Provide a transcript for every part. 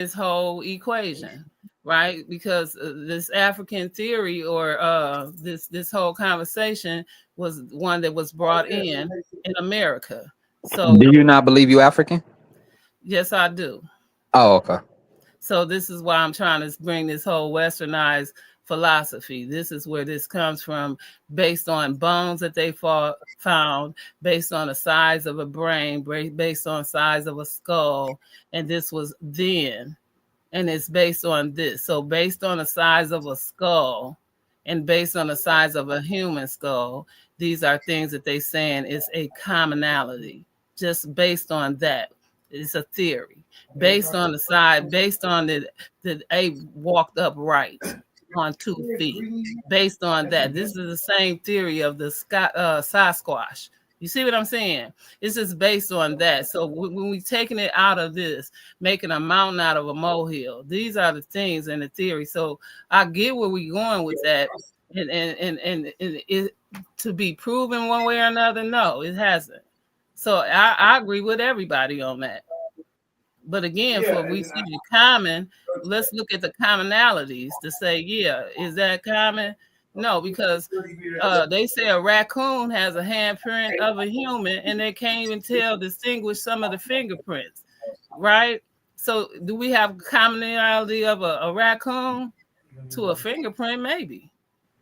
this whole equation, right? Because this African theory or this whole conversation was one that was brought in America. So Do you not believe you African? yes, I do. Oh, okay. So this is why I'm trying to bring this whole westernized philosophy. This is where this comes from, based on bones that they found, based on the size of a brain, based on size of a skull, and this was then, and it's based on this. So based on the size of a skull, and based on the size of a human skull, these are things that they saying is a commonality. Just based on that, it's a theory based on the side, based on the ape walked upright on 2 feet. Based on that, this is the same theory of the Sasquatch. You see what I'm saying? It's just based on that. So when we taking it out of this, making a mountain out of a molehill, these are the things in the theory. So I get where we're going with that, and it to be proven one way or another. No, it hasn't. So I agree with everybody on that. But again, for we see the common, let's look at the commonalities to say, yeah, is that common? No, because they say a raccoon has a handprint of a human, and they can't even distinguish some of the fingerprints, right? So, do we have commonality of a raccoon to a fingerprint? Maybe,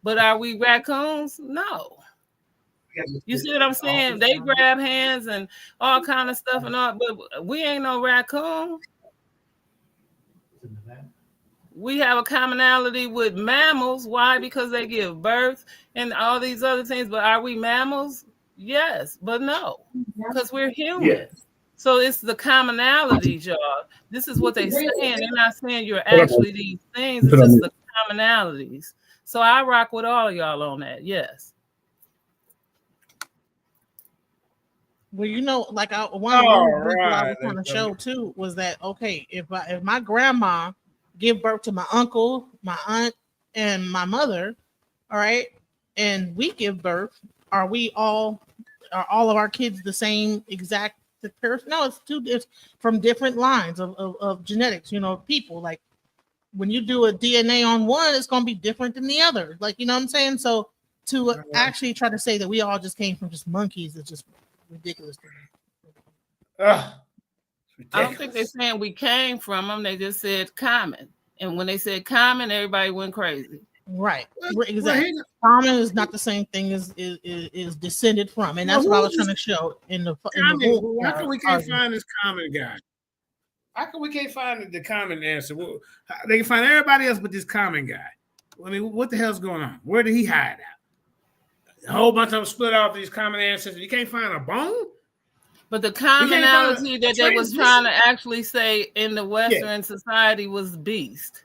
but are we raccoons? No. You see what I'm saying? They grab hands and all kind of stuff and all, but we ain't no raccoon. We have a commonality with mammals. Why? Because they give birth and all these other things. But are we mammals? Yes, but no, because we're human. So it's the commonalities, y'all. This is what they saying. They're not saying you're actually these things. It's just the commonalities. So I rock with all of y'all on that. Yes. Well, like one of the I was trying to show too was that okay, if my grandma give birth to my uncle, my aunt, and my mother, all right, and we give birth, are all of our kids the same exact person? No, it's from different lines of genetics, people. Like when you do a DNA on one, it's gonna be different than the other. Like, you know what I'm saying? So to actually try to say that we all just came from just monkeys is just ridiculous to me. I don't think they're saying we came from them. They just said common. And when they said common, everybody went crazy. Right. Exactly. Common is not the same thing as is descended from. And that's what I was trying to show in the how come we can't find this common guy? How come we can't find the common answer? Well, they can find everybody else but this common guy. I mean, what the hell's going on? Where did he hide out? A whole bunch of them split off these common ancestors. You can't find a bone? But the commonality that they was trying to actually say in the Western society was beast,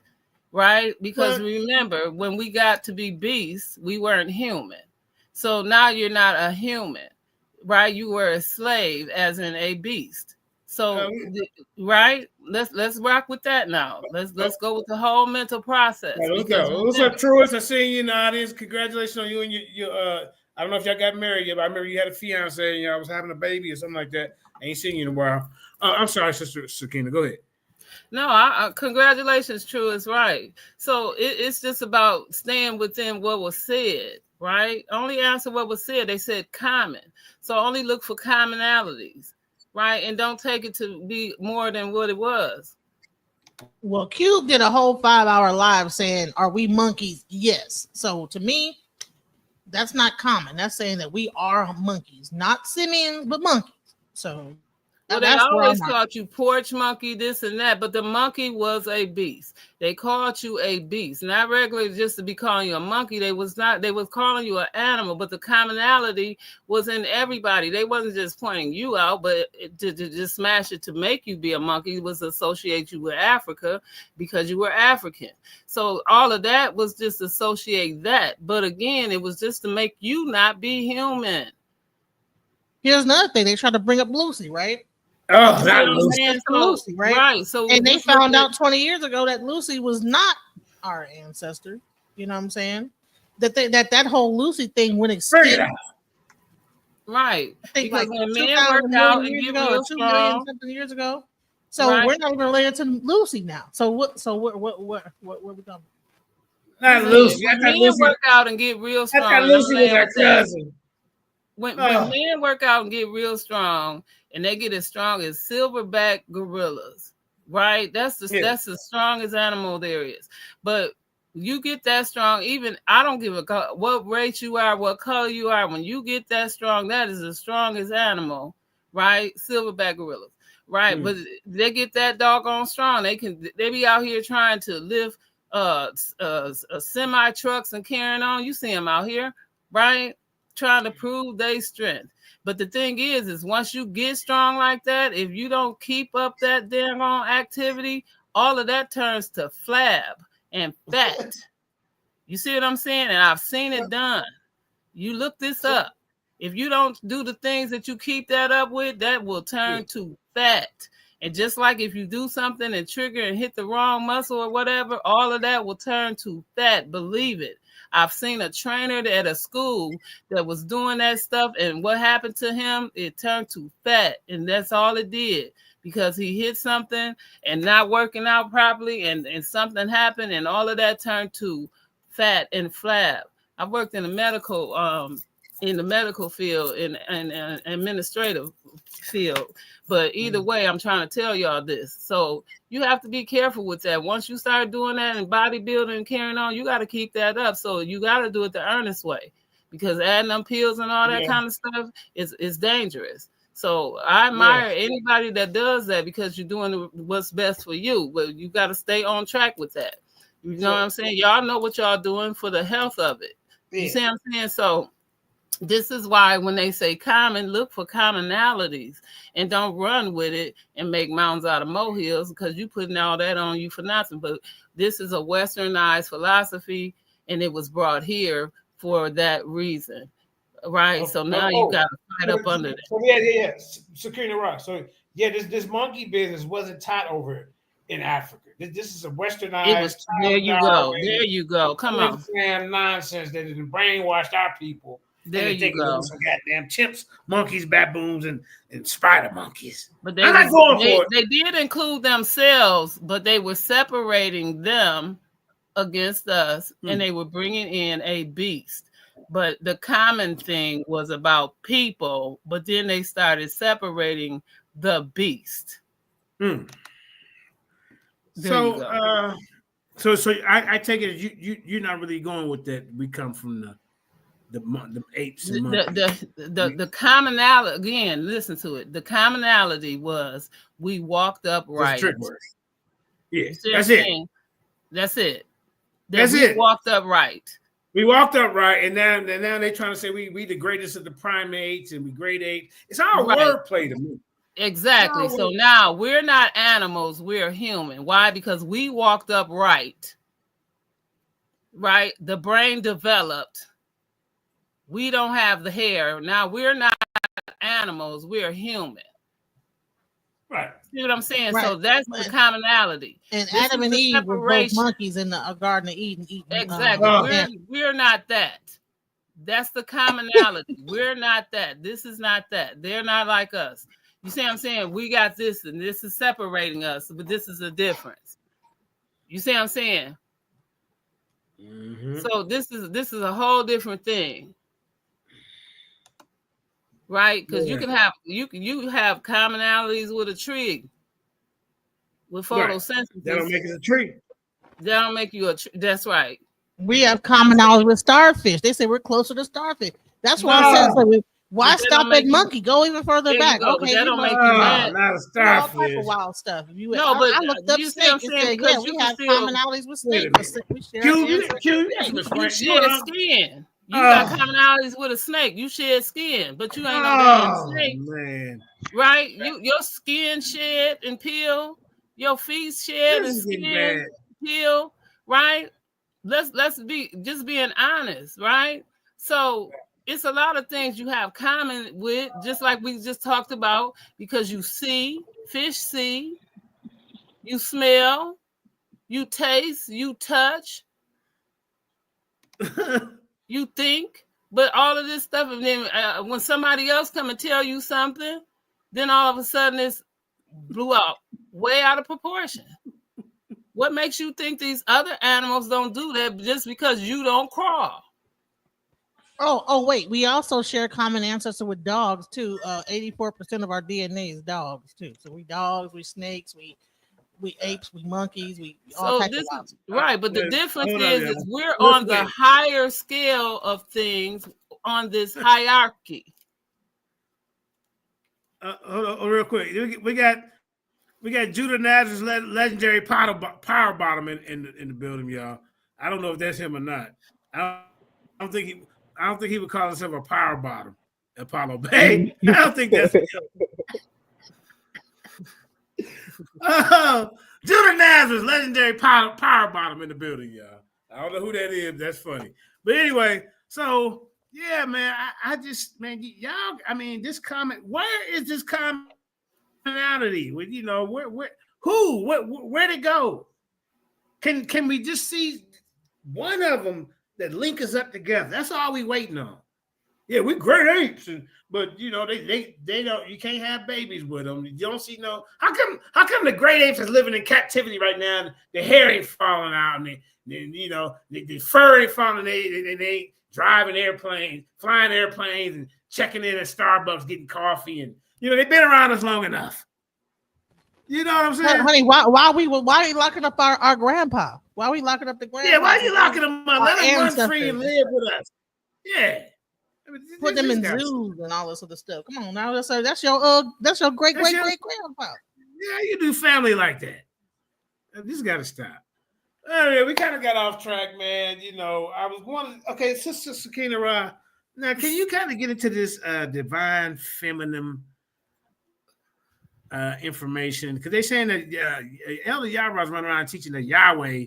right? Because remember, when we got to be beasts, we weren't human. So now you're not a human, right? You were a slave, as in a beast. So, right? Let's rock with that now. Let's go with the whole mental process. What's up, Truist? I see you in the audience. Congratulations on you and your I don't know if y'all got married yet, but I remember you had a fiance and y'all was having a baby or something like that. I ain't seen you in a while. I'm sorry, Sister Sakina. Go ahead. No, congratulations, Truist. Right. So it's just about staying within what was said, right? Only answer what was said. They said common. So only look for commonalities. Right, and don't take it to be more than what it was. Well, Cube did a whole 5-hour live saying, "Are we monkeys?" Yes. So to me, that's not common. That's saying that we are monkeys, not simians, but monkeys. So well, they always called you porch monkey, this and that, but the monkey was a beast. They called you a beast, not regularly just to be calling you a monkey. They was calling you an animal, but the commonality was in everybody. They wasn't just pointing you out, but to just smash it to make you be a monkey was associate you with Africa because you were African. So all of that was just associate that. But again, it was just to make you not be human. Here's another thing. They tried to bring up Lucy, right? Oh, that Lucy, right? Right. So and they found out 20 years ago that Lucy was not our ancestor. You know what I'm saying? That whole Lucy thing went extinct. Right. I think because when men worked out and give you 2 million something years ago. So Right. we're not even related to Lucy now. So what? So what we going? Not Lucy. I When thought men Lucy. work out and get real I strong. thought Lucy was our cousin. When men work out and get real strong, and they get as strong as silverback gorillas, right? That's the strongest animal there is. But you get that strong, even I don't give a what race you are, what color you are. When you get that strong, that is the strongest animal, right? Silverback gorillas, right? But they get that doggone strong. They be out here trying to lift semi trucks and carrying on. You see them out here, right? Trying to prove their strength. But the thing is once you get strong like that, if you don't keep up that damn activity, all of that turns to flab and fat. You see what I'm saying? And I've seen it done. You look this up. If you don't do the things that you keep that up with, that will turn to fat. And just like if you do something and trigger and hit the wrong muscle or whatever, all of that will turn to fat. Believe it. I've seen a trainer at a school that was doing that stuff, and what happened to him, it turned to fat, and that's all it did, because he hit something and not working out properly, and something happened, and all of that turned to fat and flab. I worked in the medical field, in administrative field. But either way, I'm trying to tell y'all this. So you have to be careful with that. Once you start doing that in bodybuilding and carrying on, you got to keep that up. So you got to do it the earnest way, because adding them pills and all that kind of stuff is dangerous. So I admire anybody that does that, because you're doing what's best for you. But you got to stay on track with that. You know what I'm saying? Y'all know what y'all doing for the health of it. You see what I'm saying? So this is why when they say common, look for commonalities and don't run with it and make mountains out of molehills, because you putting all that on you for nothing. But this is a westernized philosophy, and it was brought here for that reason, right? So now you got to fight up under that. So securing the rock. So this monkey business wasn't taught over in Africa. This is a westernized. There you go. Come on. Nonsense that has brainwashed our people. There you go. Some goddamn chimps, monkeys, baboons, and spider monkeys. But they did include themselves, but they were separating them against us, and they were bringing in a beast. But the common thing was about people, but then they started separating the beast. So I take it you're not really going with that. We come from the apes and the commonality, again, listen to it. The commonality was we walked upright. Yeah, that's it. That's it. We walked upright. We walked upright, and now they're trying to say we the greatest of the primates and we great apes. It's all wordplay to me. Exactly. So now we're not animals, we're human. Why? Because we walked upright. Right? The brain developed. We don't have the hair. Now we're not animals, we're human. Right. See what I'm saying? Right. So that's the commonality. And Adam and Eve were both monkeys in the Garden of Eden. Exactly. We're not that. That's the commonality. We're not that. This is not that. They're not like us. You see what I'm saying? We got this, and this is separating us, but this is a difference. You see what I'm saying? So this is a whole different thing. Right? Because you can have you have commonalities with a tree, with photosynthesis. That don't make it a tree. That don't make you a tree. That's right. We have commonality with starfish. They say we're closer to starfish. That's why I said, so why stop at monkey? Go even further back. Okay, that don't make you mad. Not a starfish. All type of wild stuff. But I looked up snake and said, yeah, we have commonalities with snakes. We share skin. You got commonalities with a snake. You shed skin, but you ain't no damn snake. Man. Right? Your skin shed and peel. Your feet shed and skin peel. Right? Let's be just being honest, right? So it's a lot of things you have common with, just like we just talked about, because you see, fish see, you smell, you taste, you touch. You think, but all of this stuff, and then when somebody else come and tell you something, then all of a sudden it's blew out way out of proportion. What makes you think these other animals don't do that just because you don't crawl? Oh, wait. We also share common ancestor with dogs too. 84% of our DNA is dogs too. So we dogs, we snakes, we apes, we monkeys, we all types of wild. Right, but the difference is we're on the higher scale of things on this hierarchy. Hold on, real quick. We got Judah Nazar's legendary power bottom in the building, y'all. I don't know if that's him or not. I don't think he would call himself a power bottom, Apollo Bay. I don't think that's him. Judah Nazar's legendary power bottom in the building, y'all. I don't know who that is. That's funny. But anyway, so yeah, man, I just, man, y'all, I mean, this comment, where is this commonality? With, you know, where'd it go? Can we just see one of them that link us up together? That's all we waiting on. Yeah, we're great apes, but you know they don't. You can't have babies with them. You don't see no. How come the great apes is living in captivity right now? And the hair ain't falling out, and the fur ain't falling. They ain't driving airplanes, flying airplanes, and checking in at Starbucks, getting coffee, and they've been around us long enough. You know what I'm saying, honey? Why are we locking up our grandpa? Why are we locking up the grandpa? Yeah, why are you locking them up? Let them run free and live with us. Yeah. Put them in zoos and all this other stuff. Come on now, that's your great grandpa. Yeah, you do family like that. This got to stop. Anyway, we kind of got off track, man. I was wondering. Okay, Sister Sakina Ra. Now, can you kind of get into this divine feminine information? Because they're saying that Elder Yahweh is running around teaching that Yahweh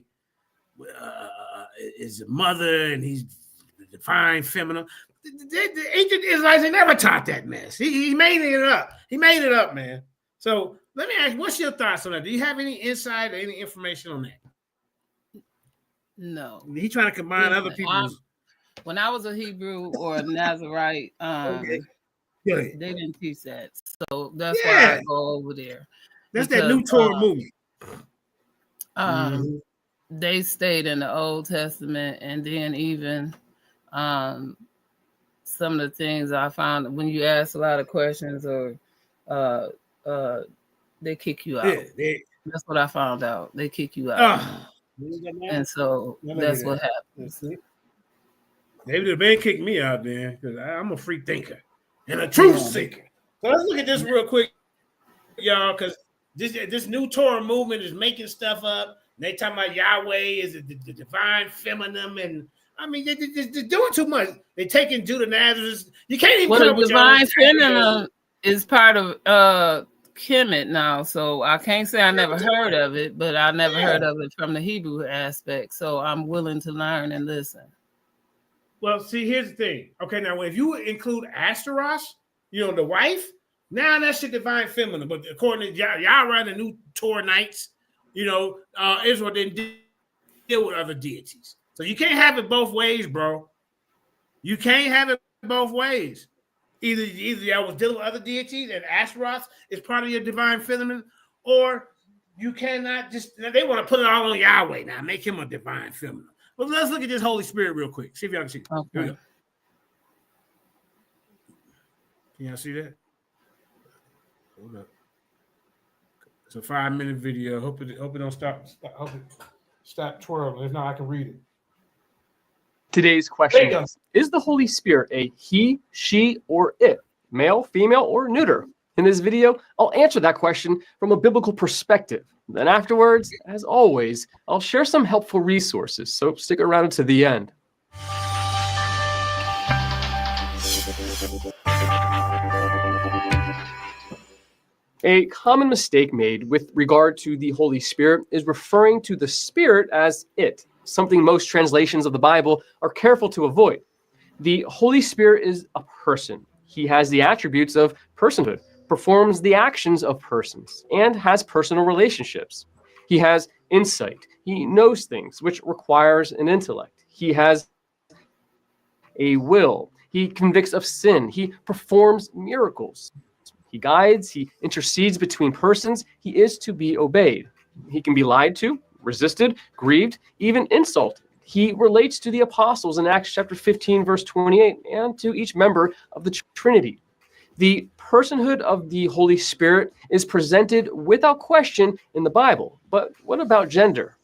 is a mother and he's the divine feminine. The ancient Israelites, they never taught that mess. He made it up. He made it up, man. So let me ask you, what's your thoughts on that? Do you have any insight or any information on that? No. He trying to combine other people's. When I was a Hebrew or a Nazarite, okay. They didn't teach that. So that's why I go over there. That's that new Torah movement. They stayed in the Old Testament, and then even some of the things I found when you ask a lot of questions or they kick you out. That's what I found out. They kick you out. And so that's what happens. Maybe the band kicked me out then because I'm a free thinker and a truth seeker. So let's look at this real quick, y'all, because this new Torah movement is making stuff up. They talking about Yahweh is the divine feminine, and I mean they're doing too much. They're taking Judah Nazareth. You can't even. Well, the divine feminine is part of Kemet now, so I can't say I never heard of it, but I never heard of it from the Hebrew aspect. So I'm willing to learn and listen. Well, see, here's the thing. Okay, now if you include Ashtaroth, the wife, now that's the divine feminine. But according to Yahweh, the new Torah Knights, Israel didn't deal with other deities. So you can't have it both ways, bro. You can't have it both ways. Either I was dealing with other deities and Ashtaroth is part of your divine feminine, or you cannot they want to put it all on Yahweh now, make him a divine feminine. Well, let's look at this Holy Spirit real quick. See if y'all can see it. Okay. Can y'all see that? Hold up. It's a 5-minute video. Hope it don't stop. Hope it stop twirling. If not, I can read it. Today's question is the Holy Spirit a he, she, or it? Male, female, or neuter? In this video, I'll answer that question from a biblical perspective. Then afterwards, as always, I'll share some helpful resources, so stick around to the end. A common mistake made with regard to the Holy Spirit is referring to the Spirit as it, something most translations of the Bible are careful to avoid. The Holy Spirit is a person. He has the attributes of personhood, performs the actions of persons, and has personal relationships. He has insight. He knows things, which requires an intellect. He has a will. He convicts of sin. He performs miracles. He guides, he intercedes between persons, he is to be obeyed. He can be lied to, resisted, grieved, even insulted. He relates to the apostles in Acts chapter 15, verse 28, and to each member of the Trinity. The personhood of the Holy Spirit is presented without question in the Bible. But what about gender?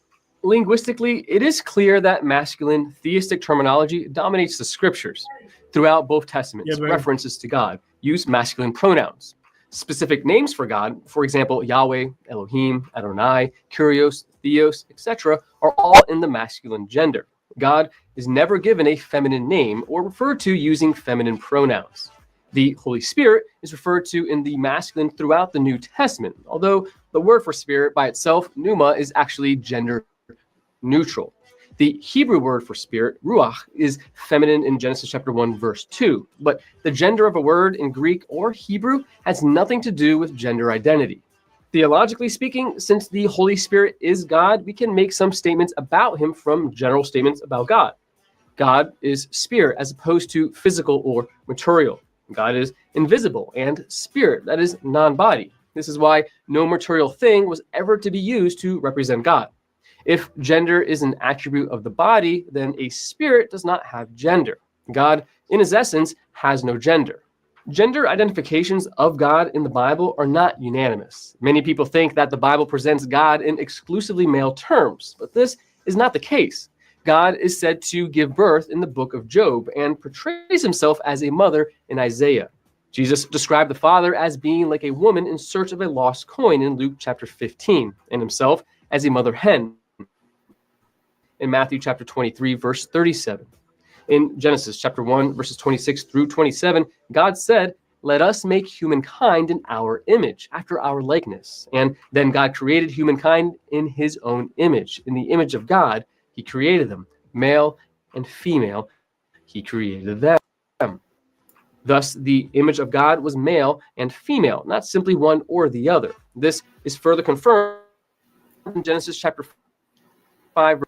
Linguistically, it is clear that masculine theistic terminology dominates the scriptures. Throughout both testaments, references to God use masculine pronouns. Specific names for God, for example, Yahweh, Elohim, Adonai, Kyrios, Theos, etc., are all in the masculine gender. God is never given a feminine name or referred to using feminine pronouns. The Holy Spirit is referred to in the masculine throughout the New Testament, although the word for spirit by itself, pneuma, is actually gender neutral. The Hebrew word for spirit, ruach, is feminine in Genesis chapter 1, verse 2, but the gender of a word in Greek or Hebrew has nothing to do with gender identity. Theologically speaking, since the Holy Spirit is God, we can make some statements about him from general statements about God. God is spirit as opposed to physical or material. God is invisible and spirit, that is non-body. This is why no material thing was ever to be used to represent God. If gender is an attribute of the body, then a spirit does not have gender. God, in his essence, has no gender. Gender identifications of God in the Bible are not unanimous. Many people think that the Bible presents God in exclusively male terms, but this is not the case. God is said to give birth in the book of Job and portrays himself as a mother in Isaiah. Jesus described the Father as being like a woman in search of a lost coin in Luke chapter 15, and himself as a mother hen in Matthew chapter 23, verse 37. In Genesis chapter 1, verses 26 through 27, God said, "Let us make humankind in our image, after our likeness." And then God created humankind in his own image. In the image of God, he created them. Male and female, he created them. Thus, the image of God was male and female, not simply one or the other. This is further confirmed in Genesis chapter 5,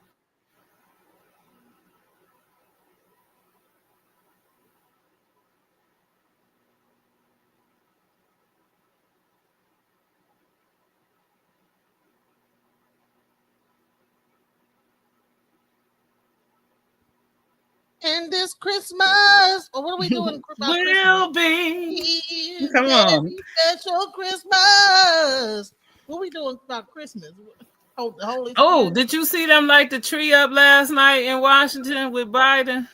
And this Christmas, or what are we doing? Will be. Come on. Special Christmas. What are we doing about Christmas? Oh, the Holy Spirit. Oh, did you see them light the tree up last night in Washington with Biden?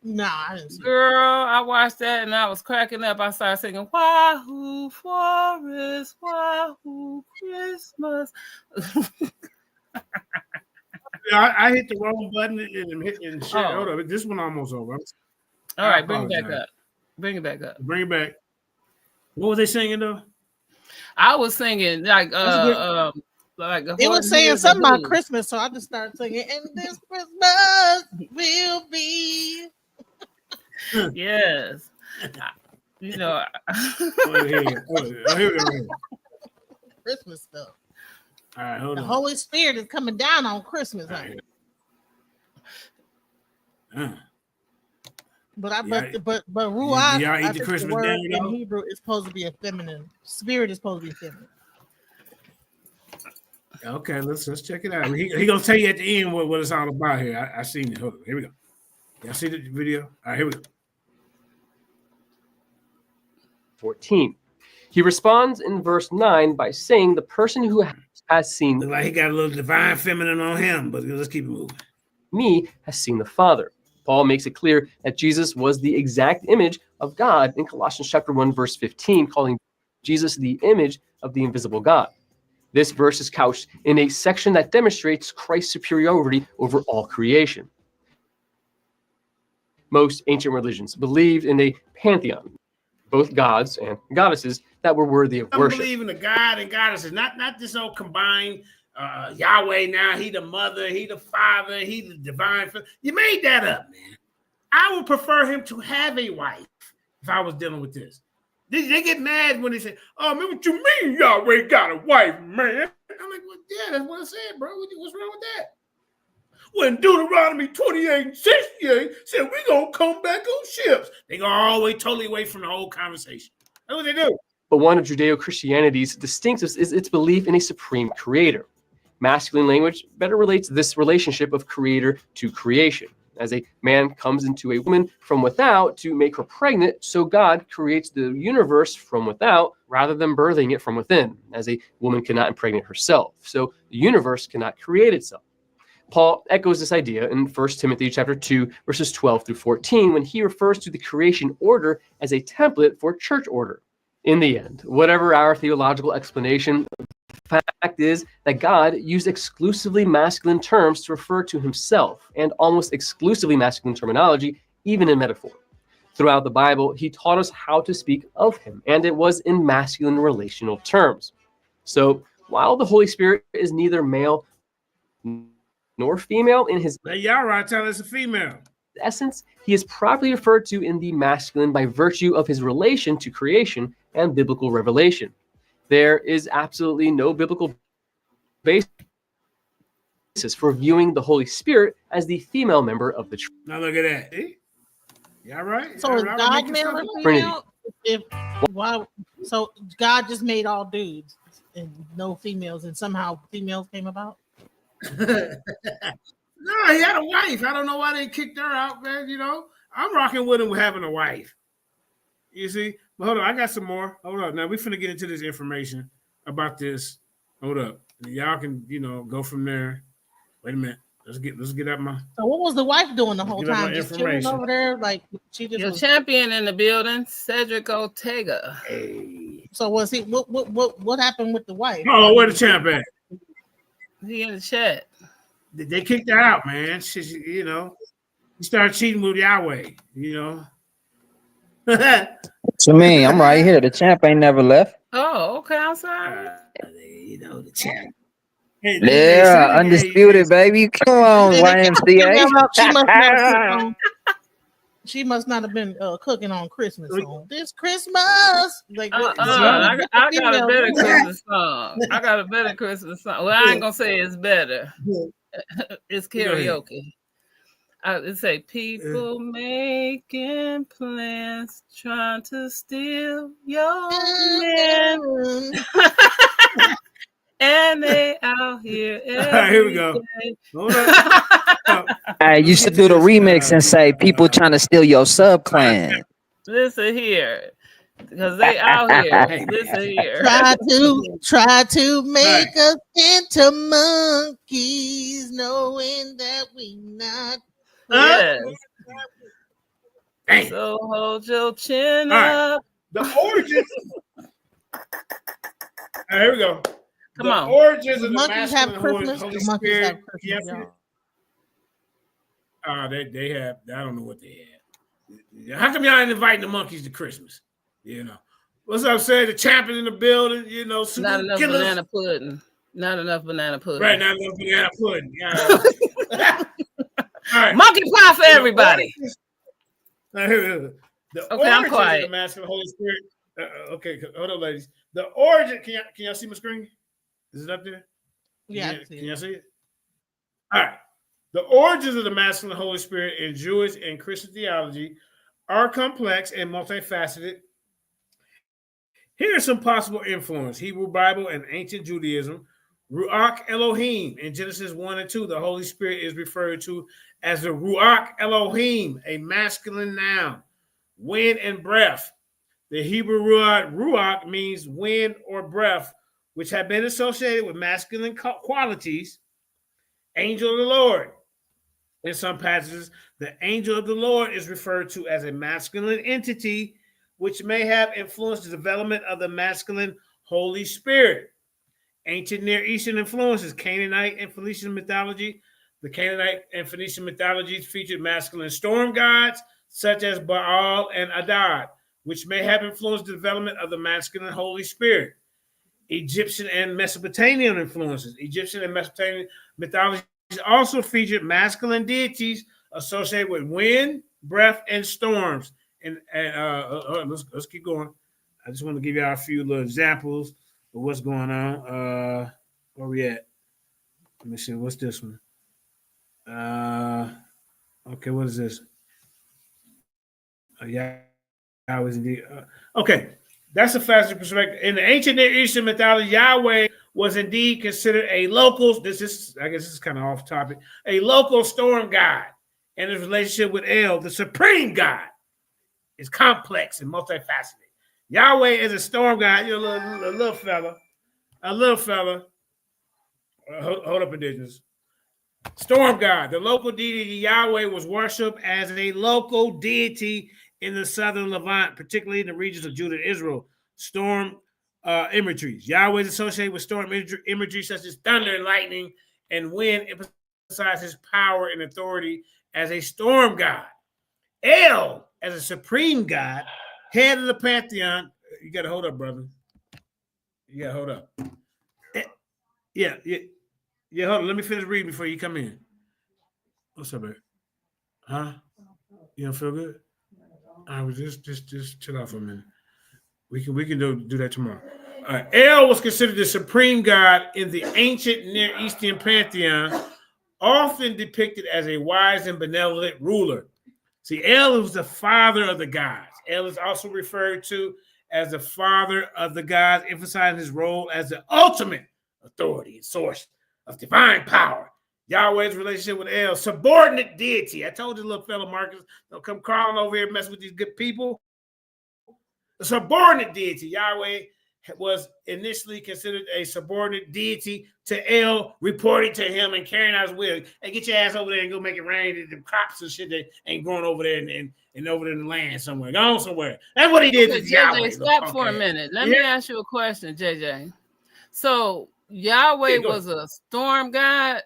Nah, I didn't see Girl, I watched that and I was cracking up. I started singing Wahoo Forest, Wahoo Christmas. I hit the wrong button and share. Hold up, this one almost over. All right, bring it back up. Bring it back up. Bring it back. What was they singing though? I was singing like it was saying something about Christmas, so I just started singing. And this Christmas will be. Yes. You know. Here we go. Christmas stuff. All right, hold the on. Holy Spirit is coming down on Christmas. Right. But ruach, y'all eat the Christmas dinner in Hebrew is supposed to be a feminine. Spirit is supposed to be feminine. Okay, let's check it out. He gonna tell you at the end what it's all about here. I seen it. Hold on, here we go. Y'all see the video? All right, here we go. 14. He responds in verse 9 by saying the person who has seen Look like he got a little divine feminine on him, but let's keep it moving. Me has seen the Father. Paul makes it clear that Jesus was the exact image of God in Colossians chapter 1, verse 15, calling Jesus the image of the invisible God. This verse is couched in a section that demonstrates Christ's superiority over all creation. Most ancient religions believed in a pantheon, both gods and goddesses that were worthy of worship. I believe in the God and goddesses, not this old combined Yahweh. Now he the mother, he the father, he the divine. You made that up, man. I would prefer him to have a wife if I was dealing with this. They get mad when they say, "Oh man, what you mean Yahweh got a wife, man?" I'm like, "Well, yeah, that's what I said, bro. What's wrong with that?" When Deuteronomy 28 and 68 said we're gonna come back on ships, they go all the way totally away from the whole conversation. That's what they do. but one of Judeo-Christianity's distinctives is its belief in a supreme creator. Masculine language better relates this relationship of creator to creation. As a man comes into a woman from without to make her pregnant, so God creates the universe from without rather than birthing it from within, as a woman cannot impregnate herself. So the universe cannot create itself. Paul echoes this idea in 1 Timothy chapter 2, verses 12 through 14, when he refers to the creation order as a template for church order. In the end, whatever our theological explanation, the fact is that God used exclusively masculine terms to refer to himself, and almost exclusively masculine terminology, even in metaphor. Throughout the Bible, he taught us how to speak of him, and it was in masculine relational terms. So while the Holy Spirit is neither male nor female in his y'all right, tell us a female essence, he is properly referred to in the masculine by virtue of his relation to creation and biblical revelation. There is absolutely no biblical basis for viewing the Holy Spirit as the female member of the Trinity. Now look at that. Y'all right? So is God male or female? So God just made all dudes and no females, and somehow females came about? No, he had a wife. I don't know why they kicked her out, man. You know, I'm rocking with him with having a wife. You see? But hold on, I got some more. Hold up. Now we finna get into this information about this. Hold up. Y'all can, go from there. Wait a minute. Let's get up my. So what was the wife doing the whole time? Just chilling over there, like she just. Your champion in the building, Cedric Ortega. Hey. So was he? What happened with the wife? Oh, where the champ at? He in the chat. They kicked her out, man. She started cheating with Yahweh. To me, I'm right here. The champ ain't never left. Oh, okay. I'm sorry. The champ. Yeah, undisputed, baby. Come on, YMCA. She must not have been cooking on Christmas song. This Christmas, like I got a better Christmas song. I got a better Christmas song. Well, I ain't gonna say it's better. It's karaoke. It say people making plans, trying to steal your man. And they out here. All right, here we go. I used to do the remix and say people trying to steal your sub clan. Listen here, because they out here. Listen here. Try to make us into monkeys, knowing that we not. Yes. So hold your chin up. The origins. All right, here we go. Come on. Origins of the monkeys have masculine Christmas. Holy Spirit. They have. I don't know what they have. How come y'all ain't inviting the monkeys to Christmas? What's up, say the champion in the building? Not enough banana pudding. Not enough banana pudding. Right, not enough banana pudding. All right. Monkey pie for everybody. The okay, I'm quiet. Of the masculine Holy Spirit. Okay, hold on, ladies. The origin. Can y'all see my screen? Is it up there? Yeah. Can y'all see it? All right. The origins of the masculine Holy Spirit in Jewish and Christian theology are complex and multifaceted. Here are some possible influence: Hebrew Bible and ancient Judaism. Ruach Elohim in Genesis 1 and 2. The Holy Spirit is referred to as the Ruach Elohim, a masculine noun. Wind and breath. The Hebrew ruach means wind or breath, which have been associated with masculine qualities. Angel of the Lord. In some passages, the angel of the Lord is referred to as a masculine entity, which may have influenced the development of the masculine Holy Spirit. Ancient Near Eastern influences, Canaanite and Phoenician mythology. The Canaanite and Phoenician mythologies featured masculine storm gods, such as Baal and Adad, which may have influenced the development of the masculine Holy Spirit. Egyptian and Mesopotamian influences. Egyptian and Mesopotamian mythology also featured masculine deities associated with wind, breath, and storms. And let's keep going. I just want to give you a few little examples of what's going on. Where we at? Let me see. What's this one? Okay, what is this? Yeah, I was indeed. Okay. That's a fascinating perspective. In the ancient Near Eastern mythology, Yahweh was indeed considered a local, I guess this is kind of off topic, a local storm god. And his relationship with El, the supreme god, is complex and multifaceted. Yahweh is a storm god, you know, a little fella. Hold up, indigenous. Storm god, the local deity Yahweh was worshipped as a local deity in the southern Levant, particularly in the regions of Judah and Israel. Storm imageries. Yahweh is associated with storm imagery such as thunder and lightning and wind, emphasizes his power and authority as a storm god. El, as a supreme god, head of the pantheon. You got to hold up, brother. You got to hold up. Yeah. Hold on. Let me finish reading before you come in. What's up, man? Huh? You don't feel good? I was just chill out for a minute. We can do that tomorrow. All right. El was considered the supreme god in the ancient Near Eastern pantheon, often depicted as a wise and benevolent ruler. See, El was the father of the gods. El is also referred to as the father of the gods, emphasizing his role as the ultimate authority and source of divine power. Yahweh's relationship with El, subordinate deity. I told you, little fellow Marcus, don't come crawling over here and mess with these good people. The subordinate deity. Yahweh was initially considered a subordinate deity to El, reporting to him and carrying out his will. Hey, get your ass over there and go make it rain. The crops and shit that ain't growing over there and over there in the land somewhere. Go on somewhere. That's what he did to JJ, Yahweh. stop for a minute. Let me ask you a question, JJ. So Yahweh was a storm god?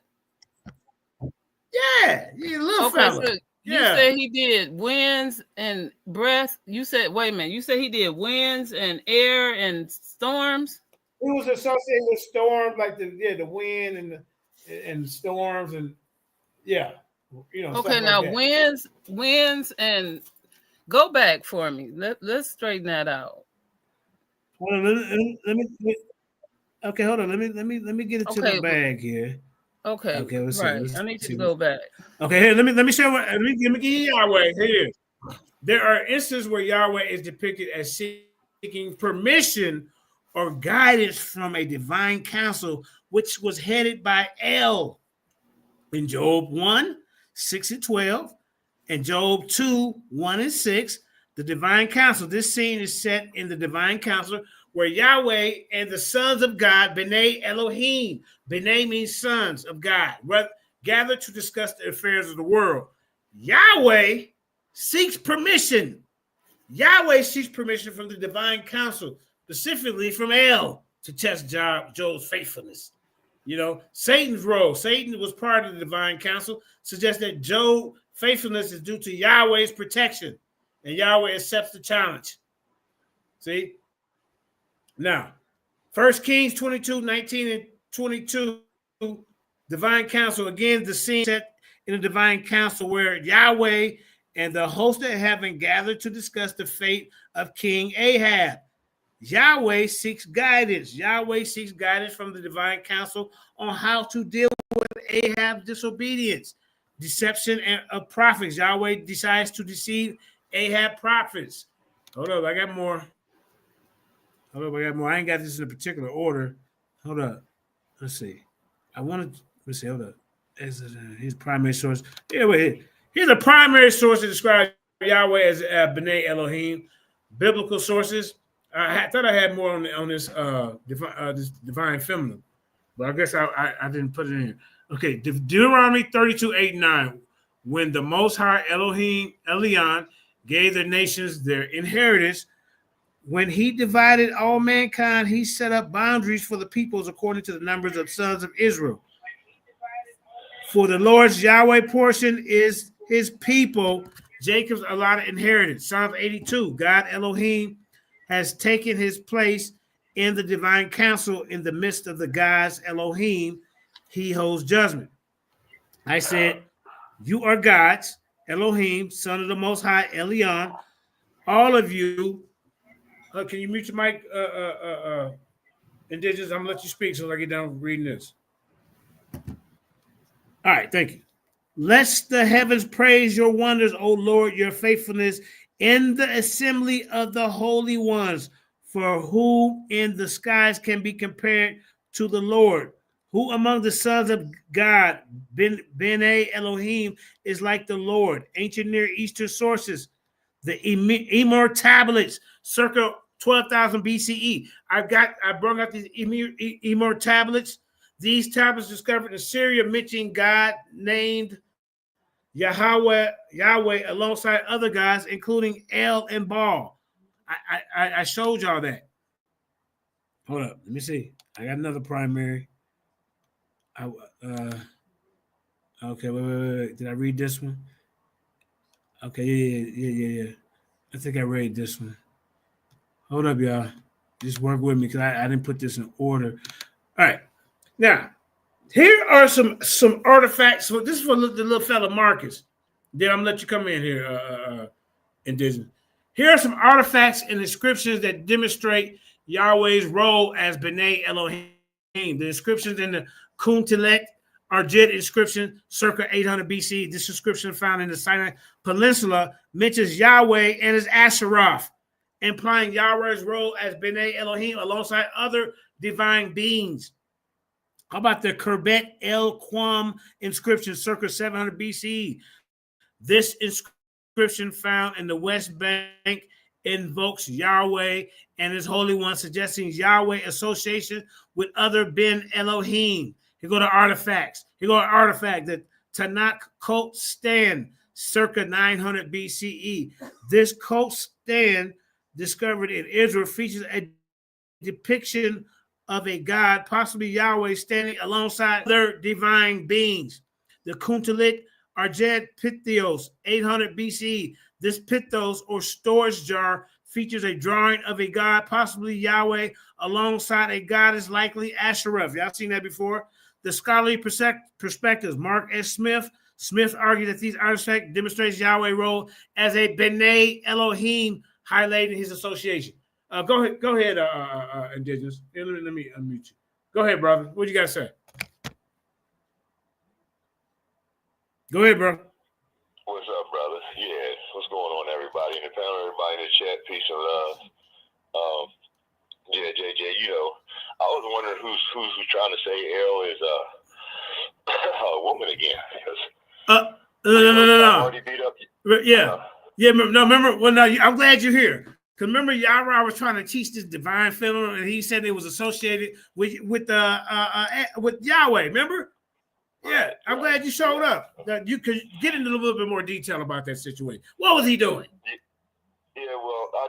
Yeah, he's a little fella. So you said he did winds and breath. You said, wait a minute. You said he did winds and air and storms. He was associated with storms, like the wind and storms and you know. Okay, now like winds and go back for me. Let's straighten that out. Hold on, let me. Okay, hold on. Let me get it to the bag here. Okay, let's see. I need you to go back. Okay, here, let me show what. Let me give you Yahweh. Here. There are instances where Yahweh is depicted as seeking permission or guidance from a divine council, which was headed by El in Job 1, 6 and 12, and Job 2, 1 and 6. The divine council. This scene is set in the divine council where Yahweh and the sons of God, B'nai Elohim, B'nai means sons of God, gather to discuss the affairs of the world. Yahweh seeks permission. Yahweh seeks permission from the divine council, specifically from El, to test Job's faithfulness. You know, Satan's role. Satan was part of the divine council, suggests that Job's faithfulness is due to Yahweh's protection, and Yahweh accepts the challenge. See? Now, 1 Kings 22, 19 and 22, divine council. Again, the scene set in the divine council where Yahweh and the host of heaven gathered to discuss the fate of King Ahab. Yahweh seeks guidance. Yahweh seeks guidance from the divine council on how to deal with Ahab's disobedience, deception of prophets. Yahweh decides to deceive Ahab prophets. Hold up, I got more. I ain't got this in a particular order. Hold up. Let's see. Let's see. Hold up. His primary source. Yeah, wait. Here's a primary source to describe Yahweh as B'nai Elohim. Biblical sources. I thought I had more on this divine feminine, but I guess I didn't put it in here. Okay, Deuteronomy 32, 8, 9. When the Most High Elohim, Elion, gave the nations their inheritance, when he divided all mankind, he set up boundaries for the peoples according to the numbers of sons of Israel. For the Lord's Yahweh portion is his people, Jacob's allotted inheritance. Psalm 82, God Elohim has taken his place in the divine council in the midst of the gods Elohim. He holds judgment. I said, you are gods, Elohim, son of the Most High, Elion, all of you. Can you mute your mic, Indigenous? I'm gonna let you speak so I get down reading this. All right, thank you. Let the heavens praise your wonders, O Lord, your faithfulness in the assembly of the holy ones. For who in the skies can be compared to the Lord? Who among the sons of God, Bene Elohim, is like the Lord? Ancient Near Eastern sources, the Emor tablets, circa 12,000 BCE. I brought out these Emor tablets. These tablets discovered in Syria, mentioning God named Yahweh alongside other gods, including El and Baal. I showed y'all that. Hold up, let me see. I got another primary. Okay, wait. Did I read this one? Okay, yeah. I think I read this one. Hold up, y'all. Just work with me because I didn't put this in order. All right. Now, here are some artifacts. So this is for the little fella Marcus. Then I'm gonna let you come in here, Indigenous. Here are some artifacts and inscriptions that demonstrate Yahweh's role as B'nai Elohim. The inscriptions in the Kuntilet Arjet inscription, circa 800 BC. This inscription found in the Sinai Peninsula mentions Yahweh and his Asheroth, implying Yahweh's role as B'nai Elohim alongside other divine beings. How about the Kerbet El Quam inscription, circa 700 BCE? This inscription found in the West Bank invokes Yahweh and his Holy One, suggesting Yahweh association with other Ben Elohim. Here go to artifacts. Here go to artifact, the Tanakh Kot stand, circa 900 BCE. This Kot stand, discovered in Israel, features a depiction of a god, possibly Yahweh, standing alongside other divine beings. The Kuntilit Arjet Pithos, 800 BCE. This Pithos, or storage jar, features a drawing of a god, possibly Yahweh, alongside a goddess, likely Asheroth. Y'all seen that before? The scholarly perspectives, Mark S. Smith argued that these artifacts demonstrates Yahweh's role as a B'nai Elohim, highlighting his association. Go ahead, Indigenous. Here, let me unmute you. Go ahead, brother. What you got to say? Go ahead, bro. What's up, brother? Yeah, what's going on, everybody in the panel, everybody in the chat? Peace and love. Yeah, JJ, I was wondering who's trying to say El is a woman again. No. Already beat up. Yeah. No, remember? Well, no, I'm glad you're here. Because remember, Yahweh was trying to teach this divine feminine, and he said it was associated with Yahweh. Remember? Yeah, I'm glad you showed up. That you could get into a little bit more detail about that situation. What was he doing? Yeah, well, I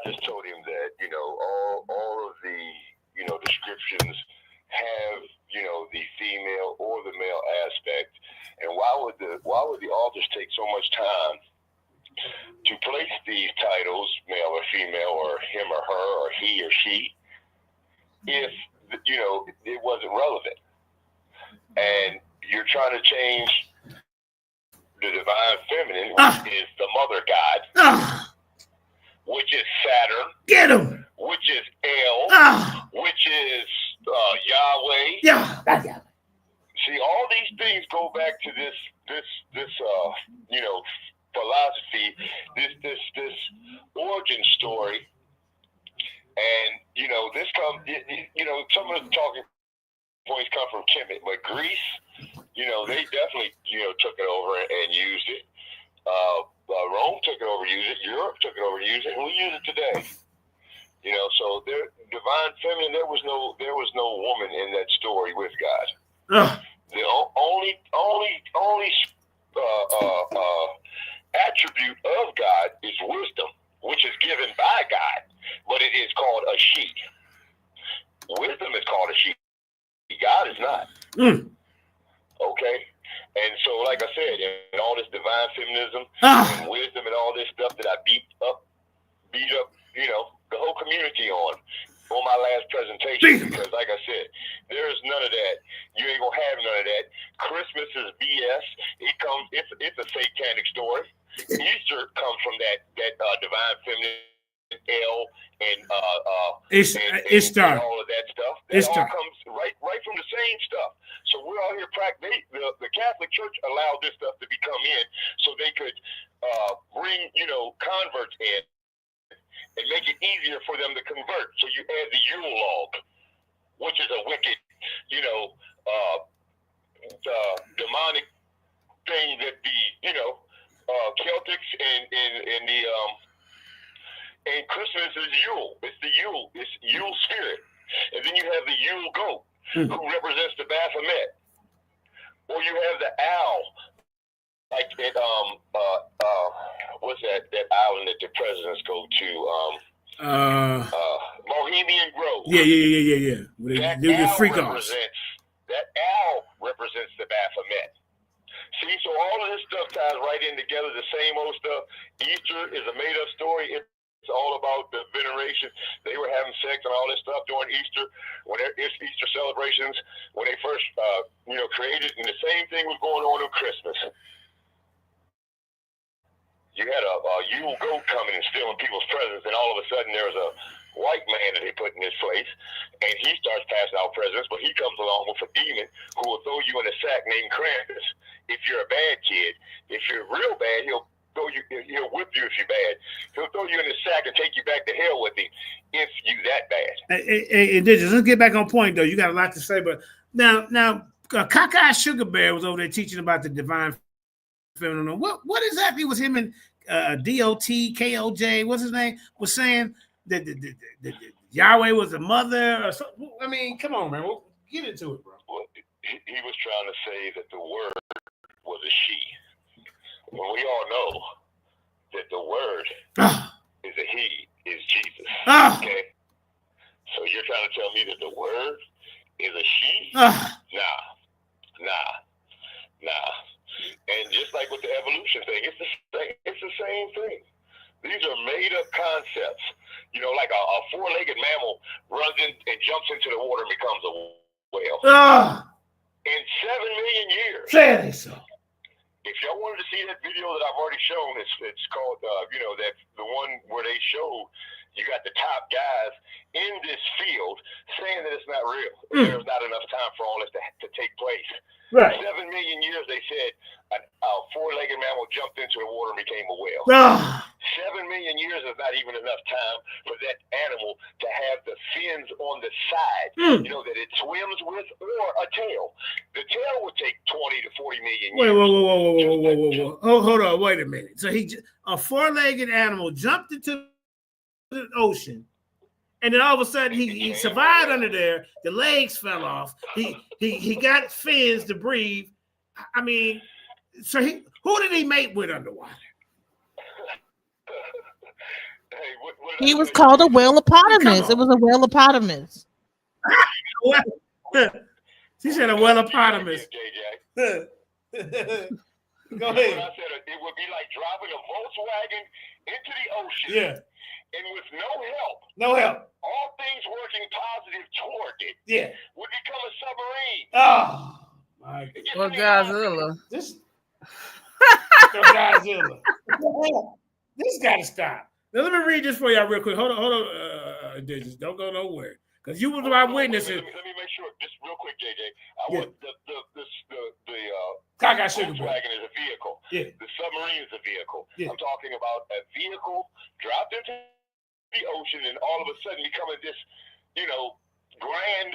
just told him that all of the descriptions have the female or the male aspect, and why would the authors take so much time to place these titles, male or female, or him or her, or he or she, if it wasn't relevant? And you're trying to change the divine feminine, which is the mother god, which is Saturn, get him, which is El, which is Yahweh. Yeah. See, all these things go back to this philosophy, this origin story, and this comes. Some of the talking points come from Kemet, but Greece, they definitely, took it over and used it. Rome took it over, used it. Europe took it over, used it, and we use it today. So there, divine feminine, there was no woman in that story with God. The only attribute of God is wisdom, which is given by God, but it is called a she. Wisdom is called a she. God is not. Okay? And so, like I said, in all this divine feminism and wisdom and all this stuff that I beat up, the whole community on my last presentation, because like I said, there's none of that. You ain't gonna have none of that. Christmas is BS. It's a satanic story. Easter comes from that divine feminine El and Ishtar. And all of that stuff. That all comes right from the same stuff. So we're out here practicing. The Catholic Church allowed this stuff to become in, so they could bring converts in and make it easier for them to convert. So you add the Yule log, which is a wicked, demonic thing that the Celtics and Christmas is Yule. It's the Yule. It's Yule spirit. And then you have the Yule goat, who represents the Baphomet. Or you have the owl, like at what's that island that the presidents go to? Bohemian Grove. Yeah. That owl represents the Baphomet. See, so all of this stuff ties right in together, the same old stuff. Easter is a made-up story. It's all about the veneration. They were having sex and all this stuff during Easter, when it's Easter celebrations, when they first, created, and the same thing was going on Christmas. You had a Yule goat coming and stealing people's presents, and all of a sudden there was a white man that they put in his place, and he starts passing out presents, but he comes along with a demon who will throw you in a sack named Krampus. If you're a bad kid, if you're real bad, he'll whip you if you're bad. He'll throw you in a sack and take you back to hell with him if you that bad. Hey, Indigenous, let's get back on point though. You got a lot to say, but now Cockeye Sugar Bear was over there teaching about the divine feminine. What exactly was him and DOT, KOJ, what's his name, was saying that Yahweh was a mother or something? I mean, come on, man. Get into it, bro. Well, he was trying to say that the word was a she. When we all know that the word is a he, is Jesus. Okay? So you're trying to tell me that the word is a she? Nah. And just like with the evolution thing, it's the same thing. These are made-up concepts. Like a four-legged mammal runs in and jumps into the water and becomes a whale. In 7 million years. Say so. If y'all wanted to see that video that I've already shown, it's called, that the one where they show you got the top guys in this field saying that it's not real. There's not enough time for all this to take place. Right. 7 million years, they said, a four-legged mammal jumped into the water and became a whale. 7 million years is not even enough time for that animal to have the fins on the side, that it swims with, or a tail. The tail would take 20 to 40 million years. Whoa. Hold on, wait a minute. So a four-legged animal jumped into the ocean, and then all of a sudden he survived under there. The legs fell off. He got fins to breathe. I mean, so who did he mate with underwater? He was called a whaleopotamus. It was a whaleopotamus. She said a whaleopotamus. Go ahead. I said it would be like dropping a Volkswagen into the ocean. Yeah. And with no help, all things working positive toward it, would become a submarine. Oh my God. Or Godzilla. Godzilla. This got to stop. Now let me read this for y'all real quick. Hold on. Just don't go nowhere, because you was my witness. Let me make sure, just real quick, JJ. I want the Cockeye Sugar Bear. Volkswagen is a vehicle. Yeah. The submarine is a vehicle. Yeah. I'm talking about a vehicle dropped into the ocean and all of a sudden becoming this, grand,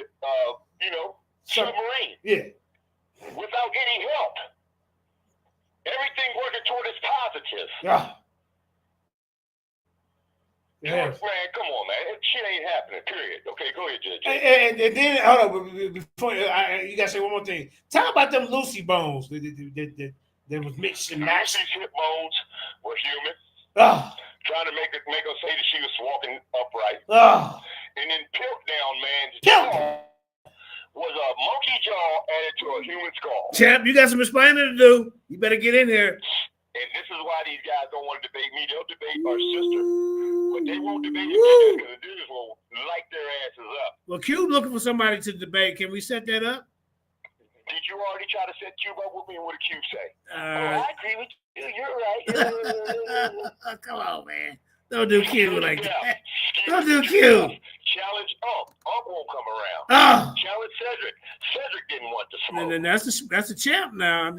submarine. Yeah. Without any help. Everything working toward its positive. Yeah. Man, come on, man. Shit ain't happening, period. Okay, go ahead, JJ. And then, hold on, before you got to say one more thing. Tell about them Lucy bones that was mixed and matched. Lucy's hip bones were human. Trying to make her say that she was walking upright. And then Piltdown Man's jaw was a monkey jaw added to a human skull. Champ, you got some explaining to do. You better get in here. And this is why these guys don't want to debate me. They'll debate our sister, but they won't debate you because the dudes will light their asses up. Well, Cube looking for somebody to debate. Can we set that up? Did you already try to set Cube up with me? And what did Cube say? I agree with you. You're right. Come on, man. Don't do Cube like that. Don't do Cube. Challenge Ump. Ump won't come around. Challenge Cedric. Cedric didn't want to smoke. And then that's a champ now.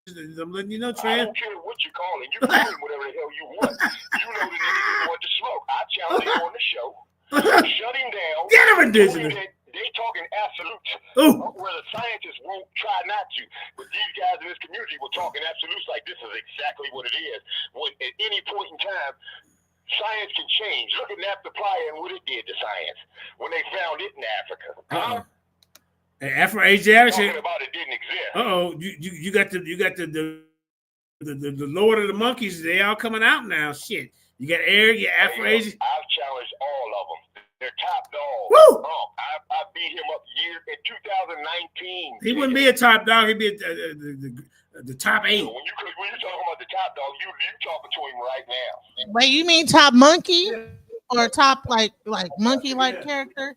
I'm letting you know, Trent. I don't care what you're calling. You call him whatever the hell you want. You know the nigga didn't want to smoke. I challenge him on the show. Shut him down. Get him, Indigenous. They talking absolutes, Ooh. where the scientists won't try not to. But these guys in this community were talking absolutes like this is exactly what it is. When at any point in time, science can change. Look at naphtha playa and what it did to science when they found it in Africa. Hey, Afro-Asiatic Talking about it didn't exist. You got the Lord of the Monkeys. They all coming out now. Shit. You got Eric, you got Afro-Asian. I've challenged all of them. They're top dogs. Woo! I beat him up in 2019. He wouldn't be a top dog. He'd be the top 8. So when you're talking about the top dog, you talking to him right now. Wait, you mean top monkey or top like monkey like character?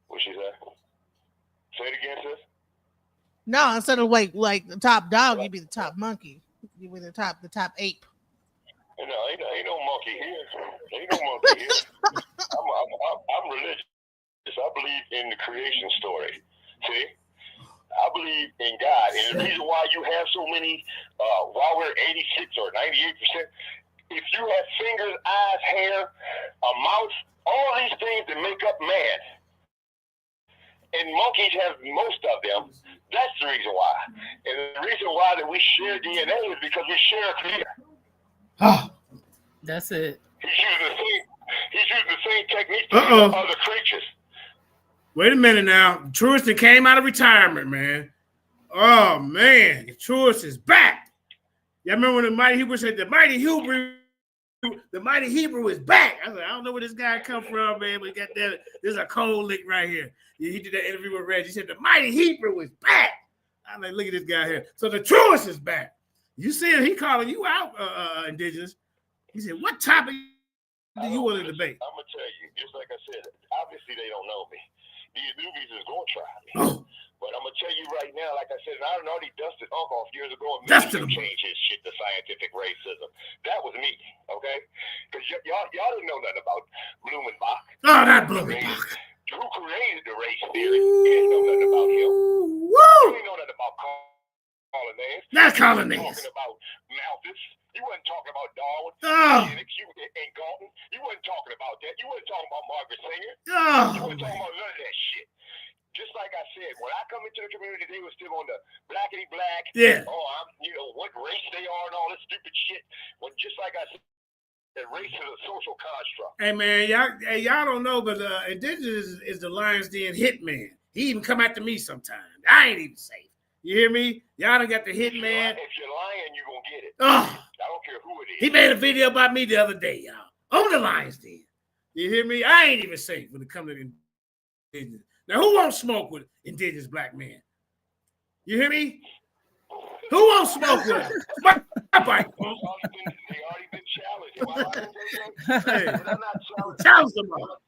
What she said? Say it again, sis. No, instead of like the top dog, you'd be the top monkey. You be the top ape. No, ain't no monkey here. Ain't no monkey here. I'm religious. I believe in the creation story. See, I believe in God, and the reason why you have so many, why we're 86 or 98%, if you have fingers, eyes, hair, a mouth, all these things that make up man, and monkeys have most of them. That's the reason why. And the reason why that we share DNA is because we share a creator. Oh. That's it. He's using the same technique to other creatures. Wait a minute now. Truist came out of retirement, man. Oh man, Truist is back. Y'all remember when the Mighty Hebrew said the Mighty Hebrew is back? I said, I don't know where this guy come from, man, but got that. There's a cold lick right here. He did that interview with Reggie. He said the Mighty Hebrew is back. I'm like, look at this guy here. So the Truist is back. You see him, he calling you out, Indigenous. He said, what topic do you want to debate? I'm going to tell you, just like I said, obviously they don't know me. These newbies is going to try me. Oh. But I'm going to tell you right now, like I said, and I already dusted Unc off years ago and made him change his shit to scientific racism. That was me, okay? Because y'all didn't know nothing about Blumenbach. Oh, not Blumenbach. Who created the race theory? You didn't know nothing about him. Woo! You didn't know nothing about Linnaeus. Not Linnaeus. Talking about Malthus. You wasn't talking about Darwin, and Galton. You wasn't talking about that. You wasn't talking about Margaret Sanger. You wasn't talking about none of that shit. Just like I said, when I come into the community, they were still on the blackity black. Yeah. What race they are and all this stupid shit. Well, just like I said, that race is a social construct. Hey man, y'all don't know, but Indigenous is the Lions Den hitman. He even come after me sometimes. I ain't even safe. You hear me? Y'all done got the hitman. If you're lying, you're gonna get it. I don't care who it is. He made a video about me the other day, y'all. On the Lions Den. You hear me? I ain't even safe when it comes to Indigenous. Now, who won't smoke with Indigenous black men? You hear me? Who won't smoke with him? They already been challenged. Hey, I'm not challenged. Challenge them all.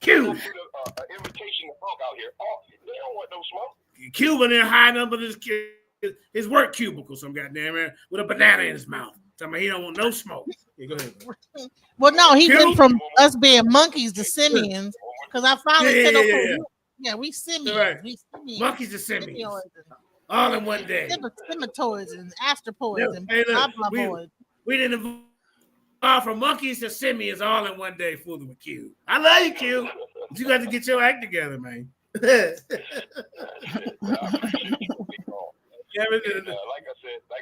Q. Invitation to smoke out here. They don't want no smoke. Cuban there hiding under his work cubicle, some goddamn man, with a banana in his mouth. Tell me he don't want no smoke. Yeah, go ahead. Well, no, he went from us being monkeys to simians because I finally said, we simians. Right. We simians. Monkeys to simians. All in one day. Semitoids and astropoids and look, we didn't evolve from monkeys to simians all in one day, fooling with Q. I love you, Q. But you got to get your act together, man. Like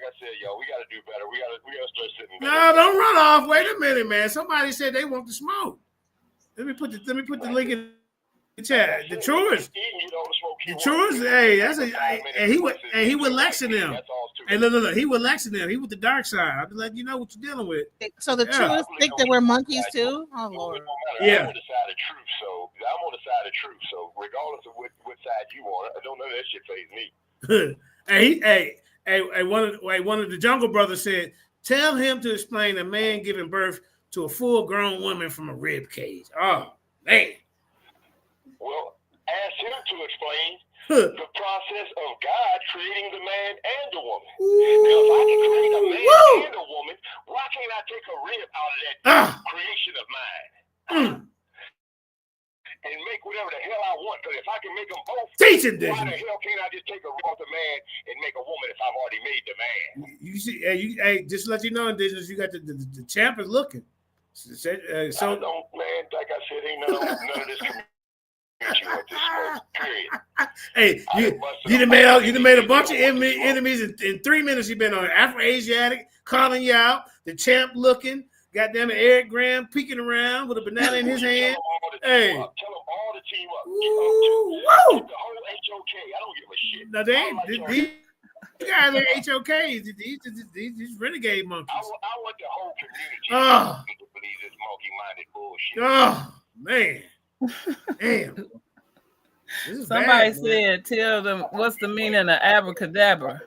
I said, y'all, we gotta do better. We gotta start sitting. No, don't run off. Wait a minute, man. Somebody said they want to smoke. Let me put the link in the chat. The Truist. The Truist. Hey, that's and he with Lex and them. Hey, look. He with Lex and them. He with the dark side. I'll be letting you know what you're dealing with. So the Truist think that we're monkeys too. Oh Lord. Yeah. I'm on the side of truth. So regardless of what side you on, I don't know that shit phase me. One of the Jungle Brothers said, tell him to explain a man giving birth to a full-grown woman from a rib cage. Oh, man. Well, ask him to explain the process of God creating the man and the woman. Now, if I can create a man and a woman, why can't I take a rib out of that creation of mine? and make whatever the hell I want. Because if I can make them both, Teach it, why the Disney. hell can't I just take a man and make a woman if I've already made the man? You see, hey, just to let you know, Indigenous, you got the champ is looking. So I don't, man, like I said, ain't none of this community with this smoke, period. hey, you done made a bunch of enemies in 3 minutes. You've been on Afro-Asiatic, calling you out, the champ looking, goddamn it, Eric Graham peeking around with a banana in his hand. Hey. Tell them all to team up. Woo! The whole HOK, I don't give a shit. Now they ain't, these guys are HOKs. These renegade monkeys. I want the whole community Oh. to believe this monkey-minded bullshit. Oh, man. Damn. This is Somebody bad, man. said, tell them what's the meaning of abracadabra.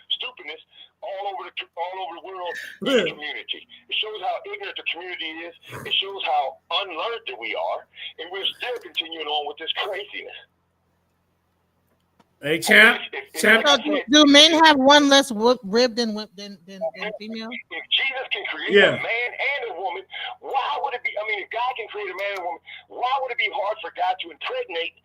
Stupidness all over the world in the community. It shows how ignorant the community is. It shows how unlearned that we are, and we're still continuing on with this craziness. Hey, champ. So do men have one less rib than female? If Jesus can create Yeah. a man and a woman, why would it be? I mean, if God can create a man and a woman, why would it be hard for God to impregnate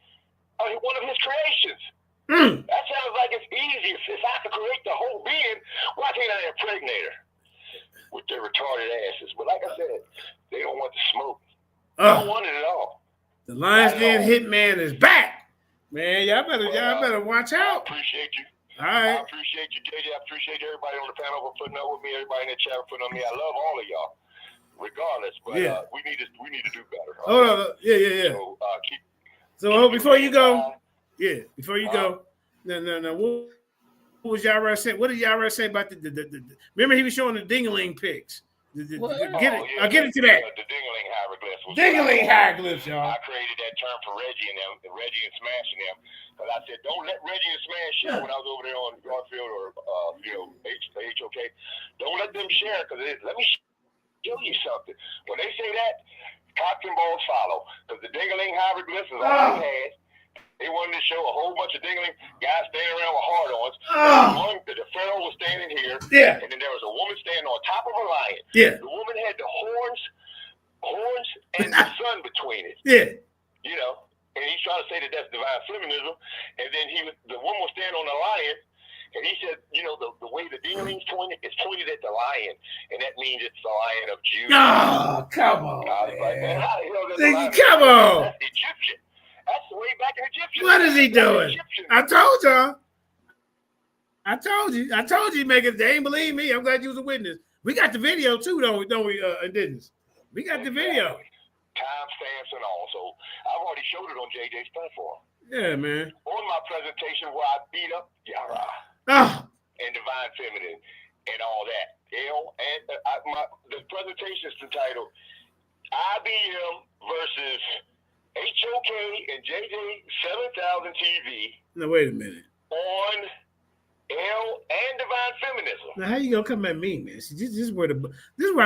one of His creations? That sounds like it's easy. If I could create the whole being, why can't I impregnate her with their retarded asses? But like I said, they don't want the smoke. They don't want it at all. The Lions Den Hitman is back. Man, y'all better watch I out. appreciate you. All right. I appreciate you, JJ. I appreciate everybody on the panel for putting up with me. Everybody in the chat for putting on me. I love all of y'all, regardless. But Yeah. we need to do better. Hold on. Yeah. So before you go, no. What was Yara saying? What did Yara say about the remember he was showing the dingling pics? I'll get into that. The dingling hieroglyphs. Dingling hieroglyphs, y'all. I created that term for Reggie and them, Reggie and smashing them. Because I said, don't let Reggie and Smash share when I was over there on Garfield or HOK. Don't let them share because let me show you something. When they say that, cocks and balls follow. Because the dingling hieroglyphs is all they had. They wanted to show a whole bunch of dingling guys standing around with hard-ons. The pharaoh was standing here, and then there was a woman standing on top of a lion. Yeah. The woman had the horns and the sun between it. Yeah. You know, and he's trying to say that that's divine feminism. And then the woman was standing on the lion, and he said, you know, the way the dingling's pointed, it's pointed at the lion, and that means it's the Lion of Judah. Oh, come on, man. How the hell does man. the Lion Come on. That's Egyptian. That's the way back in Egyptian. What is he doing? Egyptian. I told y'all. I told you, Megan. They ain't believe me. I'm glad you was a witness. We got the video too, don't we? Indigenous. We got the video. Timestamps and all. So I've already showed it on JJ's platform. Yeah, man. On my presentation where I beat up Yara and Divine Feminine and all that. The presentation is entitled IBM versus HOK and JJ 7000 TV. Now wait a minute. On L and Divine Feminism. Now how you gonna come at me, man? See, this is where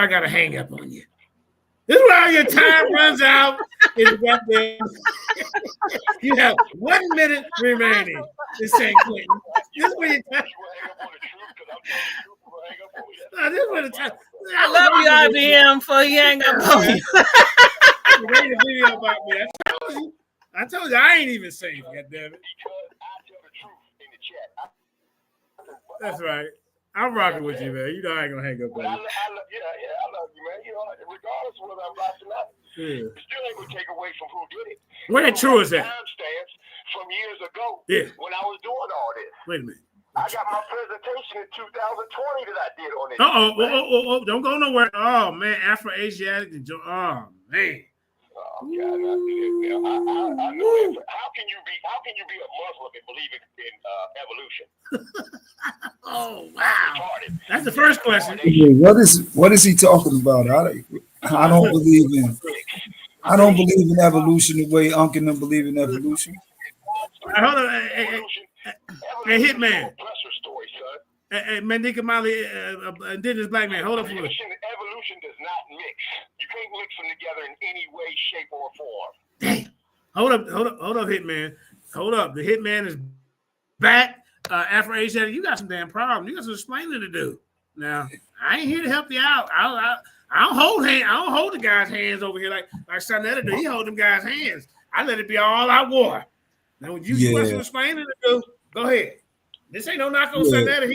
I gotta hang up on you. This is where your time runs out. You have 1 minute remaining. This ain't Quentin. This is where your time. This is where the time. I love you, IBM, for you hang up on you. You made a video about me. I told you I ain't even safe, goddammit. That's right. I'm rocking with you, man. You know I ain't gonna hang up on you. I love you, man. You know, regardless of whether I'm rocking or not, still ain't gonna take away from who did it. Where that true is that? Timestamps from years ago. Yeah. When I was doing all this. Wait a minute. I got my presentation in 2020 that I did on it. Oh, don't go nowhere. Oh man, Afro-Asiatic. Oh man. Oh, God, I know that. How can you be a Muslim and believe in evolution? Oh wow. That's the first question. What is he talking about? I don't believe in evolution the way Uncle and them believe in evolution. Hold on, hey, Hitman. Story, son. Hey, Mandika Mali, indigenous black man. Hold up for a minute. Evolution does not mix. You can't mix them together in any way, shape, or form. Dang. Hold up, Hitman. Hold up. The Hitman is back. Afro-Asiatic, you got some damn problem. You got some explaining to do. Now, I ain't here to help you out. I don't hold the guy's hands over here like Sonetta do. He hold them guys' hands. I let it be all I wore. Now, when you want some explaining to do, go ahead. This ain't no knock on Sonetta.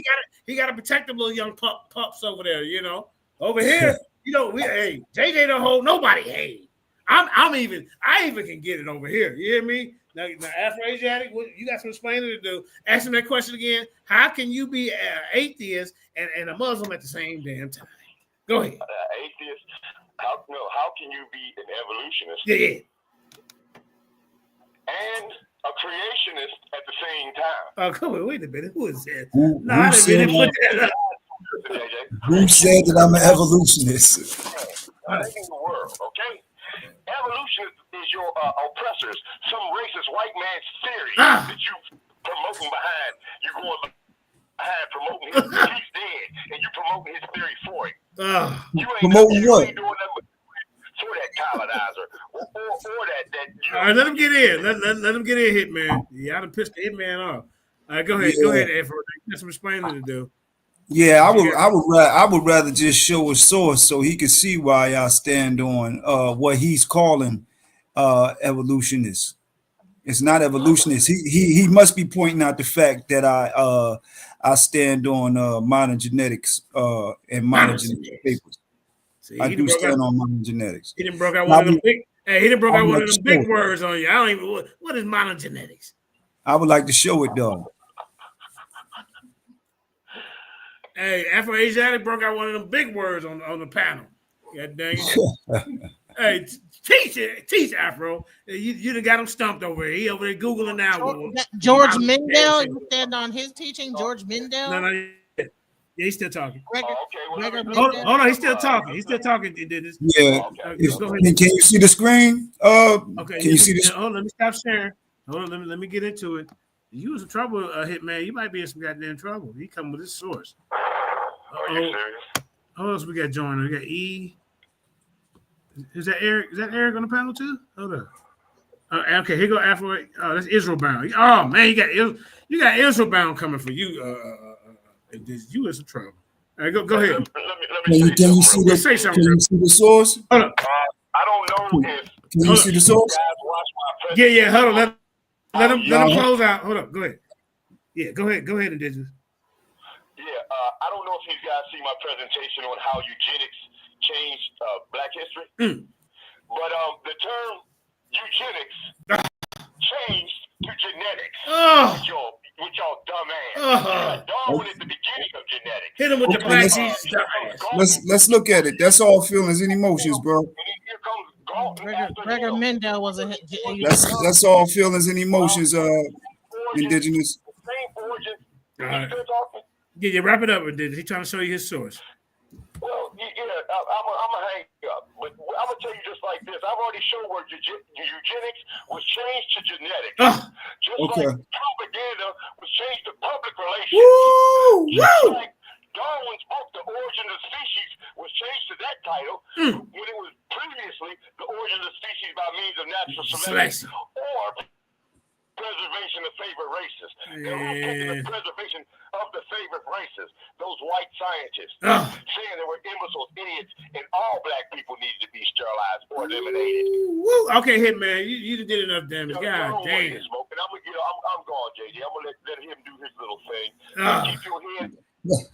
He got to protect them little young pups over there. You know, over here, JJ don't hold nobody hand. I even can get it over here. You hear me? Now Afro-Asiatic, you got some explaining to do. Ask him that question again. How can you be an atheist and a Muslim at the same damn time? Go ahead. Atheist. How can you be an evolutionist? Yeah. And a creationist at the same time? Oh, come on. Wait a minute. Who is that? Who said that I'm an evolutionist? In the world, okay? Evolution is your oppressors, some racist white man's theory that you promoting behind. You going behind promoting his he's dead, and you promoting his theory for him. You ain't promoting what? Doing nothing for that colonizer or that. All right, let him get in. Let him get in, Hitman. Yeah, I done pissed the Hitman off. All right, go ahead. Go ahead, Afro. You got some explaining to do. Yeah, I would rather just show a source so he could see why I stand on what he's calling evolutionists. It's not evolutionists. He must be pointing out the fact that I stand on modern genetics and modern genetic papers. See, I do stand on modern genetics. He didn't broke out one of them big. Hey, he didn't broke out one of them big words on you. I don't even. What is modern genetics? I would like to show it though. Hey, Afro-Asiatic broke out one of them big words on the panel. God dang it. Hey, teach Afro. You done got him stumped over here. He over there Googling now. George Mendel, you stand on his teaching? George Mendel? No, yeah, he's still talking. Hold on, he's still talking. He's still talking. Yeah. Can you see the screen? Okay. Can you see this? Hold on, let me stop sharing. Hold on, let me get into it. You was in trouble, Hitman. You might be in some goddamn trouble. He come with his source. Are you serious? Who else we got joining? We got E. Is that Eric? Is that Eric on the panel too? Hold up. Okay, here go Afro. Oh, that's Israel Bound. Oh man, you got Israel Bound coming for you. You in some trouble. All right, go ahead. Can you see the source? I Hold up. don't know if. Can you see the source? Yeah. Hold on. Let him close out. Hold up. Go ahead. Yeah, go ahead, Indigenous. I don't know if you guys see my presentation on how eugenics changed Black history, but the term eugenics changed to genetics. With y'all dumb ass. Darwin is the beginning of genetics. Hit him with the Black Jesus. Let's look at it. That's all feelings and emotions, bro. Gregor Mendel was a. That's all feelings and emotions. Indigenous. All right. Yeah, wrap it up with this. He's trying to show you his source. Well, I'm gonna hang up, but I'm gonna tell you just like this. I've already shown where eugenics was changed to genetics, just like propaganda was changed to public relations. Just like Darwin's book, The Origin of Species, was changed to that title when it was previously The Origin of Species by Means of Natural Selection or Preservation of Favored Races. They were taking the preservation of the favored races, those white scientists, saying there were imbeciles, idiots, and all Black people needed to be sterilized or eliminated. Okay, Hitman, you did enough damage. God damn. I'm gone, JD. I'm gonna let him do his little thing. Keep your head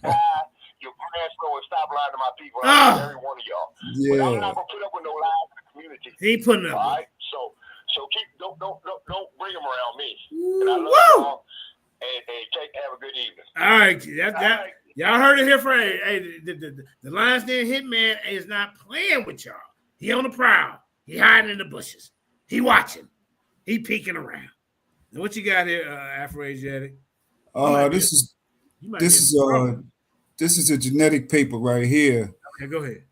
high, your grass low, and stop lying to my people. Every one of y'all. Yeah. But I'm not gonna put up with no lies in the community. He ain't putting up. All right, so keep don't bring them around me. And I love y'all. And have a good evening. All right, y'all heard it here from the Lions Den Hitman is not playing with y'all. He on the prowl. He hiding in the bushes. He watching. He peeking around. Now what you got here, Afro-Asiatic? This is a genetic paper right here. Okay, go ahead.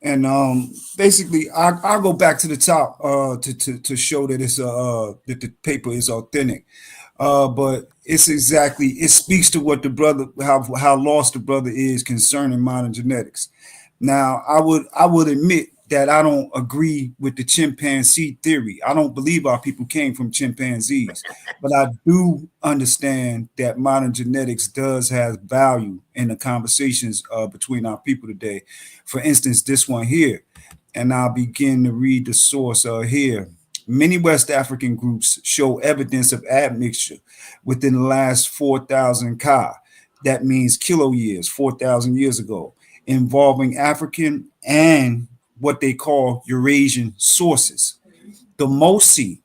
And basically, I'll go back to the top to show that that the paper is authentic. But it speaks to what the brother, how lost the brother is concerning modern genetics. Now, I would admit that I don't agree with the chimpanzee theory. I don't believe our people came from chimpanzees, but I do understand that modern genetics does have value in the conversations between our people today. For instance, this one here, and I'll begin to read the source here. Many West African groups show evidence of admixture within the last 4,000 ka. That means kilo years, 4,000 years ago, involving African and what they call Eurasian sources. The Mosi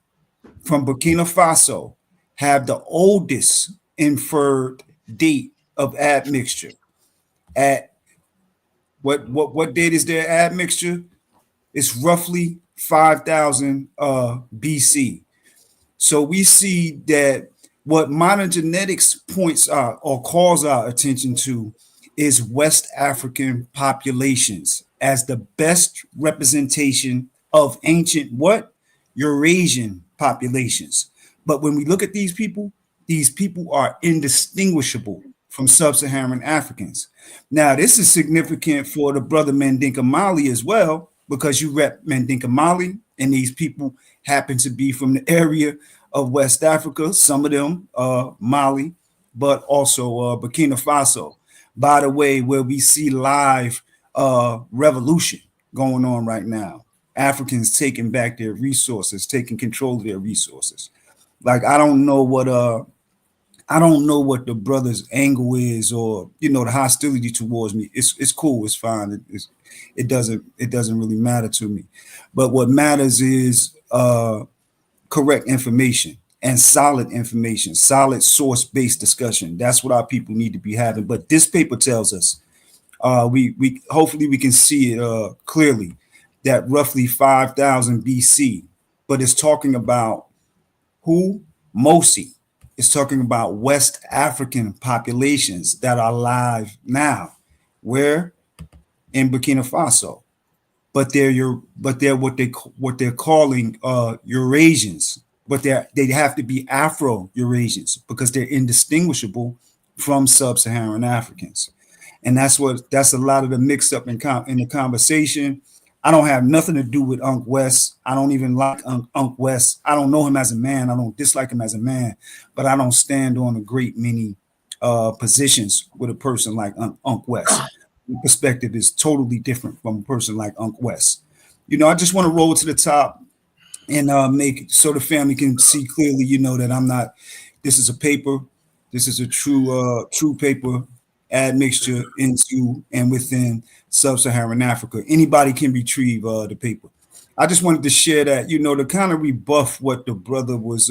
from Burkina Faso have the oldest inferred date of admixture. At what date is their admixture? It's roughly 5,000 BC. So we see that what modern genetics points out or calls our attention to is West African populations as the best representation of ancient Eurasian populations. But when we look at these people are indistinguishable from sub-Saharan Africans. Now, this is significant for the brother Mandinka Mali as well, because you rep Mandinka Mali, and these people happen to be from the area of West Africa, some of them Mali, but also Burkina Faso. By the way, where we see live revolution going on right now. Africans taking back their resources, taking control of their resources. Like I don't know what the brother's angle is, or the hostility towards me. It's cool, it's fine. It doesn't really matter to me. But what matters is correct information and solid information, solid source-based discussion. That's what our people need to be having. But this paper tells us, we hopefully we can see it clearly, that roughly 5,000 BC, but it's talking about who? Mosi. It's talking about West African populations that are alive now. Where? In Burkina Faso. But they're what they're calling Eurasians. But they have to be Afro-Eurasians because they're indistinguishable from sub-Saharan Africans. And that's a lot of the mix up in the conversation. I don't have nothing to do with Unc West. I don't even like Unc West. I don't know him as a man. I don't dislike him as a man, but I don't stand on a great many positions with a person like Unc West. The perspective is totally different from a person like Unc West. I just want to roll to the top and make it so the family can see clearly, that I'm not, this is a paper. This is a true paper, admixture into and within sub-Saharan Africa. Anybody can retrieve the paper. I just wanted to share that, to kind of rebuff what the brother was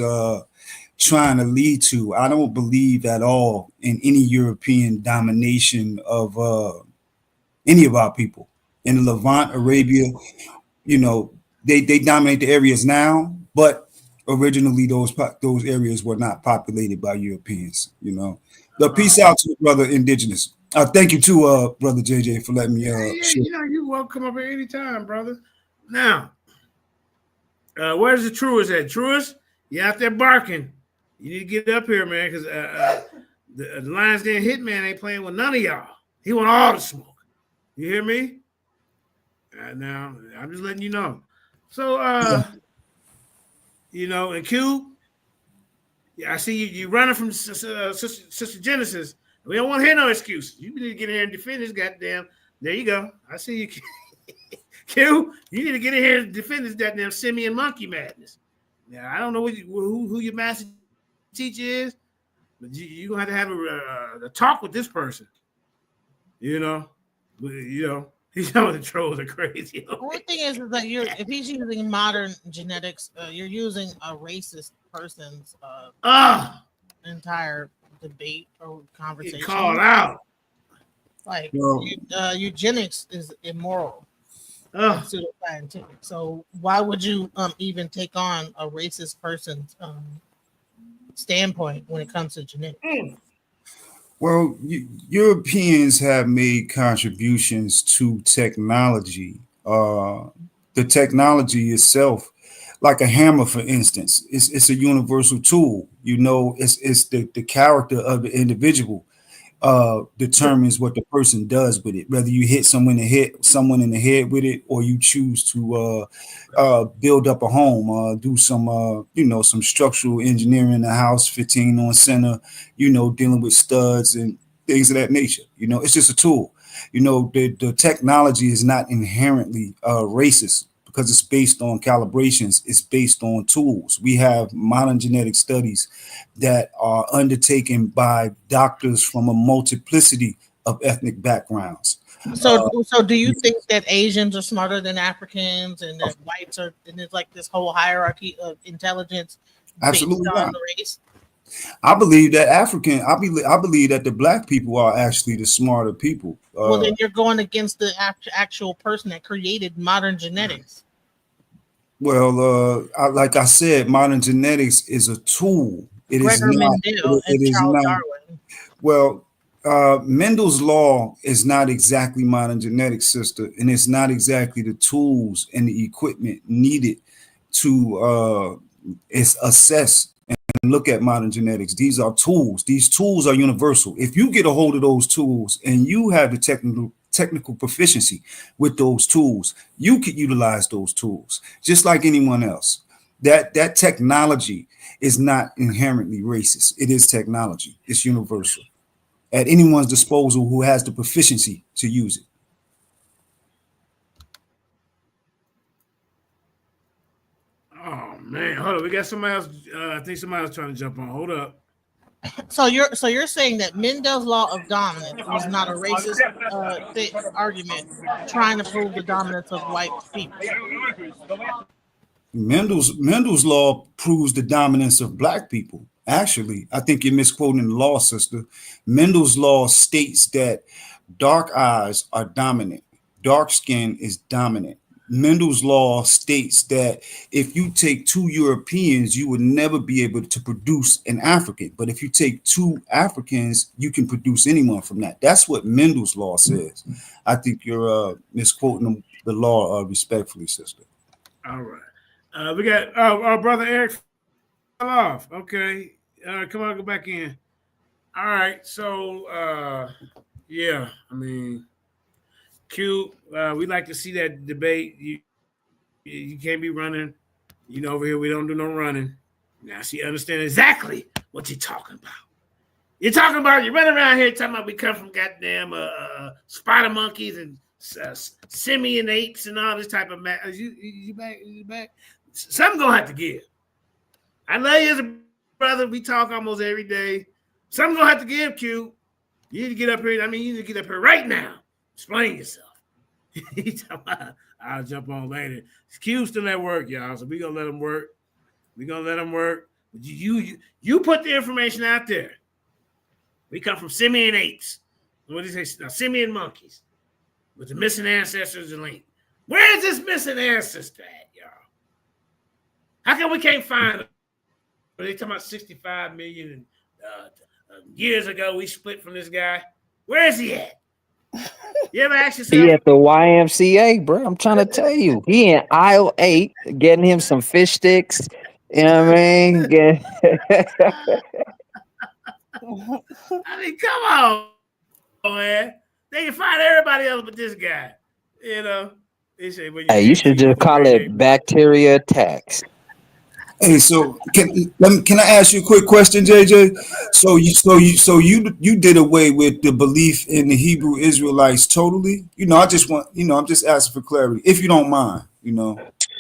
trying to lead to. I don't believe at all in any European domination of any of our people. In the Levant, Arabia, they dominate the areas now, but originally those areas were not populated by Europeans. The peace out to the brother Indigenous. Thank you too, brother JJ, for letting me. You're welcome up here anytime, brother. Now, where's the Truist at? Truist, you out there barking? You need to get up here, man, because the Lions Den Hitman ain't playing with none of y'all. He want all the smoke. You hear me? Now I'm just letting you know. So, and Q, I see you running from Sister Genesis. We don't want to hear no excuses. You need to get in here and defend this goddamn. There you go. I see you, Q. You need to get in here and defend this goddamn simian monkey madness. Now I don't know who your master teacher is, but you're gonna have to have a talk with this person. The trolls are crazy. The one thing is that if he's using modern genetics, you're using a racist person's entire debate or conversation. Called out. Like eugenics is immoral. Pseudoscientific. So why would you even take on a racist person's standpoint when it comes to genetics? Well, Europeans have made contributions to technology. The technology itself, like a hammer, for instance, it's a universal tool. It's the character of the individual. determines what the person does with it. Whether you hit someone in the head with it, or you choose to build up a home, do some some structural engineering in the house, 15 on center, dealing with studs and things of that nature. It's just a tool. The technology is not inherently racist, because it's based on calibrations. It's based on tools. We have modern genetic studies that are undertaken by doctors from a multiplicity of ethnic backgrounds. So do you think that Asians are smarter than Africans, and that whites are, and it's like this whole hierarchy of intelligence Absolutely based on not. the race? I believe that I believe that the black people are actually the smarter people. Well, then you're going against the actual person that created modern genetics. Well, like I said, modern genetics is a tool. It is Gregor not. Mendel and It is Charles not. Darwin. Well, Mendel's law is not exactly modern genetics, sister, and it's not exactly the tools and the equipment needed to assess and look at modern genetics. These are tools. These tools are universal. If you get a hold of those tools and you have the technical proficiency with those tools, you could utilize those tools just like anyone else. That technology is not inherently racist. It is technology. It's universal at anyone's disposal who has the proficiency to use it. Oh man, hold on. We got somebody else. I think somebody else trying to jump on. Hold up. So you're saying that Mendel's law of dominance was not a racist argument trying to prove the dominance of white people? Mendel's law proves the dominance of black people. Actually, I think you're misquoting the law, sister. Mendel's law states that dark eyes are dominant. Dark skin is dominant. Mendel's law states that if you take two Europeans, you would never be able to produce an African. But if you take two Africans, you can produce anyone from that. That's what Mendel's law says. I think you're misquoting the law respectfully, sister. All right. We got our brother Eric fell off. Okay. Come on, go back in. All right. So, yeah, I mean, Q, we like to see that debate. You can't be running. Over here we don't do no running. Now she understand exactly what you're talking about. You're running around here talking about we come from goddamn spider monkeys and simian apes and all this type of you back? Something gonna have to give. I love you as a brother. We talk almost every day. Something gonna have to give, Q. You need to get up here. You need to get up here right now. Explain yourself. I'll jump on later. Q's still at work, y'all. So we're gonna let him work. You put the information out there. We come from simian apes. What do you say? Now, simian monkeys with the missing ancestors and link. Where is this missing ancestor at, y'all? How come we can't find them? They talking about 65 million years ago we split from this guy. Where is he at? You ever ask yourself? He at the YMCA, bro. I'm trying to tell you. He in aisle 8 getting him some fish sticks. You know what I mean? I mean, come on, man. They can find everybody else but this guy. They say, hey, you should just call it bacteria attacks. Hey, so can I ask you a quick question, JJ? So you did away with the belief in the Hebrew Israelites totally? I'm just asking for clarity, if you don't mind.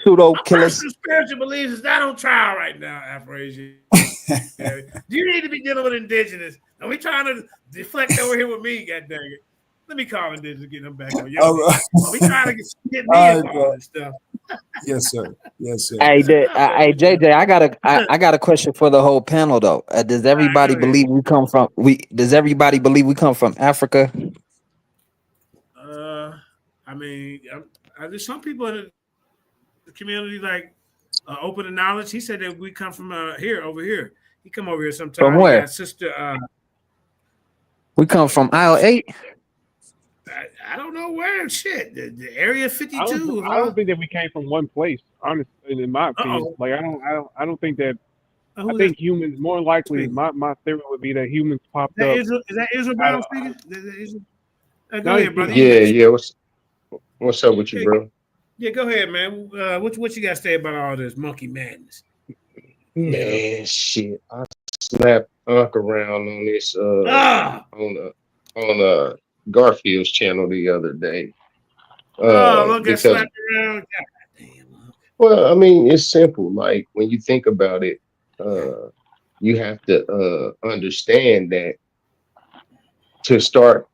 Pseudo killers. Spiritual beliefs is not on trial right now, Afro-Asian. You need to be dealing with indigenous. Are we trying to deflect over here with me? God dang it. Let me call indigenous, get them back on you. Right. We trying to get me involved and stuff. Yes, sir. Hey, JJ, I got a question for the whole panel though. Does everybody believe we come from Africa? I mean, there's some people in the community like open to knowledge. He said that we come from over here. He come over here sometime. From where? Sister. We come from aisle 8. I don't know where. Shit, the area 52. I don't think that we came from one place. Honestly, in my opinion, like I don't think that Who's I think humans more likely. My theory would be that humans popped up. Is that Israel Brown speaking? Go No, ahead, brother. Yeah. What's up with you, bro? Yeah, go ahead, man. What you got to say about all this monkey madness? Man, shit. I slapped Unc around on this on Garfield's channel the other day. Look at slapped around. God damn. Well, I mean, it's simple. Like when you think about it, you have to understand that to start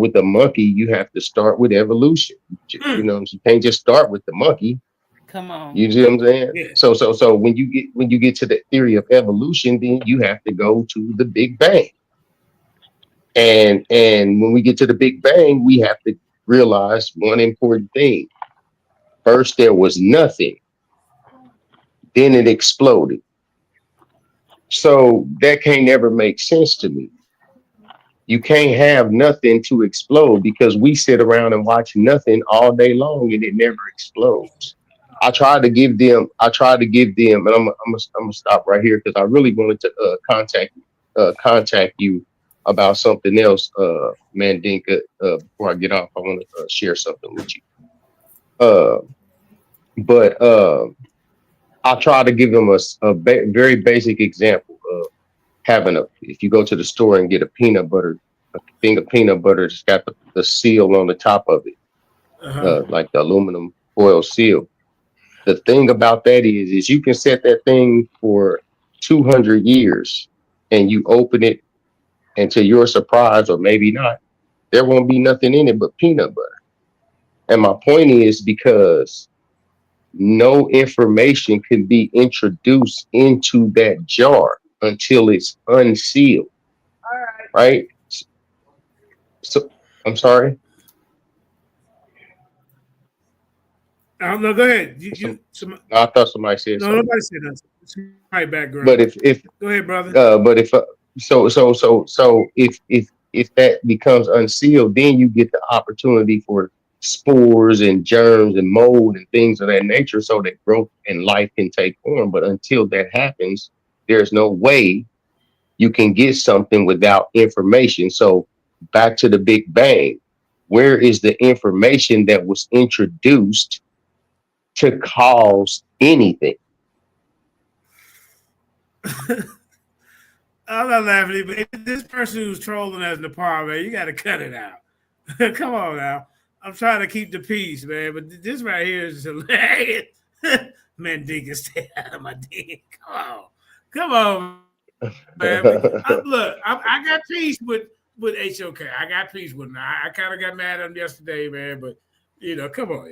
with the monkey, you have to start with evolution. You know, you can't just start with the monkey. Come on. You see what I'm saying? Yeah. So when you get to the theory of evolution, then you have to go to the Big Bang. And when we get to the Big Bang, we have to realize one important thing. First, there was nothing. Then it exploded. So that can't ever make sense to me. You can't have nothing to explode because we sit around and watch nothing all day long and it never explodes. I tried to give them, and I'm gonna stop right here because I really wanted to contact you about something else, Mandinka. Before I get off, I want to share something with you. But I'll try to give them a very basic example of having if you go to the store and get a thing of peanut butter, it's got the seal on the top of it, like the aluminum foil seal. The thing about that is you can set that thing for 200 years and you open it, and to your surprise, or maybe not, there won't be nothing in it but peanut butter. And my point is because no information can be introduced into that jar until it's unsealed. All right. Right? So I'm sorry. No, go ahead. I thought somebody said something. Nobody said nothing. It's my background. But if go ahead, brother. But if if that becomes unsealed, then you get the opportunity for spores and germs and mold and things of that nature, so that growth and life can take form. But until that happens, there's no way you can get something without information. So back to the Big Bang, where is the information that was introduced to cause anything? I'm not laughing, but this person who's trolling us in the par, man, you got to cut it out. Come on now. I'm trying to keep the peace, man, but this right here is hilarious. Man, Dinka, stay out of my dick. Come on, man. Look, I got peace with HOK. I got peace with him. I kind of got mad at him yesterday, man, but, come on,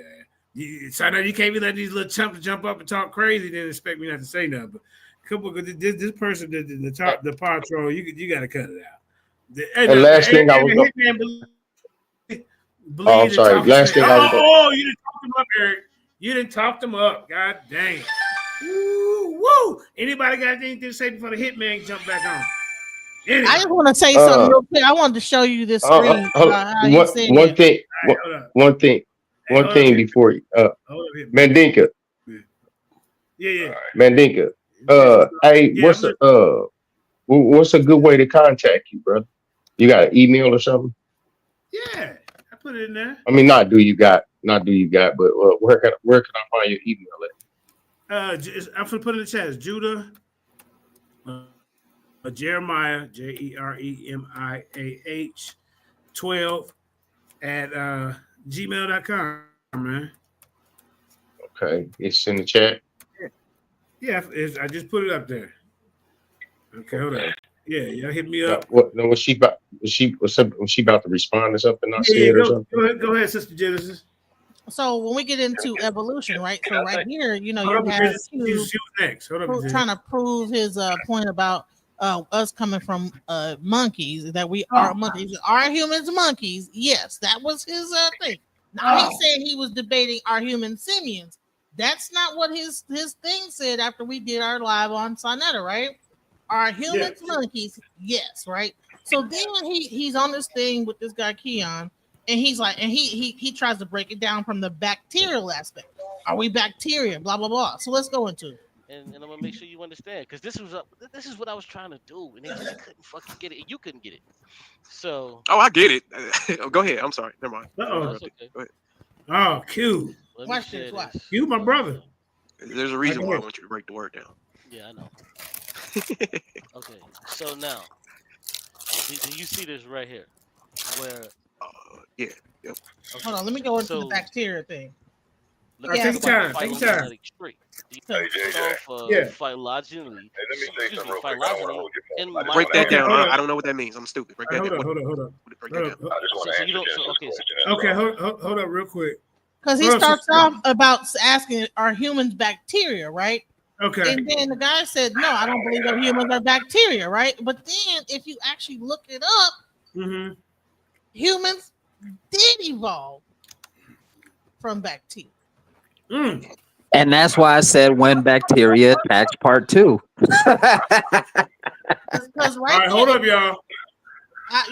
yeah. So I know you can't be letting these little chumps jump up and talk crazy, then expect me not to say nothing, but come on, this person, the power troll, you got to cut it out. And last thing I was I'm sorry. Last thing I was you didn't talk them up, Eric. You didn't talk them up. God dang. Woo! Anybody got anything to say before the hitman jump back on? Anyway. I just want to say something real quick. I wanted to show you this screen. One thing before you, Mandinka. Yeah. Mandinka. Hey, what's a good way to contact you, brother? You got an email or something? Yeah, I put it in there. I mean, not do you got, but where can I find your email at? I'm gonna put it in the chat. It's Judah Jeremiah Jeremiah 12 at gmail.com, man. Okay, it's in the chat. Yeah, I just put it up there. Okay, hold on. Yeah, y'all hit me up. Was she about to respond to something I said or something? Go ahead, Sister Genesis. So when we get into evolution, right? So right here, you have trying to prove his point about us coming from monkeys, that we are monkeys. Are humans monkeys? Yes, that was his thing. Now he said he was debating are humans simians. That's not what his thing said after we did our live on Sonetta, right? Are humans monkeys? Yes, right. So then he's on this thing with this guy Keon, and he's like, and he tries to break it down from the bacterial aspect. Are we bacteria? Blah blah blah. So let's go into it. and I'm gonna make sure you understand, because this is what I was trying to do, and they just couldn't fucking get it, and you couldn't get it. So. Oh, I get it. Go ahead. I'm sorry. Never mind. Okay. Go ahead. Oh, Q. Watch this. Watch. Q, my brother. There's a reason why I want you to break the word down. Yeah, I know. Okay, so now, do you see this right here? Where? Yeah. Yep. Okay. Hold on, let me go into the bacteria thing. Look at phylogenetic tree. Phylogeny. Break that down. I don't know what that means. I'm stupid. Break that down. Hold up. Break that down. Okay, hold up real quick. Because he starts off about asking, are humans bacteria, right? Okay. And then the guy said, no, I don't believe that humans are bacteria, right? But then if you actually look it up, humans did evolve from bacteria. And that's why I said when bacteria attacks part 2. Because all right, hold up, y'all. I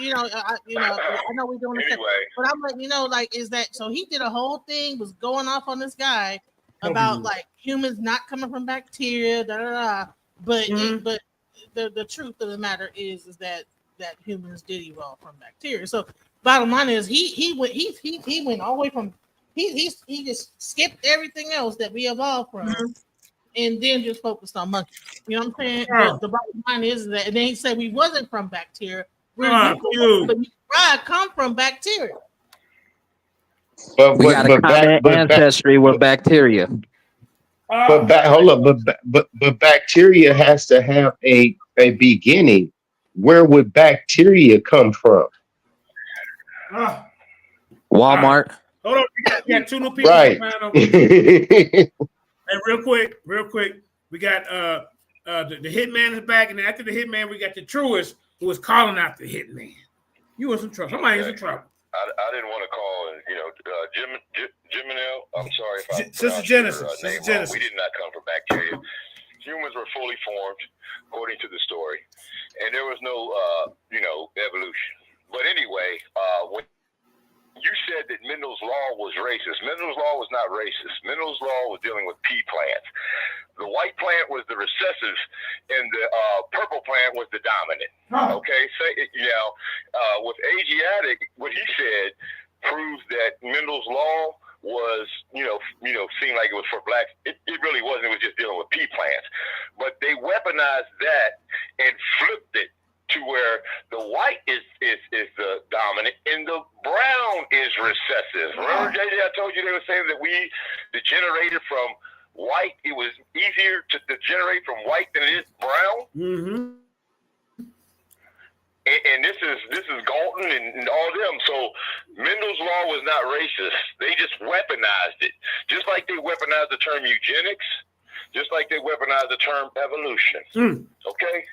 know we're doing this, but I'm letting you know, like, is that so? He did a whole thing, was going off on this guy about like humans not coming from bacteria, but the truth of the matter is that humans did evolve from bacteria. So bottom line is he went all the way from he just skipped everything else that we evolved from. And then just focused on monkeys. You know what I'm saying? But the bottom line is that, and then he said we wasn't from bacteria. But you come from bacteria. But we got a common ancestry with bacteria. But bacteria has to have a beginning. Where would bacteria come from? Walmart. Hold on, we got 2 new people. Right. And real quick, we got the hitman is back, and after the hitman, we got the truest who was calling out the hitman. You in some trouble? Somebody in some trouble. I didn't want to call, Jiminel. I'm sorry if I Sister Genesis. We did not come from bacteria. Humans were fully formed, according to the story, and there was no, evolution. But anyway, when you said that Mendel's law was racist. Mendel's law was not racist. Mendel's law was dealing with pea plants. The white plant was the recessive, and the purple plant was the dominant. Okay, with Asiatic, what he said proves that Mendel's law was, seemed like it was for blacks. It really wasn't. It was just dealing with pea plants. But they weaponized that and flipped it to where the white is the dominant and the brown is recessive. Remember, JJ, I told you they were saying that we degenerated from white. It was easier to degenerate from white than it is brown. And this is Galton and all them. So Mendel's law was not racist. They just weaponized it, just like they weaponized the term eugenics, just like they weaponized the term evolution. Okay.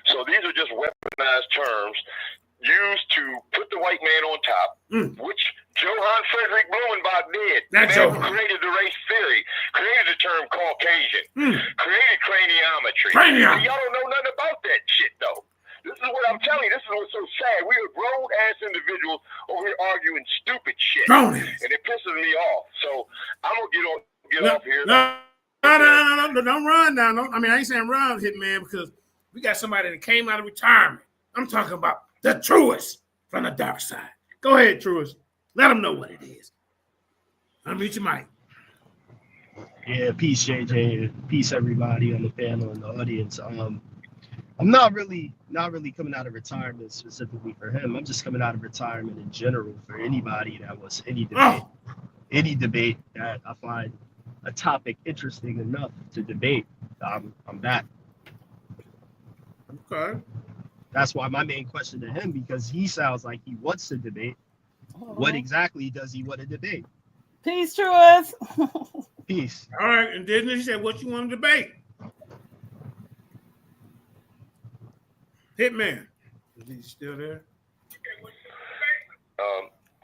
So these are just weaponized terms used to put the white man on top, which Johann Friedrich Blumenbach did. The man who created the race theory, created the term Caucasian, created craniometry. Y'all don't know nothing about that shit, though. This is what I'm telling you. This is what's so sad. We are grown-ass individuals over here arguing stupid shit. And it pisses me off. So I'm going to get off here. No, don't run now. No, I ain't saying run, Hitman, because we got somebody that came out of retirement. I'm talking about the truest from the dark side. Go ahead, truest. Let them know what it is. Unmute your mic. Yeah, peace, JJ. Peace, everybody on the panel and the audience. I'm not really coming out of retirement specifically for him. I'm just coming out of retirement in general for anybody that was any debate that I find a topic interesting enough to debate. I'm back. Okay. That's why my main question to him, because he sounds like he wants to debate. What exactly does he want to debate? Peace, Truist. Peace. All right, and then he said, "What you want to debate?" Hitman, is he still there?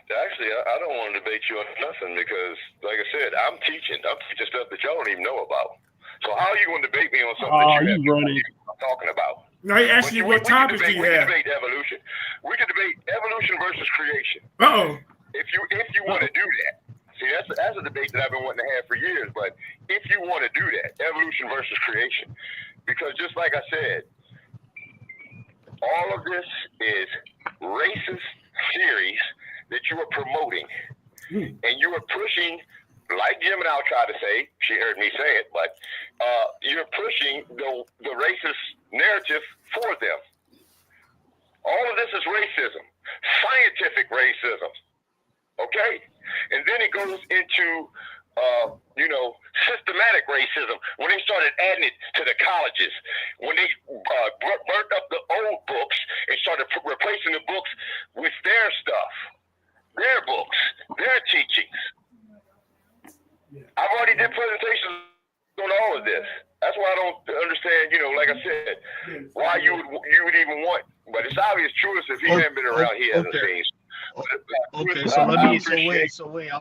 Actually, I don't want to debate you on nothing because, like I said, I'm teaching stuff that y'all don't even know about. So how are you going to debate me on something that you have no idea what I'm talking about? No, he asked you what topics do you have? We can debate evolution. We can debate evolution versus creation. Uh-oh. If you want to do that. See, that's a debate that I've been wanting to have for years. But if you want to do that, evolution versus creation, because just like I said, all of this is racist theories that you are promoting, and you are pushing, like Jim and I tried to say. She heard me say it, but you're pushing the racist narrative for them. All of this is racism, scientific racism. Okay, and then it goes into systematic racism when they started adding it to the colleges, when they burnt up the old books and started replacing the books with their stuff, their books, their teachings. I've already did presentations on all of this. That's why I don't understand, like I said, why you would even want. But it's obvious, Truist, if he hadn't been around, he hasn't seen. Okay, so let me. So wait. I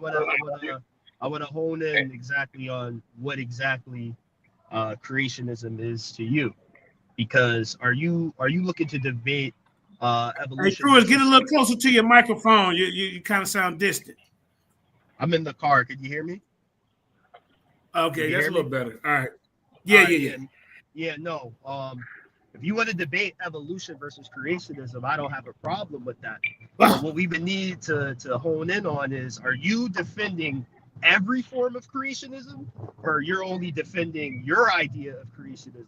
want to hone in exactly on what exactly creationism is to you, because are you looking to debate evolution? Hey, Truist, get a little closer to your microphone. You kind of sound distant. I'm in the car. Can you hear me? Okay, that's a little better. All right. Yeah. No. If you want to debate evolution versus creationism, I don't have a problem with that. But what we would need to hone in on is, are you defending every form of creationism, or you're only defending your idea of creationism?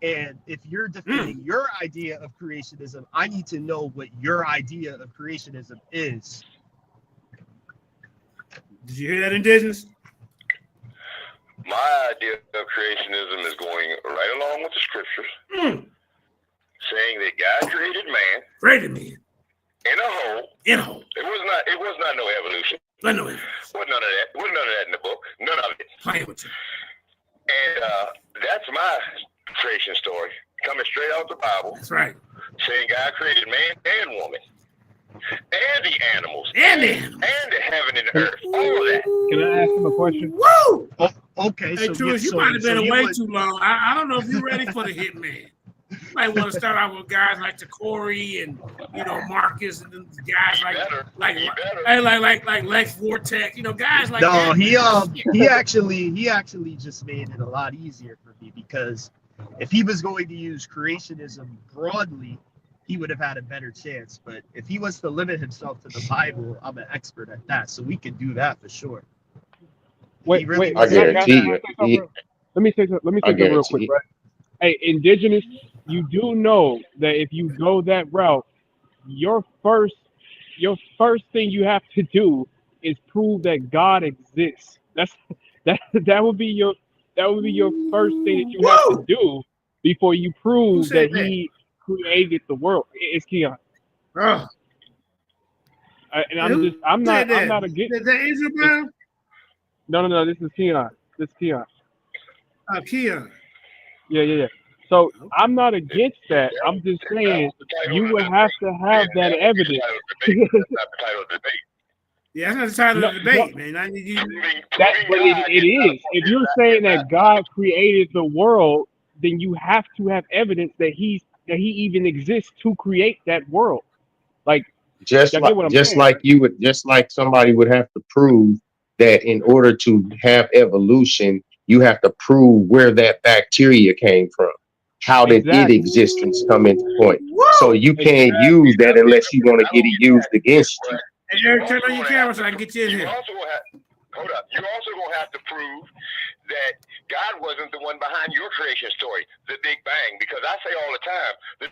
And if you're defending your idea of creationism, I need to know what your idea of creationism is. Did you hear that, Indigenous? My idea of creationism is going right along with the scriptures, saying that God created man. Created man. In a hole. In a hole. It was not no evolution. I know it. Wasn't none of that. Wasn't none of that in the book. None of it. Playing with you. And that's my creation story, coming straight out the Bible. That's right. Saying God created man and woman, and the animals, and the heaven and the earth. All of that. Can I ask him a question? Woo! Okay. Hey, Truist, you might have been away too long. I don't know if you're ready for the hitman. You might want to start out with guys like Corey and Marcus, and then guys like Lex Vortex, guys like that. No, he actually just made it a lot easier for me, because if he was going to use creationism broadly, he would have had a better chance. But if he was to limit himself to the Bible, I'm an expert at that, so we can do that for sure. Wait, I guarantee you. Let me say something real quick, right? Hey, Indigenous, you do know that if you go that route, your first thing you have to do is prove that God exists. That would be your first thing that you have to do before you prove that He created the world. It's Keon. And I'm not against. Is that Israel Brown? No. This is Keon. Keon. Yeah. So I'm not against that. I'm just saying you would have to have that evidence. That's not the title of the debate. Yeah, that's not the title of the debate, man. But it is. If you're saying that God created the world, then you have to have evidence that He even exists to create that world. Like just like somebody would have to prove that in order to have evolution, you have to prove where that bacteria came from. How did it existence come into point? So you can't use that unless you want to get it used against you. Hey, Eric, turn on your camera so I can get you in here. You're also going to have to prove that God wasn't the one behind your creation story, the Big Bang, because I say all the time, the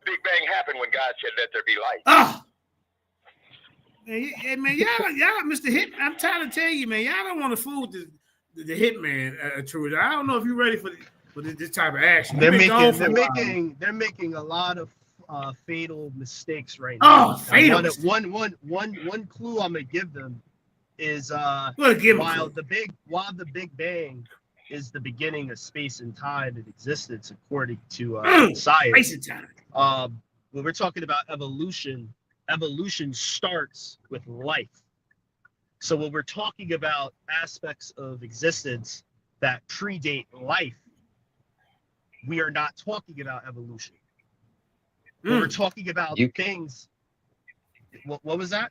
Big Bang happened when God said, "Let there be light." Oh. Hey, man, y'all, Mr. Hitman, I'm trying to tell you, man, y'all don't want to fool the Hitman, Truist. I don't know if you're ready for this type of action. They're making a lot of fatal mistakes right now. Fatal. One clue I'm gonna give them is while the Big Bang is the beginning of space and time and existence according to science. Space and time. When we're talking about evolution starts with life. So when we're talking about aspects of existence that predate life, we are not talking about evolution. When we're talking about things, what was that?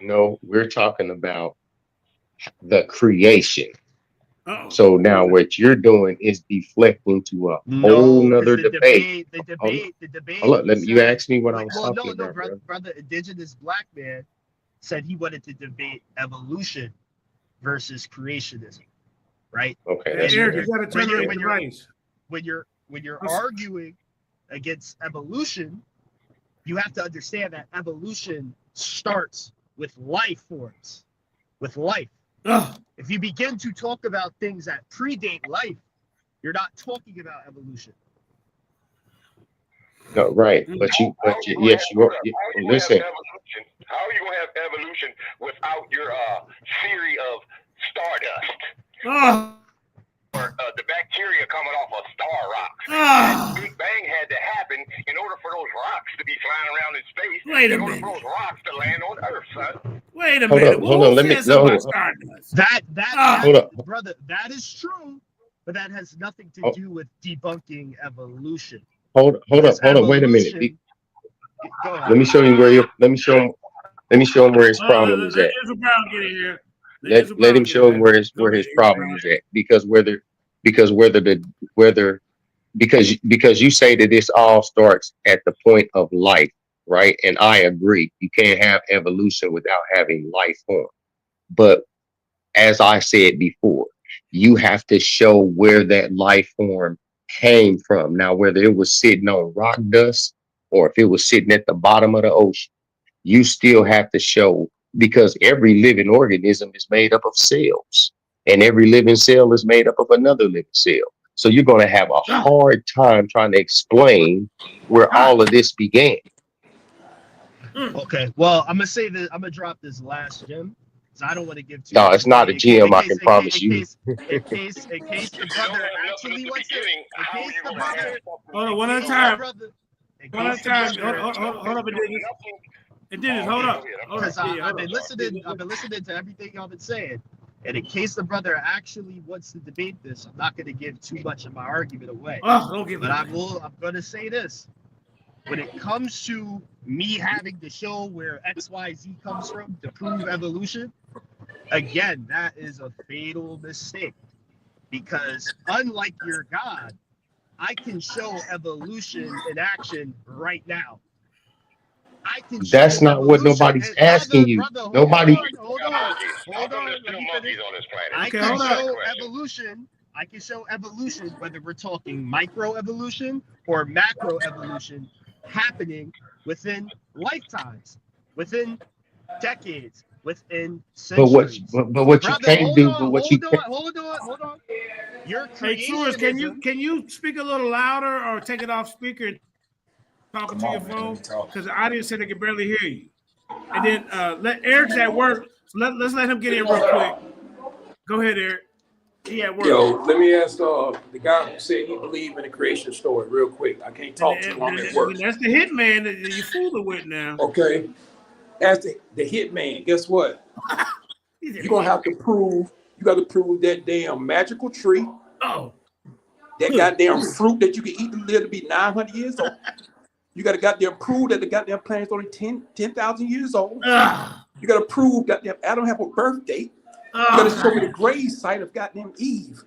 No, we're talking about the creation. So now what you're doing is deflecting to a whole nother debate. The debate. Hold on, you asked me what I was talking about. Brother, indigenous black man said he wanted to debate evolution versus creationism, right? Okay. When you're arguing against evolution, you have to understand that evolution starts with life forms, with life. If you begin to talk about things that predate life, you're not talking about evolution. No, right. But yes, you are. Listen. How are you gonna have evolution without your theory of stardust? Or the bacteria coming off a star rock. Big Bang had to happen in order for those rocks to be flying around in space. In order for those rocks to land on Earth, son. Wait a minute. Hold on. Let me. Brother, that is true, but that has nothing to do with debunking evolution. Hold up. Wait a minute. Let me show you where Let me show him where his problem is at. Let him show him where his problem is at, because you say that this all starts at the point of life, right? And I agree, you can't have evolution without having life form. But as I said before, you have to show where that life form came from. Now, whether it was sitting on rock dust or if it was sitting at the bottom of the ocean, you still have to show, because every living organism is made up of cells, and every living cell is made up of another living cell. So you're going to have a hard time trying to explain where all of this began. Okay, well, I'm gonna say that I'm gonna drop this last gem, because I don't want to give too. No, it's not a gem. I can promise you. In case the brother actually wants to. In case the brother. Hold on, one at a time. One at a time. Hold up, Indigenous, hold up. Because I've been listening to everything y'all been saying, and in case the brother actually wants to debate this, I'm not going to give too much of my argument away. Don't give it. I'm going to say this: when it comes to me having to show where XYZ comes from to prove evolution, again, that is a fatal mistake, because unlike your God, I can show evolution in action right now. That's not what nobody's asking you. Nobody. Hold on. I can show evolution. I can show evolution, whether we're talking microevolution or macroevolution, happening within lifetimes, within decades, within centuries. But what you can't do. But what you can't. Hold on. Your Truist, can you speak a little louder or take it off speaker? Talking to your phone, because the audience said they can barely hear you. And then let Eric's at work. So let's let him get in real quick. Go ahead, Eric. He at work. Yo, let me ask the guy who said he believed in the creation story real quick. I can't talk too long at work. That's the hitman that you fooling with now. Okay. As the hitman, guess what? You're gonna have to prove. You got to prove that damn magical tree. Oh. That goddamn fruit that you can eat and live to be 900 years old. You got to goddamn prove that the goddamn plant's only 10,000 years old. You got to prove goddamn Adam have a birth date. You got to show me the grave site of goddamn Eve.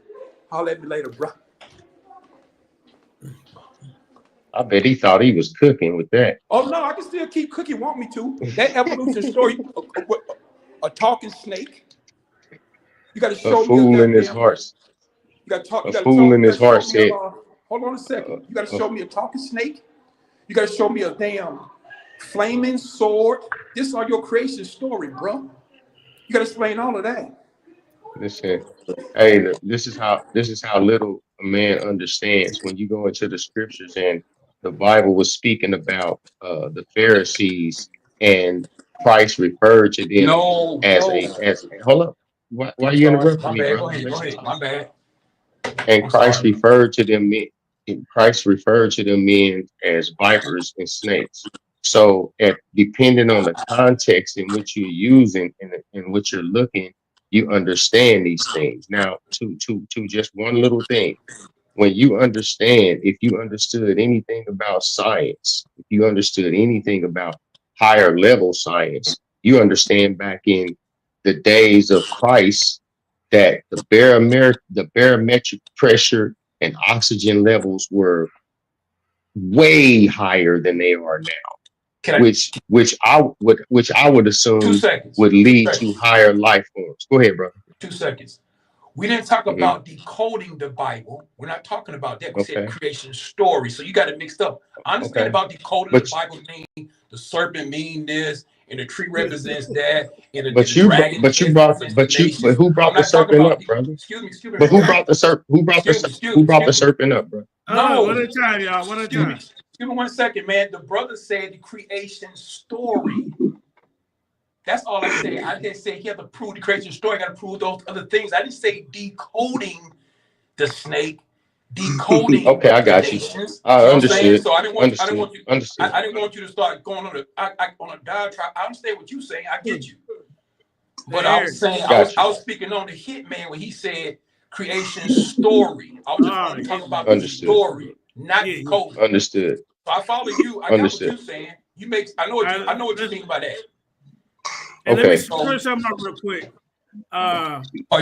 Holler at me later, bro. I bet he thought he was cooking with that. Oh no, I can still keep cooking. Want me to? That evolution story, a talking snake. You got to show a fool in his heart. You got to talk. A fool in his heart said. Hold on a second. You got to show me a talking snake. You got to show me a damn flaming sword. This is all your creation story, bro. You got to explain all of that. Listen, hey, this is how little a man understands. When you go into the scriptures, and the Bible was speaking about the Pharisees, and Christ referred to them as hold up. Why are you interrupting me, bro? Go ahead. My bad. And Christ referred to them. Christ referred to them men as vipers and snakes. So, depending on the context in which you're using and in which you're looking, you understand these things. Now, to just one little thing, when you understand, if you understood anything about science, if you understood anything about higher level science, you understand back in the days of Christ, that the barometric pressure and oxygen levels were way higher than they are now, which I would assume would lead to higher life forms. Go ahead, brother. 2 seconds. We didn't talk about decoding the Bible. We're not talking about that. We said creation story. So you got it mixed up. I understand about decoding the Bible mean the serpent mean this, and the tree represents that, and the dragon. But who brought the serpent up, brother? Excuse me. But who brought the serpent? Who brought the serpent up, bro? No, one at a time, y'all. One at a time. Excuse me 1 second, man. The brother said the creation story. That's all I said. I didn't say he had to prove the creation story. I got to prove those other things. I didn't say decoding the snake, decoding. Okay, I got you. I understood. So I didn't want you to start going on a diatribe. I understand what you're saying. I get you. But I was saying, I was speaking on the hitman when he said creation story. I was just talking about the story, not decoding. Understood. So I follow you. I got what you're saying. I know what you mean by that. And let me clear something up real quick.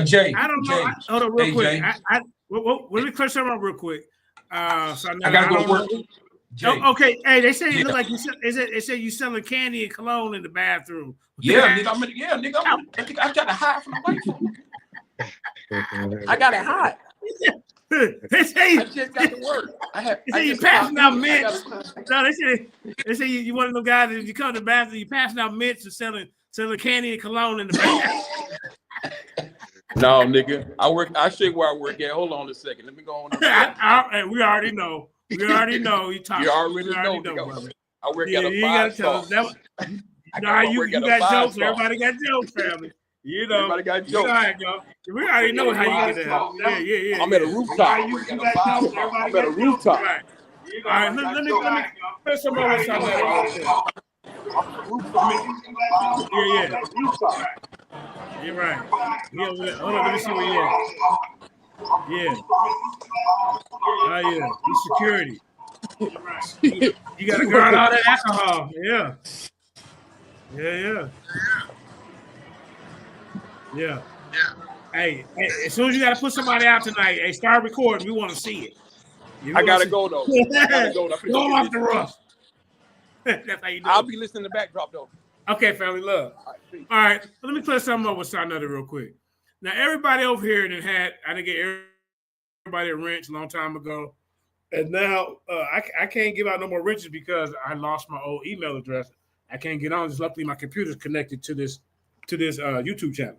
Jay. I don't know. Hold on real quick. Let me clear something up real quick. So I gotta go to work. Okay. Hey, they say you look like you. They say you selling candy and cologne in the bathroom. Yeah, nigga. I got to hide from the white folk. I got to hide. They say I just got to work. They say you passing out mints. No, they say you one of them guys that you come to the bathroom, you passing out mints and selling candy and cologne in the bathroom. No, nigga. I shake where I work at. Hold on a second. Let me go on. We already know. You already know, brother. I work at a you gotta tell us that. You got jokes. Everybody got jokes, family. You know, everybody got jokes. We already know how you get that. Yeah. I'm at a rooftop. I'm at a rooftop. Right. All right, let me put some more on something. Yeah. You're right. Yeah, hold on, let me see where you at. Yeah. Oh yeah. He's security. You gotta guard all that alcohol. Yeah. Hey, as soon as you gotta put somebody out tonight, hey, start recording. We want to see it. I gotta go though. Go off the roof. That's how you do I'll it. be listening to the backdrop though. Okay, family love. All right, let me clear something up with Sarnetta real quick. Now, everybody over here I didn't get everybody a wrench a long time ago, and now I can't give out no more wrenches because I lost my old email address. I can't get on. Just luckily my computer's connected to this YouTube channel.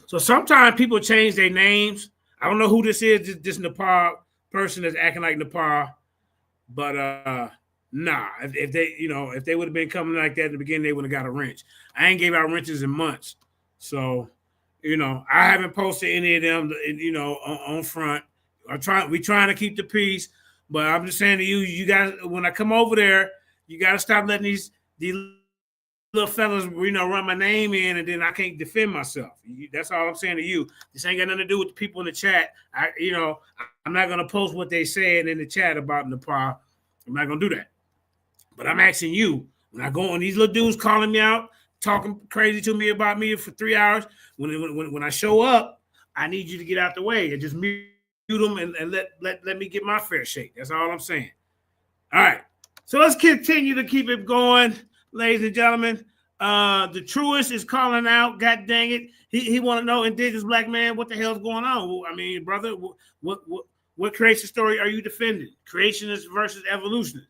So sometimes people change their names. I don't know who this is. This Nepal person that's acting like Nepal, but nah. If they would have been coming like that in the beginning, they would have got a wrench. I ain't gave out wrenches in months, so I haven't posted any of them. On front. We trying to keep the peace, but I'm just saying to you guys, when I come over there, you got to stop letting these little fellas, run my name in, and then I can't defend myself. That's all I'm saying to you. This ain't got nothing to do with the people in the chat. I'm not gonna post what they said in the chat about Nepal. I'm not gonna do that. But I'm asking you, when I go on, these little dudes calling me out, talking crazy to me about me for 3 hours. When I show up, I need you to get out the way and just mute them and let me get my fair shake. That's all I'm saying. All right. So let's continue to keep it going. Ladies and gentlemen, the truest is calling out. God dang it, he want to know, indigenous black man, what the hell's going on? I mean, brother, what creation story are you defending? Creationist versus evolutionist?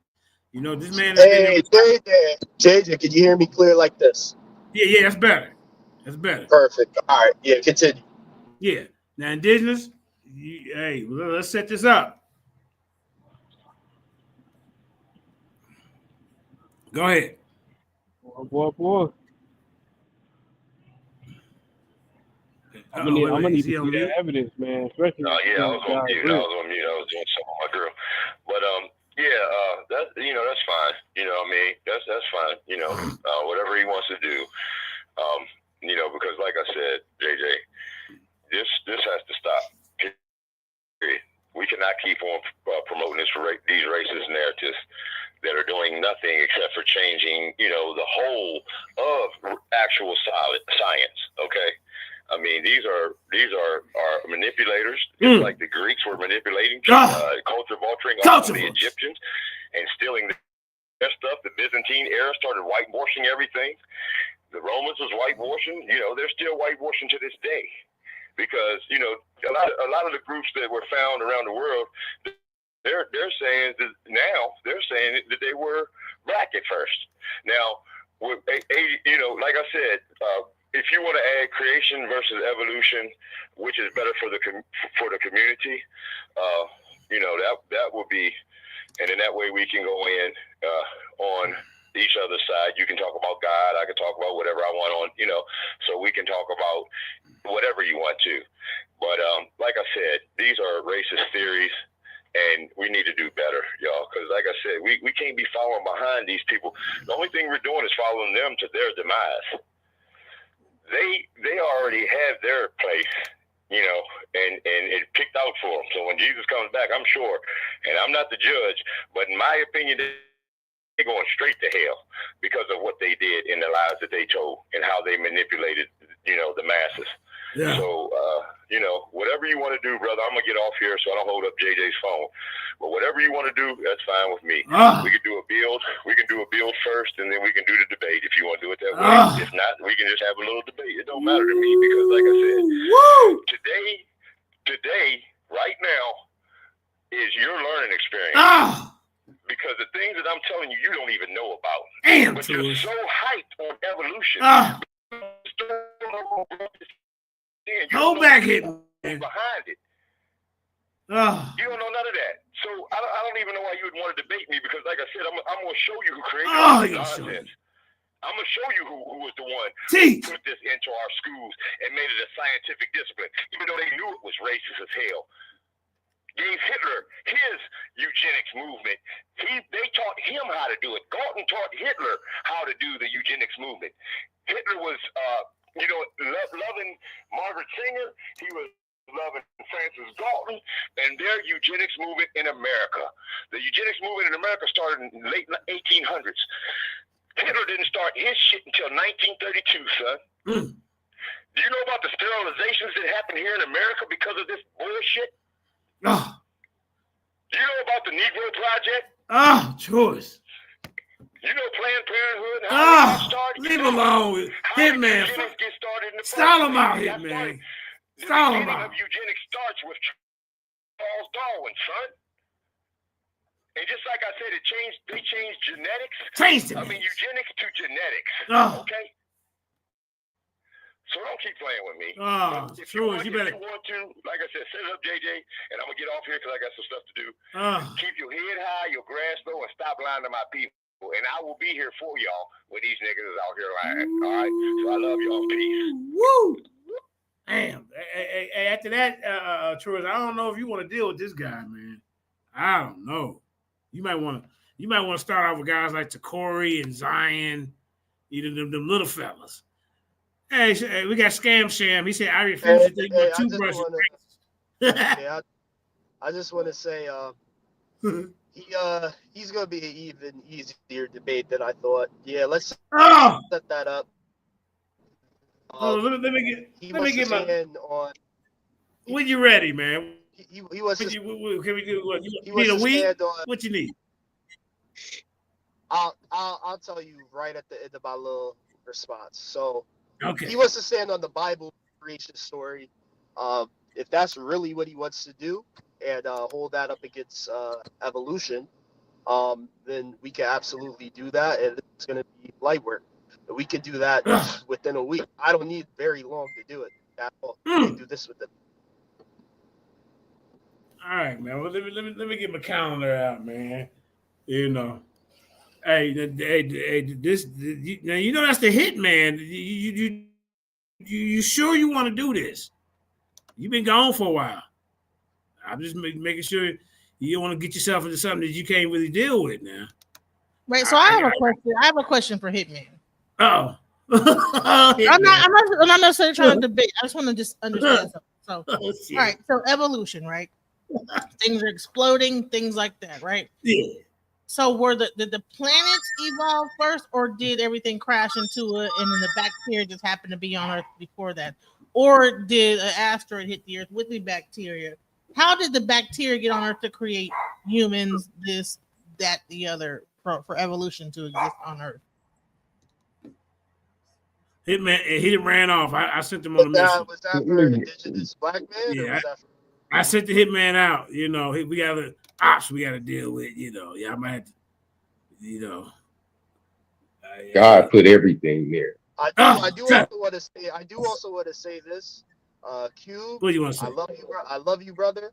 This man. Hey, JJ, can you hear me clear like this? Yeah, that's better. Perfect. All right, yeah, continue. Yeah, now indigenous. Hey, let's set this up. Go ahead. Boy. I'm gonna need to see that evidence, man. Especially I was on mute. I was doing something with my girl. But that's fine. That's fine. Whatever he wants to do. Because like I said, JJ, this has to stop. Period. We cannot keep on promoting these racist narratives. that are doing nothing except for changing, you know, the whole of actual science. Okay. I mean, these are manipulators, just like the Greeks were manipulating, culture vulturing off of the Egyptians and stealing their stuff. The Byzantine era started whitewashing everything. The Romans was whitewashing. You know, they're still whitewashing to this day because, you know, a lot of the groups that were found around the world, they're saying that now they're saying that they were black at first. Now, with you know, like I said, if you want to add creation versus evolution, which is better for the community, you know, that would be, and in that way we can go in on each other's side. You can talk about God, I can talk about whatever I want on, you know, so we can talk about whatever you want to. But like I said, these are racist theories, and we need to do better, y'all, because like I said, we can't be following behind these people. The only thing we're doing is following them to their demise. They already have their place, you know, and it picked out for them. So when Jesus comes back, I'm sure, and I'm not the judge, but in my opinion, they're going straight to hell because of what they did in the lies that they told and how they manipulated, you know, the masses. Yeah. So, you know, whatever you want to do, brother, I'm going to get off here so I don't hold up JJ's phone. But whatever you want to do, that's fine with me. We can do a build. We can do a build first, and then we can do the debate if you want to do it that way. If not, we can just have a little debate. It don't matter to me because, like I said, today, right now, is your learning experience. Because the things that I'm telling you, you don't even know about. But you're so hyped on evolution. Hold back it. Behind it. You don't know none of that. So I don't even know why you would want to debate me because, like I said, I'm going to show you who created nonsense. I'm going to show you who was the one who put this into our schools and made it a scientific discipline, even though they knew it was racist as hell. Gave Hitler his eugenics movement. They taught him how to do it. Galton taught Hitler how to do the eugenics movement. Hitler was, you know, loving Margaret Sanger. He was loving Francis Galton and their eugenics movement in America. The eugenics movement in America started in the late 1800s. Hitler didn't start his shit until 1932, son. Do you know about the sterilizations that happened here in America because of this bullshit? Do you know about the Negro Project? Choice. You know Planned Parenthood? How they started? Leave alone with Hitman. Stall him out, Hitman. Stall him out. Eugenics starts with Charles Darwin, son. And just like I said, they changed genetics. I mean, eugenics to genetics. Okay? So don't keep playing with me. If you want to, like I said, set it up, JJ, and I'm going to get off here because I got some stuff to do. Keep your head high, your grass low, and stop lying to my people. And I will be here for y'all when these niggas is out here lying. All right? So I love y'all. Peace. Woo! Damn. Hey, after that, Troy, I don't know if you want to deal with this guy, man. I don't know. You might want to start off with guys like Takori and Zion, them little fellas. Hey, we got Scam Sham. He said, I refuse to take my toothbrush. I just want to say he's going to be an even easier debate than I thought. Yeah, let's set that up. Let me get my... When you ready, man? He was can we do what? You need a week? What you need? I'll tell you right at the end of my little response. So okay. He wants to stand on the Bible creation story. If that's really what he wants to do and hold that up against evolution, then we can absolutely do that, and it's going to be light work. We can do that within a week. I don't need very long to do it at all. We can do this with it. All right, man. Well, let me get my calendar out, man. You know, hey, this now you know that's the hit, man. You sure you want to do this? You've been gone for a while. I'm just making sure you don't want to get yourself into something that you can't really deal with now. Right. So I have a question. I have a question for Hitman. Oh. I'm not necessarily trying to debate. I just want to just understand something. So, all right. So evolution, right? Things are exploding, things like that, right? Yeah. So did the planets evolve first, or did everything crash into it, and then the bacteria just happened to be on Earth before that, or did an asteroid hit the Earth with the bacteria? How did the bacteria get on Earth to create humans, this, that, the other, for evolution to exist on Earth? Hitman, he ran off. I sent him on a mission. Was that for indigenous black man? Yeah, or was that for- I sent the hitman out. You know, we got ops we got to deal with. You know, I might have to, you know. God put everything there. I do also want to say this. Q. What do you want to say? I love you, brother.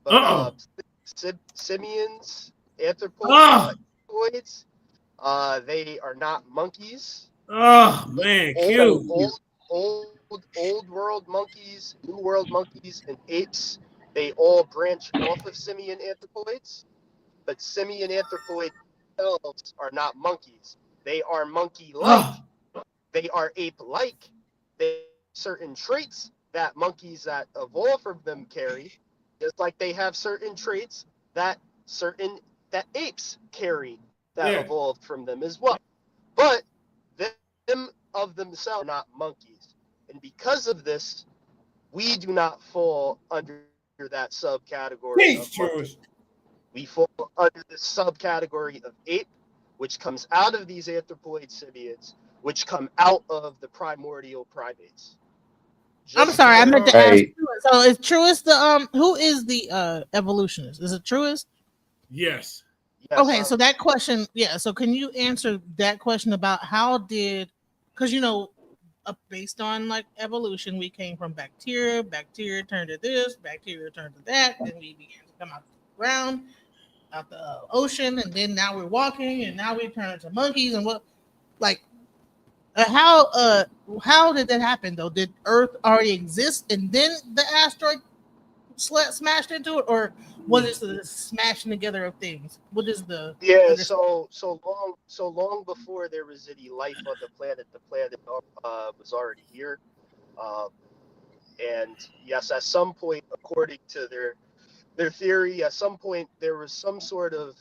But simians, anthropoids, they are not monkeys. Oh man, Q. Old world monkeys, new world monkeys, and apes, they all branch off of simian anthropoids, but simian anthropoids themselves are not monkeys. They are monkey-like. They are ape-like. They have certain traits that monkeys that evolve from them carry, just like they have certain traits that apes carry that evolved from them as well. But them of themselves are not monkeys. And because of this, we do not fall under that subcategory of monkey. We fall under the subcategory of ape, which comes out of these anthropoid simians, which come out of the primordial primates. I'm sorry, I meant to ask. So is Truist who is the evolutionist? Is it Truist? Yes. Okay, so that question, so can you answer that question about how did, because based on like evolution, we came from bacteria turned to this, bacteria turned to that, then we began to come out the ground, out the ocean, and then now we're walking, and now we turn into monkeys, and how did that happen though? Did Earth already exist and then the asteroid smashed into it, or what is the smashing together of things? What is the so long before there was any life on the planet was already here, and yes, at some point, according to their theory, at some point there was some sort of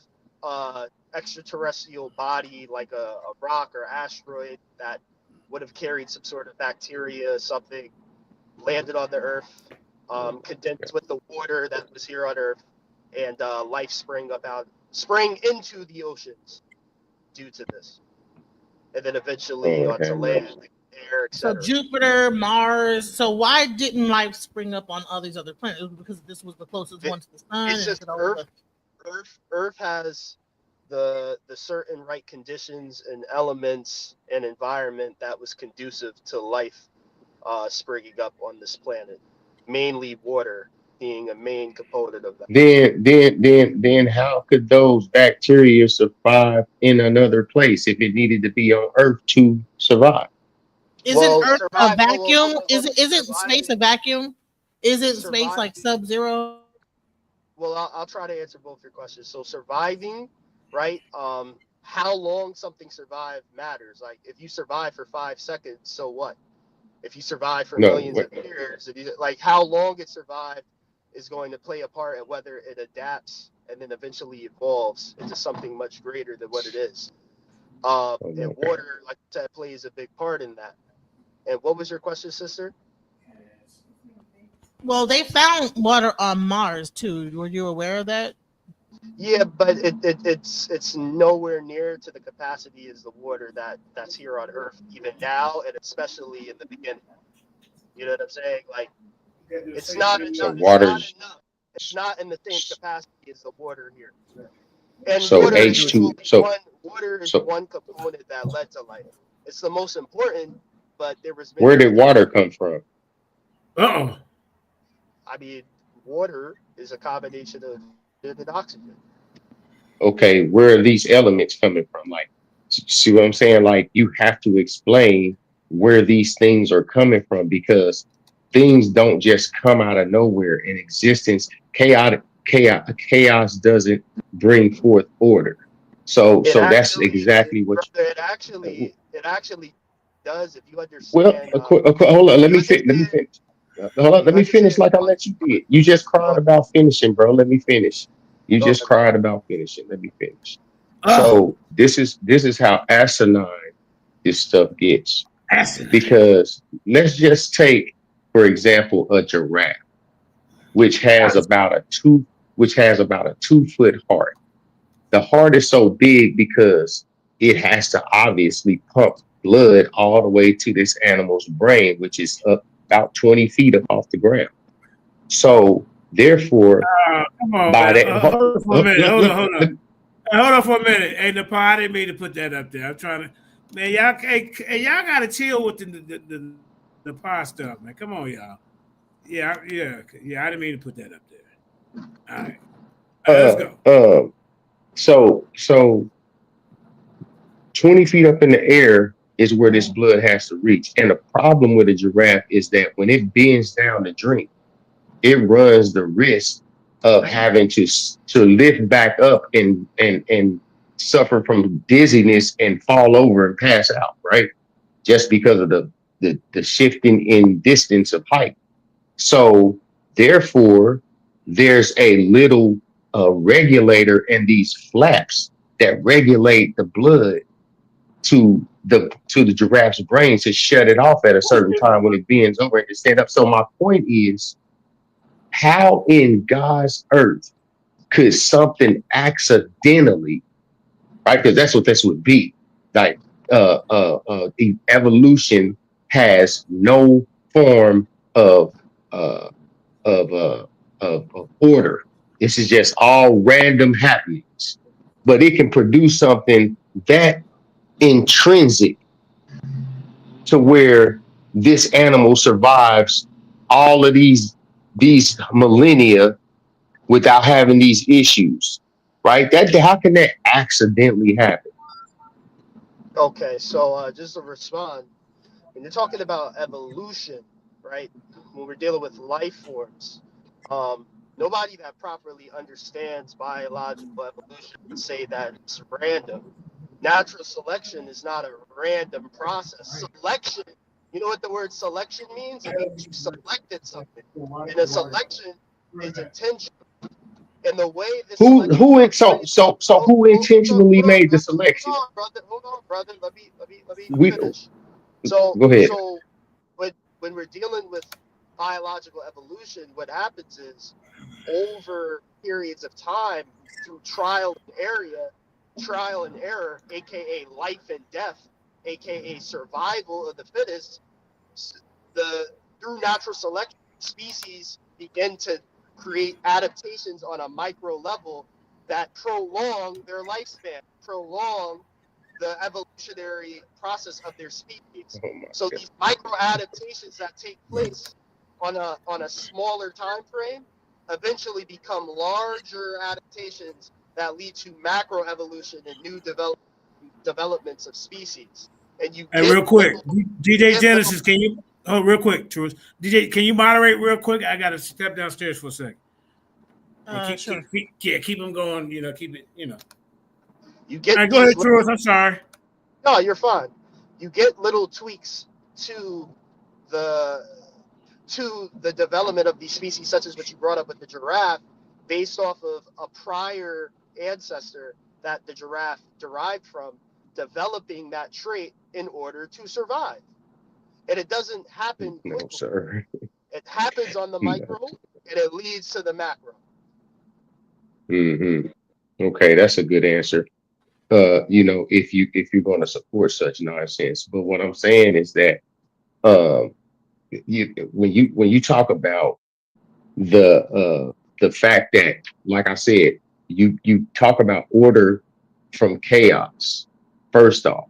extraterrestrial body, like a rock or asteroid that would have carried some sort of bacteria, something, landed on the Earth, condensed with the water that was here on Earth, and life sprang into the oceans due to this, and then eventually onto land, air, etc. So Jupiter, Mars. So why didn't life spring up on all these other planets? It was because this was the closest one to the sun. It's just Earth has the certain right conditions and elements and environment that was conducive to life springing up on this planet, mainly water being a main component of that. Then how could those bacteria survive in another place if it needed to be on Earth to survive? Isn't Earth a vacuum? Isn't space a vacuum? Isn't space like Sub-Zero? Well, I'll try to answer both your questions. So surviving, right? How long something survived matters. Like if you survive for 5 seconds, so what? If you survive for millions of years, how long it survived is going to play a part in whether it adapts and then eventually evolves into something much greater than what it is. And water, like I said, plays a big part in that. And what was your question, sister? Well, they found water on Mars too. Were you aware of that? Yeah, but it's nowhere near to the capacity as the water that's here on Earth even now, and especially in the beginning. You know what I'm saying? Like, it's not enough. It's not in the same capacity as the water here. And so water H2. Water is one component that led to life. It's the most important, but there was. Where did water come from? I mean, water is a combination of and oxygen. Okay, where are these elements coming from? Like, see what I'm saying? Like, you have to explain where these things are coming from, because things don't just come out of nowhere in existence. Chaos doesn't bring forth order. So that's exactly what it actually does, if you understand. Well, hold on, let me finish. Hold on, let me finish like I let you did. You just cried about finishing, bro. Let me finish. You just cried about finishing. Let me finish. So this is how asinine this stuff gets. Because let's just take, for example, a giraffe, which has about a 2-foot heart. The heart is so big because it has to obviously pump blood all the way to this animal's brain, which is up about 20 feet up off the ground. So therefore, come on, by man. that, Hold on for a minute. Hold on for a minute. Hey, Nepal, I didn't mean to put that up there. I'm trying to, man. Y'all gotta chill with the pod stuff, man. Come on, y'all. Yeah. I didn't mean to put that up there. All right, let's go. So 20 feet up in the air is where this blood has to reach. And the problem with a giraffe is that when it bends down to drink, it runs the risk of having to lift back up and suffer from dizziness and fall over and pass out, right? Just because of the shifting in distance of height. So therefore, there's a little regulator in these flaps that regulate the blood to the giraffe's brain to shut it off at a certain time when it bends over and to stand up. So my point is, how in God's earth could something accidentally, right? Because that's what this would be. Like evolution has no form of order. This is just all random happenings, but it can produce something that intrinsic to where this animal survives all of these millennia without having these issues, right? How can that accidentally happen? Okay, so just to respond, when you're talking about evolution, right? When we're dealing with life forms, nobody that properly understands biological evolution would say that it's random. Natural selection is not a random process. Selection, you know what the word selection means? It means you selected something. And a selection is intentional. And the way this who intentionally made the selection? Hold on, brother. Let me finish. So go ahead. So when we're dealing with biological evolution, what happens is over periods of time through trial and error, aka life and death, aka survival of the fittest, through natural selection, species begin to create adaptations on a micro level that prolong their lifespan, prolong the evolutionary process of their species. So these micro adaptations that take place on a smaller time frame eventually become larger adaptations that lead to macro evolution and new developments of species. And real quick, DJ Genesis, can you real quick, Truth? DJ, can you moderate real quick? I gotta step downstairs for a second. Sure. Keep them going, keep it, You get all right, go ahead, Truth. I'm sorry. No, you're fine. You get little tweaks to the development of these species, such as what you brought up with the giraffe, based off of a prior ancestor that the giraffe derived from, developing that trait in order to survive. And it doesn't happen quickly. No, sir. It happens on the micro, and it leads to the macro. Mm-hmm. Okay, that's a good answer. If you're going to support such nonsense, but what I'm saying is that when you talk about the fact that, like I said, you talk about order from chaos first off,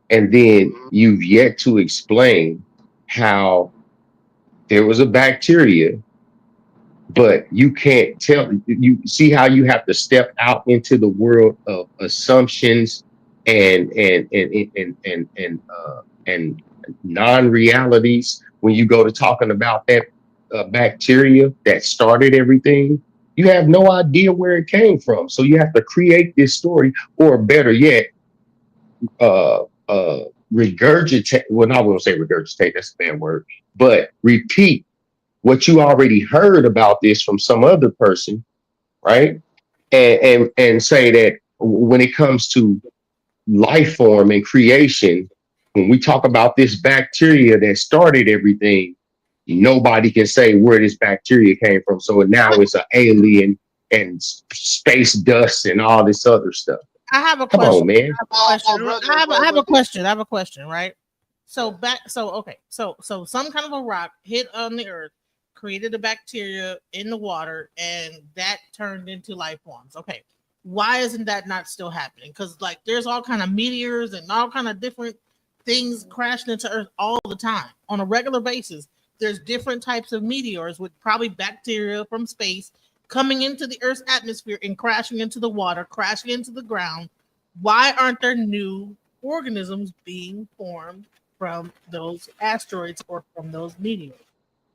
and then you've yet to explain how there was a bacteria, but you can't tell. You see how you have to step out into the world of assumptions and non-realities when you go to talking about that bacteria that started everything. You have no idea where it came from, so you have to create this story, or better yet, regurgitate. Well, I won't say regurgitate, that's a bad word, but repeat what you already heard about this from some other person, right? And say that when it comes to life form and creation, when we talk about this bacteria that started everything, nobody can say where this bacteria came from. So now it's an alien and space dust and all this other stuff. I have a Come question. on, man. I have a question. I have a question, right? So so some kind of a rock hit on the earth, created a bacteria in the water, and that turned into life forms. Okay. Why isn't that not still happening? Because like there's all kind of meteors and all kind of different things crashing into Earth all the time on a regular basis. There's different types of meteors with probably bacteria from space coming into the Earth's atmosphere and crashing into the water, crashing into the ground. Why aren't there new organisms being formed from those asteroids or from those meteors?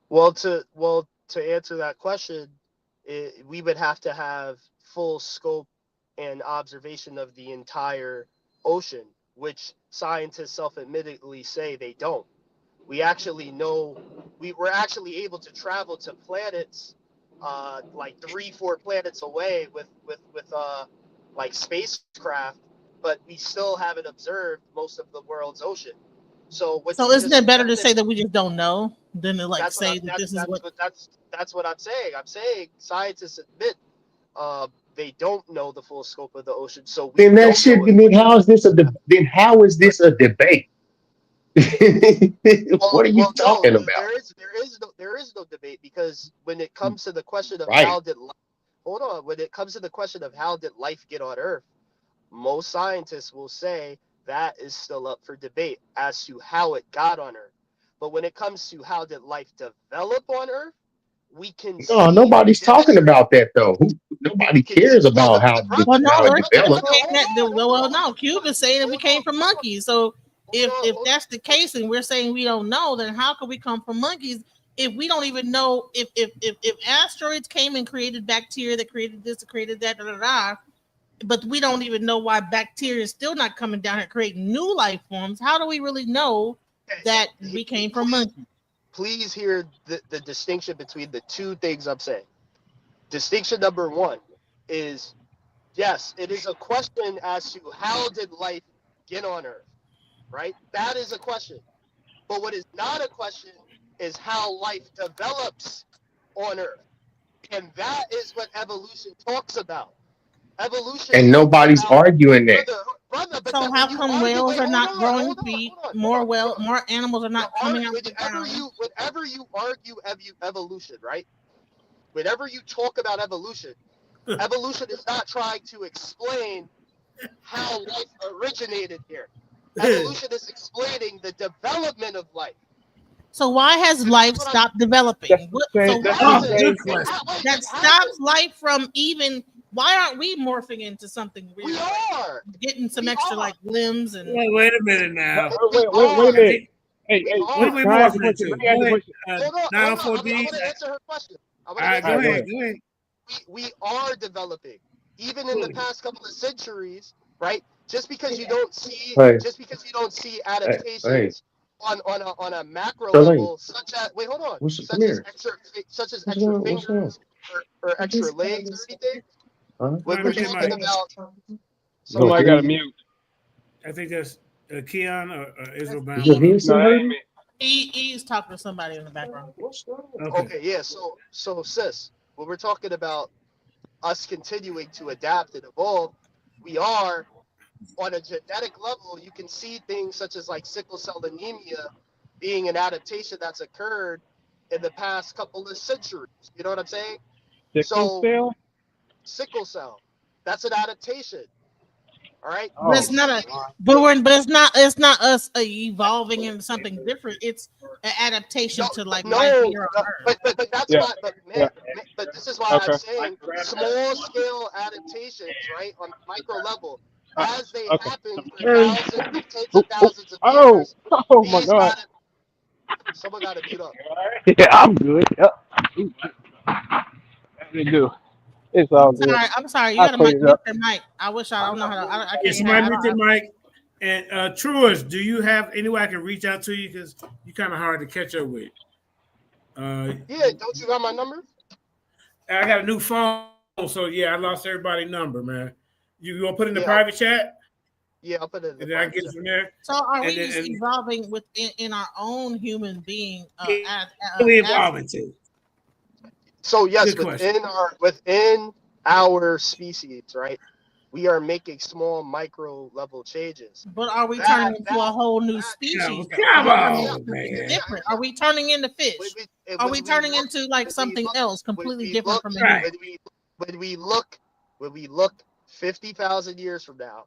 Well, to answer that question, we would have to have full scope and observation of the entire ocean, which scientists self-admittedly say they don't. We actually know we're actually able to travel to planets like 3-4 planets away with like spacecraft, but we still haven't observed most of the world's ocean. So isn't it better to say that we just don't know than to like say that this is what that's what I'm saying. I'm saying scientists admit they don't know the full scope of the ocean. So then that shit. How is this a debate? What are you talking about? There is no debate, because when it comes to the question of when it comes to the question of how did life get on Earth, most scientists will say that is still up for debate as to how it got on Earth. But when it comes to how did life develop on Earth, we can. No, nobody's talking about that though. Nobody cares about how it developed. Well, no, Cuba's saying that we came from monkeys. So if that's the case, and we're saying we don't know, then how could we come from monkeys if we don't even know if asteroids came and created bacteria that created this, that created that, but we don't even know why bacteria is still not coming down here creating new life forms? How do we really know that we came from monkeys? Please hear the distinction between the two things I'm saying. Distinction number one is, yes, it is a question as to how did life get on Earth, right? That is a question. But what is not a question is how life develops on Earth. And that is what evolution talks about. Evolution. And nobody's arguing that. So how come whales are not growing feet? More animals are not coming out the ground. Whenever you argue evolution, right? Whenever you talk about evolution, evolution is not trying to explain how life originated here. Evolution is explaining the development of life. So why has life stopped developing? That stops life from even. Why aren't we morphing into something weird? We are getting some extra like limbs and. Wait a minute now. Wait a minute. Hey, what are we morphing into? 904D. Answer her question. All right, go ahead. We are developing, even in the past couple of centuries, right? Just because you don't see, adaptations on a macro level, such as extra fingers or extra legs or anything. We're talking about. Somebody got a mute. I think that's Keon or Israel Bound. He's talking to somebody in the background. Okay, yeah. So sis, when we're talking about us continuing to adapt and evolve, we are on a genetic level. You can see things such as like sickle cell anemia being an adaptation that's occurred in the past couple of centuries. You know what I'm saying? Sickle cell. That's an adaptation. All right. But it's not it's not us evolving into something different. It's an adaptation to like life here on Earth. But that's why. But this is why I'm saying small scale adaptations, right, on micro level, as they happen for thousands, tens of thousands of years. Oh my God! Someone got to mute up. Yeah, I'm good. Yep. They do. It's all good. I'm sorry. You got to mute your mic. I wish I don't know how to. I can't. Somebody mute your mic. And Truist, do you have any way I can reach out to you, because you're kind of hard to catch up with? Yeah, don't you got my number? I got a new phone, so yeah, I lost everybody's number, man. You gonna put in the private chat? Yeah, I'll put it in the and then I get it from there. So are we just evolving within our own human being? Evolving too. So yes, within our species, right? We are making small micro level changes. But are we turning into a whole new species? Come on, man. Different. Are we turning into fish? Are we turning into like something else completely different from the human? When we look 50,000 years from now,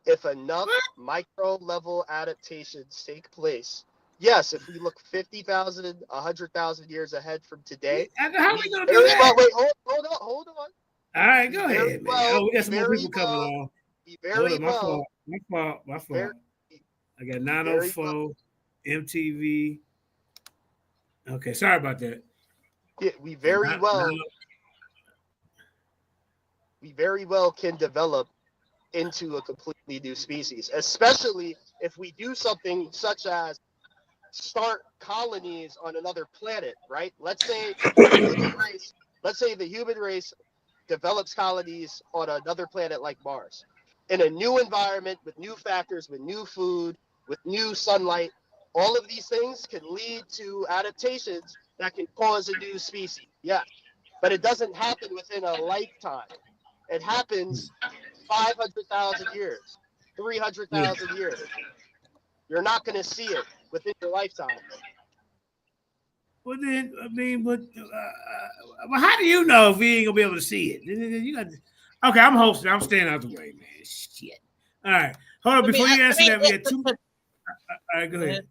if enough micro level adaptations take place, yes, if we look 50,000, 100,000 years ahead from today, how are we gonna do that? Wait, hold on. All right, go ahead, man. We got some more people coming on. My fault. I got 904, MTV. Okay, sorry about that. Yeah, we very well can develop into a completely new species, especially if we do something such as start colonies on another planet, right? Let's say the human race develops colonies on another planet like Mars, in a new environment with new factors, with new food, with new sunlight. All of these things can lead to adaptations that can cause a new species. Yeah, but it doesn't happen within a lifetime. It happens 500,000 years, 300,000 years. You're not going to see it within your lifetime. Well, then, I mean, but how do you know if we ain't gonna be able to see it? You got okay, I'm hosting. I'm staying out the way, man. Shit. All right, hold on. Before you answer that, we had two. All right, go ahead.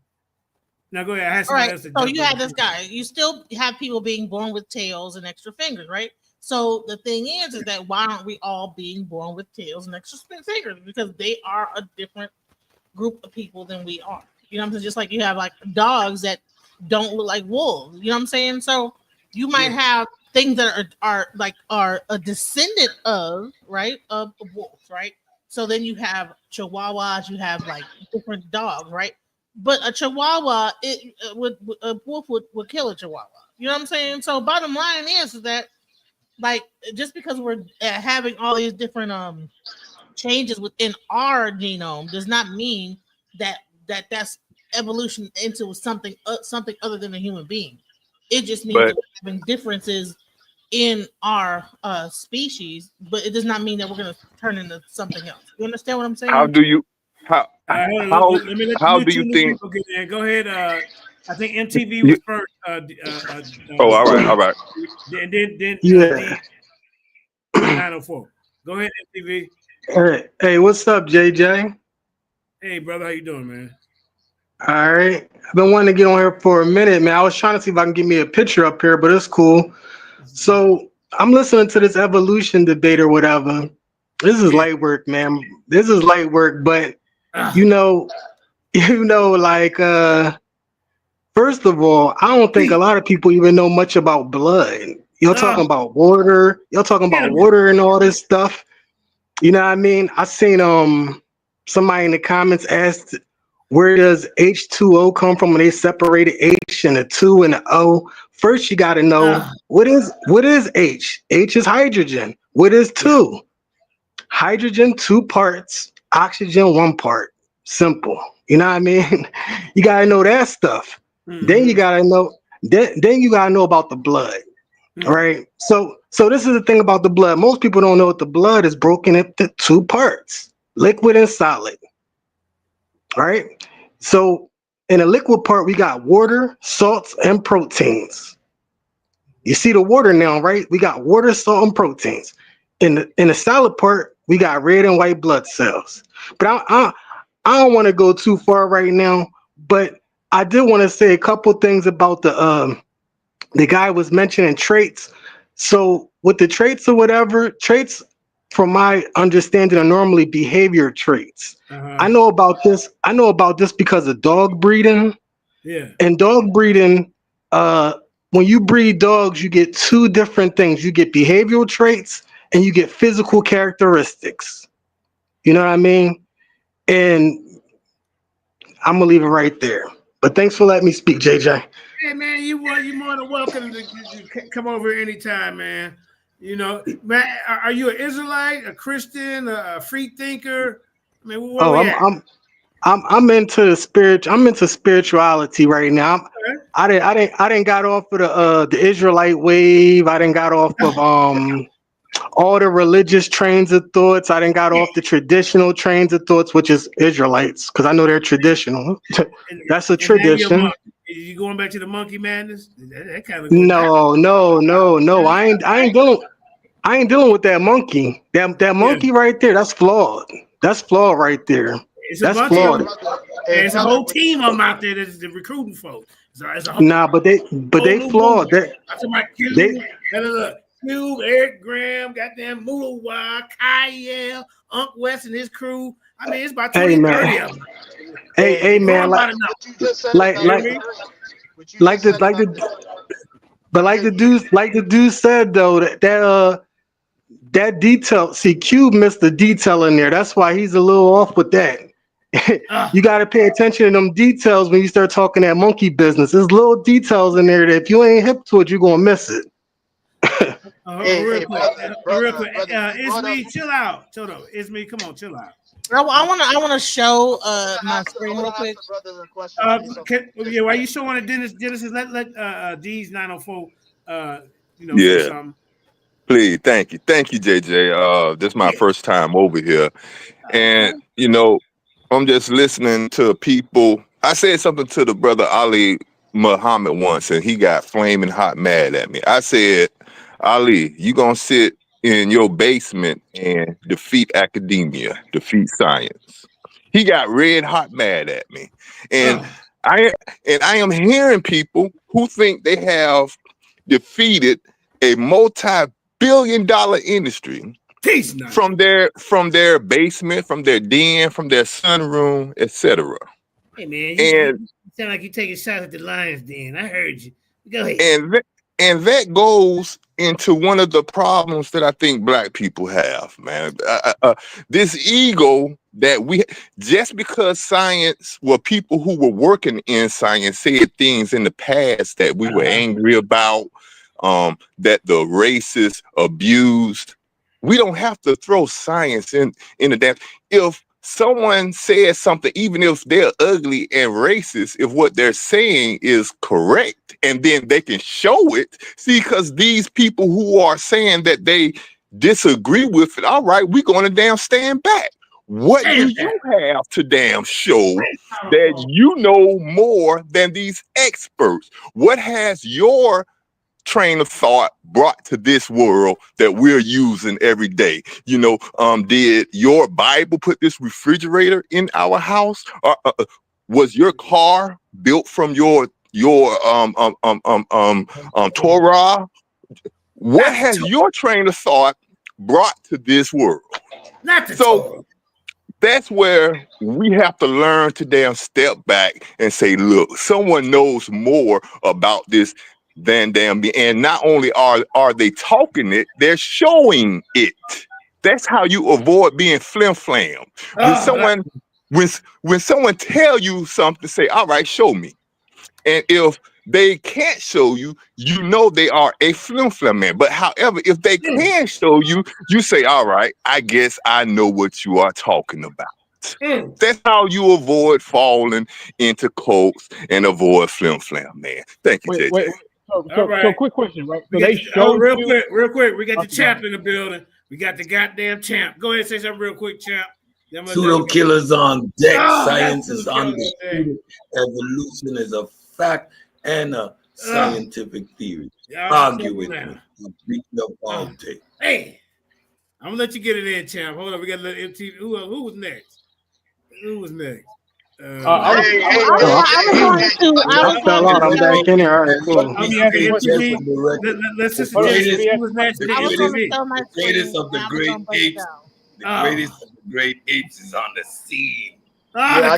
Now go ahead. I had somebody else to so you had this guy. You still have people being born with tails and extra fingers, right? So the thing is that why aren't we all being born with tails and extra fingers? Because they are a different group of people than we are. You know what I'm saying? Just like you have like dogs that don't look like wolves. You know what I'm saying? So you might have things that are a descendant of wolves, right? So then you have chihuahuas, you have like different dogs, right? But a chihuahua, a wolf would kill a chihuahua. You know what I'm saying? So bottom line is that like just because we're having all these different changes within our genome does not mean that's evolution into something other than a human being. It just means that we're having differences in our species, but it does not mean that we're going to turn into something else. You understand what I'm saying? How do you think? Go ahead. I think MTV was first. All right. Then 904. Go ahead, MTV. Hey, what's up, JJ? Hey, brother, how you doing, man? All right. I've been wanting to get on here for a minute, man. I was trying to see if I can get me a picture up here, but it's cool. So I'm listening to this evolution debate or whatever. This is light work, man. This is light work, but you know, like first of all, I don't think a lot of people even know much about blood. You're talking about water. You're talking about water and all this stuff. You know what I mean? I seen somebody in the comments asked, where does H2O come from when they separated H and a 2 and an O? First, you got to know what is H? H is hydrogen. What is 2? Hydrogen, 2 parts. Oxygen, 1 part. Simple. You know what I mean? You got to know that stuff. Then you got to know. Then you got to know about the blood. Right? So this is the thing about the blood. Most people don't know that the blood is broken into 2 parts, liquid and solid. All right. So in the liquid part, we got water, salts, and proteins. You see the water now, right? We got water, salt, and proteins. In the solid part, we got red and white blood cells. But I don't want to go too far right now. But I did want to say a couple things about the guy was mentioning traits. So with the traits or whatever, traits, from my understanding, are normally behavior traits. I know about this. I know about this because of dog breeding. Yeah. And dog breeding, when you breed dogs, you get 2 different things. You get behavioral traits and you get physical characteristics. You know what I mean? And I'm gonna leave it right there. But thanks for letting me speak, JJ. Hey man, you more than welcome to come over anytime, man. You know, man, are you an Israelite, a Christian, a free thinker? I mean, where we at? I'm into I'm into spirituality right now. I didn't got off of the Israelite wave. I didn't got off of all the religious trains of thoughts. I didn't got off the traditional trains of thoughts, which is Israelites, because I know they're traditional. That's a tradition. You going back to the monkey madness? That kind of No. I ain't dealing with that monkey. That monkey right there. That's flawed. That's flawed right there. That's flawed. There's a whole team of them out there that's recruiting folks. But they flawed. Cube, Eric Graham, goddamn Mulawa, Kyle, Unc West and his crew. I mean, it's about 20, 30 of them. Hey man, like the dude said though that detail. See, Cube missed the detail in there. That's why he's a little off with that. You got to pay attention to them details when you start talking that monkey business. There's little details in there that if you ain't hip to it, you're gonna miss it. Real quick. Isme, chill out. Isme, come on, chill out. I want to show my screen real quick. Why you showing it, Genesis? Let D's 904. Yeah. Something. Please, thank you, JJ. This is my first time over here, and I'm just listening to people. I said something to the brother Ali Muhammad once, and he got flaming hot mad at me. I said, Ali, you gonna sit in your basement and defeat academia, defeat science. He got red hot mad at me. And I am hearing people who think they have defeated a multi-billion-dollar industry from their basement, from their den, from their sunroom, etc. Hey man, you sound like you taking shots at the Lions Den. I heard you. Go ahead. And that goes into one of the problems that I think Black people have, man. This ego that just because science, people who were working in science said things in the past that we were angry about, that the racists abused. We don't have to throw science in the damn. If someone says something, even if they're ugly and racist, if what they're saying is correct, and then they can show it, see, because these people who are saying that they disagree with it, all right, we're going to damn stand back. What do you have to damn show that you know more than these experts? What has your train of thought brought to this world that we're using every day? Did your Bible put this refrigerator in our house? Was your car built from your Torah? What has your train of thought brought to this world? So that's where we have to learn to damn step back and say, look, someone knows more about this than damn me. And not only are they talking it, they're showing it. That's how you avoid being flim-flam. When someone tell you something, say, all right, show me. And if they can't show you, you know they are a flim-flam man. But however, if they can show you, you say, all right, I guess I know what you are talking about. That's how you avoid falling into cults and avoid flim-flam, man. Thank you, JJ. So quick question, right? So real quick. We got the champ in the building. We got the goddamn champ. Go ahead and say something real quick, champ. Pseudo killers on deck. Science is undisputed. Evolution is a fact and a scientific theory. Argue with me. I'm beating up all day. Hey, I'm gonna let you get it in, champ. Hold on, we got to let MTV. Who was next? I'm back in here. All right, cool. The greatest of the great apes. The greatest of the great apes is on the scene. The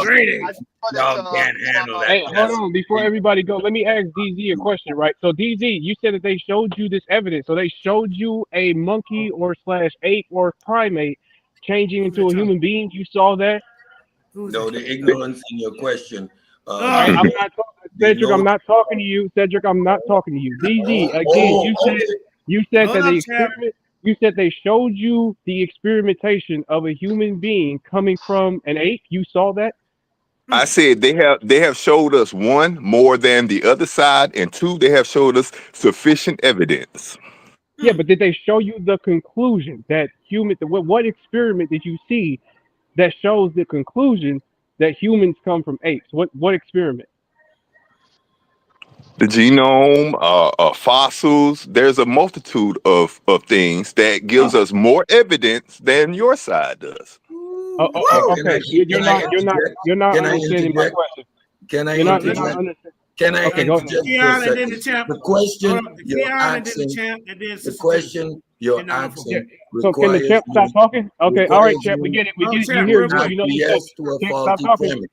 greatest. Y'all can't handle that. Hey, hold on. Before everybody go, let me ask DZ a question, right? So, DZ, you said that they showed you this evidence. So, they showed you a monkey or / ape or primate changing into a human being. You saw that? No, the ignorance in your question. I'm not talking, Cedric. I'm not talking to you, Cedric. I'm not talking to you. DZ, again, you said You said Hold that up, the champ. experiment. You said they showed you the experimentation of a human being coming from an ape. You saw that? I said they have showed us, one, more than the other side, and two, they have showed us sufficient evidence. Yeah, but did they show you the conclusion that human? What experiment did you see that shows the conclusion that humans come from apes? What experiment? The genome, fossils. There's a multitude of things that gives us more evidence than your side does. Okay. You're not understanding my question. Can I You're not interject? understanding. Can I Okay, go interject ahead. for a second? The question you're asking, the question you're asking So can the requires champ stop talking? Okay, all right, champ, we me get it. We get it. to You hear it. You know you said acquiesce to a champ, stop faulty talking. premise.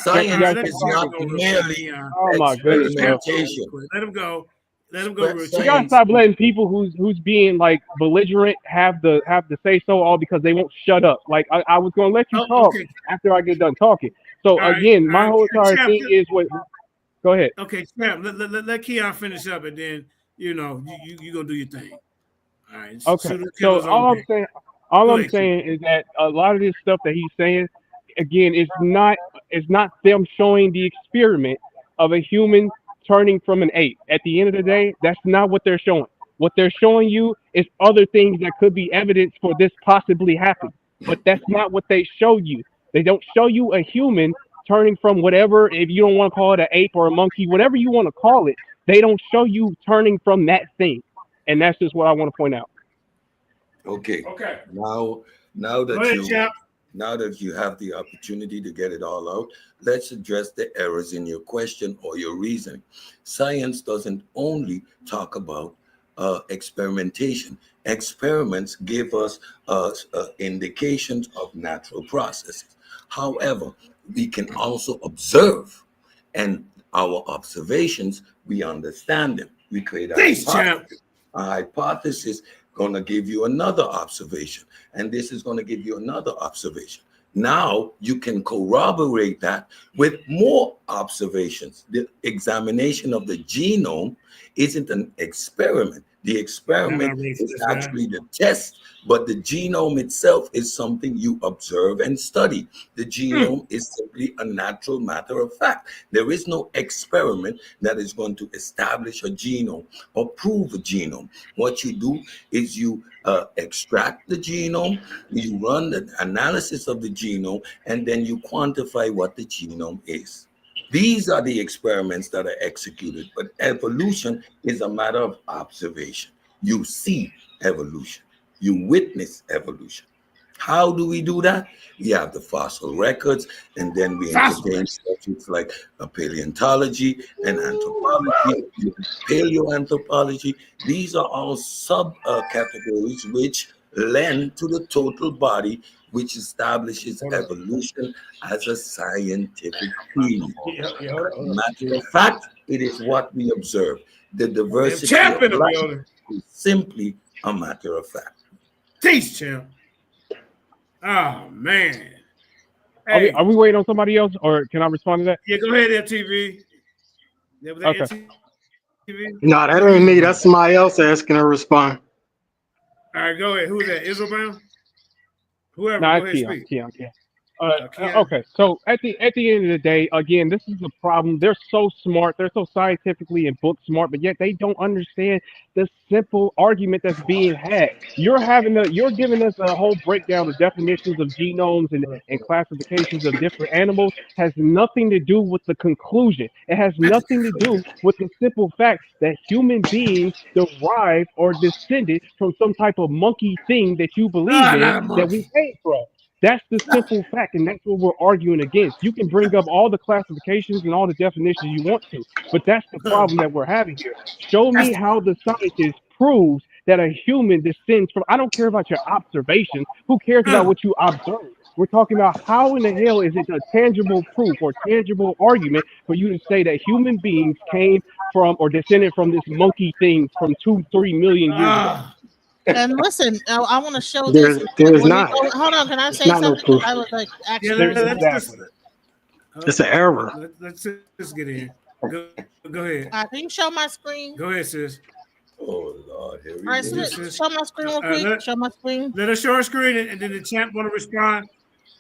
Champ, you Science guys is not merely Oh my goodness, bro. experimentation. Let him go. Let him go. Real You gotta stop letting people who's being like belligerent have the say so all because they won't shut up. Like I was gonna let you talk after I get done talking. So again, my whole entire thing is what. Go ahead. Okay, Champ, let Keon finish up, and then you gonna do your thing. All right. Okay. So all I'm saying is that a lot of this stuff that he's saying, again, it's not them showing the experiment of a human turning from an ape. At the end of the day, that's not what they're showing. What they're showing you is other things that could be evidence for this possibly happening. But that's not what they show you. They don't show you a human turning from whatever, if you don't want to call it an ape or a monkey, whatever you want to call it, they don't show you turning from that thing. And that's just what I want to point out. Okay. Okay. Now that you have the opportunity to get it all out, let's address the errors in your question or your reasoning. Science doesn't only talk about experimentation. Experiments give us indications of natural processes. However, we can also observe, and our observations, we understand them. We create a hypothesis. A hypothesis going to give you another observation, and this is going to give you another observation. Now you can corroborate that with more observations. The examination of the genome isn't an experiment. The experiment is actually the test, but the genome itself is something you observe and study. The genome is simply a natural matter of fact. There is no experiment that is going to establish a genome or prove a genome. What you do is you extract the genome, you run the analysis of the genome, and then you quantify what the genome is. These are the experiments that are executed, but evolution is a matter of observation. You see evolution, you witness evolution. How do we do that? We have the fossil records, and then we entertain subjects like paleontology and anthropology, paleoanthropology. These are all subcategories which lend to the total body, which establishes evolution as a scientific field. Matter of fact, it is what we observe. The diversity of life is simply a matter of fact. Teach, champ. Oh man. Hey. Are we waiting on somebody else, or can I respond to that? Yeah, go ahead, MTV. Okay. No, that ain't me. That's somebody else asking to respond. All right, go ahead. Who's that? Israel Brown? Whoever. No, go it's ahead, Keon. speak. Okay, so at the end of the day, again, this is the problem. They're so smart, they're so scientifically and book smart, but yet they don't understand the simple argument that's being had. You're giving us a whole breakdown of definitions of genomes and classifications of different animals. Has nothing to do with the conclusion. It has nothing to do with the simple fact that human beings derived or descended from some type of monkey thing that you believe in that we came from. That's the simple fact, and that's what we're arguing against. You can bring up all the classifications and all the definitions you want to, but that's the problem that we're having here. Show me how the scientist proves that a human descends from. I don't care about your observations. Who cares about what you observe? We're talking about how in the hell is it a tangible proof or tangible argument for you to say that human beings came from or descended from this monkey thing from 2-3 million years ago? And listen, I want to show There's not. Hold on, can I say not no something? proof. I was like, actually, It's an error. Let's just get in. Go ahead. Can you show my screen? Go ahead, sis. Oh Lord, here we All right, go. so show my screen real quick. Show my screen. Let us show our screen, and then the champ want to respond.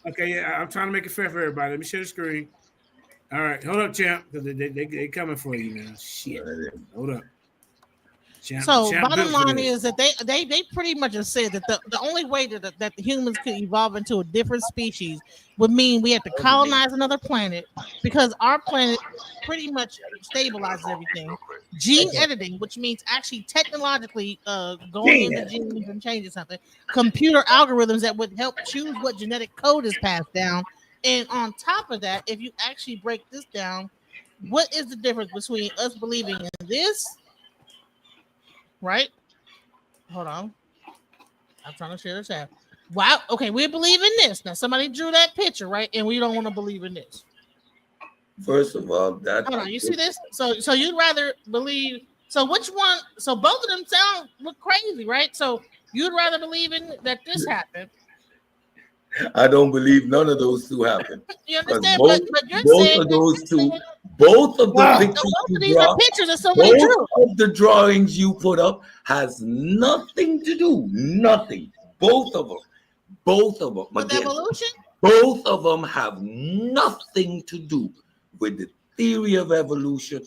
Okay, yeah, I'm trying to make it fair for everybody. Let me share the screen. All right, hold up, champ, because they coming for you now. Shit, hold up. Champ, So champ bottom built for line this. is that they pretty much have said that the only way that the humans could evolve into a different species would mean we have to colonize another planet, because our planet pretty much stabilizes everything. Gene editing, which means actually technologically going into genes and changing something. Computer algorithms that would help choose what genetic code is passed down. And on top of that, if you actually break this down, what is the difference between us believing in this? Right? Hold on. I'm trying to share the chat. Wow. Okay, we believe in this. Now somebody drew that picture, right? And we don't want to believe in this. First of all, that Hold on, you see this? So you'd rather believe. So which one? So both of them look crazy, right? So you'd rather believe in that this happened. I don't believe none of those two happened. You understand? Both, But you're both saying of those two, both of the pictures both you of these draw, are pictures that somebody both drew. of the drawings you put up has nothing to do, nothing. Both of them. With Again, evolution? both of them have nothing to do with the theory of evolution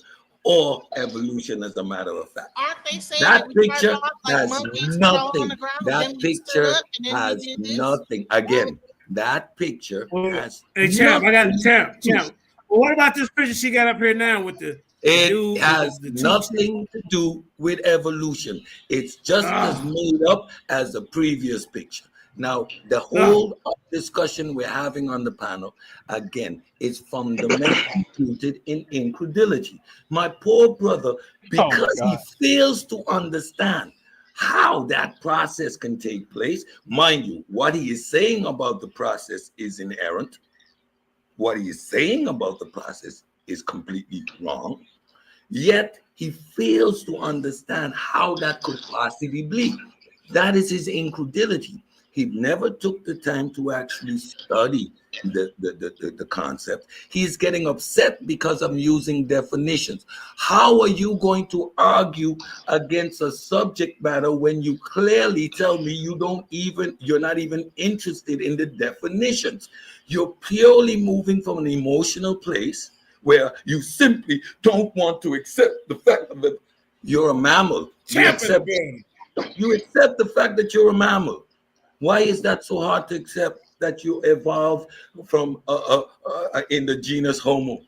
or evolution, as a matter of fact. Aren't they saying That we started picture off like has monkeys crawling on nothing. the ground, That then we stood picture up, and then we has did this? nothing. Again, that picture has Hey, champ, I got nothing. champ. Well, what about this picture she got up here now with the It dude, has the nothing to do with evolution. It's just as made up as the previous picture. Now, the whole discussion we're having on the panel, again, is fundamentally rooted in incredulity. My poor brother, because he fails to understand how that process can take place. Mind you, what he is saying about the process is inerrant. What he is saying about the process is completely wrong. Yet he fails to understand how that could possibly be. That is his incredulity. He never took the time to actually study the concept. He's getting upset because I'm using definitions. How are you going to argue against a subject matter when you clearly tell me you're not even interested in the definitions? You're purely moving from an emotional place where you simply don't want to accept the fact that you're a mammal. You accept the fact that you're a mammal. Why is that so hard to accept, that you evolved from in the genus Homo?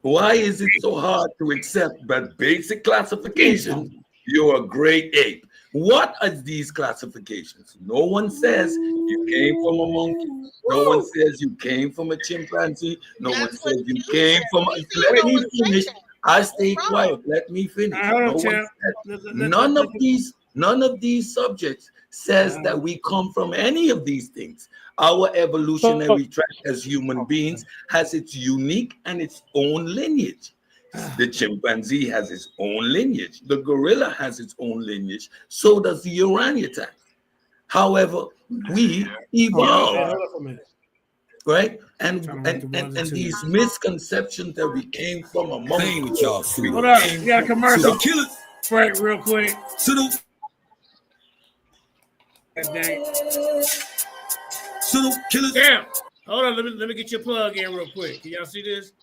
Why is it so hard to accept that basic classification? You're a great ape. What are these classifications? No one says you came from a monkey. No one says you came from a chimpanzee. No one says you came from a... Let me finish. I stay quiet. Let me finish. None of these subjects says that we come from any of these things. Our evolutionary track as human beings has its unique and its own lineage. The chimpanzee has its own lineage. The gorilla has its own lineage. So does the orangutan. However, we evolved, right? And these misconceptions that we came from a monkey. Hold up, we got a commercial. Right, real quick. Damn. Hold on, let me get your plug in real quick. Can y'all see this?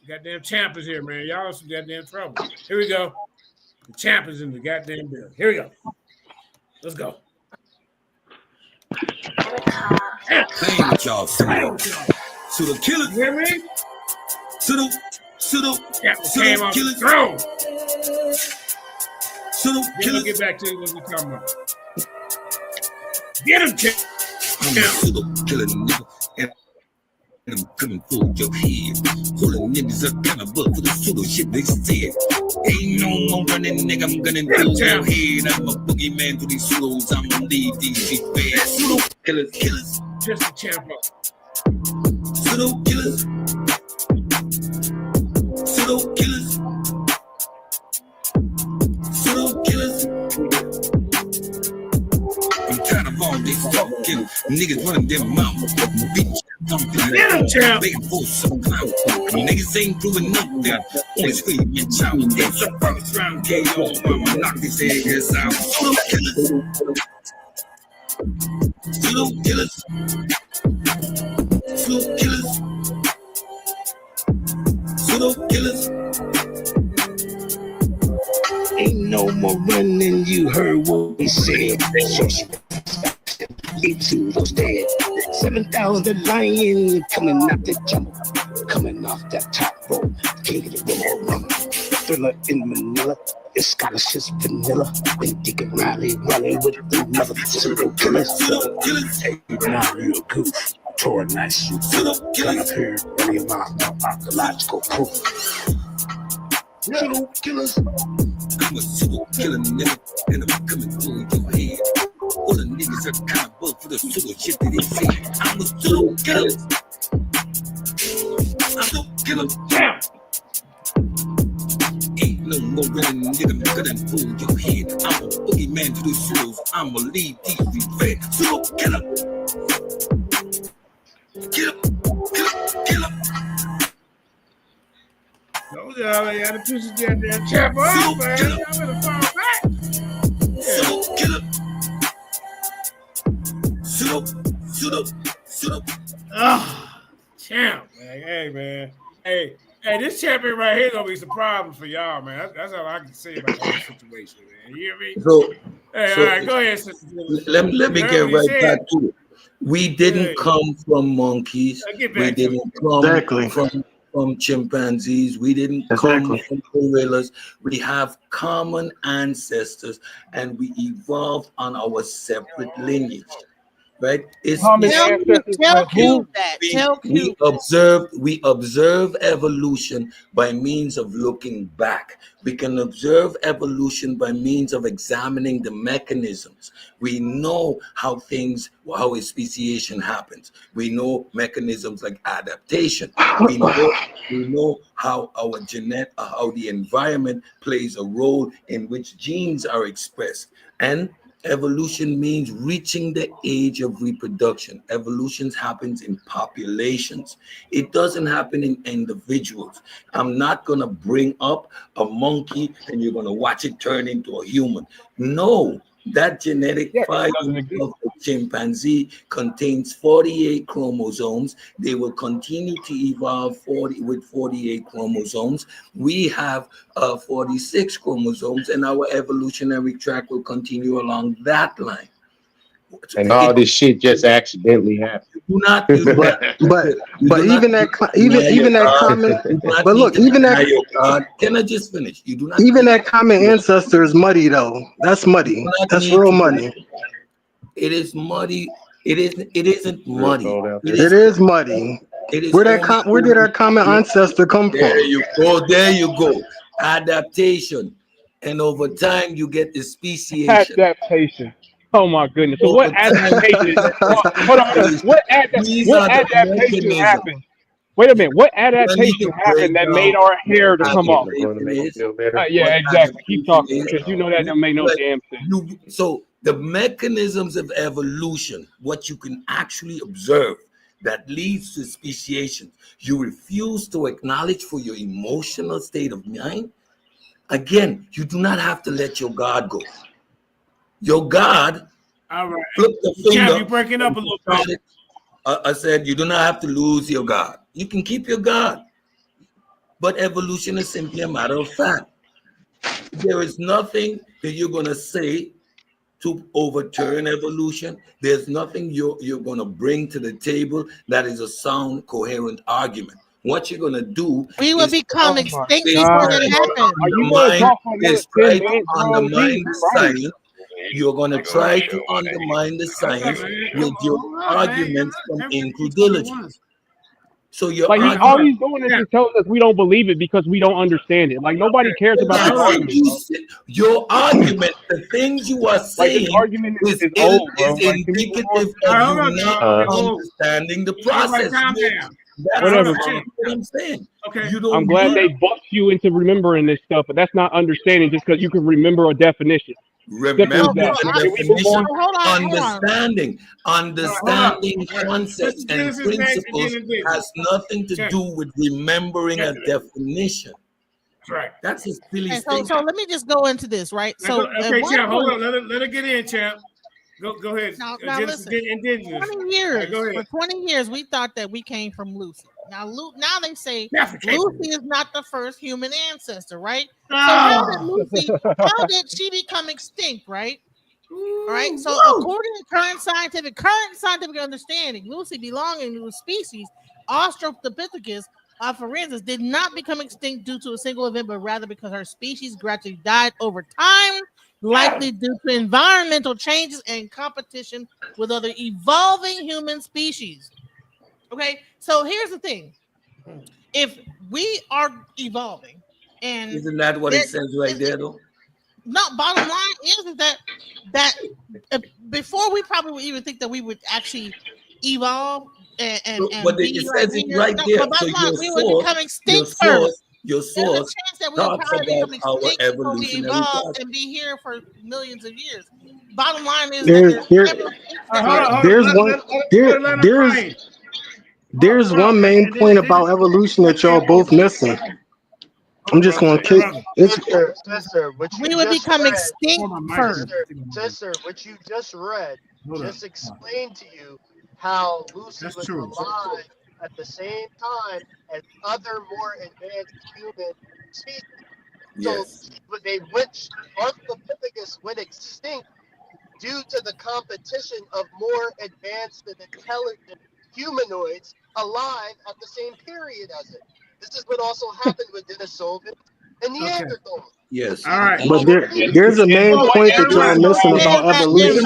Goddamn champ is here, man. Y'all in some goddamn trouble. Here we go. The champ is in the goddamn building. Here we go. Let's go. Playing with y'all, so the killer. You hear me? Came off the throne. We'll get back to what we're talking about. Get him, champ. I'm a killer nigga, and I'm coming for your head. Pulling niggas up kind of butt for the pseudo shit they said. Ain't no more running, nigga. I'm gonna do your head. I'm a boogeyman to these pseudos. I'm gonna leave these big bad pseudo killers. Just a champ up. Pseudo killers. Pseudo killers. Pseudo killers. I'm tired of all this talking. Niggas running their mouth. Bitch, Get him, champ. Niggas ain't doing nothing. Only scream your child. It's a first round KO. Mama knock his ass out. Slow killers. Slow killers. Slow killers. Ain't no more running, you heard what we said. So those dead. 7,000 lion coming out the jungle, coming off that top rope. King of the road, Thriller in Manila. It's scholarships vanilla. When Deacon Riley running with another serial killer. Hey, now you're a goof. Tore a nice suit. Gun up here, running your mouth, no archaeological proof. Serial killers. I'm a super killer nigga, and I'm coming through your head. All the niggas are kind of bugged for the super shit that they say. I'm a super killer. I'm a killer. Ain't no more running nigga than fool your head. I'm a boogeyman to the souls. I'm a lead thief, red. Super killer. Killer. Killer. No, y'all had to push his goddamn chap off, man. Y'all better fall back. Super killer. Sit up. Oh, champ, man. Hey, man. Hey, this champion right here gonna be some problems for y'all, man. That's all I can say about this situation, man. You hear me? So, hey, all right, go ahead, sister. Let me get right back to it. We didn't come from monkeys. We didn't come from chimpanzees. We didn't come from gorillas. We have common ancestors, and we evolved on our separate lineage. Right? Tell Q that. We observe evolution by means of looking back. We can observe evolution by means of examining the mechanisms. We know how a speciation happens. We know mechanisms like adaptation. We know how how the environment plays a role in which genes are expressed. And evolution means reaching the age of reproduction. Evolution happens in populations. It doesn't happen in individuals. I'm not going to bring up a monkey and you're going to watch it turn into a human. No, that genetic file of the chimpanzee contains 48 chromosomes. They will continue to evolve with 48 chromosomes. We have 46 chromosomes, and our evolutionary track will continue along that line. And all this shit just accidentally happened. But even that comment. But look, even that. Can I just finish? You do not. Even that common ancestor is muddy, though. That's muddy. That's real muddy. It is muddy. It isn't muddy. It is muddy. Where did our common ancestor come from? There you go. Adaptation, and over time you get the speciation. Adaptation. Oh my goodness! So what adaptation? Hold on. What adaptation happened? Wait a minute. What adaptation happened that made our hair to come off? Yeah, exactly. Keep talking because you know that don't make no damn sense. So the mechanisms of evolution, what you can actually observe, that leads to speciation, you refuse to acknowledge for your emotional state of mind. Again, you do not have to let your God go. Your God, all right. Flip the finger. You're breaking up a little bit. I said you do not have to lose your God. You can keep your God. But evolution is simply a matter of fact. There is nothing that you're going to say to overturn evolution. There's nothing you're going to bring to the table that is a sound, coherent argument. What you're going to do, we will become extinct before that happens. Try to undermine the science. You're going to try to undermine the science with your arguments from incredulity. So you're all he's doing is just telling us we don't believe it because we don't understand it. Like nobody cares about the argument. Your argument, the things you are saying, argument is old, bro. Indicative of you not understanding the process. Whatever. That's what I'm saying. Okay. You don't I'm glad they bust you into remembering this stuff, but that's not understanding just because you can remember a definition. remember Simple as the that. Can we move definition, on? understanding concepts and Genesis next, principles and then has nothing to do with remembering a definition. Right. That's a silly And thing. so let me just go into this, right? So okay, champ, hold on. Let her get in, champ. Go ahead. Now Genesis listen. indigenous. 20 years. Go ahead. For 20 years, we thought that we came from Lucy. Now they say Never came from Lucy is not the first human ancestor, right? Oh. So how did she become extinct, right? All right. So according to current scientific understanding, Lucy belonging to the species Australopithecus afarensis did not become extinct due to a single event, but rather because her species gradually died over time, likely due to environmental changes and competition with other evolving human species. Okay, so here's the thing. If we are evolving, and Isn't that what it says right there, though? no, bottom line is that before we probably would even think that we would actually evolve and But be it like says we it are, right there. but So bottom line, we would become extinct first. your There's a source chance that we would talks probably about become our extinct before we evolutionary evolve process. and be here for millions of years. Bottom line is there's one main point about evolution that y'all both missing. I'm just going to kick. Sister, what you we would just become read, extinct first. Sister, what you just read just explained to you how Lucy was alive at the same time as other more advanced human species. Yes. So they went, Australopithecus went extinct due to the competition of more advanced and intelligent humanoids alive at the same period as it. This is what also happened with Denisovans and Neanderthals. Yes. All right. But there's a main point that y'all missing about evolution.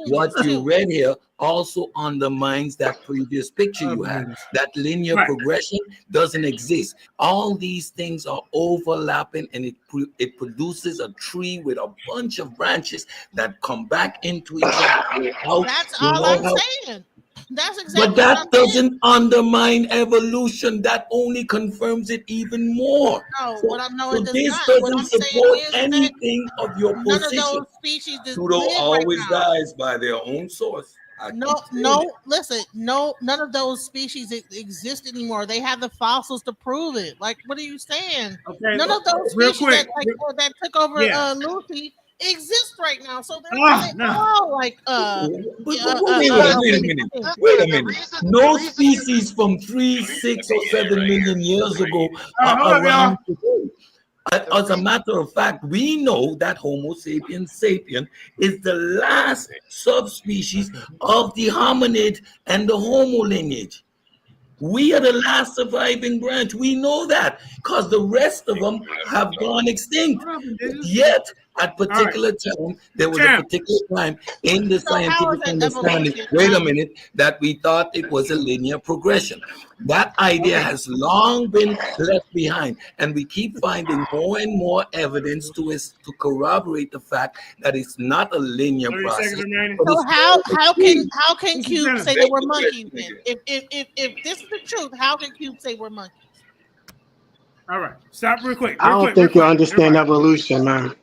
What you read here also undermines that previous picture you had. That linear progression doesn't exist. All these things are overlapping, and it produces a tree with a bunch of branches that come back into each other. That's all I'm saying. That's exactly. But that doesn't undermine evolution. That only confirms it even more. No, So, what I know so it does this not. doesn't What I'm support saying is anything of your none position. of those species that Pseudo live always right now. dies by their own source. Listen, none of those species exist anymore. They have the fossils to prove it. Like, what are you saying? Okay, None of those real species quick. that took over Yeah. Lucy exist right now. So they're all like Wait a minute. No species from 3, 6, or 7 million years ago are around today. As a matter of fact, we know that Homo sapiens sapien is the last subspecies of the hominid and the Homo lineage. We are the last surviving branch. We know that because the rest of them have gone extinct. Yet, at particular time, there was a particular time in the scientific understanding, wait a minute, that we thought it was a linear progression. That idea has long been left behind, and we keep finding more and more evidence to corroborate the fact that it's not a linear process. So how can Cube say that we're monkeys then? If this is the truth, how can Cube say we're monkeys? All right, stop real quick. I don't think you understand evolution, man.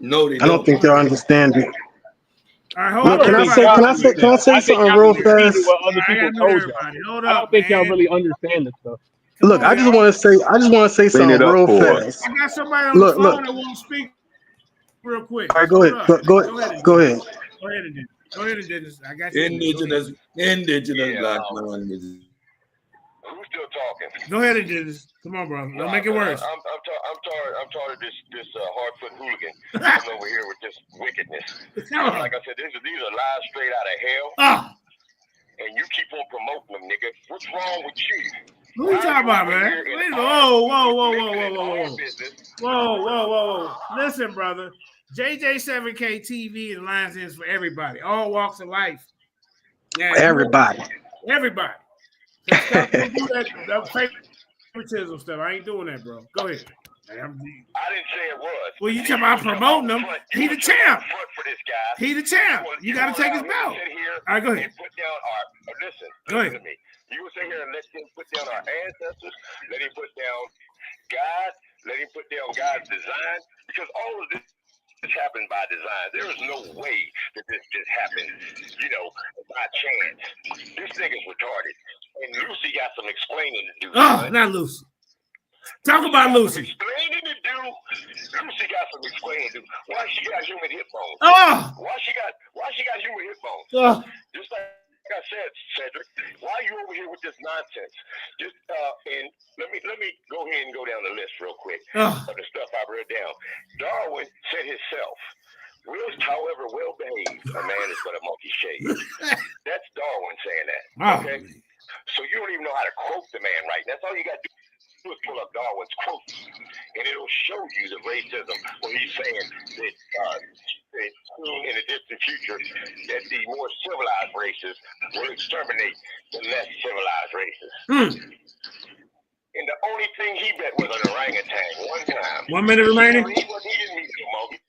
No, they I don't think they'll understand it. All right, hold Look, on. can I say something real fast? Hold I don't think y'all really understand this stuff. Look, I just want to say something real fast. I got somebody on the phone that won't speak real quick. All right, go ahead. Go ahead. Go ahead, Indigenous. I got you. Indigenous black man. Who's still talking? Go ahead, Indigenous. Come on, bro. Don't make it worse. I'm tired of this hard-foot hooligan coming over here with this wickedness. Like I said, these are lies straight out of hell. And you keep on promoting them, nigga. What's wrong with you? Who you talking about, man? Whoa. Listen, brother. JJ7K TV and Lions is for everybody. All walks of life. Yeah, Everybody. Stop do that favoritism stuff. I ain't doing that, bro. Go ahead. I didn't say it was. Well, you talking about promoting him? He the champ. He the champ. You got to take his belt. All right, go ahead. Put down Listen to me. You will sit here and let him put down our ancestors, let him put down God, let him put down God's design, because all of this happened by design. There is no way that this just happened, by chance. This nigga's retarded. And Lucy got some explaining to do. Oh, not Lucy. Talk about Lucy. Explaining to do. Lucy got some explaining to do. Why she got human hip bones? Oh! Why she got human hip bones? Oh. Just like I said, Cedric, why are you over here with this nonsense? Just and let me go ahead and go down the list real quick of the stuff I read down. Darwin said himself, "Whilst, however, well behaved, a man is but a monkey shade." That's Darwin saying that. Okay, so you don't even know how to quote the man right. That's all you got to do. Is pull up Darwin's quotes, and it'll show you the racism when he's saying that in the distant future that the more civilized races will exterminate the less civilized races. And the only thing he bet was an orangutan one time. 1 minute remaining. He didn't meet the monkey.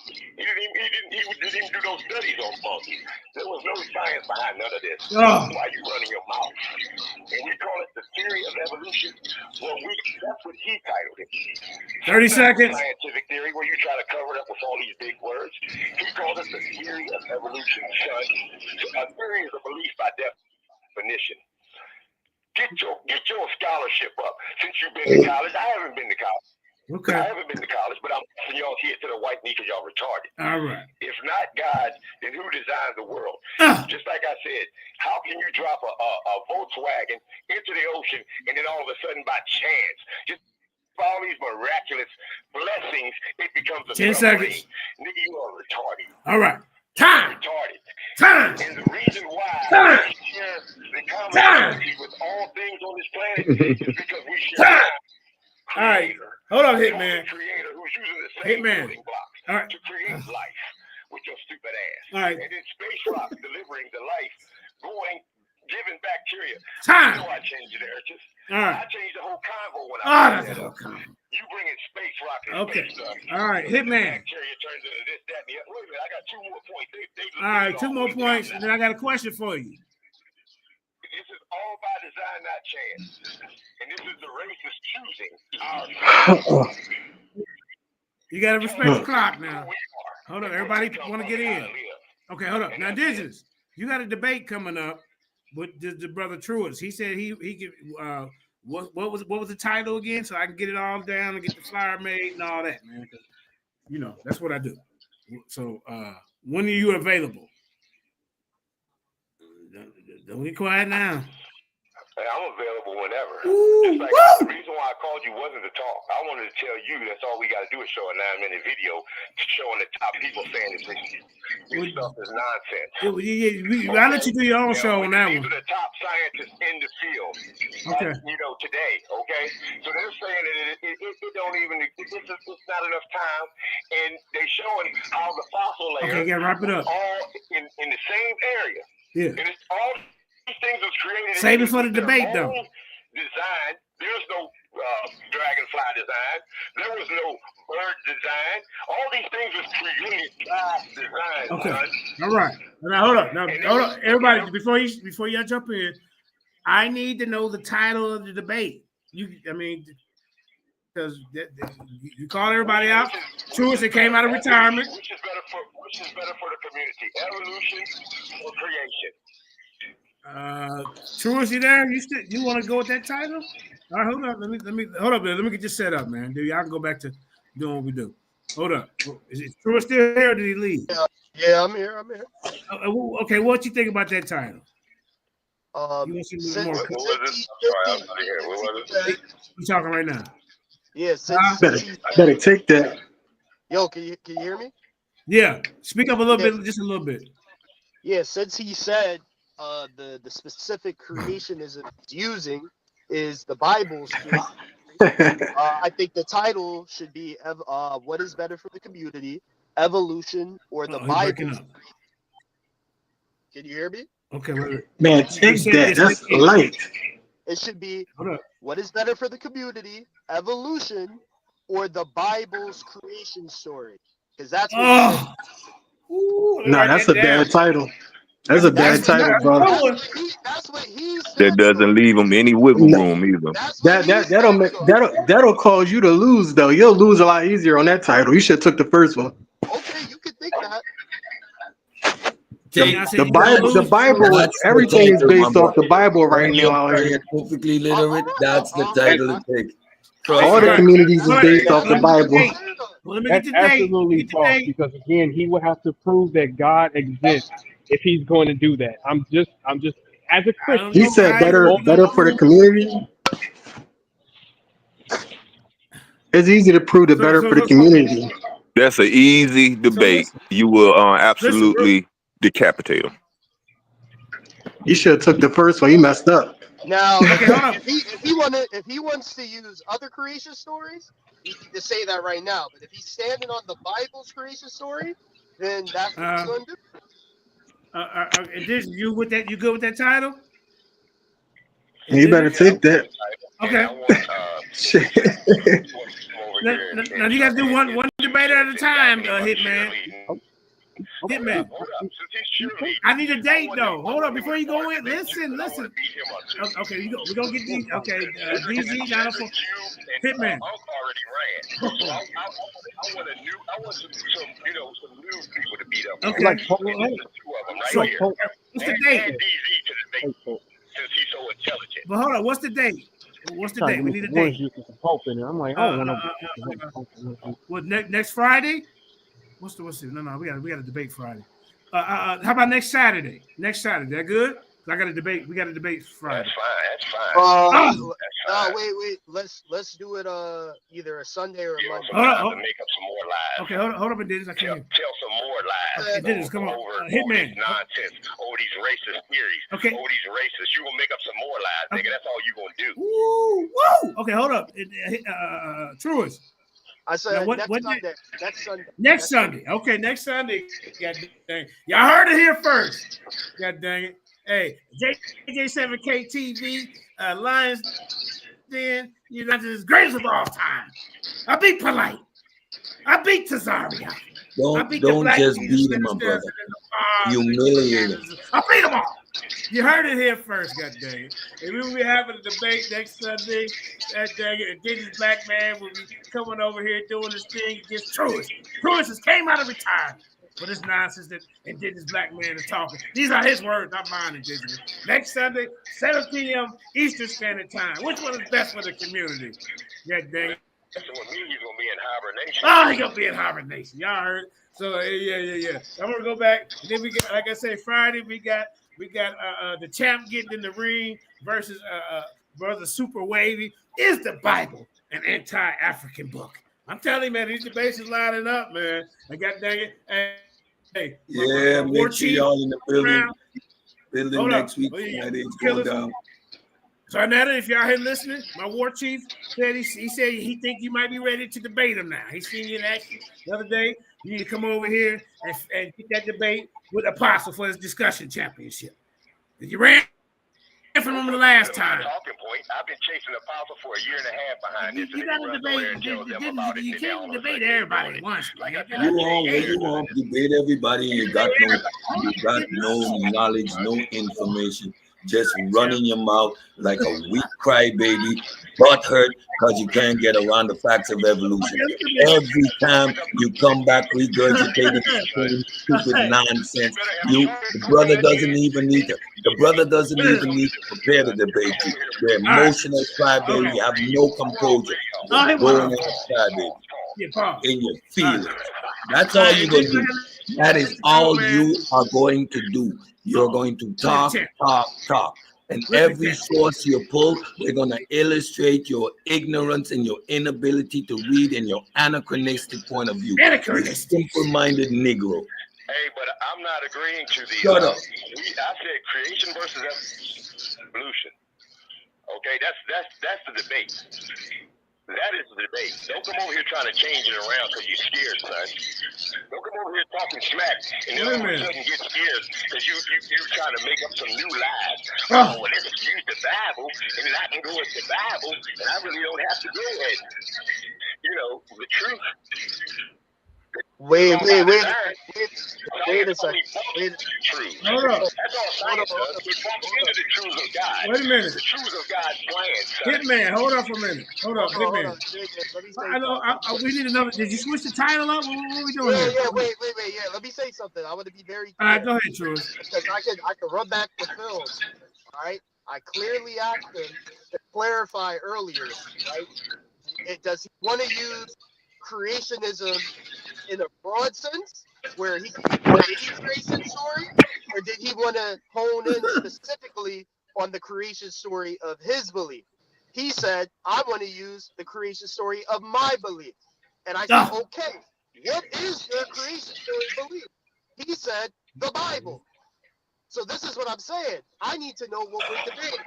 He didn't even do those studies on monkeys. There was no science behind none of this. Oh. Why are you running your mouth? And we call it the theory of evolution. Well, that's what he titled it. 30 seconds. Scientific theory, where you try to cover it up with all these big words. He called it the theory of evolution, son. A theory is a belief by definition. Get your scholarship up. Since you've been to college, I haven't been to college. Okay. I haven't been to college, but I'm asking y'all here to the white knee because y'all retarded. All right. If not God, then who designed the world? Just like I said, how can you drop a Volkswagen into the ocean and then all of a sudden by chance, just all these miraculous blessings, it becomes a 10 submarine? seconds. Nigga, you are retarded. All right. Time. Retarded. Time. And the reason why Time. we share the commonality with all things on this planet is because we share. Time. All right. Hold on, Hitman. Creator who's using the same Hitman. building blocks All right. to create life with your stupid ass. All right. And then space rock delivering the life, giving bacteria. Time. You know I changed the narrative. All right. I changed the whole convo when Oh, I that's all kind. You bring in space rock and Okay. space stuff. All right, Hitman. Bacteria turns into this, that, and the other. Wait a minute, I got 2 more points. All right, 2 more points, and then I got a question for you. This is all by design, not chance. And this is the racist choosing our. You got to respect the clock now. Hold on, everybody want to get in. Okay, hold up. Now, Indigenous, you got a debate coming up with the brother Truist. He said he could. What was the title again? So I can get it all down and get the flyer made and all that, man. That's what I do. So when are you available? Don't get quiet now. Hey, I'm available whenever. Ooh, Just like the reason why I called you wasn't to talk. I wanted to tell you that's all we got to do is show a 9-minute video showing the top people saying this stuff is nonsense. I'll let you do your own show on that These one. are the top scientists in the field. Okay. Today. Okay. So they're saying that it don't even. It's not enough time, and they're showing how the fossil layers Okay, yeah, wrap it up. all in the same area. Yeah. And it's all these things was created. Save it for the their debate, though. own Design. There's no dragonfly design. There was no bird design. All these things was created by design. Okay. Son. All right. Now hold up. Now hold up. Everybody, before y'all jump in, I need to know the title of the debate. Because you called everybody out. Truist, it came out of retirement. Which is better for the community? Evolution or creation? Truist, you there? You want to go with that title? All right, hold up. Let me get this set up, man. Dude, y'all can go back to doing what we do. Hold up. Is it Truist still here or did he leave? Yeah, I'm here. Okay, what you think about that title? You talking right now? Yeah, better take that. Yo, can you hear me? Yeah, speak up a little bit, just a little bit. Yeah, since he said the specific creationism he's using is the Bible's creation, I think the title should be what is better for the community, evolution or the Bible? Can you hear me? Okay, man, take that. That's light. It should be what is better for the community, evolution or the Bible's creation story, because that's what no, that's a bad title. That's a bad title, bro. That doesn't leave them any wiggle room either. That'll cause you to lose though. You'll lose a lot easier on that title. You should have took the first one. Okay, you can think that. The Bible, everything is based off the Bible right now. Perfectly literate. That's the title to take. All the communities is based off the Bible. That's absolutely false because again, he would have to prove that God exists if he's going to do that. I'm just as a Christian. He said better for the community. It's easy to prove the better for the community. That's an easy debate. You will absolutely decapitate him. You should have took the first one. You messed up. Now, if he wants to use other creation stories, he can just say that right now. But if he's standing on the Bible's creation story, then that's what he's going to do. You with that? You good with that title? You better take that. Okay. Now you guys do one debate at a time, Hitman. Hitman. I need a date though. Hold on before you go in. Listen. Okay, we're gonna get these. Okay, DZ 904. Hitman. I want some new people to beat up. Okay. So, what's the date? DZ to the debate since he's so intelligent. But hold on, what's the date? What's the date? We need a date. I'm like, What next Friday? What's the no? We got a debate Friday. How about next Saturday? Next Saturday, that good? I got a debate. We got a debate Friday. That's fine. Wait. Let's do it either a Sunday or a Monday. Hold on. Make up some more lies. Okay, hold up, Dennis. I can't. Tell some more lies. Dennis, come on. Hitman. Nonsense. These racist theories. Okay. These racists. You gonna make up some more lies, nigga. That's all you gonna do. Woo! Okay, hold up. Truist. I said Next Sunday. Okay, next Sunday. God dang. Y'all heard it here first. God dang it. Hey, JJ7K TV, Lions Den, United's greatest of all time. I beat Polite. I beat Tazaria. Don't just beat him, my brother. Humiliate him. I beat them all. You heard it here first, God dang it. And we will be having a debate next Sunday. God dang it. Indigenous black man will be coming over here doing this thing against Truist. Truist just came out of retirement for this nonsense that Indigenous black man is talking. These are his words, not mine, Indigenous. Next Sunday, 7 p.m. Eastern Standard Time. Which one is best for the community? God dang it. So with me, he's gonna be in hibernation. Oh, he's gonna be in hibernation. Y'all heard? So yeah. I'm gonna go back. And then we got, like I said, Friday we got the champ getting in the ring versus brother Super Wavy. Is the Bible an anti-African book? I'm telling you, man, these debates is lining up, man. I got dang it. Hey, yeah, make sure y'all in the building next week. Going down. So Arnetta, if y'all here listening, my war chief said he said he think you might be ready to debate him now. He seen you in action the other day. You need to come over here and get that debate with Apostle for his discussion championship. You ran from him the last time. Talking point. I've been chasing Apostle for a year and a half behind this. You got to debate. You can't debate everybody at once. You won't debate everybody. You got no knowledge, no information. Just running your mouth like a weak crybaby, butt hurt because you can't get around the facts of evolution. Every time you come back regurgitating stupid nonsense, the brother doesn't even need to prepare the debate you. You're emotional crybaby, you have no composure. Just going in crybaby in your feelings. That's all you're going to do. That is all you are going to do. You're going to talk. And every source you pull, they're going to illustrate your ignorance and your inability to read and your anachronistic point of view. Simple-minded Negro. Hey, but I'm not agreeing to the... Shut up. I said creation versus evolution. Okay, that's the debate. That is the debate. Don't come over here trying to change it around because you're scared, son. Don't come over here talking smack and then all of a sudden get scared because you're trying to make up some new lies. Oh, well, let's use the Bible and then I can go with the Bible and I really don't have to go ahead. The truth. Wait a second. Wait a second. Hold up. That's all science does. It bumps into the truths of God. Wait a minute. The truths of God's plan. Hitman, hold on for a minute. Hold on, Hitman. We need another. Did you switch the title up? What are we doing here? Yeah, wait. Yeah, let me say something. I want to be very clear. All right, go ahead, Truth. Because I can run back the film. All right. I clearly asked him to clarify earlier, right? Does he want to use creationism in a broad sense, where he can use any creation story, or did he want to hone in specifically on the creation story of his belief? He said, I want to use the creation story of my belief. And I said, okay, what is your creation story belief? He said, the Bible. So this is what I'm saying. I need to know what we're debating.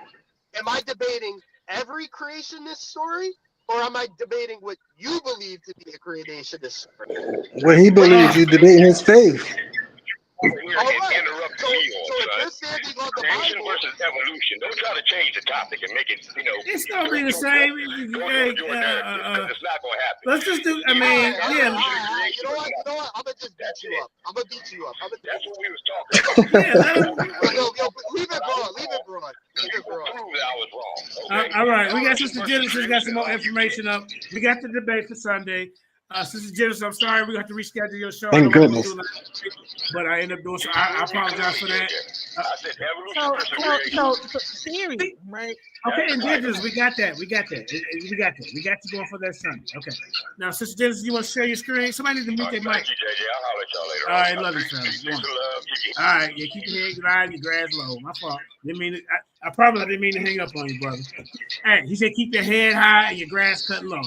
Am I debating every creationist story, or am I debating what you believe to be a creationist story? What he believes, you debate his faith. All right. So if you're standing on the Creation Bible versus evolution. Don't try to change the topic and make it, It's gonna be the same. it's not going to happen. Let's just do. I mean, yeah. You know what? I'm gonna just beat you up. That's what we was talking about. Yo, leave it broad. I was wrong. All right, we got Sister Genesis. Got some more information up. We got the debate for Sunday. Sister Genesis, I'm sorry we have to reschedule your show. Thank goodness. But I ended up doing so. I apologize for that. So theory, right? Okay, indigenous, we got that. We got you going for that Sunday. Okay. Now, Sister Genesis, you want to share your screen? Somebody needs to mute their mic. Thank you, JJ. I'll holler at y'all later. All right, love you, family. All right, yeah, keep your head high and your grass low. My fault. Didn't mean it. I probably didn't mean to hang up on you, brother. Hey, he said keep your head high and your grass cut low.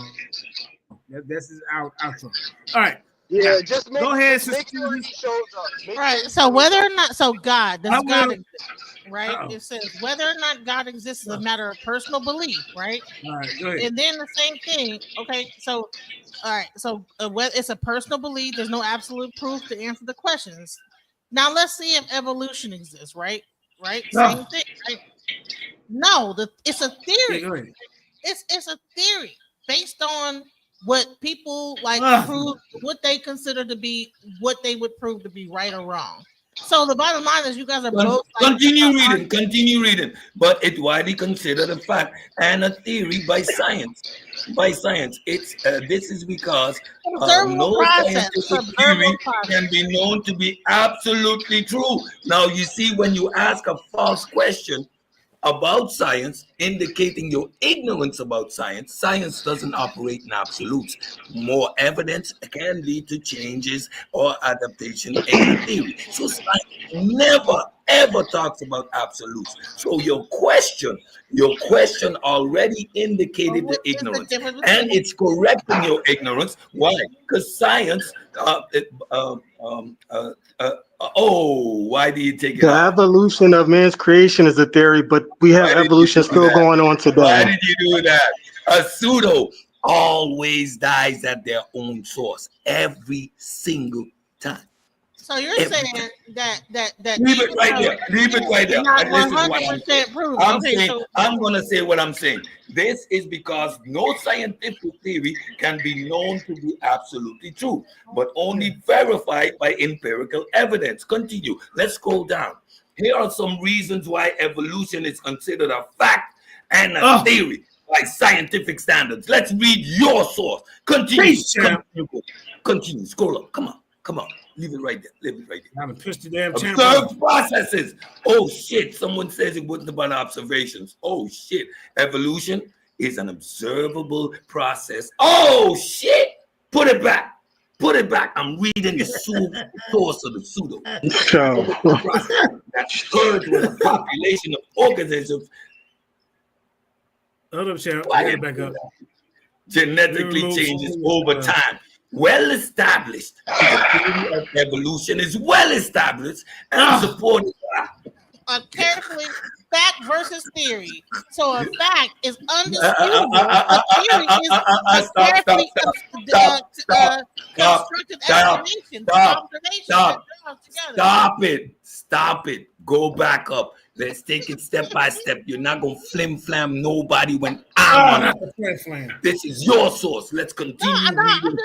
This is our outro. All right. Yeah, now, just go ahead, make sure he shows up. Right. So whether or not, God, does God exist? Right. Uh-oh. It says whether or not God exists is a matter of personal belief, right? All right, go ahead. And then the same thing. Okay. So, all right. So it's a personal belief. There's no absolute proof to answer the questions. Now let's see if evolution exists, right? Right. No. Same thing, right? No, it's a theory. Yeah, go ahead. It's a theory based on what people prove, what they consider to be, what they would prove to be right or wrong. So the bottom line is, you guys are both continue reading. But it's widely considered a fact and a theory by science. It's this is because no scientific theory can be known to be absolutely true. Now you see, when you ask a false question about science, indicating your ignorance about science, science doesn't operate in absolutes. More evidence can lead to changes or adaptation in the theory. So science never ever talks about absolutes. So your question already indicated the ignorance, and it's correcting your ignorance. Why? Because science why do you take it The out? evolution of man's creation is a theory, but we have evolution still going on today. Why did you do that? A pseudo always dies at their own source every single time. So you're saying that Leave it right there. Leave it right there. Not This is what 100% proof. I'm Okay, saying, so I'm gonna say what I'm saying. This is because no scientific theory can be known to be absolutely true, but only verified by empirical evidence. Continue. Let's scroll down. Here are some reasons why evolution is considered a fact and a theory by scientific standards. Let's read your source. Continue. Continue. Scroll up. Come on. Leave it right there. Leave it right there. I'm pissed the damn Observed processes. Oh shit. Someone says it wasn't about observations. Oh shit. Evolution is an observable process. Oh shit. Put it back. I'm reading the source of the pseudo. That occurs when a population of organisms back up. Genetically changes over time. Well established. The theory of evolution is well established and supported by carefully, fact versus theory. So a fact is undisputable. A theory is carefully constructed explanation. Stop it. Go back up. Let's take it step by step. You're not gonna flim flam nobody when I'm on it. This is your source. Let's continue reading I'm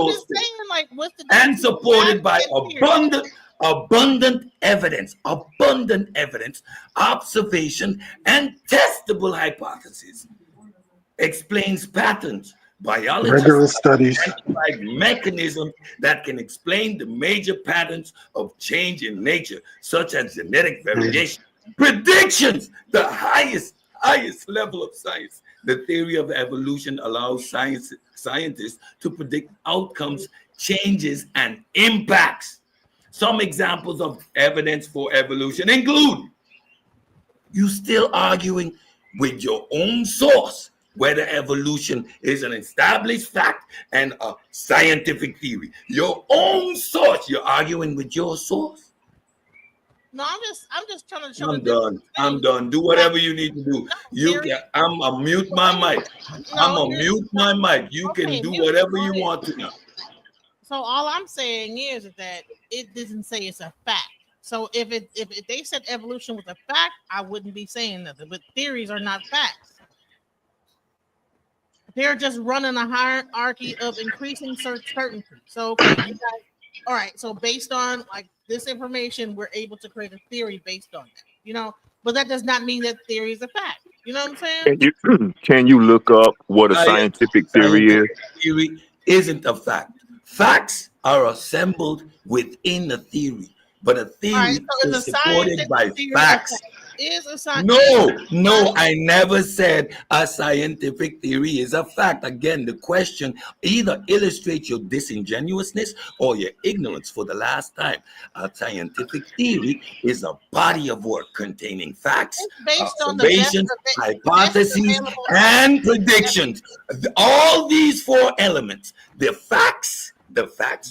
just saying, like, what's the and supported by abundant evidence, observation, and testable hypotheses. Explains patterns, biology, rigorous studies, like mechanisms that can explain the major patterns of change in nature, such as genetic variation, predictions, the highest level of science. The theory of evolution allows scientists to predict outcomes, changes, and impacts. Some examples of evidence for evolution include you still arguing with your own source whether evolution is an established fact and a scientific theory. Your own source, you're arguing with your source. No, I'm just trying to show. I'm done. Do whatever you need to do. I'm gonna mute my mic. You can do whatever you want to now. So all I'm saying is that it doesn't say it's a fact. So if they said evolution was a fact, I wouldn't be saying nothing. But theories are not facts. They're just running a hierarchy of increasing certainty. So all right. So based on like this information, we're able to create a theory based on that. But that does not mean that theory is a fact. You know what I'm saying? Can you look up what a scientific theory is? Theory isn't a fact. Facts are assembled within a theory, but a theory is supported by facts. No, I never said a scientific theory is a fact. Again, the question either illustrates your disingenuousness or your ignorance for the last time. A scientific theory is a body of work containing facts, observations, hypotheses, and predictions. All these four elements, the facts,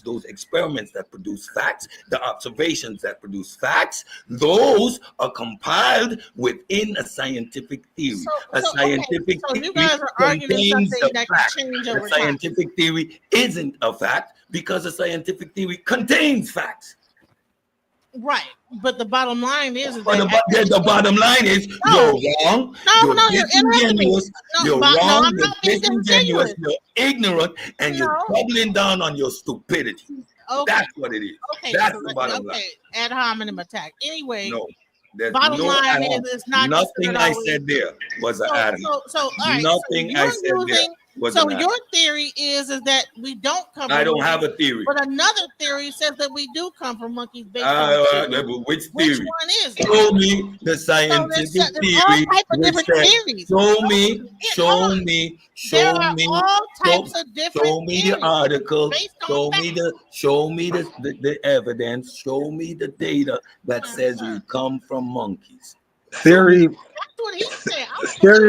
those experiments that produce facts, the observations that produce facts, those are compiled within a scientific theory. Scientific theory you guys are arguing something that can change over time. A scientific theory isn't a fact because a scientific theory contains facts. Right, but the bottom line is the bottom line is you're wrong. You're disingenuous. You're wrong. You're disingenuous. You're ignorant, and you're doubling down on your stupidity. Okay. That's what it is. Okay, that's the bottom line. Ad hominem attack. Anyway, bottom line is it's not nothing I said there was an ad hominem. Nothing I said there. So your theory is that we don't come from I don't have a theory. But another theory says that we do come from monkeys based on which theory? Which one is it? Show me the scientific theory. All types of different theories. Show me all types of different show me the article. Show me the evidence. Show me the data that says we come from monkeys. Theory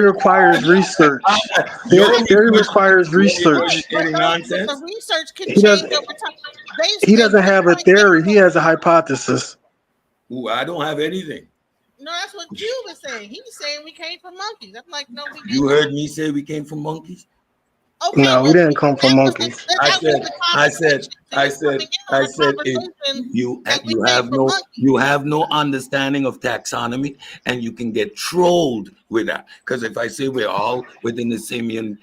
requires research. Theory requires research. The research can change over time. He doesn't have a theory. He has a hypothesis. Ooh, I don't have anything. No, that's what Cube is saying. He's saying we came from monkeys. I'm like, no, we didn't. You heard me say we came from monkeys? Okay, no, we didn't come from monkeys. I said you have no understanding of taxonomy, and you can get trolled with that. Because if I say we're all within the simian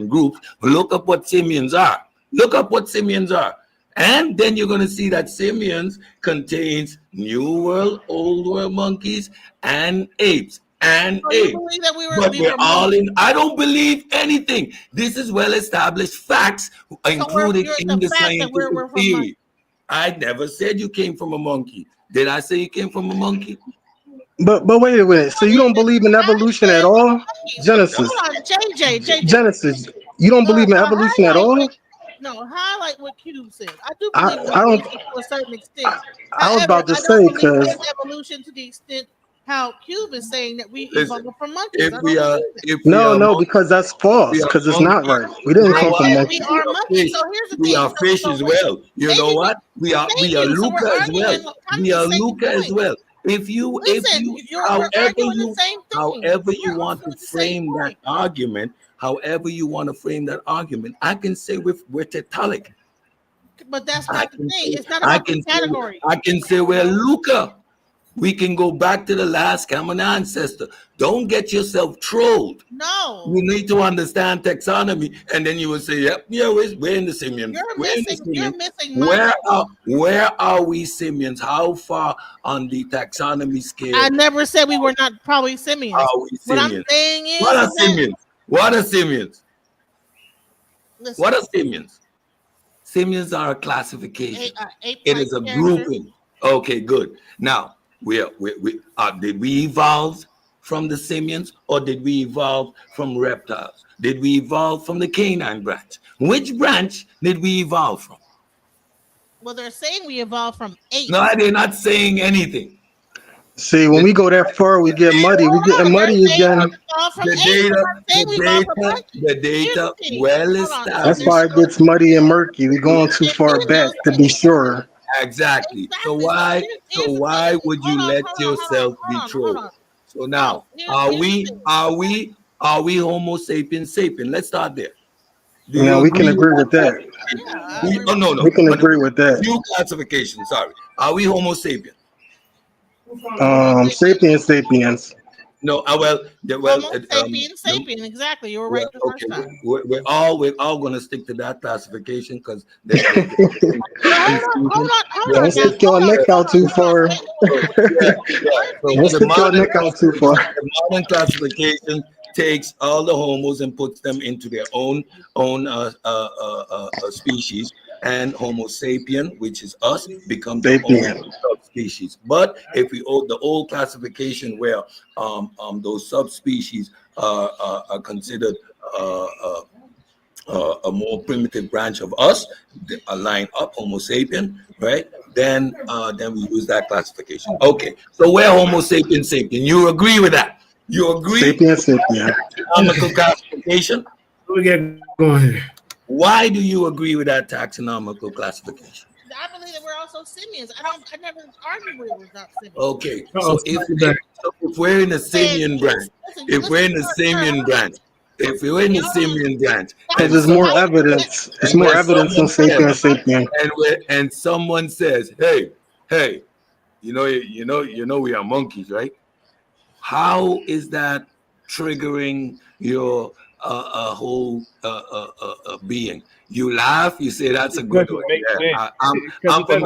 group, look up what simians are. Look up what simians are. And then you're going to see that simians contains New World, Old World monkeys, and apes. But we're all in. I don't believe anything. This is well-established facts, including in the scientific theory. I never said you came from a monkey. Did I say you came from a monkey? But wait a minute. So you don't believe in evolution at all? Genesis. Genesis. You don't believe in evolution at all? No, highlight what Cube says. I do believe in evolution to a certain extent. I was about to say because evolution to the extent how Cube is saying that we evolved from monkeys. Because that's false. Because it's not right. We didn't come from monkeys. We are monkeys. So here's the thing. We are fish as well. You know what? We are Luca as well. We are Luca as well. However you want to frame that argument, I can say we're Teutonic. But that's not the thing. It's not about the category. I can say we're Luca. We can go back to the last common ancestor. Don't get yourself trolled. No. You need to understand taxonomy, and then you will say, "Yep, yeah, we're in the simians. You're missing Where are we simians? How far on the taxonomy scale? I never said we were not probably simians. Are we What I'm simians? saying is, What are simians? What are simians? Listen. What are simians? Simians are a classification. Ape It is a grouping. Okay, good. Now, did we evolve from the simians, or did we evolve from reptiles? Did we evolve from the canine branch? Which branch did we evolve from? Well, they're saying we evolved from apes. No, they're not saying anything. See, when we go that far, we get muddy. We getting muddy again. The data well established. That's why it gets muddy and murky. We're going too far back to be sure. Exactly. So why would you let yourself be trolled? So now, are we Homo sapiens sapien? Let's start there. No, we can agree with that. No. We can agree with that. New classification. Sorry. Are we Homo sapien? Sapiens. No, Homo sapien, exactly. You were right the first time. We're all going to stick to that classification because don't stick your neck out too far. Don't stick your neck out too far. The modern classification takes all the homos and puts them into their own species, and Homo sapien, which is us, becomes the own subspecies. But if we the old classification where those subspecies are considered a more primitive branch of us, a line up, Homo sapien, right? Then we use that classification. Okay, so we're Homo sapien sapien. You agree with that? You agree? Sapien. Taxonomical classification. We get going here. Why do you agree with that taxonomical classification? I believe that we're also simians. I never argued with it was not simians. Okay, so if we're in the simian branch, if we're in the simian branch, because there's more evidence. There's more evidence on sapien. And someone says, "Hey, you know, we are monkeys, right?" How is that triggering your whole being? You laugh, you say that's a good one. Yeah. I'm from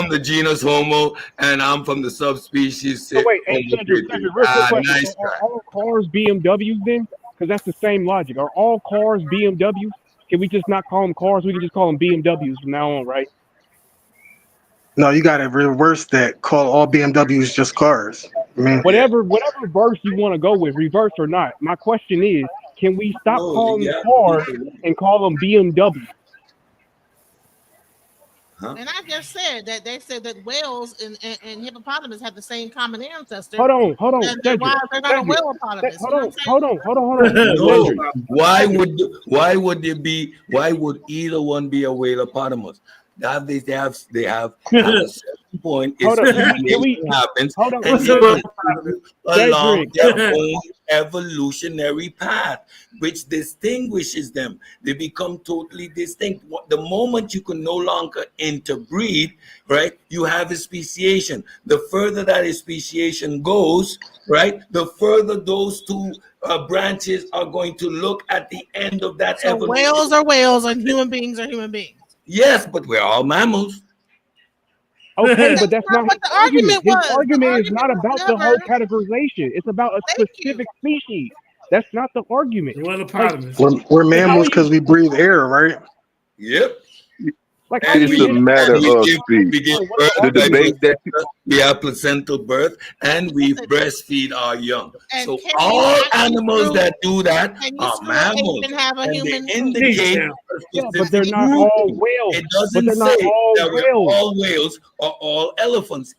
the genus Homo, and I'm from the subspecies. So wait, Cedric, nice are all cars BMWs then? Because that's the same logic. Are all cars BMWs? Can we just not call them cars? We can just call them BMWs from now on, right? No, you gotta reverse that. Call all BMWs just cars. Whatever verse you want to go with, reverse or not. My question is, can we stop calling them cars and call them BMW? Huh? And I just said that they said that whales and hippopotamus have the same common ancestor. Hold on. They're not a whale-potamus. Hold on. No. Why would either one be a whaleopotamus? They have at a certain point happens and along their own evolutionary path, which distinguishes them. They become totally distinct. The moment you can no longer interbreed, right, you have a speciation. The further that a speciation goes, right, the further those two branches are going to look at the end of that evolution. Whales are whales and human beings are human beings. Yes, but we're all mammals. Okay, but that's not what the argument was. His argument is not about the whole categorization. It's about a specific species. That's not the argument. We're mammals because we breathe air, right? Yep. Like it's a matter of speed. The debate that we have placental birth and we breastfeed our young. So all animals that do that are mammals. And they indicate but they're not all whales. It doesn't say that we're all whales or all elephants.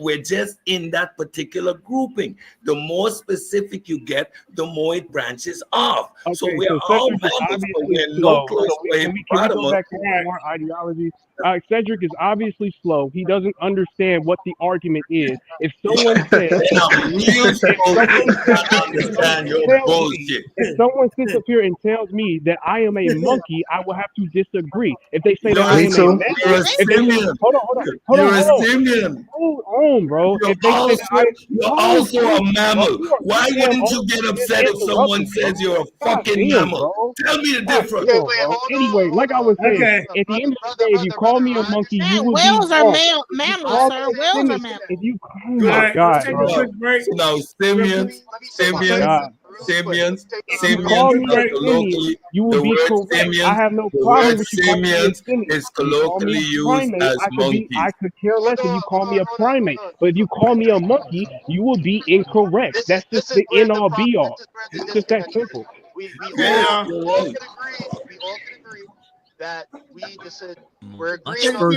We're just in that particular grouping. The more specific you get, the more it branches off. Okay, so we're all mammals, but we're no close to a ideology. Cedric is obviously slow. He doesn't understand understand what the argument is. If someone says, if someone sits up here and tells me that I am a monkey, I will have to disagree. If they say that I am a man, hold on, bro. You're If they say that you're also a mammal. Why wouldn't you get upset if someone says you're a fucking mammal? Tell me the difference. Anyway, like I was saying, at the end of the day, if you call me a monkey, you would whales be are wrong. mammals, sir. Whales are mammals. If you, oh my God, bro. So now simians colloquially, you would be correct. I have no problem with you calling me a simian. is colloquially used as monkey. I could care less if you call me a primate, but if you call me a monkey, you will be incorrect. That's just the end all be all. It's just that simple. We all can agree that we just said we're agreeing on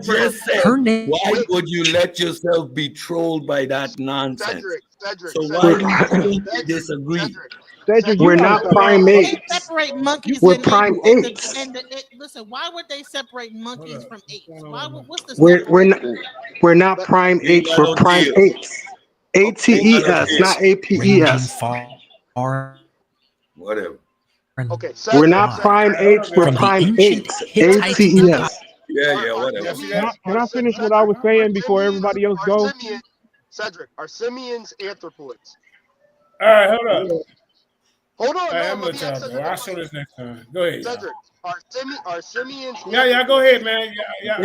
Just said, why would you let yourself be trolled by that nonsense? So why do you disagree? We're not primates. They separate monkeys. We're and primates. Listen, why would they separate monkeys from apes? What's the We're not primates. We're primates. ATES, not APES. Whatever. Okay, We're not primates. We're primates. ATES. Yeah, whatever. Can I finish what I was saying before everybody else goes? Cedric, are simians anthropoids? All right, hold on. Hold on. I'm gonna tell you. I'll show this next time. Go ahead. Cedric, are simians? Yeah, go ahead, man. Yeah. I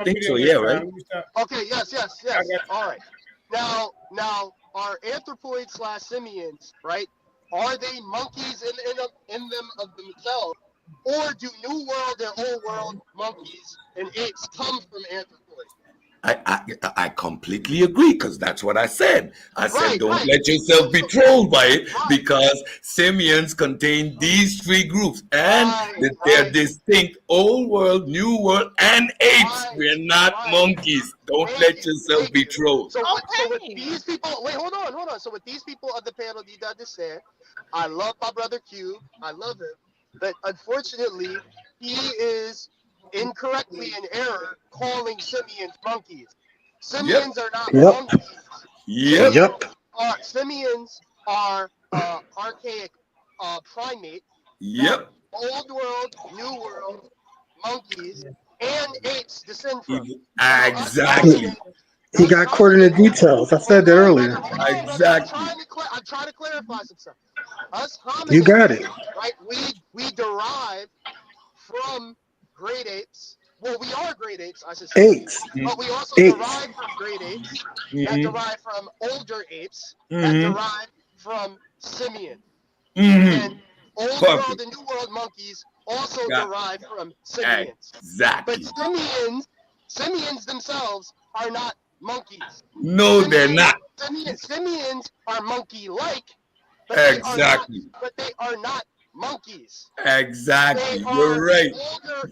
think so. Yeah, right. Okay. Yes. All right. Now, are anthropoids / simians, right? Are they monkeys in them of themselves, or do New World and Old World monkeys and apes come from anthropoids? I completely agree, because that's what I said. I said don't let yourself be trolled by it, because simians contain these three groups, and they're distinct: Old World, New World, and apes. We're not monkeys. Don't let yourself be trolled. So with these people, wait, hold on. So with these people of the panel, you understand? I love my brother Q. I love him, but unfortunately, he is incorrectly in error calling simians monkeys. Simians are not monkeys. Simians are archaic primate. Old World, New World, monkeys, and apes descend from. Exactly. He got caught in the details. I said that earlier. Exactly. I'm trying to clarify some stuff. Us hominids, You got it. Right? We derive from great apes. Well, we are great apes, I should say. Apes. But we also Apes. derive from great apes that derive from older apes that derive from simian. And Old World and New World monkeys also derive from simians. Exactly. But simians themselves are not monkeys. No, they're not. Simians are monkey-like. Exactly. But they are not monkeys. Exactly. You're right.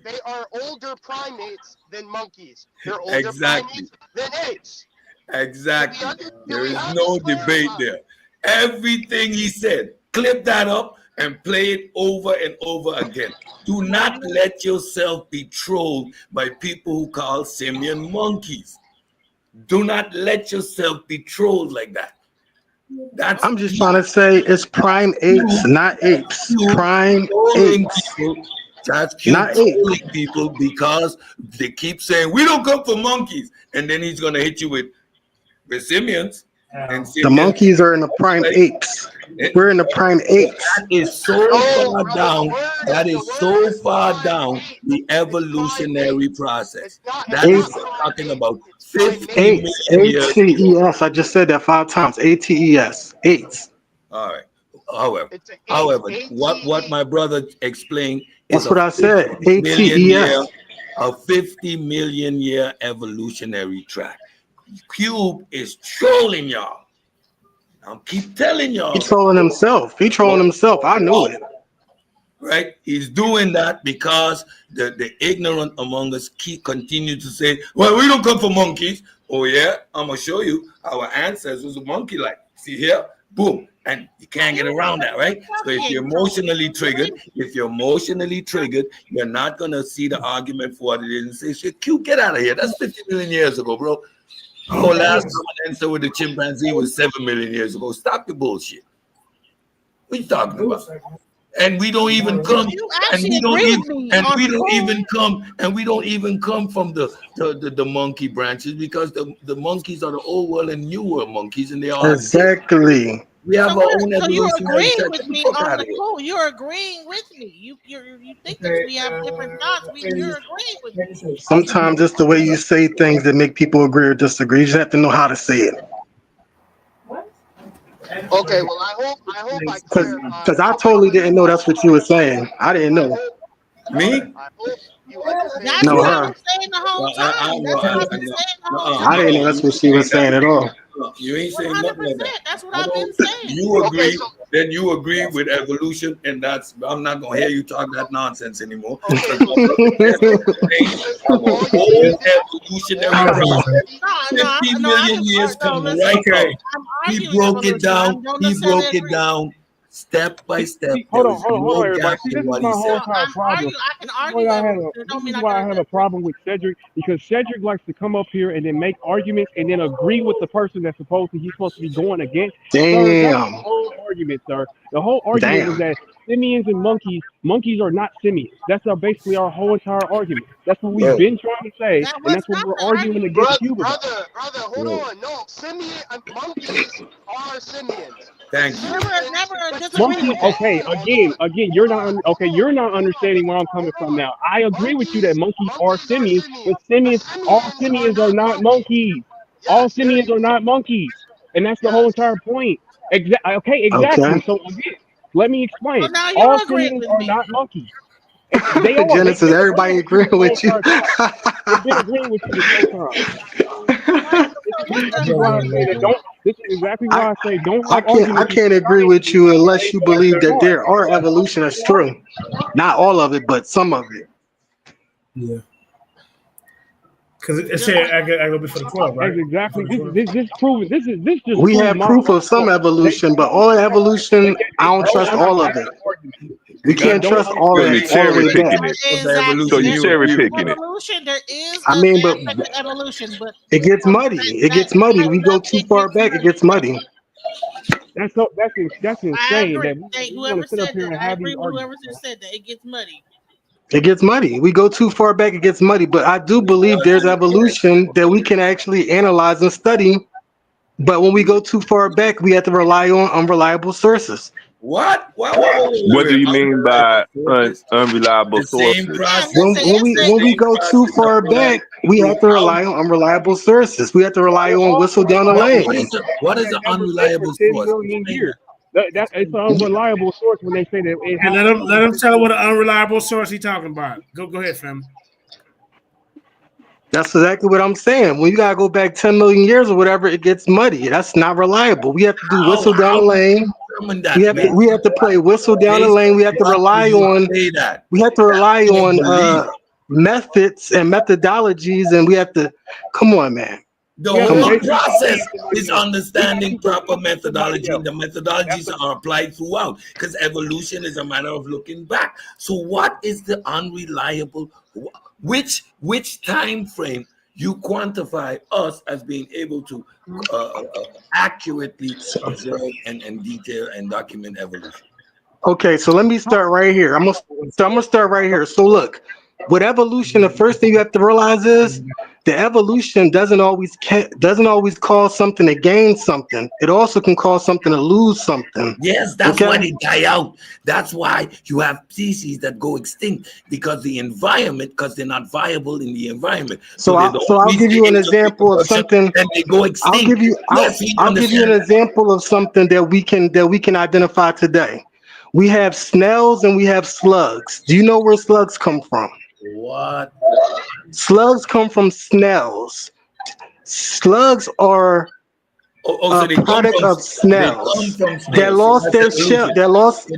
They are older primates than monkeys. They're older primates than apes. Exactly. There is no debate there. Everything he said, clip that up and play it over and over again. Do not let yourself be trolled by people who call simian monkeys. Do not let yourself be trolled like that. I'm just trying to say it's prime apes, not apes. Prime apes. That's not people, because they keep saying we don't come for monkeys, and then he's gonna hit you with simians. And The monkeys are in the prime apes. We're in the prime apes. That is so far down. That is so far down the evolutionary process. That is talking about 50 million years. ATES. I just said that 5 times. ATES. Apes. All right. However, what my brother explained is That's what I said. ATES. ATES. A 50 million year evolutionary track. Cube is trolling y'all. I'll keep telling y'all. He trolling himself. I knew it. Right? He's doing that because the ignorant among us continue to say, well, we don't come for monkeys. Oh, yeah? I'm going to show you our ancestors were monkey-like. See here? Boom. And you can't get around that, right? So if you're emotionally triggered, you're not gonna see the argument for what it is and say, shit, Q, get out of here. That's 50 million years ago, bro. Oh, last common answer with the chimpanzee was 7 million years ago. Stop the bullshit. What you talking about? And we don't even come, and we don't even come from the monkey branches, because the monkeys are the old world and new world monkeys, and they are exactly. We have our own So you're evolutionary agreeing with me on the cool. You're agreeing with me. You think that we have different thoughts. You're agreeing with me. Sometimes it's the way you say things that make people agree or disagree. You just have to know how to say it. Okay, well, I hope I clarified. Because I totally didn't know that's what you were saying. I didn't know. Me? I hope you understand. That's No, what her. I've been saying the whole time. That's what I've been saying the whole time. I didn't know that's what she was saying at all. You ain't saying nothing like that. That's what I've been saying. You agree, then you agree with evolution, and that's, I'm not gonna hear you talk that nonsense anymore. Evolutionary process. 50 million years come right out. He broke it down. Step by step. Hold on, everybody. See, this is my whole entire problem. This is why I have a problem with Cedric, because Cedric likes to come up here and then make arguments and then agree with the person that's he's supposed to be going against. Damn. Sir, that's the whole argument, sir. The whole argument is that simians and monkeys are not simians. That's basically our whole entire argument. That's what we've been trying to say, and that's what we're arguing against you with. Brother, hold on. No, monkeys are simians. Thank you. Monkey, okay, again, you're not understanding where I'm coming from now. I agree with you that monkeys are simians, but all simians are not monkeys. All simians are not monkeys, and that's the whole entire point. Exactly. Okay. So again, let me explain. Well, now all you're agreeing simians with are me. not monkeys. They are. Genesis, everybody agreeing with you. They've been agreeing with you this whole time. This is exactly why I say don't. I can't agree with you unless you believe that there are evolutionists. True, not all of it, but some of it. Yeah. Because it said I go before the 12, right? That's exactly. This proven. This just. We have proof of some evolution, but all evolution, I don't trust all of it. We can't trust all of it. So you cherry picking it. Evolution, there is I mean, but evolution, but it gets muddy. It gets muddy. We go too far back, it gets muddy. That's insane. That whoever said that, I agree with whoever just said that. It gets muddy. It gets muddy. We go too far back, it gets muddy. But I do believe there's evolution that we can actually analyze and study. But when we go too far back, we have to rely on unreliable sources. What? What do you mean by unreliable sources? When we go too far back, we have to rely on unreliable sources. We have to rely on whistle down the lane. What is an unreliable source? It's an unreliable source when they say that. And let him tell what an unreliable source he's talking about. Go ahead, fam. That's exactly what I'm saying. When you gotta go back 10 million years or whatever, it gets muddy. That's not reliable. We have to do whistle down the lane. We have to play whistle down the lane. We have to rely on methods and methodologies, and we have to come on, man. The whole process is understanding proper methodology. The methodologies are applied throughout, because evolution is a matter of looking back. So what is the unreliable? Which time frame you quantify us as being able to accurately observe and detail and document evolution? Okay, so let me start right here. I'm gonna start right here. So look, with evolution, the first thing you have to realize is the evolution doesn't always cause something to gain something. It also can cause something to lose something. Yes, that's why they die out. That's why you have species that go extinct, because the environment, because they're not viable in the environment. So I'll give you an example of something. And they go extinct. I'll give you an example of something that we can identify today. We have snails and we have slugs. Do you know where slugs come from? What? Slugs come from snails. Slugs are a product of snails. They lost their shell. They lost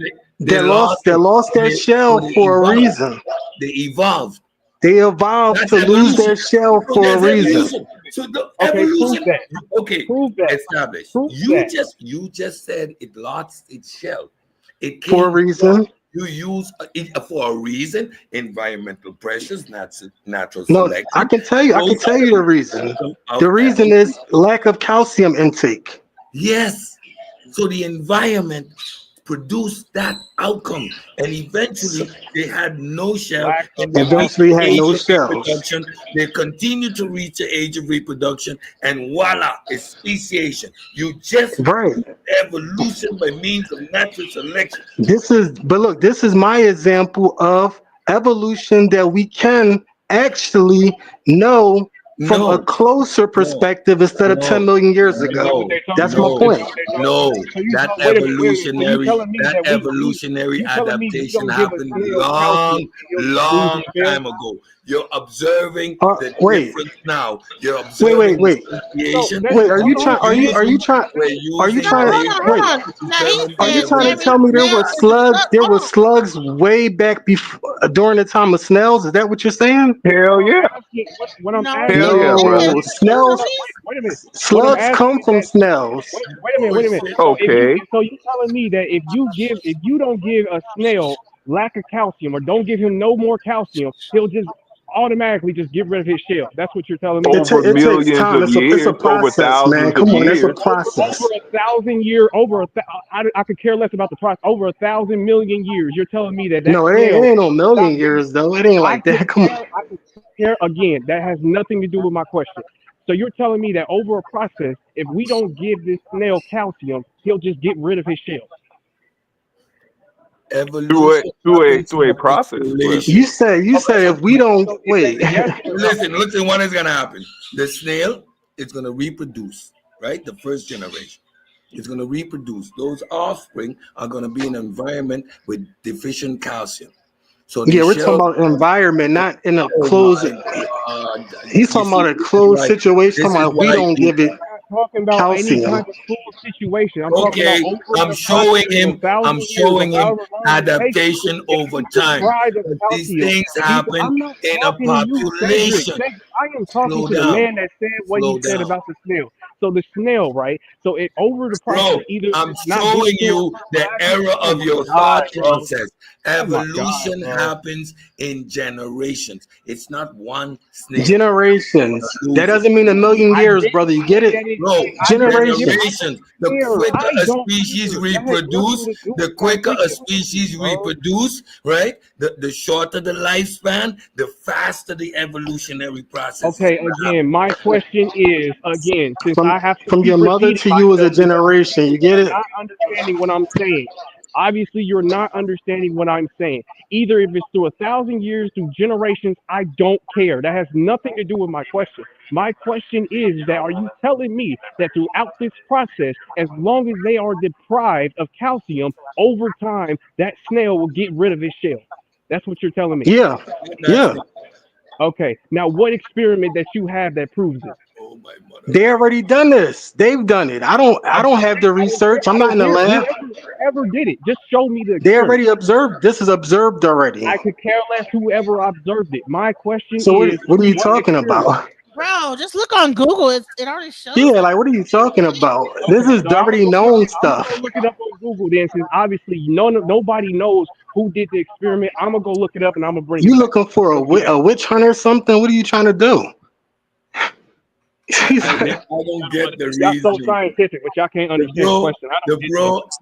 their shell for a reason. They evolved. They evolved to lose their shell for a reason. So the Okay, evolution. prove that. Okay, Prove that. established. Prove You that. just said it lost its shell. It For a came. reason. You use it for a reason. Environmental pressures, natural No, selection. I can tell you the reason. The reason is lack of calcium intake. Yes. So the environment produced that outcome, and eventually they had no shell. And they Eventually reached the had no age of shells. reproduction. They continue to reach the age of reproduction, and voila, it's speciation. You just Right. evolution by means of natural selection. This is my example of evolution that we can actually know from a closer perspective instead of 10 million years ago. That's my point. No, that evolutionary you evolutionary telling me we adaptation don't give a happened snail long calcium, time ago. You're observing the wait. difference now. You're observing Wait. the speciation. Wait, are you trying to tell me there were slugs way back before during the time of snails? Is that what you're saying? Hell yeah. What I'm No, snails. Wait a minute. Slugs come from snails. Wait a minute. Okay. So you telling me that if you don't give a snail lack of calcium or don't give him no more calcium, he'll just automatically just get rid of his shell. That's what you're telling me. Over millions of years, over thousands of years. Over 1,000 years, I could care less about the process. Over 1,000 million years, you're telling me that No, it ain't no million years though. It ain't like that. Come on. I could care again. That has nothing to do with my question. So you're telling me that over a process, if we don't give this snail calcium, he'll just get rid of his shell. Evolution to a process. You said if we don't wait. Listen, what is gonna happen? The snail is gonna reproduce, right? The first generation. It's gonna reproduce. Those offspring are gonna be in an environment with deficient calcium. So yeah, we're talking about environment, not in a closed. He's talking about a closed situation. Talking about we don't give it talking about calcium. Any kind of closed situation. Okay, I'm showing him adaptation over time. These things happen in a population. I am talking to the man that said what he said about the snail. So the snail, right? So it over the process. I'm showing you the error of your thought process. Evolution happens in generations. It's not one snail. Generations. That doesn't mean a million years, brother. You get it? No, generations. The quicker a species reproduce, right? The shorter the lifespan, the faster the evolutionary process. Okay, again, my question is since I have to from your mother to you as a generation. You get it? Not understanding what I'm saying. Obviously, you're not understanding what I'm saying. Either if it's through 1,000 years, through generations, I don't care. That has nothing to do with my question. My question is that are you telling me that throughout this process, as long as they are deprived of calcium, over time, that snail will get rid of its shell? That's what you're telling me. Yeah. Okay. Now, what experiment that you have that proves it? They already done this. They've done it. I don't have the research. I'm not in the lab. Whoever did it, just show me the. They already observed. This is observed already. I could care less whoever observed it. My question is. What are you talking experiment? about? Bro, just look on Google. It already shows. Yeah, like what are you talking about? This is already known stuff. I'm gonna look it up on Google then, since obviously nobody knows who did the experiment. I'm gonna go look it up and I'm gonna bring. You looking for a witch hunt or something? What are you trying to do? I don't get the reason. Y'all so scientific, but y'all can't understand the question.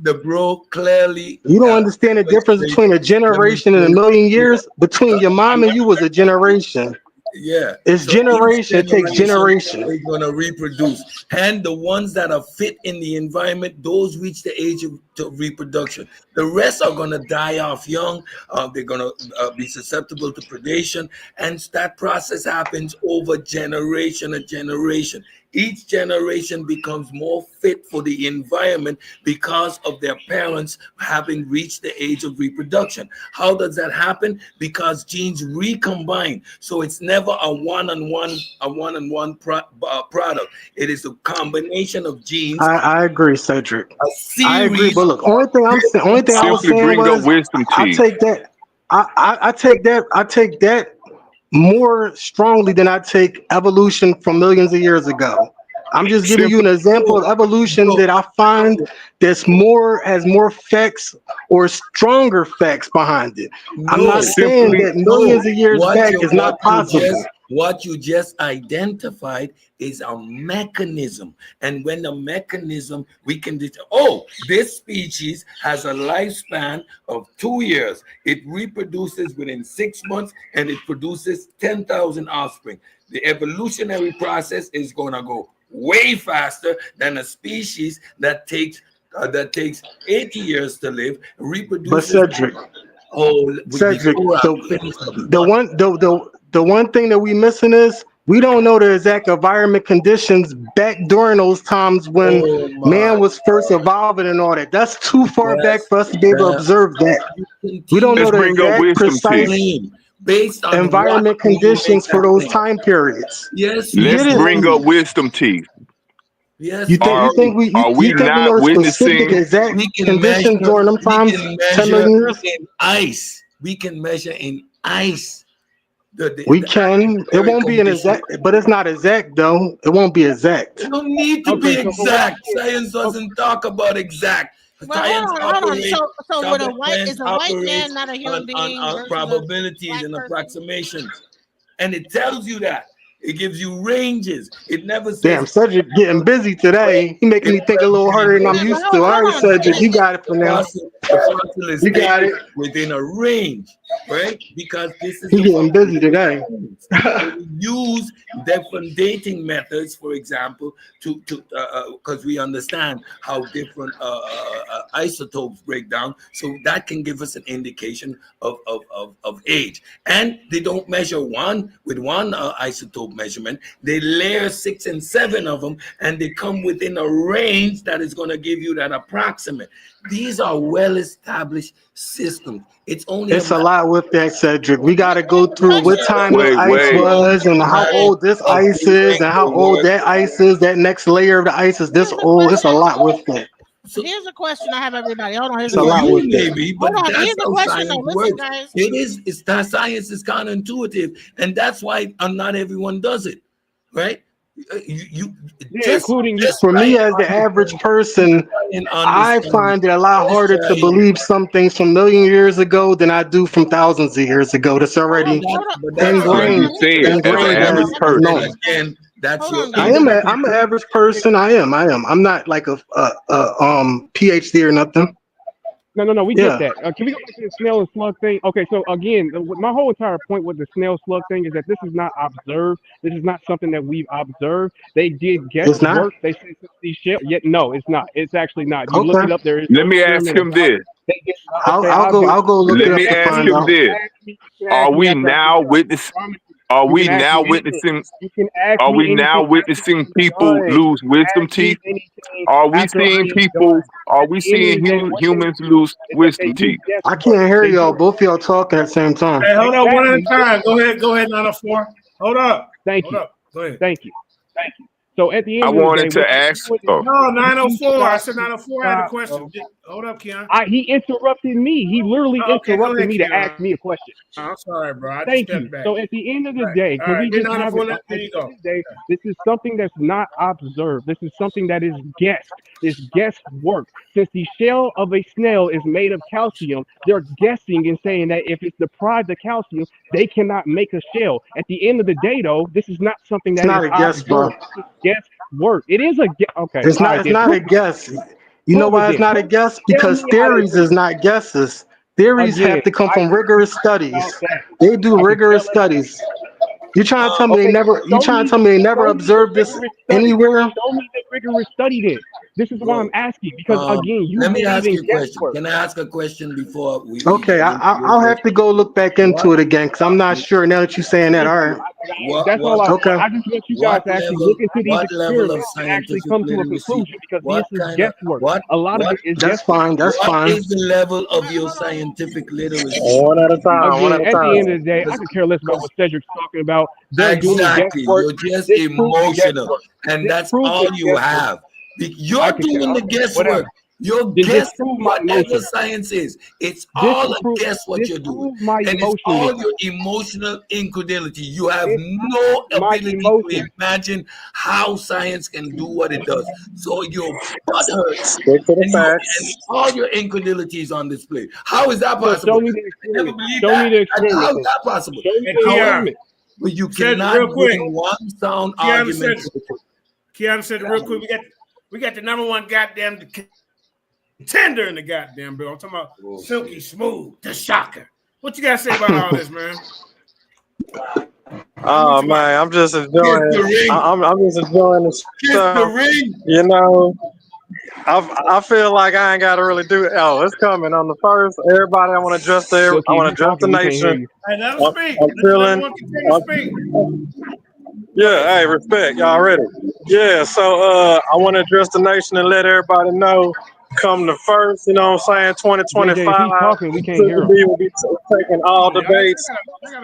The bro clearly. You don't understand the difference between a generation and a million years. Between your mom and you was a generation. Yeah, it's generation. It takes generation. They're gonna reproduce, and the ones that are fit in the environment, those reach the age of reproduction. The rest are gonna die off young. They're gonna be susceptible to predation, and that process happens over generation to generation. Each generation becomes more fit for the environment because of their parents having reached the age of reproduction. How does that happen? Because genes recombine. So it's never a one-on-one product. It is a combination of genes. I agree, Cedric. I agree, but look, only thing I was saying was, I take that more strongly than I take evolution from millions of years ago. I'm just giving you an example of evolution that I find has more facts or stronger facts behind it. I'm not saying that millions of years back is not possible. What you just identified is a mechanism. And when the mechanism, we can this species has a lifespan of 2 years. It reproduces within 6 months and it produces 10,000 offspring. The evolutionary process is going to go way faster than a species that takes 80 years to live, reproduces. But Cedric, the one thing that we missing is we don't know the exact environment conditions back during those times when man was first evolving and all that. That's too far back for us to be able to observe that. We don't know the exact precise based on environment conditions for those time periods. Yes, let's bring up wisdom teeth. Yes. You think we know specific exact conditions during them times? 10 million years? In ice. We can measure in ice. We can. It won't be an exact, but it's not exact though. It won't be exact. It don't need to be exact. Science doesn't talk about exact. Science operates. So with a white man not a human being? On probabilities and approximations, and it tells you that. It gives you ranges. It never says. Damn, Cedric getting busy today. He making me think a little harder than I'm used to. All right, Cedric, you got it for now. You got it within a range, right? Because this is getting busy today. We use different dating methods, for example, to because we understand how different isotopes break down, so that can give us an indication of age. And they don't measure with one isotope measurement. They layer 6 and 7 of them, and they come within a range that is going to give you that approximate. These are well-established systems. It's a lot with that, Cedric. We got to go through what time the ice was and how old this ice is and how old that ice is. That next layer of the ice is this old. It's a lot with that. So here's a question I have, everybody. Hold on. Here's a lot with that. Here's the question. So listen, guys. It's that science is counterintuitive, and that's why not everyone does it, right? For me as the average person, I find it a lot harder to believe some things from million years ago than I do from thousands of years ago. That's already ingrained. Again, that's your. I'm an average person. I am. I'm not like a PhD or nothing. No, we get that. Can we go back to the snail and slug thing? Okay, so again, my whole entire point with the snail slug thing is that this is not observed. This is not something that we've observed. They did guesswork. They said these shit. Yet no, it's not. It's actually not. You look it up. There is. Let me ask him this. I'll go look it up. Let me ask him this. Are we now witnessing? Are we now witnessing people lose wisdom teeth? Are we seeing people? Are we seeing humans lose wisdom teeth? I can't hear y'all. Both of y'all talking at the same time. Hey, hold up, one at a time. Go ahead, 904. Hold up. Thank you. Go ahead. Thank you. So at the end, I wanted to ask. No, 904. I said 904. I had a question. Hold up, Keon. He interrupted me. He literally interrupted me to ask me a question. I'm sorry, bro. Thank you. So at the end of the day, this is something that's not observed. This is something that is guessed. It's guesswork. Since the shell of a snail is made of calcium, they're guessing and saying that if it's deprived of calcium, they cannot make a shell. At the end of the day, though, this is not something that is a guess, bro. Guesswork. It is a guess. Okay. It's not a guess. You know why it's not a guess? Because theories is not guesses. Theories have to come from rigorous studies. They do rigorous studies. You trying to tell me they never? You trying to tell me they never observed this anywhere? Show me the rigorous study did. This is why I'm asking, because again, let me ask you a question. Can I ask a question before we? Okay, I'll have to go look back into it again because I'm not sure now that you're saying that. All right. That's all. I just want you guys to actually look into these experiments and actually come to a conclusion, because this is guesswork. A lot of it is That's fine. That's fine. What is the level of your scientific literacy? One at a time. At the end of the day, I could care less about what Cedric's talking about. Exactly. You're just emotional, and that's all you have. You're doing the guesswork. You're guessing whatever science is. It's all a guess what you're doing. And it's all your emotional incredulity. You have no ability to imagine how science can do what it does. So your butt hurts. And all your incredulity is on display. How is that possible? Show me the experiment. How is that possible? But you cannot bring one sound argument. Keanu said it real quick. We got the number one goddamn contender in the goddamn bill. I'm talking about Silky Smooth, the Shocker. What you got to say about all this, man? Oh man, I'm just enjoying it. I'm just enjoying the stuff. You know, I feel like I ain't got to really do it. Oh, it's coming on the first. Everybody, I want to address the nation. Hey, let them speak. I'm feeling. Yeah, hey, respect. Y'all ready? Yeah, so I want to address the nation and let everybody know. Come the first, you know what I'm saying, 2025. We can't hear him. We'll be taking all debates,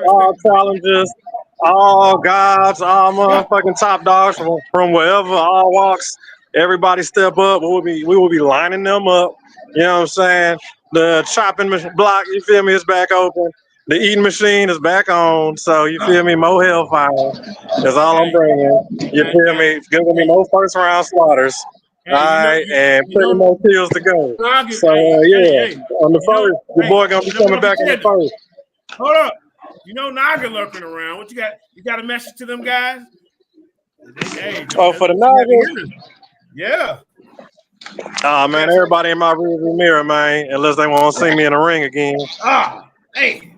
all challenges, all gods, all motherfucking top dogs from wherever, all walks. Everybody step up. We will be lining them up. You know what I'm saying? The chopping block, you feel me, is back open. The eating machine is back on. So you feel me? More hellfire. That's all I'm bringing. You feel me? It's gonna be no first round slaughters. All right, and plenty more kills to go. So yeah, on the first, your boy gonna be coming back on the first. Hold up, you know Naga lurking around. What you got? You got a message to them guys? Hey, for the Naga? Yeah. Oh man, everybody in my rearview mirror, man. Unless they want to see me in the ring again. Hey.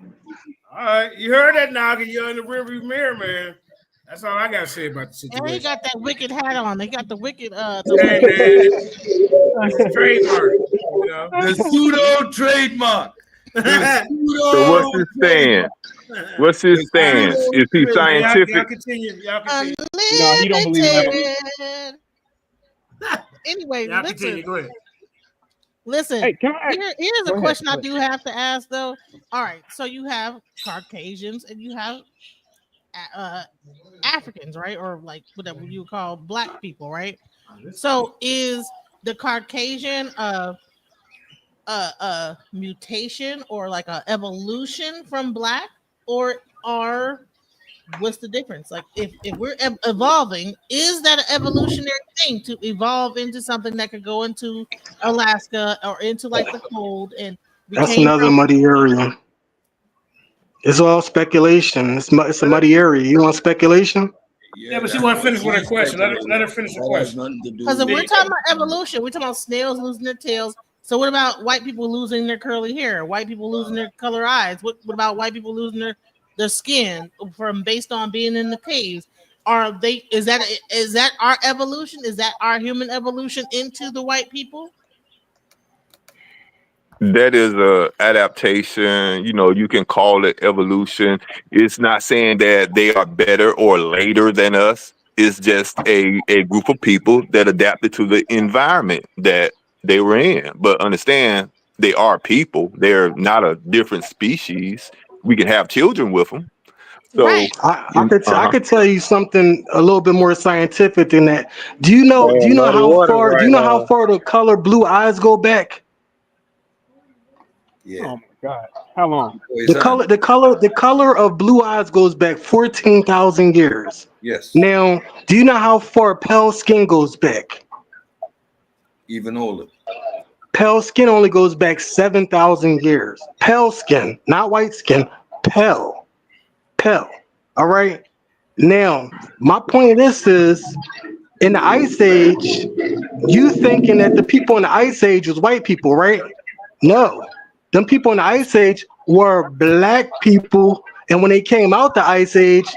All right, you heard that, Naga? You're in the rearview mirror, man. That's all I gotta say about the situation. And he got that wicked hat on. They got the wicked trademark. You know? The pseudo trademark. So what's his stand? What's his stance? Is he scientific? Y'all continue. No, he don't believe that. Anyway, y'all listen. continue. Go ahead. Listen, hey, here's a question I do have to ask though. All right, so you have Caucasians and you have Africans, right? Or like whatever you call black people, right? So is the Caucasian a mutation or like a evolution from black, or what's the difference? Like if we're evolving, is that an evolutionary thing to evolve into something that could go into Alaska or into like the cold? And that's another muddy area. It's all speculation. It's a muddy area. You want speculation? Yeah, but she want to finish with her question. Let her finish the question. Because if we're talking about evolution, we're talking about snails losing their tails. So what about white people losing their curly hair? White people losing their color eyes? What about white people losing their skin from based on being in the caves? Is that our evolution? Is that our human evolution into the white people? That is a adaptation. You know, you can call it evolution. It's not saying that they are better or later than us. It's just a group of people that adapted to the environment that they were in. But understand, they are people. They're not a different species. We can have children with them. So right. I could tell you something a little bit more scientific than that. Do you know how far the color blue eyes go back? Yeah. Oh my God! How long? The color of blue eyes goes back 14,000 years. Yes. Now, do you know how far pale skin goes back? Even older. Pale skin only goes back 7,000 years. Pale skin, not white skin. Pale. All right. Now, my point of this is, in the Ice Age, you thinking that the people in the Ice Age was white people, right? No. Them people in the Ice Age were black people, and when they came out the Ice Age,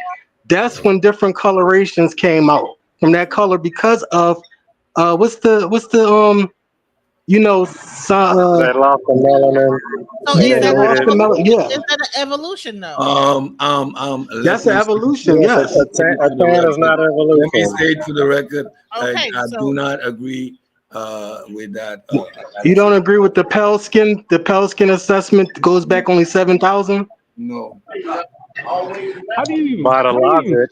that's when different colorations came out from that color because of what's the they lost the melanin. So is that an evolution though? That's an evolution. Yes. A tan is not evolution. Let me say it for the record. Okay, I do not agree with that. You don't agree with the pale skin? The pale skin assessment goes back only 7,000. No. How do you by the logic?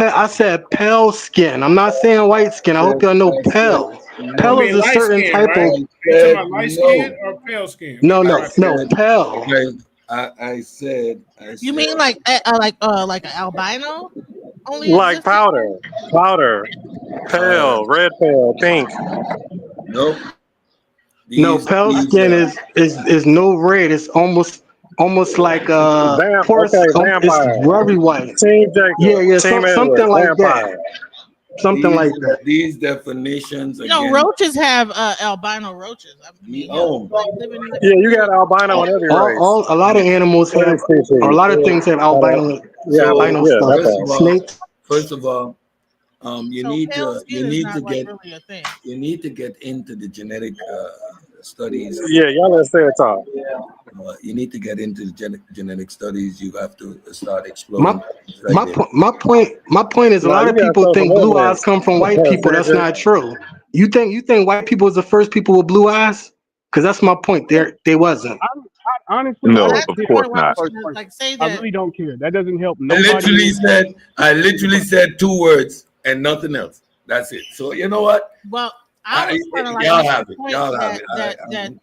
I said pale skin. I'm not saying white skin. I hope y'all know pale. Pale is a certain type of. You talking about light skin or pale skin? No, pale. I said. You mean like an albino? Only Like powder, pale, red pale, pink. Nope. No, pale skin is no red. It's almost like vampire. It's very white. Team Jacob, yeah, something like vampire. that. Something like that. These definitions. You know, roaches have albino roaches. I mean, Yeah, you got albino in every race. A lot of animals have, or a lot of things have albino. Albino stuff. Snakes. First of all, you need to get into the genetic studies. Yeah, y'all let's say it's all. You need to get into the genetic studies. You have to start exploring. My point is a lot of people think blue eyes come from white people. That's not true. You think white people was the first people with blue eyes? Because that's my point. They wasn't. Honestly, no, of course not. Like, say I that. really don't care. That doesn't help nobody. I literally said 2 words and nothing else. That's it. So you know what? Well, I was kind of like y'all have it.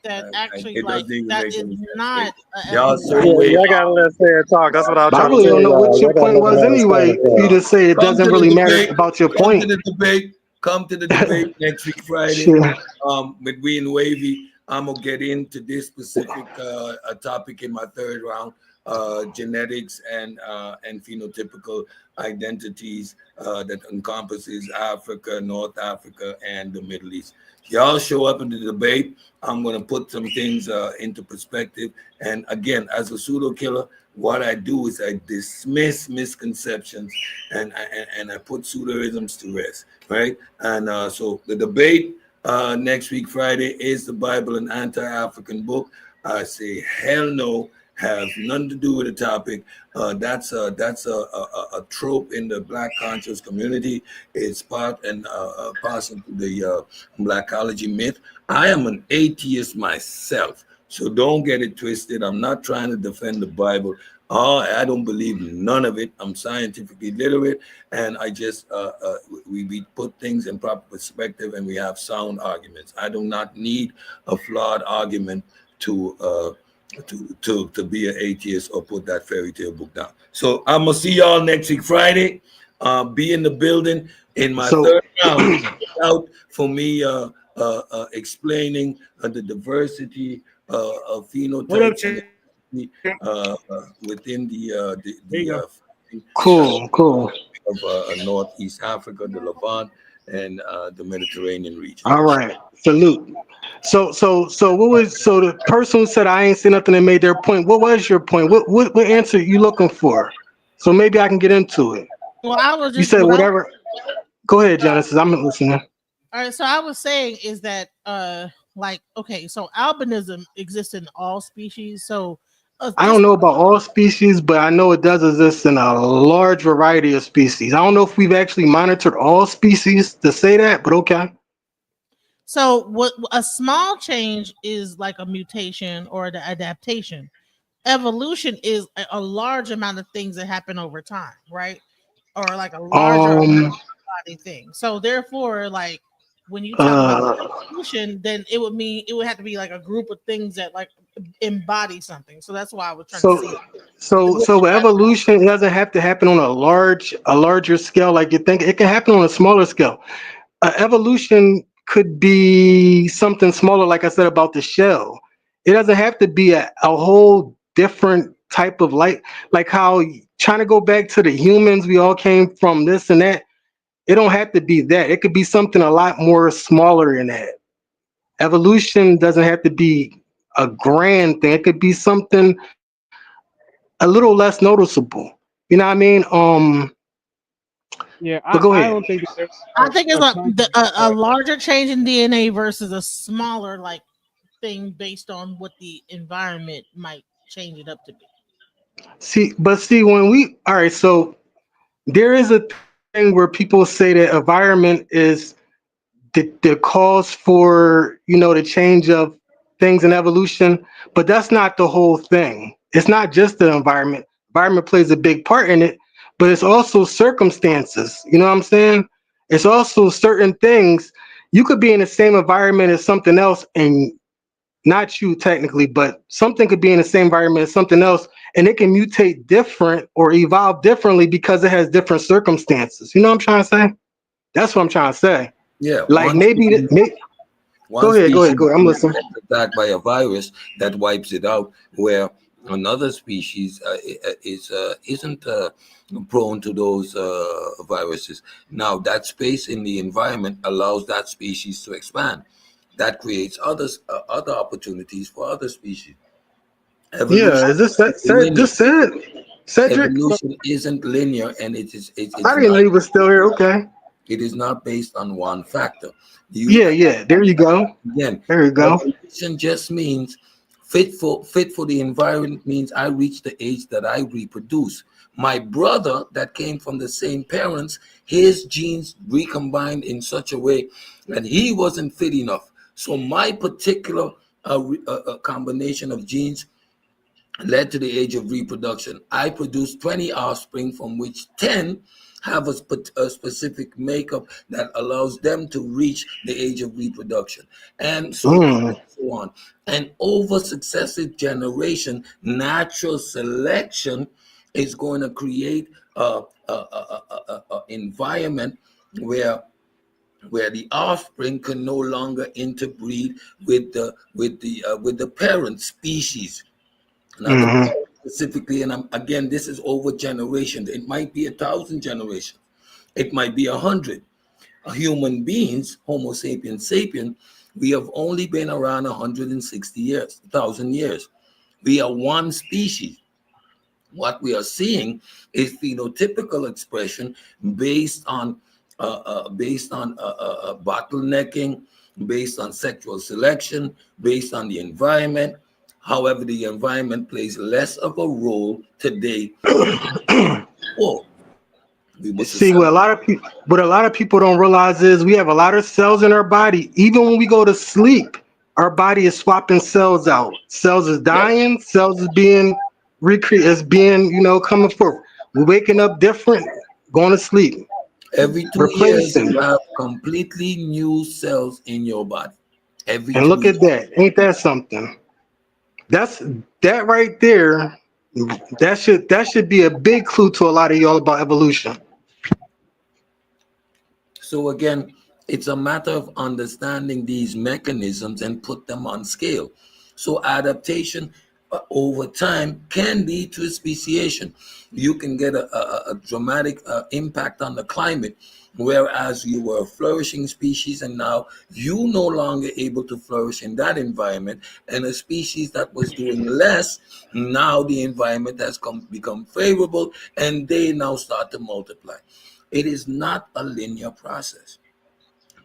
That actually like that is not. Y'all gotta let Sarah talk. That's what I was I trying really to say. don't know what your point was anyway. You just say it doesn't really matter about your point. Come to the debate next week Friday. With we and Wavy. I'm gonna get into this specific topic in my 3rd round, genetics and phenotypical identities that encompasses Africa, North Africa, and the Middle East. Y'all show up in the debate. I'm gonna put some things into perspective. And again, as a pseudo killer, what I do is I dismiss misconceptions and I put pseudoisms to rest, right? And so the debate. Next week, Friday, is the Bible an anti-African book? I say hell no, has nothing to do with the topic. That's a trope in the Black conscious community. It's part and parcel to the Blackology myth. I am an atheist myself, so don't get it twisted. I'm not trying to defend the Bible. I don't believe none of it. I'm scientifically literate, and I just we put things in proper perspective, and we have sound arguments. I do not need a flawed argument to be an atheist or put that fairy tale book down. So I'm gonna see y'all next week Friday. Be in the building in my 3rd round. Out for me explaining the diversity of phenotypes. Within the cool of Northeast Africa, the Levant, and the Mediterranean region. All right, salute. So the person who said I ain't seen nothing and made their point. What was your point? What answer you looking for? So maybe I can get into it. Well, I was. You said whatever. Go ahead, Genesis. I'm listening. All right. So I was saying is that so albinism exists in all species. So. I don't know about all species, but I know it does exist in a large variety of species. I don't know if we've actually monitored all species to say that, but okay. So what a small change is like a mutation or the adaptation. Evolution is a large amount of things that happen over time, right? Or like a larger body thing. So therefore, like when you talk about evolution, then it would have to be like a group of things that like embody something. So that's why I was trying to see. So evolution doesn't have to happen on a larger scale like you think. It can happen on a smaller scale. Evolution could be something smaller, like I said about the shell. It doesn't have to be a whole different type of like how trying to go back to the humans, we all came from this and that. It don't have to be that. It could be something a lot more smaller than that. Evolution doesn't have to be a grand thing. It could be something a little less noticeable. You know what I mean? Yeah, go ahead. I don't think I think it's a larger change in DNA versus a smaller like thing based on what the environment might change it up to be. See, when all right, so there is a thing where people say that environment is the cause for, the change of things in evolution, but that's not the whole thing. It's not just the environment. Environment plays a big part in it, but it's also circumstances. You know what I'm saying? It's also certain things. you could be in the same environment as something else, and not you technically, but something could be in the same environment as something else, and it can mutate different or evolve differently because it has different circumstances. You know what I'm trying to say? That's what I'm trying to say. Yeah. Like maybe. Go ahead. I'm listening. Attacked by a virus that wipes it out, where another species isn't prone to those viruses. Now, that space in the environment allows that species to expand. That creates other opportunities for other species. Yeah, is this just said? Cedric? Evolution isn't linear, and it's I didn't know he was still here. Okay. It is not based on one factor. Yeah. There you go. Again, there you go. Evolution just means fit for the environment means I reach the age that I reproduce. My brother that came from the same parents, his genes recombined in such a way that he wasn't fit enough. So my particular combination of genes led to the age of reproduction. I produced 20 offspring, from which 10 have a specific makeup that allows them to reach the age of reproduction, and so on. And over successive generation, natural selection is going to create a environment where the offspring can no longer interbreed with the parent species. Now, specifically, and again, this is over generations. It might be 1,000 generations. It might be 100. Human beings, Homo sapiens sapien, we have only been around 160 years, 1,000 years. We are one species. What we are seeing is phenotypical expression based on bottlenecking, based on sexual selection, based on the environment. However, the environment plays less of a role today. See, what a lot of people don't realize is we have a lot of cells in our body. Even when we go to sleep, our body is swapping cells out. Cells is dying. Cells is being recreated. Is being coming forth. We're waking up different, going to sleep. Every 2 years, you have completely new cells in your body. And look at that. Ain't that something? That right there. That should be a big clue to a lot of y'all about evolution. So again, it's a matter of understanding these mechanisms and put them on scale. So adaptation over time can lead to speciation. You can get a dramatic impact on the climate, whereas you were a flourishing species and now you no longer able to flourish in that environment, and a species that was doing less, now the environment has become favorable and they now start to multiply. It is not a linear process.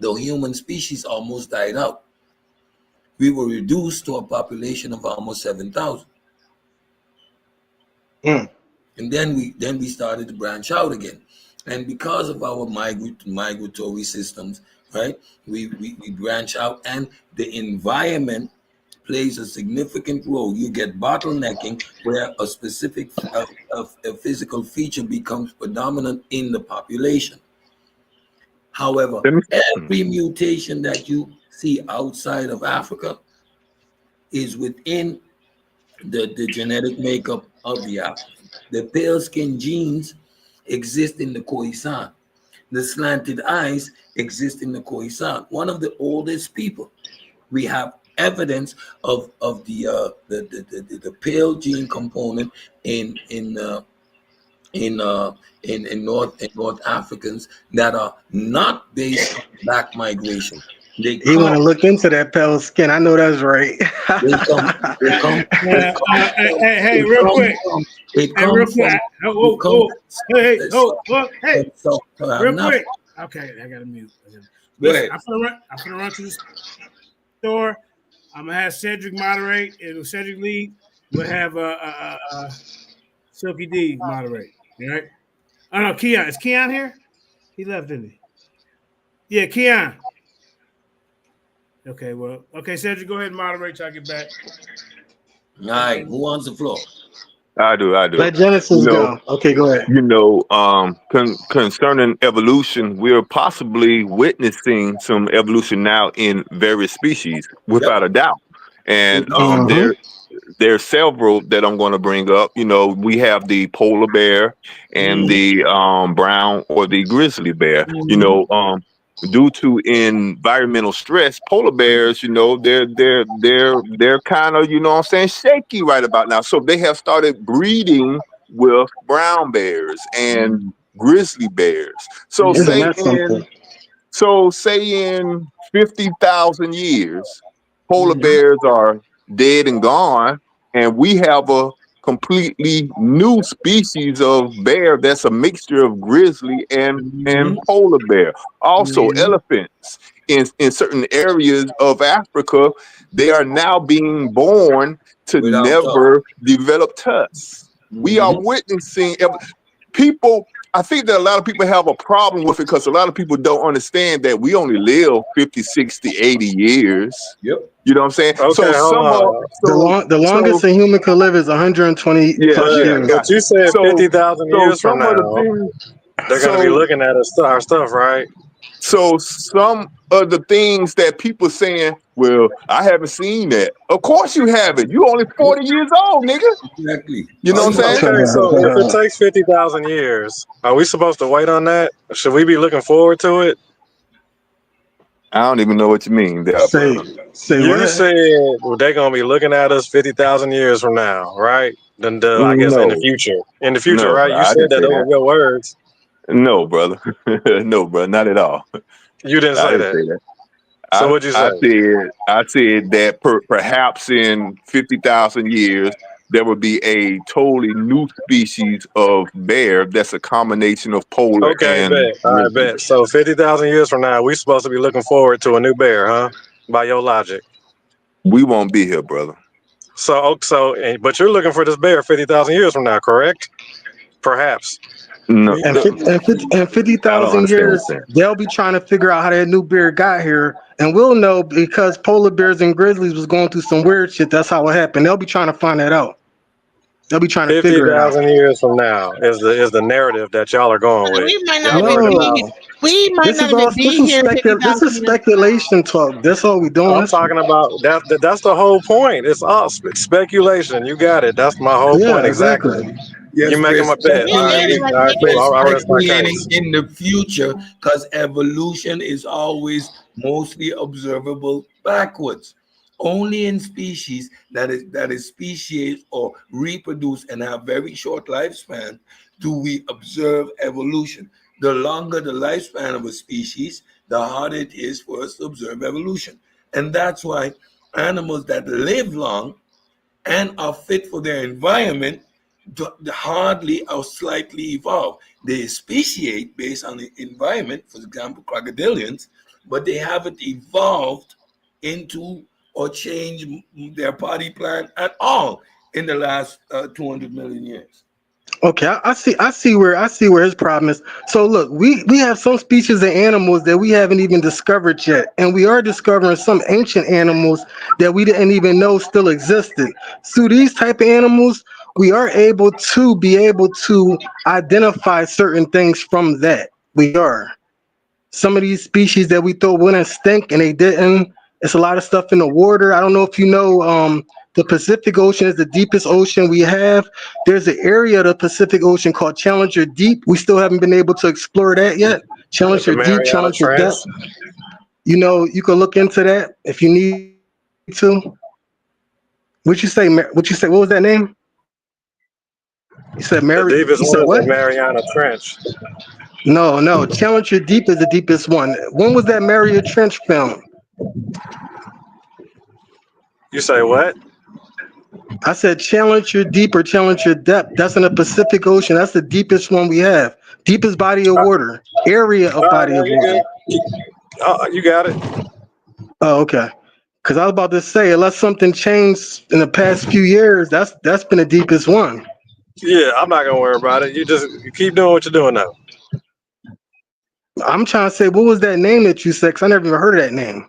The human species almost died out. We were reduced to a population of almost 7,000. And then we started to branch out again. And because of our migratory systems, right, we branch out, and the environment plays a significant role. You get bottlenecking where a specific a physical feature becomes predominant in the population. However, every mutation that you see outside of Africa is within the genetic makeup of the African. The pale skin genes exist in the Khoisan. The slanted eyes exist in the Khoisan. One of the oldest people. We have evidence of the pale gene component in North Africans that are not based on black migration. You want to look into that pale skin? I know that's right. Hey, real quick. Real quick. Okay, I gotta mute. Listen, I'm gonna run to the store. I'm gonna have Cedric moderate, and Cedric lead. We'll have Silky D moderate. All right. Oh no, Keon. Is Keon here? He left, didn't he? Yeah, Keon. Okay, Cedric, go ahead and moderate till I get back. All right, who wants the floor? I do. Let Genesis go. Okay, go ahead. Concerning evolution, we're possibly witnessing some evolution now in various species, without a doubt. And there's several that I'm going to bring up. We have the polar bear and the brown or the grizzly bear. Due to environmental stress, polar bears, they're kind of, shaky right about now. So they have started breeding with brown bears and grizzly bears. So say in 50,000 years, polar bears are dead and gone, and we have a completely new species of bear that's a mixture of grizzly and polar bear. Also, elephants in certain areas of Africa, they are now being born to never develop tusks. We are witnessing people. I think that a lot of people have a problem with it because a lot of people don't understand that we only live 50, 60, 80 years. Yep. You know what I'm saying? Okay, The longest a human could live is 120 plus years. But you said 50,000 years from now, they're going to be looking at our stuff, right? So some of the things that people saying, well, I haven't seen that. Of course you haven't. You only 40 years old, nigga. Exactly. You know what I'm saying? Okay, so if it takes 50,000 years, are we supposed to wait on that? Should we be looking forward to it? I don't even know what you mean. You said they're going to be looking at us 50,000 years from now, right? Then I guess in the future. In the future, right? You said that over your words. No, brother. No, brother, not at all. You didn't say that. So what'd you say? I said that perhaps in 50,000 years, there will be a totally new species of bear that's a combination of polar and... All right, bet. So 50,000 years from now, we're supposed to be looking forward to a new bear, huh? By your logic. We won't be here, brother. But you're looking for this bear 50,000 years from now, correct? Perhaps. No. And 50,000 years, they'll be trying to figure out how that new bear got here. And we'll know because polar bears and grizzlies was going through some weird shit. That's how it happened. They'll be trying to find that out. They'll be trying to figure it out. 50,000 years from now is the narrative that y'all are going with. We might not even be here. This is speculation talk. That's all we doing. I'm talking about that's the whole point. It's all speculation. You got it. That's my whole point exactly. Yes, you're making my bet. In the future, because evolution is always mostly observable backwards. Only in species that is speciate or reproduce and have very short lifespan do we observe evolution. The longer the lifespan of a species, the harder it is for us to observe evolution. And that's why animals that live long and are fit for their environment hardly or slightly evolve. They speciate based on the environment, for example, crocodilians, but they haven't evolved into or changed their body plan at all in the last 200 million years. Okay, I see where his problem is. So look, we have some species of animals that we haven't even discovered yet, and we are discovering some ancient animals that we didn't even know still existed. So these type of animals, we are able to identify certain things from that. We are. Some of these species that we thought wouldn't stink and they didn't. It's a lot of stuff in the water. I don't know if you know, the Pacific Ocean is the deepest ocean we have. There's an area of the Pacific Ocean called Challenger Deep. We still haven't been able to explore that yet. Challenger Deep, Challenger Depth. You know, you can look into that if you need to. What you say? What was that name? You said Mary. The deepest one is the Mariana Trench. No. Challenger Deep is the deepest one. When was that Mariana Trench found? You say what? I said Challenger Deep or Challenger Depth. That's in the Pacific Ocean. That's the deepest one we have. Deepest body of water. Area of body of water. You got it. Oh, okay. Because I was about to say, unless something changed in the past few years, that's been the deepest one. Yeah, I'm not gonna worry about it. You keep doing what you're doing now. I'm trying to say, what was that name that you said? Because I never even heard of that name.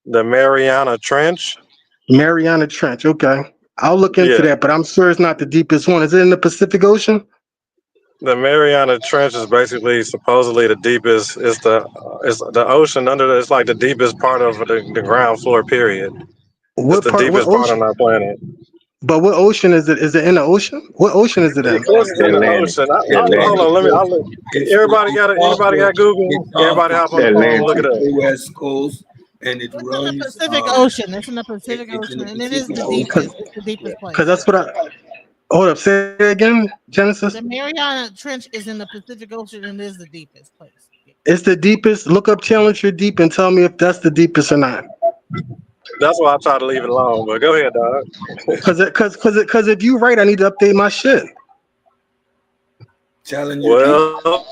The Mariana Trench. Mariana Trench. Okay. I'll look into that, but I'm sure it's not the deepest one. Is it in the Pacific Ocean? The Mariana Trench is basically supposedly the deepest. It's the ocean under. It's like the deepest part of the ground floor. Period. It's the deepest part on our planet. But what ocean is it? Is it in the ocean? What ocean is it in? It's in the ocean. Hold on, let me. Anybody got Google? Everybody hop on the phone and look it up. West Coast, and it runs. In the Pacific Ocean. It's in the Pacific Ocean, and it is the deepest. It's the deepest place. Because that's what I. Hold up, say it again, Genesis. The Mariana Trench is in the Pacific Ocean, and it is the deepest place. It's the deepest. Look up Challenger Deep and tell me if that's the deepest or not. That's why I try to leave it alone. But go ahead, dog. Because if you right, I need to update my shit. Challenger. Well,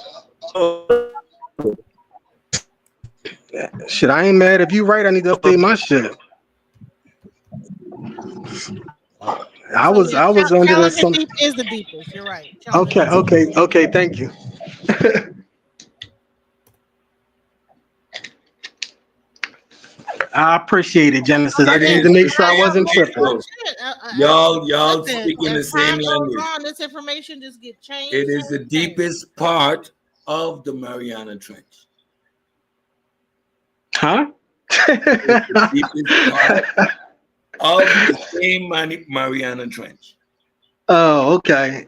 shit, I ain't mad. If you right, I need to update my shit. I was under the Challenger Deep is the deepest. You're right. Okay. Thank you. I appreciate it, Genesis. I just need to make sure I wasn't tripping. Y'all speaking the same language. This information just get changed. It is the deepest part of the Mariana Trench. Huh? The deepest part of the same Mariana Trench. Oh, okay.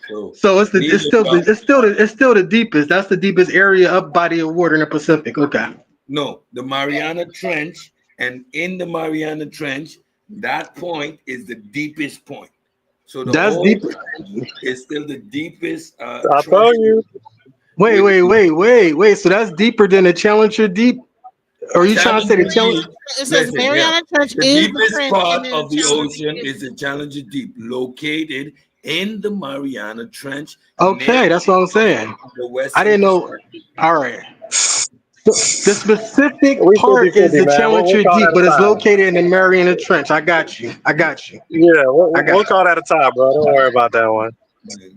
So it's still the deepest. That's the deepest area up body of water in the Pacific. Okay. No, the Mariana Trench, and in the Mariana Trench, that point is the deepest point. So that's deep. It's still the deepest. I told you. Wait. So that's deeper than the Challenger Deep? Or are you trying to say the Challenger? It says Mariana Trench the is deepest the part of the ocean is the Challenger Deep, located in the Mariana Trench. Okay, that's what I'm saying. I didn't know. All right. The specific part is the Challenger Deep, but it's located in the Mariana Trench. I got you. Yeah, we'll call that a tie, bro. Don't worry about that one.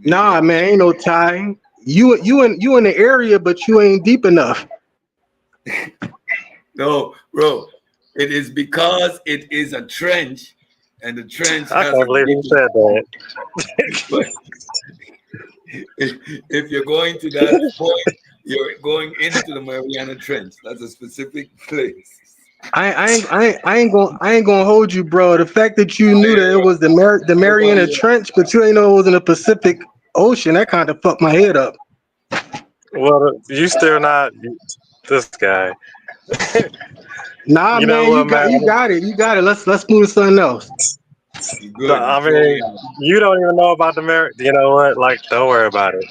Nah, man, ain't no tie. You in the area, but you ain't deep enough. No, bro. It is because it is a trench, and the trench. I can't believe you said that. But if you're going to that point, you're going into the Mariana Trench. That's a specific place. I ain't gonna hold you, bro. The fact that you knew that it was the Mariana Trench, but you ain't know it was in the Pacific Ocean, that kind of fucked my head up. Well, you still not this guy. Nah, man, you got it. Let's move to something else. I mean, you don't even know about the you know what? Like, don't worry about it.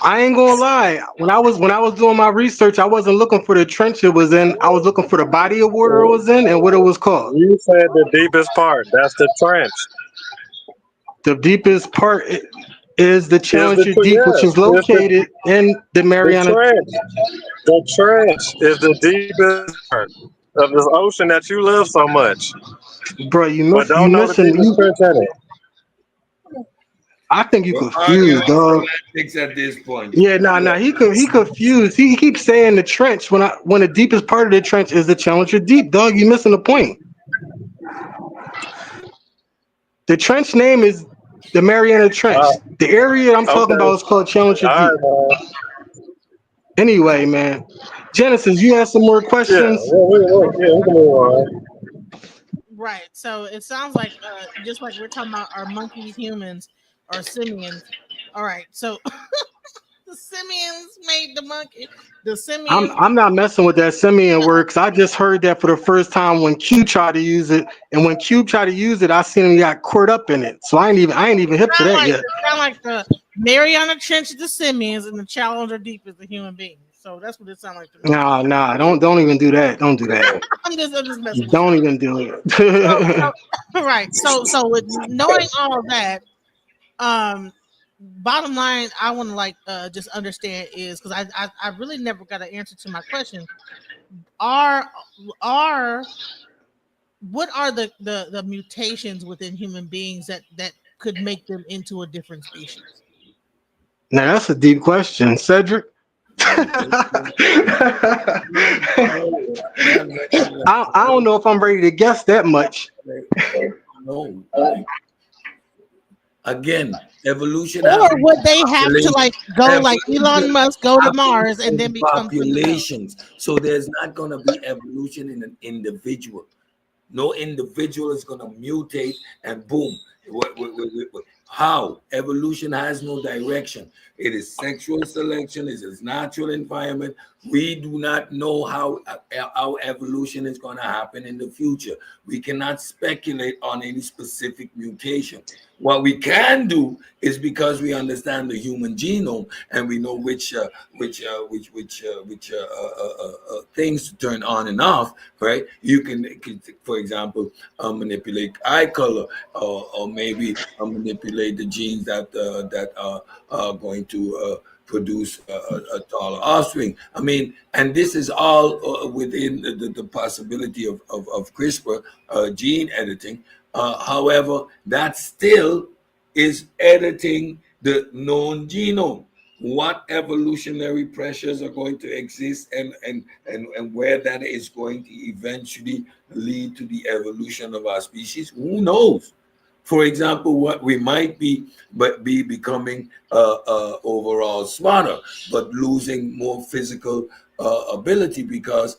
I ain't gonna lie. When I was doing my research, I wasn't looking for the trench it was in. I was looking for the body of water it was in and what it was called. You said the deepest part. That's the trench. The deepest part is the Challenger Deep, which is located in the Mariana Trench. The trench is the deepest part of this ocean that you love so much. Bro, you missing. I think you confused, dog. At this point. Yeah, he confused. He keeps saying the trench when the deepest part of the trench is the Challenger Deep, dog. You missing the point. The trench name is the Mariana Trench. The area I'm talking about is called Challenger Deep. Anyway, man. Genesis, you have some more questions? Yeah, we can move on. Right. So it sounds like just like we're talking about our monkeys, humans, or simians. All right. So the simians made the monkey. The simians. I'm not messing with that simian word because I just heard that for the first time when Q tried to use it, and when Q tried to use it, I seen him got caught up in it. So I ain't even hip to that yet. It sound like the Mariana Trench is the simians and the Challenger Deep is the human beings. So that's what it sounds like to me. Nah, don't even do that. Don't do that. I'm just messing. Don't even do it. Right. So with knowing all that, bottom line, I want to just understand is because I really never got an answer to my question. What are the mutations within human beings that could make them into a different species? Now that's a deep question, Cedric. I don't know if I'm ready to guess that much. No. Again, evolution. Or would they have to like go like Elon Musk, go to Mars, and then become populations? So there's not going to be evolution in an individual. No individual is going to mutate and boom. How? Evolution has no direction. It is sexual selection. It is natural environment. We do not know how evolution is going to happen in the future. We cannot speculate on any specific mutation. What we can do is, because we understand the human genome and we know which things to turn on and off, right? You can for example, manipulate eye color, or maybe manipulate the genes that are going to produce a taller offspring. I mean, and this is all within the possibility of CRISPR gene editing. However, that still is editing the known genome. What evolutionary pressures are going to exist and where that is going to eventually lead to the evolution of our species, who knows? For example, what we might be becoming overall smarter, but losing more physical ability because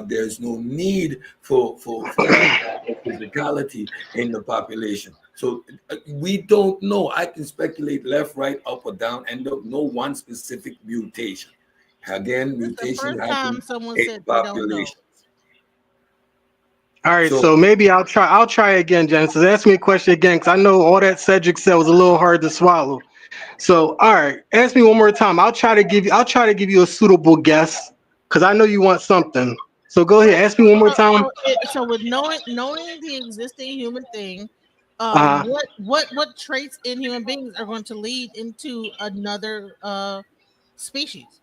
there's no need for physicality in the population. So we don't know. I can speculate left, right, up or down, and don't know one specific mutation. Again, mutation happens in population. All right, so maybe I'll try again, Genesis. Ask me a question again, because I know all that Cedric said was a little hard to swallow. So, all right, ask me one more time. I'll try to give you a suitable guess, because I know you want something. So go ahead, ask me one more time. So with knowing the existing human thing, what traits in human beings are going to lead into another species?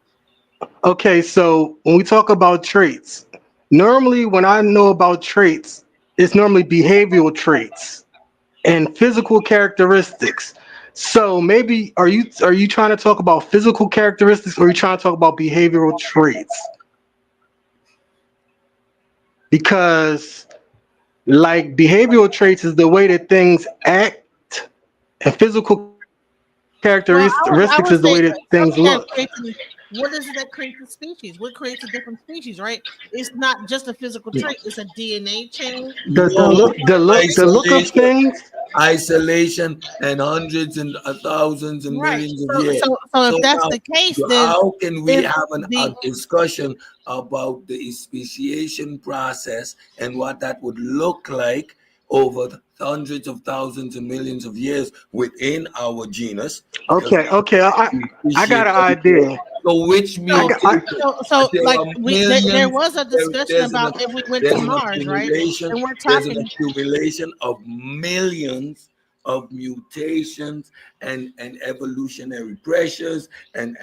Okay, so when we talk about traits, normally when I know about traits, it's normally behavioral traits and physical characteristics. So maybe are you trying to talk about physical characteristics, or are you trying to talk about behavioral traits? Because like behavioral traits is the way that things act, and physical characteristics is the way that things look. What is it that creates a species? What creates a different species, right? It's not just a physical trait, it's a DNA change. The look of things. Isolation and hundreds and thousands and millions of years. So if that's the case, then how can we have a discussion about the speciation process and what that would look like over hundreds of thousands and millions of years within our genus? Okay, I got an idea. So which mutation? There was a discussion about if we went to Mars, right? And we're talking an accumulation of millions of mutations and evolutionary pressures and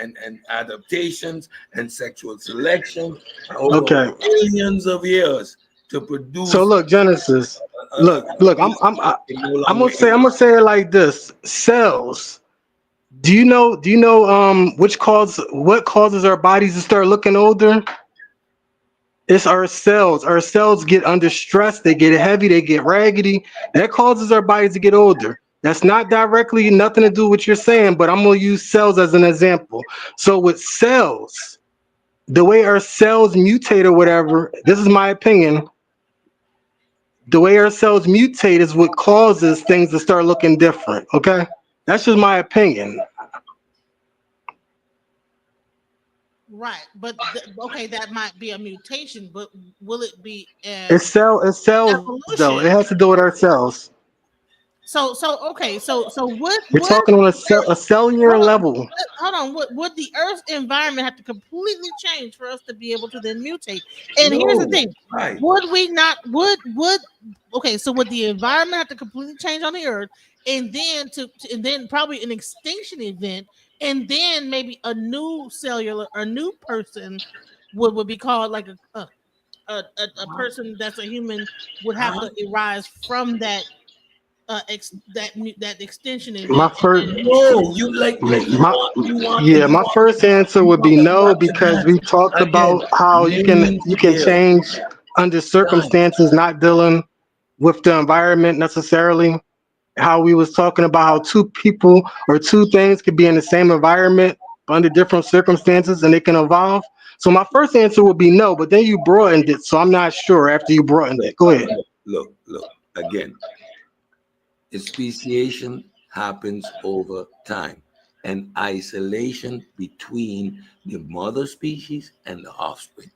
adaptations and sexual selection over millions of years to produce. So look, Genesis. Look. I'm gonna say it like this: cells. Do you know what causes our bodies to start looking older? It's our cells. Our cells get under stress, they get heavy, they get raggedy. That causes our bodies to get older. That's not directly nothing to do with what you're saying, but I'm gonna use cells as an example. So with cells, the way our cells mutate or whatever, this is my opinion. The way our cells mutate is what causes things to start looking different. Okay? That's just my opinion. Right, but that might be a mutation, but will it be? It's cells though. It has to do with our cells. So what? We're talking on a cellular level. Hold on. Would the Earth's environment have to completely change for us to be able to then mutate? And here's the thing: would we not? Okay, so would the environment have to completely change on the Earth, and then probably an extinction event, and then maybe a new person would be called like a person that's a human would have to arise from that. That extension event. My first answer would be no, because we talked about how you can change under circumstances not dealing with the environment necessarily. How we was talking about how two people or two things could be in the same environment under different circumstances and they can evolve. So my first answer would be no, but then you broadened it, so I'm not sure after you broadened it. Go ahead. Look, again, speciation happens over time and isolation between the mother species and the offspring.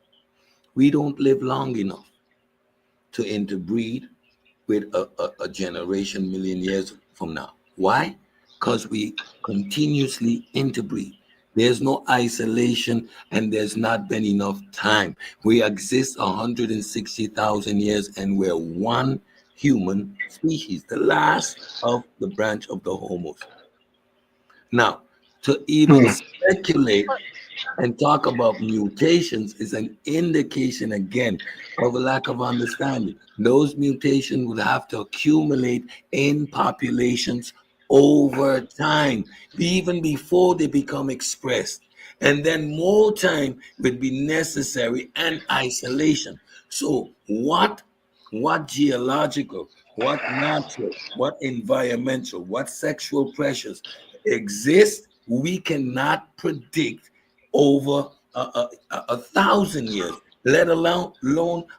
We don't live long enough to interbreed with a generation, million years from now. Why? Because we continuously interbreed. There's no isolation and there's not been enough time. We exist 160,000 years and we're one human species, the last of the branch of the Homos. Now, to even speculate and talk about mutations is an indication, again, of a lack of understanding. Those mutations would have to accumulate in populations over time, even before they become expressed. And then more time would be necessary and isolation. So what geological, what natural, what environmental, what sexual pressures exist, we cannot predict over 1,000 years, let alone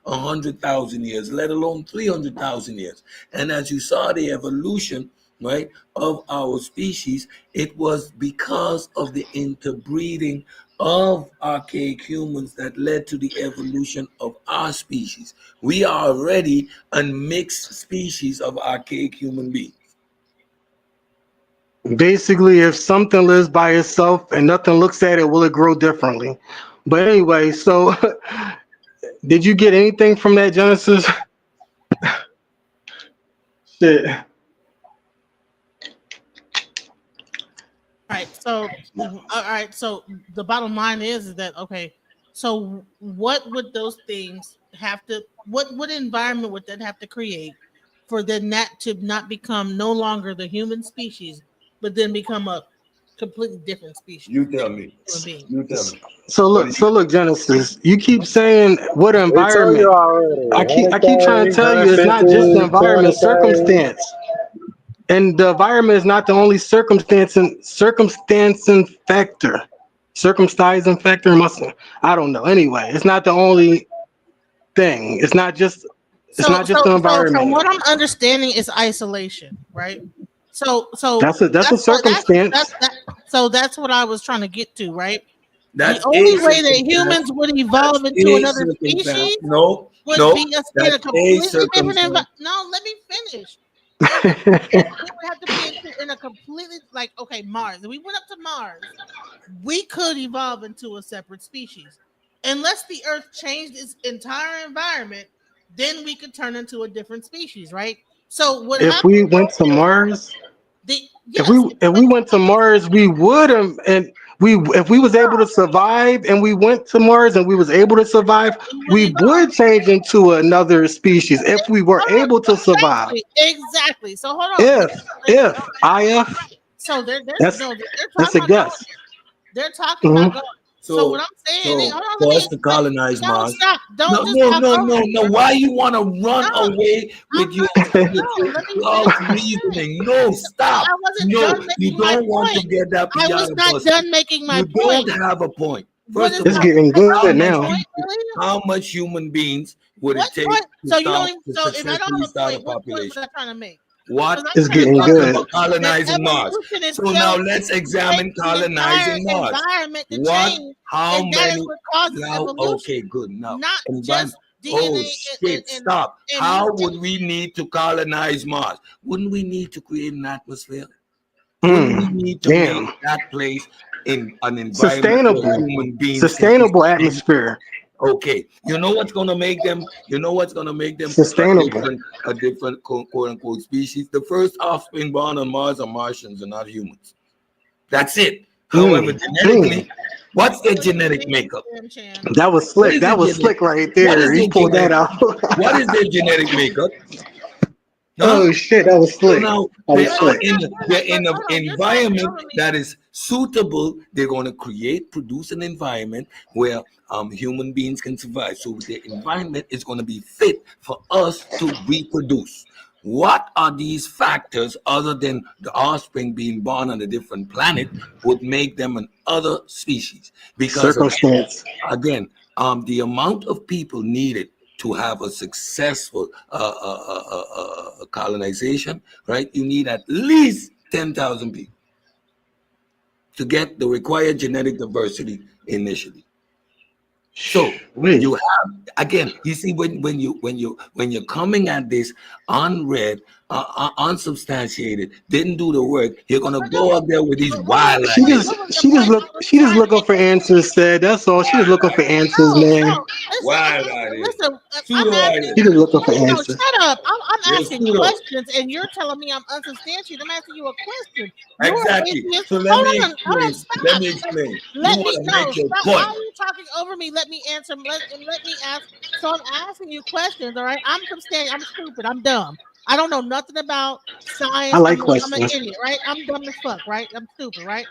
100,000 years, let alone 300,000 years. And as you saw the evolution, right, of our species, it was because of the interbreeding of archaic humans that led to the evolution of our species. We are already a mixed species of archaic human beings. Basically, if something lives by itself and nothing looks at it, will it grow differently? But anyway, so did you get anything from that, Genesis? Shit. All right. So the bottom line is that okay. So what would those things have to? What environment would that have to create for then that to not become no longer the human species, but then become a completely different species? You tell me. So look, Genesis. You keep saying what environment? I keep trying to tell you, it's not just the environment, circumstance. And the environment is not the only circumstancing factor. Circumcising factor, I don't know. Anyway, it's not the only thing. It's not just the environment. So what I'm understanding is isolation, right? So that's a circumstance. So that's what I was trying to get to, right? That's the only way that humans would evolve into another species would be us in a completely different environment. No, let me finish. We would have to be in a completely Mars. If we went up to Mars, we could evolve into a separate species. Unless the Earth changed its entire environment, then we could turn into a different species, right? So if we went to Mars, if we went to Mars, we would have, and if we was able to survive and we went to Mars and we was able to survive, we would change into another species if we were able to survive. Exactly. So hold on. If so that's a guess. They're talking about going. So what I'm saying, for us to colonize Mars. Stop. No. Why you want to run away with your reasoning? No, stop. No, you don't want to get that. I was not done making my point. You don't have a point. First of all, it's getting good now. How much human beings would it take to successfully start a population? What was I trying to make? What is getting good? Colonizing Mars. So now let's examine colonizing Mars. What? How many? Now, okay, good. Now, stop. How would we need to colonize Mars? Wouldn't we need to create an atmosphere? Wouldn't we need to make that place in an environment where human beings sustainable atmosphere? Okay, you know what's gonna make them? Sustainable. A different quote unquote species. The first offspring born on Mars are Martians and not humans. That's it. However, genetically, what's their genetic makeup? That was slick. That was slick right there. You pulled that out. What is their genetic makeup? Oh shit, that was So slick. now That they was are slick. in an environment that is suitable. They're going to produce an environment where human beings can survive. So the environment is going to be fit for us to reproduce. What are these factors other than the offspring being born on a different planet would make them an other species? Because Circumstance. again, the amount of people needed to have a successful colonization, right? You need at least 10,000 people to get the required genetic diversity initially. So you have, again, you see, when you're coming at this unread, unsubstantiated, didn't do the work, you're gonna go up there with these wild She ideas. just looking for answers. Said that's all. She just looking for answers, man. Wild ideas. Listen, Pseudo ideas. She just looking for no, answers. shut up. I'm You're asking pseudo. questions, and you're telling me I'm unsubstantiated. I'm asking you a question. You're an Exactly. atheist. So let Hold me on, explain. stop. Let me explain. Let You me want to know. make your Stop. Why point. are you talking over me? Let me answer. Let me ask. So I'm asking you questions. All right. I'm stupid. I'm dumb. I don't know nothing about science. I like I'm an questions. idiot, right? I'm dumb as fuck, right? I'm stupid, right?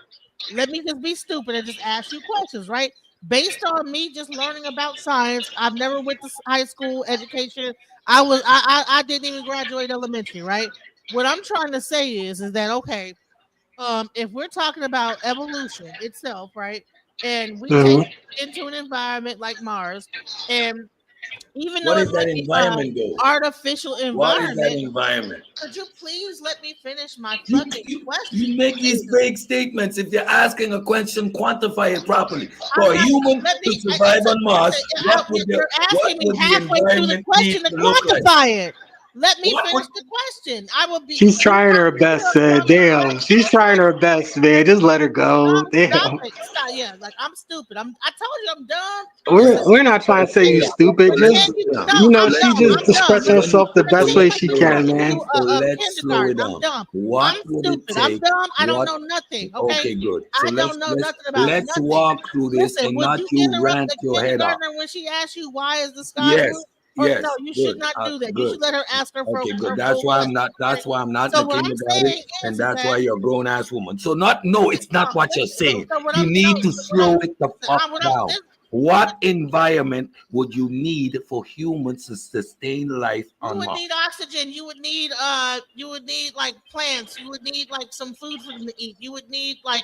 Let me just be stupid and just ask you questions, right? Based on me just learning about science, I've never went to high school education. I didn't even graduate elementary, right? What I'm trying to say is that okay, if we're talking about evolution itself, right, and we take Mhm. into an environment like Mars, and even What though it is that might be environment, though? artificial What is that environment, environment? could you please let me finish my You, fucking you, question? you make these Jesus. vague statements. If you're asking a question, quantify it properly. I'm For a not. human Let to me. survive on Mars, You're asking me what would the halfway through the environment need question to to look like? quantify it. Let me What would finish the question. I will be. She's trying her best. Said, damn. She's trying her best, man. Just let her go. Stop Damn. it. Stop. Yeah, like I'm stupid. I told you I'm dumb. We're not trying to say you stupid. But Just No, I'm she dumb. just I'm dumb. expressing herself the best way she can, man. So let's slow it Kindergarten. I'm down. dumb. What I'm would it stupid. I'm take? dumb. I don't What? know nothing. Okay. Okay, good. I So don't know nothing about let's nothing. walk through this Listen, and would not you you interrupt rant the your head off. kindergartner when she asks you why is the sky Yes, blue? Or yes, no, you good. should not do that. You Good. should let her ask her for Okay, good. her That's full why question. I'm not. That's why I'm not So in the what I'm kindergarten, saying and is that's that why you're a grown ass woman. So no, it's not what you're saying. so what You I'm need to slow it the listen, fuck down. What environment would you need for humans to sustain life you on would Mars? need oxygen. You would need like plants. You would need like some food for them to eat. You would need like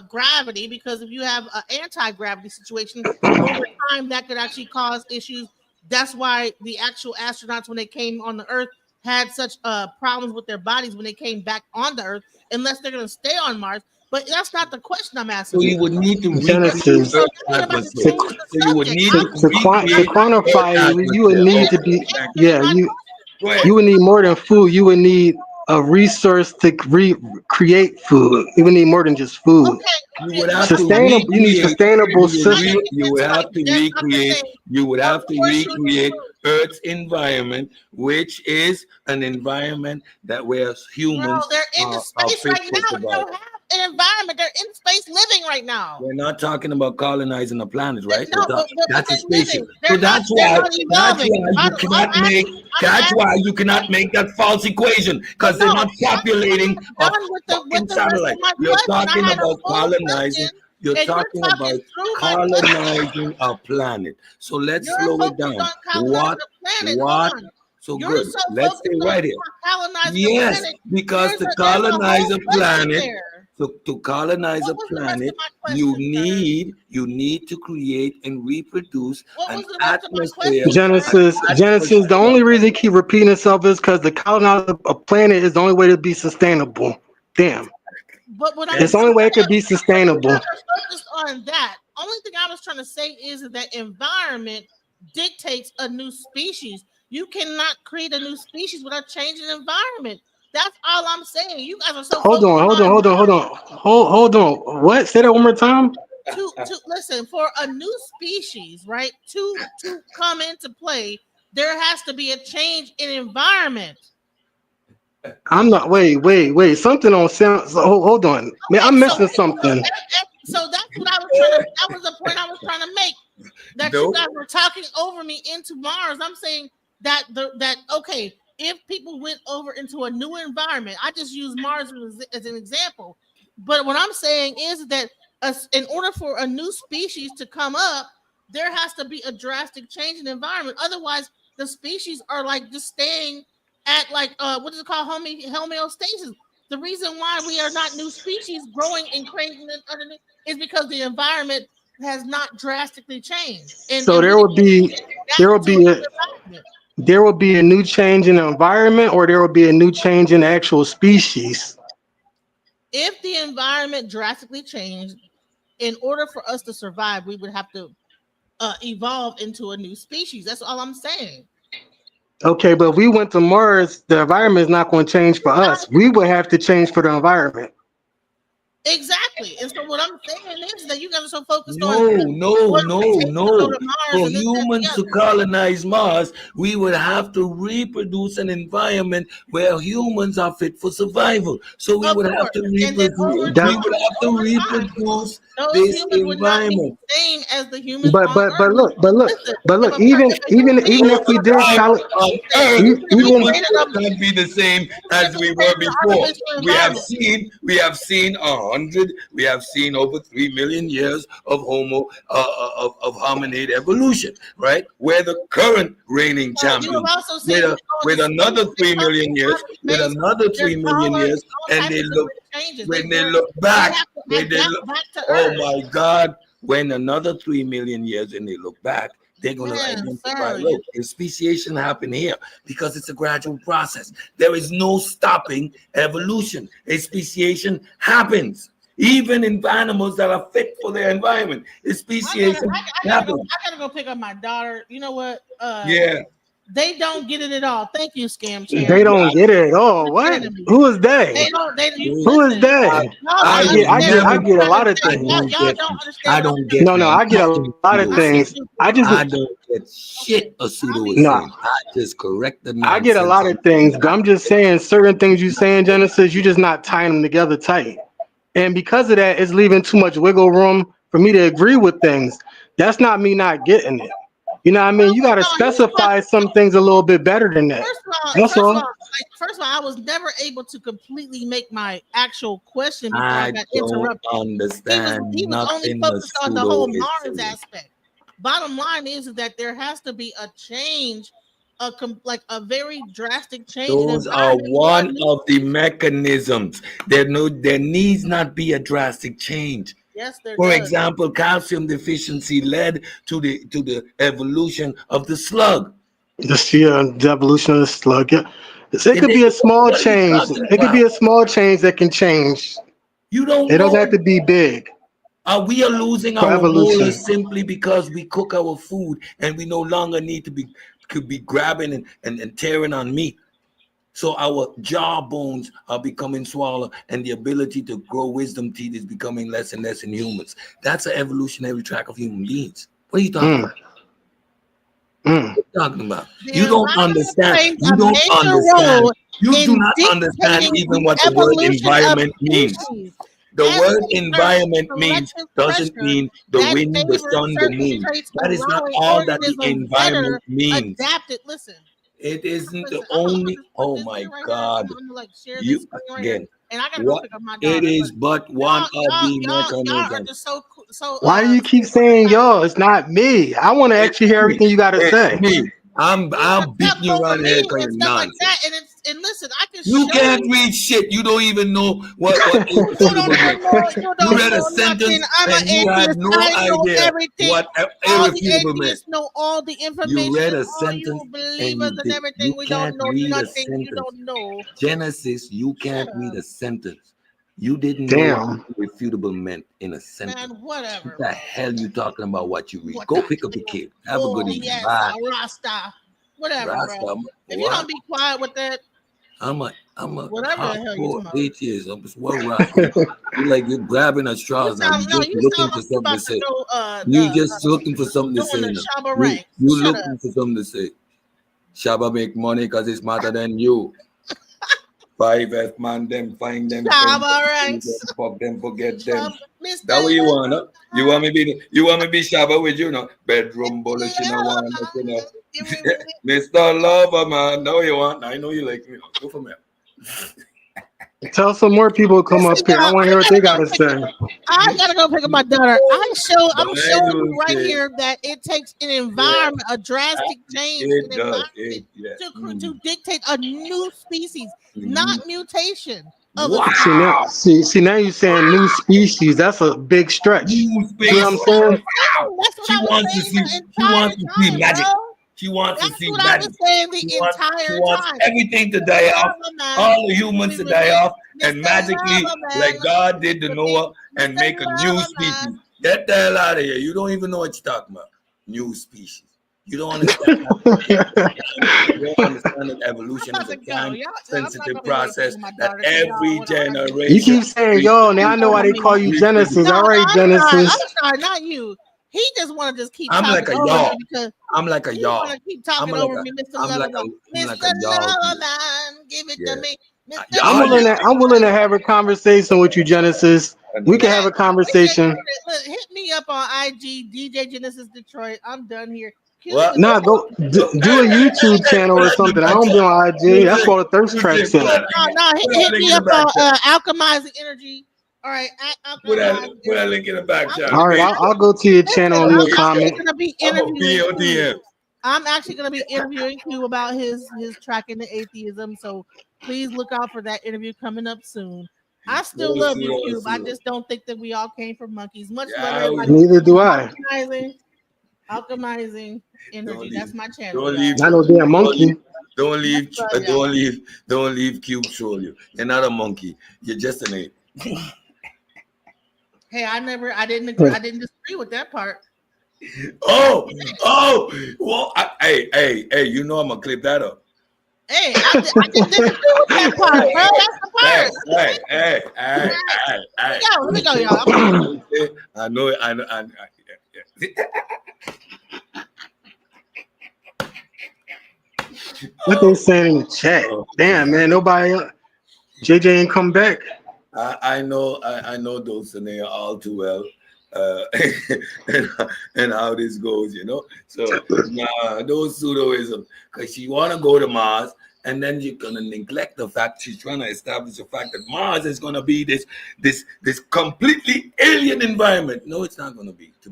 gravity, because if you have an anti-gravity situation over time, that could actually cause issues. That's why the actual astronauts, when they came on the Earth, had such problems with their bodies when they came back on the Earth, unless they're going to stay on Mars. But that's not the question I'm asking. So you would need to Genesis. recreate Earth atmosphere. So you would need to To recreate quantify Earth it, you would atmosphere. need to be Go ahead. you would need more than food. You would need a resource to create food. You would need more than just food. You would have Sustainable. to You need recreate. sustainable system. You would have to recreate. You would have to recreate Earth's environment, which is an environment that where humans Bro, they're in the are space fit right to now. They survive. don't have an environment. They're in space living right now. We're not talking about colonizing a planet, right? No, That's a they're spaceship. living. So They're not evolving. you cannot make that false equation because they're not populating a fucking satellite. You're talking about colonizing. You're talking about colonizing a planet. So let's slow it down. What? So good. Let's stay right here. Yes, because to colonize a planet, to colonize a planet, you need to create and reproduce an atmosphere. Genesis. The only reason it keep repeating itself is because the colonizing a planet is the only way to be sustainable. Damn. But what It's the only way it could be sustainable. focused on that. Only thing I was trying to say is that environment dictates a new species. You cannot create a new species without changing the environment. That's all I'm saying. You guys are so Hold on. What? Say that one more time. to listen, for a new species, right? To come into play, there has to be a change in environment. I'm not. Wait. Something on sound. Hold on. Man, I'm missing something. So that's what I was trying to. That was the point I was trying to make. That you guys were talking over me into Mars. I'm saying that okay, if people went over into a new environment, I just use Mars as an example. But what I'm saying is that in order for a new species to come up, there has to be a drastic change in the environment. Otherwise, the species are like just staying at like what is it called, homeostasis. The reason why we are not new species growing and creating underneath is because the environment has not drastically changed. And So there will be a new change in the environment, or there will be a new change in the actual species. If the environment drastically changed, in order for us to survive, we would have to evolve into a new species. That's all I'm saying. Okay, but if we went to Mars, the environment is not going to change for us. We would have to change for the environment. Exactly. And so what I'm saying is that you guys are so focused No. on For humans to colonize Mars, we would have to reproduce an environment where humans are fit for survival. So we would have to reproduce. This environment. Same as the humans. But look. Even if we did humans can't be the same as we were before. We have seen 100. We have seen over 3 million years of of hominid evolution, right? We're the current reigning champion with another 3 million years, and they look when they look back, oh my God, when another 3 million years and they look back, they're going to identify, look, speciation happened here because it's a gradual process. There is no stopping evolution. Speciation happens. Even in animals that are fit for their environment, speciation happens. I gotta go pick up my daughter. You know what? Yeah. They don't get it at all. Thank you, Scam Chan. They don't get it at all. What? Who is they? Who is they? I get a lot of things. I don't get. No, I get a lot of things. I don't get shit a pseudo is saying. I just correct the nonsense. I get a lot of things, but I'm just saying certain things you say in Genesis, you're just not tying them together tight. And because of that, it's leaving too much wiggle room for me to agree with things. That's not me not getting it. You know what I mean? You got to specify some things a little bit better than that. First of all, I was never able to completely make my actual question before I got interrupted. He was only focused on the whole Mars aspect. Bottom line is that there has to be a change, a very drastic change. Those are one of the mechanisms. There needs not be a drastic change. Yes, for example, calcium deficiency led to the evolution of the slug. The evolution of the slug. Yeah. It could be a small change. It could be a small change that can change. It doesn't have to be big. We are losing our molars simply because we cook our food and we no longer need to be grabbing and tearing on meat. So our jaw bones are becoming smaller and the ability to grow wisdom teeth is becoming less and less in humans. That's an evolutionary track of human beings. What are you talking about? What are you talking about? You don't understand. You don't understand. You do not understand even what the word environment means. The word environment doesn't mean the wind, the sun, the moon. That is not all that the environment means. Adapted. Listen. It isn't the only. Oh my God! You again. It is but one of the mechanisms. Why do you keep saying y'all? It's not me. I want to actually hear everything you got to say. I'm beating you around the head because you're nonsense. And listen, I can. You can't read shit. You don't even know what you read a sentence and you had no idea what irrefutable meant. Know all the information. You read a sentence and you can't read a sentence. Genesis, you can't read a sentence. You didn't know what irrefutable meant in a sentence. Man, whatever. What the hell you talking about? What you read? Go pick up your kid. Have a good evening. Bye. Rasta. Whatever, Rasta, bro. If you don't be quiet with that. I'm a whatever the hell you talking about. atheist. I'm just well You're like you're grabbing at straws now. You're just looking for something to say. You're just looking for something to say. You're looking for something to say. Shabba make money because it's smarter than you. 5F man, them find them. Shabba ranks. Fuck them, forget them. Mr. That what you want, huh? You want me be Shabba with you, no? Bedroom bullish, you know, you know. Mr. Lover, man. Now you want? I know you like me. Go for me. Tell some more people to come up here. I want to hear what they got to say. I gotta go pick up my daughter. I'm showing you right here that it takes an environment, a drastic change in environment to dictate a new species, not mutation. Wow. See now you're saying new species. That's a big stretch. You know what I'm saying? She wants to see magic. She wants to see magic. She wants everything to die off, all the humans to die off, and magically, like God did to Noah, and make a new species. Get the hell out of here. You don't even know what you're talking about. New species. You don't understand. You don't understand that evolution is a time-sensitive process that every generation. You keep saying, yo, now I know why they call you Genesis. All right, Genesis. I'm sorry, not you. He just want to just keep. I'm like a y'all. I'm like a y'all. y'all. Keep talking over me, Mr. Loverman. Mr. Loverman, give it to me. I'm willing to have a conversation with you, Genesis. We can have a conversation. Look, hit me up on IG, DJ Genesis Detroit. I'm done here. Nah, go do a YouTube channel or something. I don't be on IG. That's all the thirst tracks in. No, hit me up on Alchemizing Energy. All right, put that link in the back chat. All right, I'll go to your channel and leave a comment. I'm actually going to be interviewing Q about his track into atheism. So please look out for that interview coming up soon. I still love you, Cube. I just don't think that we all came from monkeys. Much love. Neither do I. Alchemizing Energy. That's my channel. Don't leave. Not no damn monkey. Don't leave Cube troll you. You're not a monkey. You're just an ape. Hey, I didn't disagree with that part. Well, hey, you know I'm gonna clip that up. Hey, I didn't disagree with that part, bro. That's the part. Hey. Let me go, y'all. I know. What they saying in the chat? Damn, man, nobody. JJ ain't come back. I know Dulcinea all too well, and how this goes, you know. So those pseudoism, because she want to go to Mars, and then you're gonna neglect the fact she's trying to establish the fact that Mars is gonna be this completely alien environment. No, it's not gonna be. To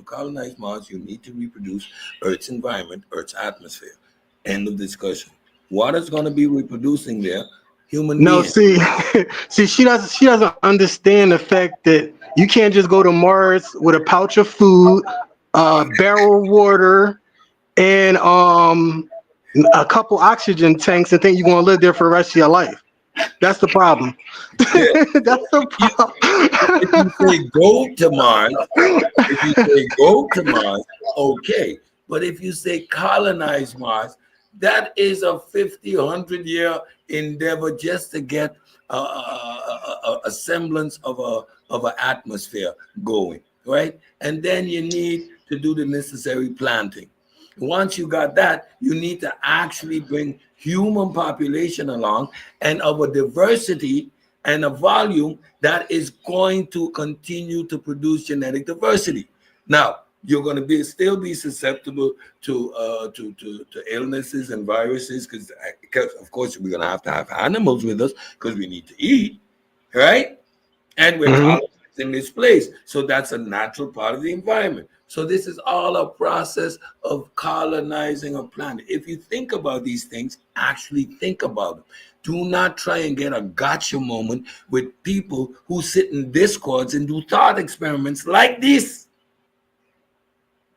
colonize Mars, you need to reproduce Earth's environment, Earth's atmosphere. End of discussion. What is gonna be reproducing there? Human beings. See, she doesn't understand the fact that you can't just go to Mars with a pouch of food, barrel of water, and a couple oxygen tanks and think you're gonna live there for the rest of your life. That's the problem. That's the problem. If you say go to Mars, okay. But if you say colonize Mars, that is a 50, 100-year endeavor just to get a semblance of an atmosphere going, right? And then you need to do the necessary planting. Once you got that, you need to actually bring human population along and of a diversity and a volume that is going to continue to produce genetic diversity. Now, you're going to still be susceptible to illnesses and viruses because of course we're going to have animals with us because we need to eat, right? And we're in this place, so that's a natural part of the environment. So this is all a process of colonizing a planet. If you think about these things, actually think about them. Do not try and get a gotcha moment with people who sit in discords and do thought experiments like this.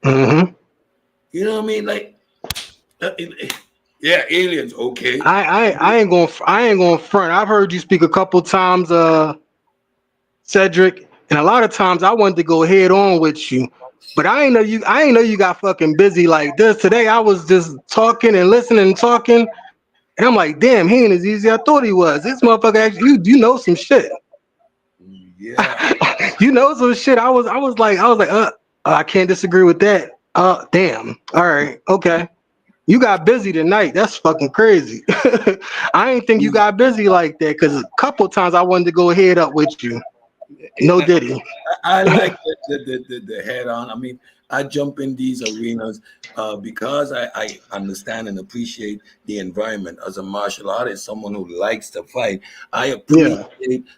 You know what I mean? Like, yeah, aliens. Okay. I ain't going front. I've heard you speak a couple times, Cedric, and a lot of times I wanted to go head on with you, but I ain't know you got fucking busy like this. Today I was just talking and listening and talking, and I'm like, damn, he ain't as easy as I thought he was. This motherfucker actually, you know some shit. Yeah. You know some shit. I was like, I can't disagree with that. Damn. All right. Okay. You got busy tonight. That's fucking crazy. I ain't think you got busy like that because a couple times I wanted to go head up with you. No Diddy. I like the head on. I mean, I jump in these arenas because I understand and appreciate the environment. As a martial artist, someone who likes to fight, I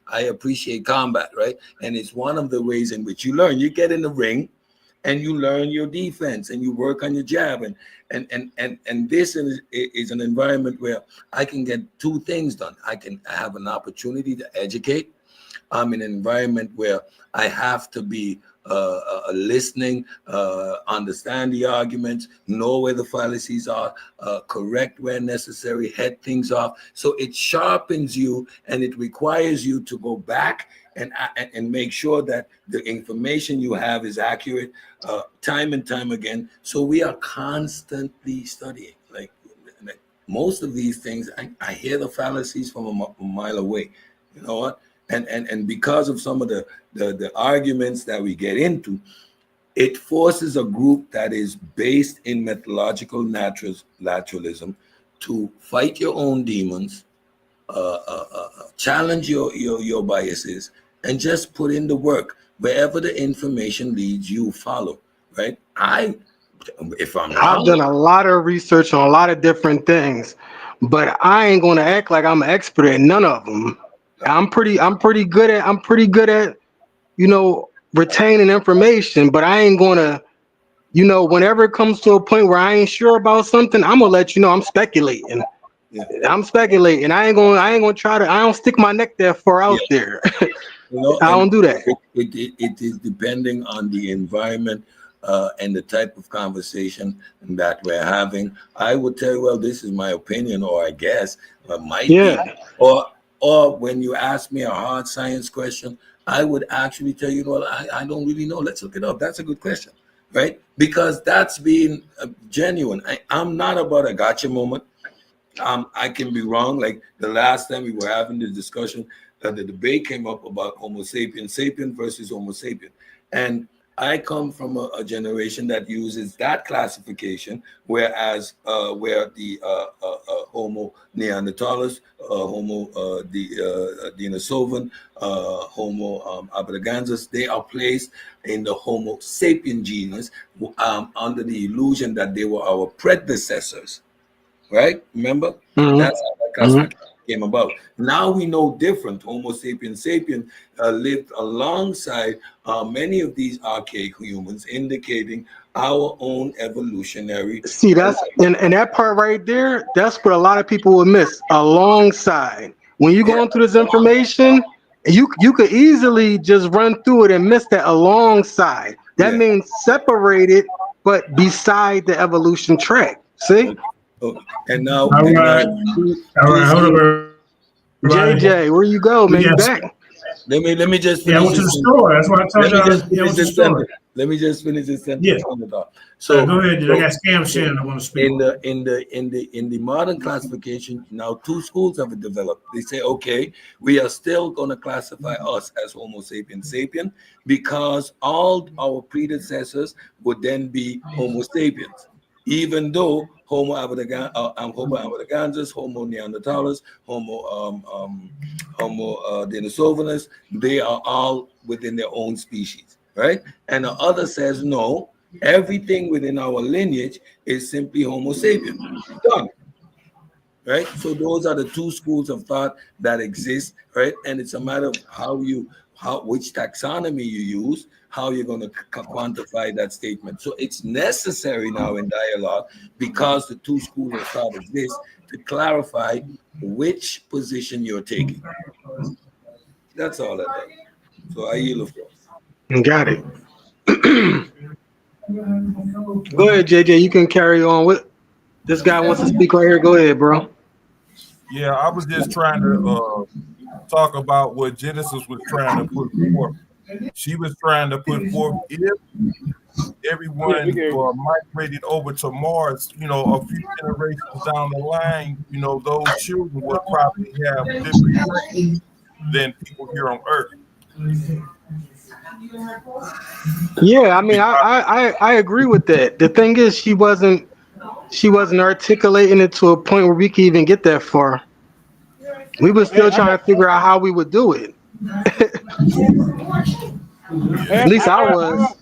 appreciate combat, right? And it's one of the ways in which you learn. You get in the ring and you learn your defense and you work on your jab. And this is an environment where I can get two things done. I can have an opportunity to educate. I'm in an environment where I have to be listening, understand the arguments, know where the fallacies are, correct where necessary, head things off. So it sharpens you and it requires you to go back and make sure that the information you have is accurate time and time again. So we are constantly studying. Like most of these things, I hear the fallacies from a mile away. You know what? And because of some of the arguments that we get into, it forces a group that is based in methodological naturalism to fight your own demons, challenge your biases, and just put in the work. Wherever the information leads, you follow, right? I've done a lot of research on a lot of different things, but I ain't gonna act like I'm an expert at none of them. I'm pretty good at, you know, retaining information, but I ain't gonna, you know, whenever it comes to a point where I ain't sure about something, I'm gonna let you know I'm speculating. Yeah. I'm speculating. I ain't gonna try to. I don't stick my neck that far out there. You know, I don't do that. It is depending on the environment and the type of conversation that we're having. I would tell you, well, this is my opinion, or I guess might be, or when you ask me a hard science question, I would actually tell you, well, I don't really know. Let's look it up. That's a good question, right? Because that's being genuine. I'm not about a gotcha moment. I can be wrong. Like the last time we were having this discussion, the debate came up about Homo sapien versus Homo sapien. And I come from a generation that uses that classification, whereas where the Homo neanderthalis, Homo Denisovan, Homo abradagansis, they are placed in the Homo sapien genus under the illusion that they were our predecessors, right? Remember? Mm-hmm. That's how that classification came about. Now we know different. Homo sapien lived alongside many of these archaic humans, indicating our own evolutionary. See, that's and that part right there, that's what a lot of people will miss. Alongside, when you're going through this information, you could easily just run through it and miss that alongside. That means separated, but beside the evolution track. See? And now, all right, hold on. JJ, where you go, man? You back? Let me just finish. I went to the store. That's what I told you. Let me just finish this sentence. Yeah. So go ahead. I got Scam Shannon. I want to speak. In the modern classification, now two schools have developed. They say, okay, we are still going to classify us as Homo sapien because all our predecessors would then be Homo sapiens, even though Homo abradagansis, Homo neanderthalis, Homo denisovanus, they are all within their own species, right? And the other says, no, everything within our lineage is simply Homo sapien. Done. Right? So those are the two schools of thought that exist, right? And it's a matter of which taxonomy you use, how you're going to quantify that statement. So it's necessary now in dialogue, because the two schools of thought exist, to clarify which position you're taking. That's all I do. So I yield the floor. Got it. Go ahead, JJ. You can carry on with this guy wants to speak right here. Go ahead, bro. Yeah, I was just trying to talk about what Genesis was trying to put forth. She was trying to put forth if everyone migrated over to Mars, you know, a few generations down the line, you know, those children would probably have different traits than people here on Earth. Yeah, I mean, I agree with that. The thing is, she wasn't she wasn't articulating it to a point where we could even get that far. We were still trying to figure out how we would do it. At least I was.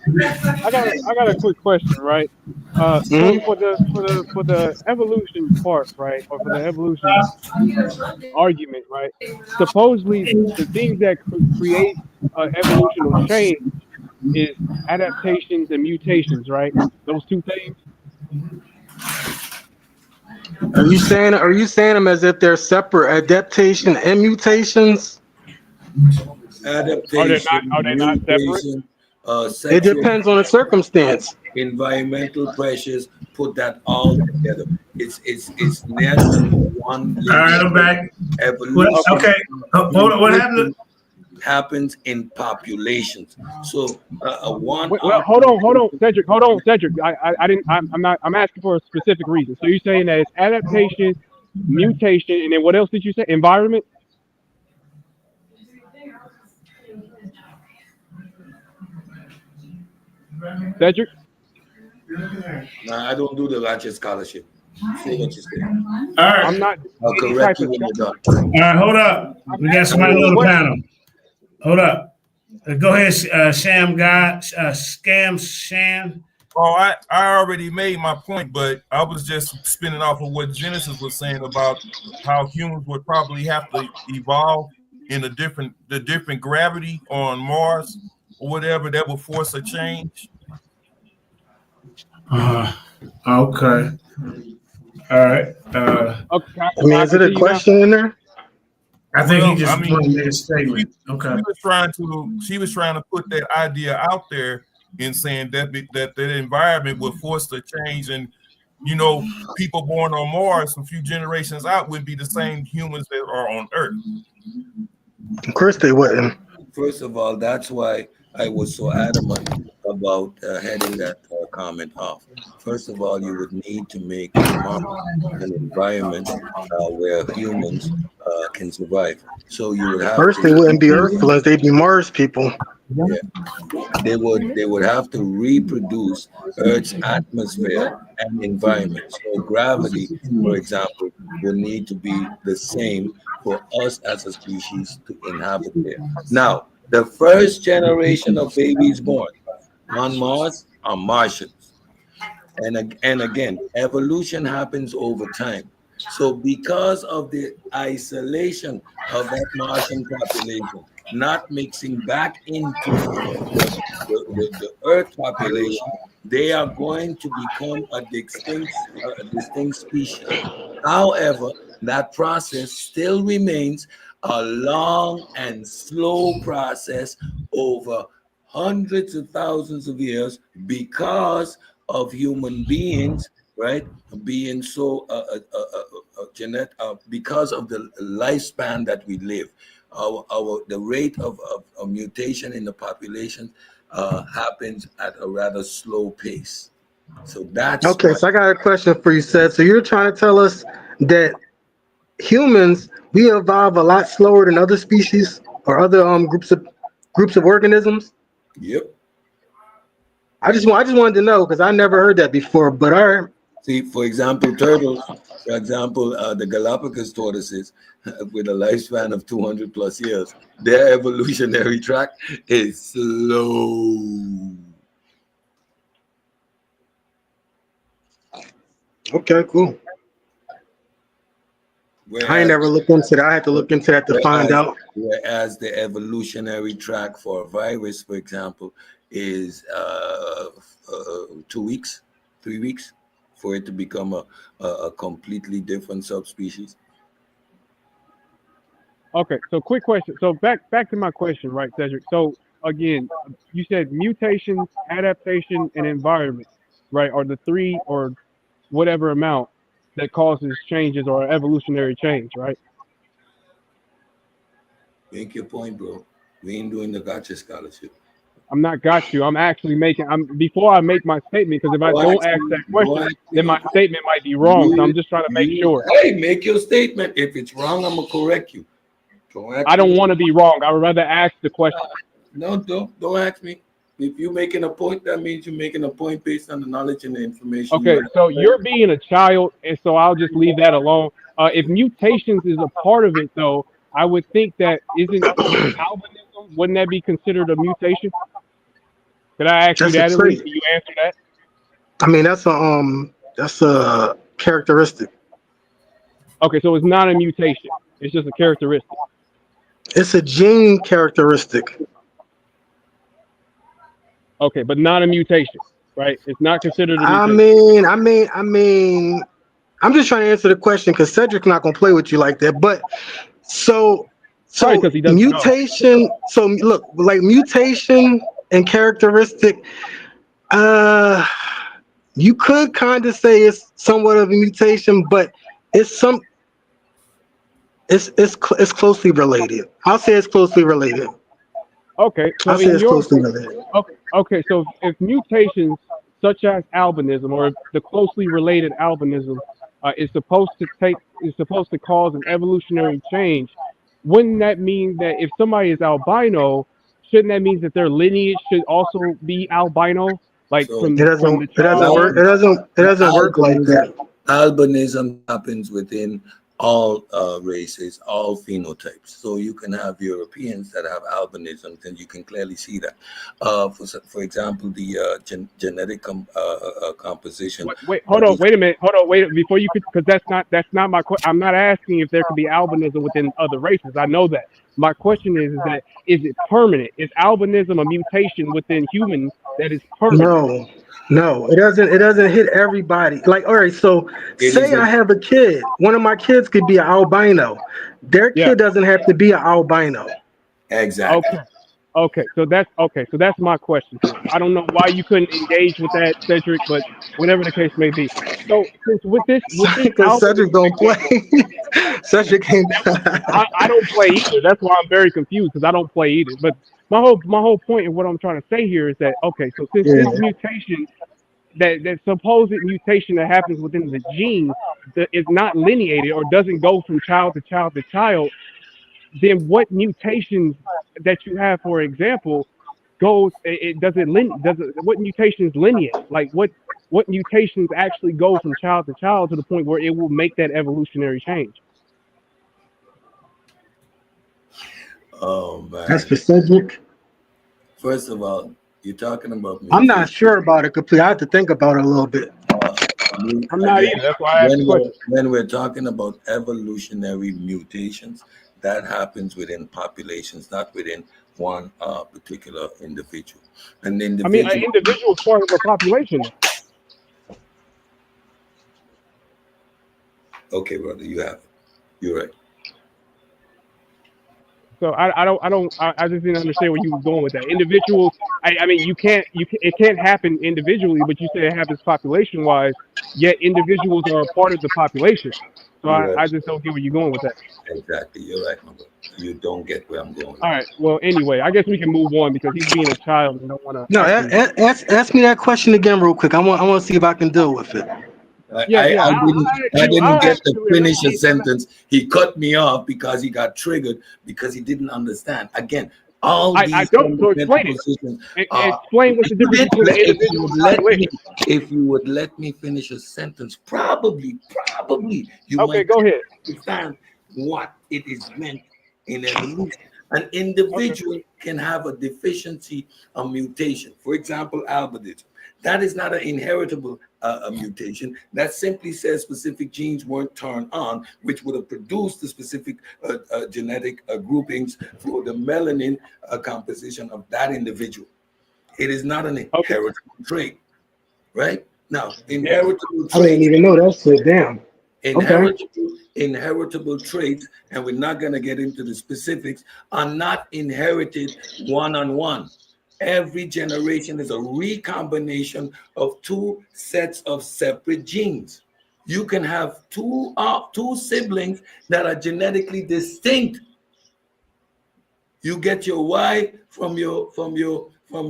I got a quick question, right? So for the evolution part, right, or for the evolution argument, right? Supposedly, the things that create evolutional change is adaptations and mutations, right? Those two things. Are you saying them as if they're separate, adaptation and mutations? Adaptation, are they not separate? It depends on the circumstance. Environmental pressures, put that all together. It's never one. All right, I'm back. Evolution. Okay, hold on. What happened? Happens in populations. So one. Well, hold on, Cedric. I'm asking for a specific reason. So you're saying that it's adaptation, mutation, and then what else did you say? Environment. Cedric? No, I don't do the Ratchet Scholarship. Say what you say. All right. I'm not. I'll correct you when you're done. All right, hold up. We got somebody on the panel. Hold up. Go ahead, Sham God, Scam Shan. Oh, I already made my point, but I was just spinning off of what Genesis was saying about how humans would probably have to evolve in the different gravity on Mars or whatever that would force a change. Okay. All right. Is it a question in there? I think he just made a statement. Okay. She was trying to put that idea out there in saying that the environment would force the change, and people born on Mars a few generations out would be the same humans that are on Earth. Of course they wouldn't. First of all, that's why I was so adamant about heading that comment off. First of all, you would need to make an environment where humans can survive. So you would have first they wouldn't be Earthlings; they'd be Mars people. Yeah. They would have to reproduce Earth's atmosphere and environment. So gravity, for example, will need to be the same for us as a species to inhabit there. Now, the first generation of babies born on Mars are Martians. And again, evolution happens over time. So because of the isolation of that Martian population, not mixing back into the Earth population, they are going to become a distinct species. However, that process still remains a long and slow process over hundreds of thousands of years because of human beings, right? Being so because of the lifespan that we live. The rate of mutation in the population happens at a rather slow pace. So that's okay. So I got a question for you, Seth. So you're trying to tell us that humans, we evolve a lot slower than other species or other groups of organisms? Yep. I just wanted to know because I never heard that before. But all right. See, for example, turtles. For example, the Galapagos tortoises with a lifespan of 200 plus years, their evolutionary track is slow. Okay, cool. I ain't never looked into that. I had to look into that to find out. Whereas the evolutionary track for a virus, for example, is 2 weeks, 3 weeks for it to become a completely different subspecies. Okay, so quick question. So back to my question, right, Cedric? So again, you said mutations, adaptation, and environment, right, are the three or whatever amount that causes changes or evolutionary change, right? Make your point, bro. We ain't doing the gotcha scholarship. I'm not got you. I'm actually before I make my statement, because if I don't ask that question, then my statement might be wrong. So I'm just trying to make sure. Hey, make your statement. If it's wrong, I'm gonna correct you. I don't want to be wrong. I would rather ask the question. No, don't ask me. If you're making a point, that means you're making a point based on the knowledge and the information. Okay, so you're being a child, and so I'll just leave that alone. If mutations is a part of it, though, I would think that isn't albinism, wouldn't that be considered a mutation? Could I ask you that at least? Can you answer that? I mean, that's a characteristic. Okay, so it's not a mutation. It's just a characteristic. It's a gene characteristic. Okay, but not a mutation, right? It's not considered a mutation. I mean, I'm just trying to answer the question because Cedric's not gonna play with you like that. But so mutation. So look, like mutation and characteristic. You could kind of say it's somewhat of a mutation, but it's closely related. I'll say it's closely related. Okay, so I'll say it's closely related. Okay, so if mutations such as albinism or the closely related albinism is supposed to cause an evolutionary change, wouldn't that mean that if somebody is albino, shouldn't that mean that their lineage should also be albino? Like it doesn't work like that. Albinism happens within all races, all phenotypes. So you can have Europeans that have albinism, and you can clearly see that. For example, the genetic composition. Wait a minute. Before you could, because that's not my question. I'm not asking if there could be albinism within other races. I know that. My question is that is it permanent? Is albinism a mutation within humans that is permanent? No, it doesn't hit everybody. Like, all right, so say I have a kid. One of my kids could be an albino. Their kid doesn't have to be an albino. Exactly. Okay, so that's my question. I don't know why you couldn't engage with that, Cedric, but whatever the case may be. So since with this Cedric don't play. Cedric can't. I don't play either. That's why I'm very confused because I don't play either. But my whole point of what I'm trying to say here is that since this mutation, that supposed mutation that happens within the gene that is not lineated or doesn't go from child to child to child, then what mutations that you have, for example, what mutations lineage? Like what mutations actually go from child to child to the point where it will make that evolutionary change? Oh man. That's for Cedric. First of all, you're talking about me. I'm not sure about it completely. I have to think about it a little bit. I'm not either. That's why I asked the question. When we're talking about evolutionary mutations, that happens within populations, not within one particular individual. An individual. An individual is part of a population. Okay, brother, you have it. You're right. So I just didn't understand where you were going with that. Individuals, it can't happen individually, but you say it happens population wise, yet individuals are a part of the population. So I just don't get where you're going with that. Exactly, you're right, my brother. You don't get where I'm going. All right. Well, anyway, I guess we can move on because he's being a child and don't want to. No, ask me that question again real quick. I want to see if I can deal with it. I didn't get to finish a sentence. He cut me off because he got triggered because he didn't understand. Again, all these I don't. So explain it. Explain what's the difference between the individual and the population. If you would let me finish a sentence, probably you might go ahead. understand what it is meant in evolution. An individual can have a deficiency, a mutation. For example, albinism. That is not an inheritable mutation. That simply says specific genes weren't turned on, which would have produced the specific genetic groupings for the melanin composition of that individual. It is not an inheritable trait, right? Now, inheritable traits. I didn't even know that shit. Damn. Inheritable traits, and we're not going to get into the specifics, are not inherited one-on-one. Every generation is a recombination of two sets of separate genes. You can have two siblings that are genetically distinct. You get your Y from your one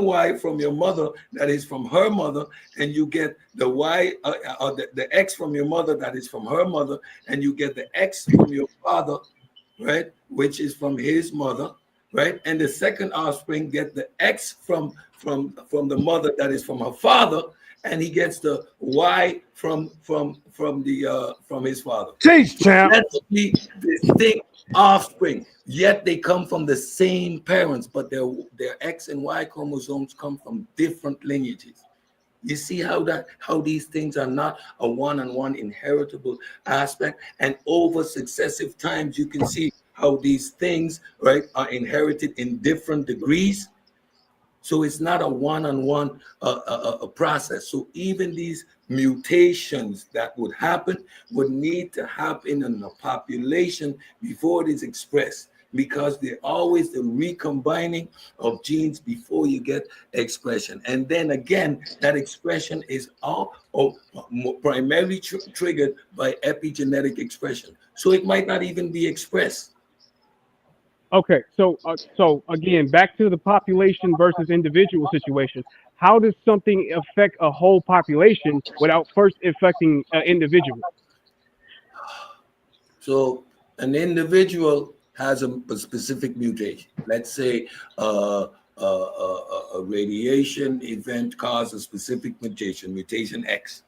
Y from your mother that is from her mother, and you get the Y or the X from your mother that is from her mother, and you get the X from your father, right, which is from his mother. right? And the second offspring get the X from the mother that is from her father, and he gets the Y from his father. Teach, champ. Genetically distinct offspring, yet they come from the same parents, but their X and Y chromosomes come from different lineages. You see how these things are not a one-on-one inheritable aspect, and over successive times you can see how these things, right, are inherited in different degrees. So it's not a one-on-one process. So even these mutations that would happen would need to happen in the population before it is expressed, because they're always the recombining of genes before you get expression. And then again, that expression is all primarily triggered by epigenetic expression. So it might not even be expressed. Okay, so again, back to the population versus individual situation. How does something affect a whole population without first affecting an individual? So an individual has a specific mutation. Let's say a radiation event caused a specific mutation X.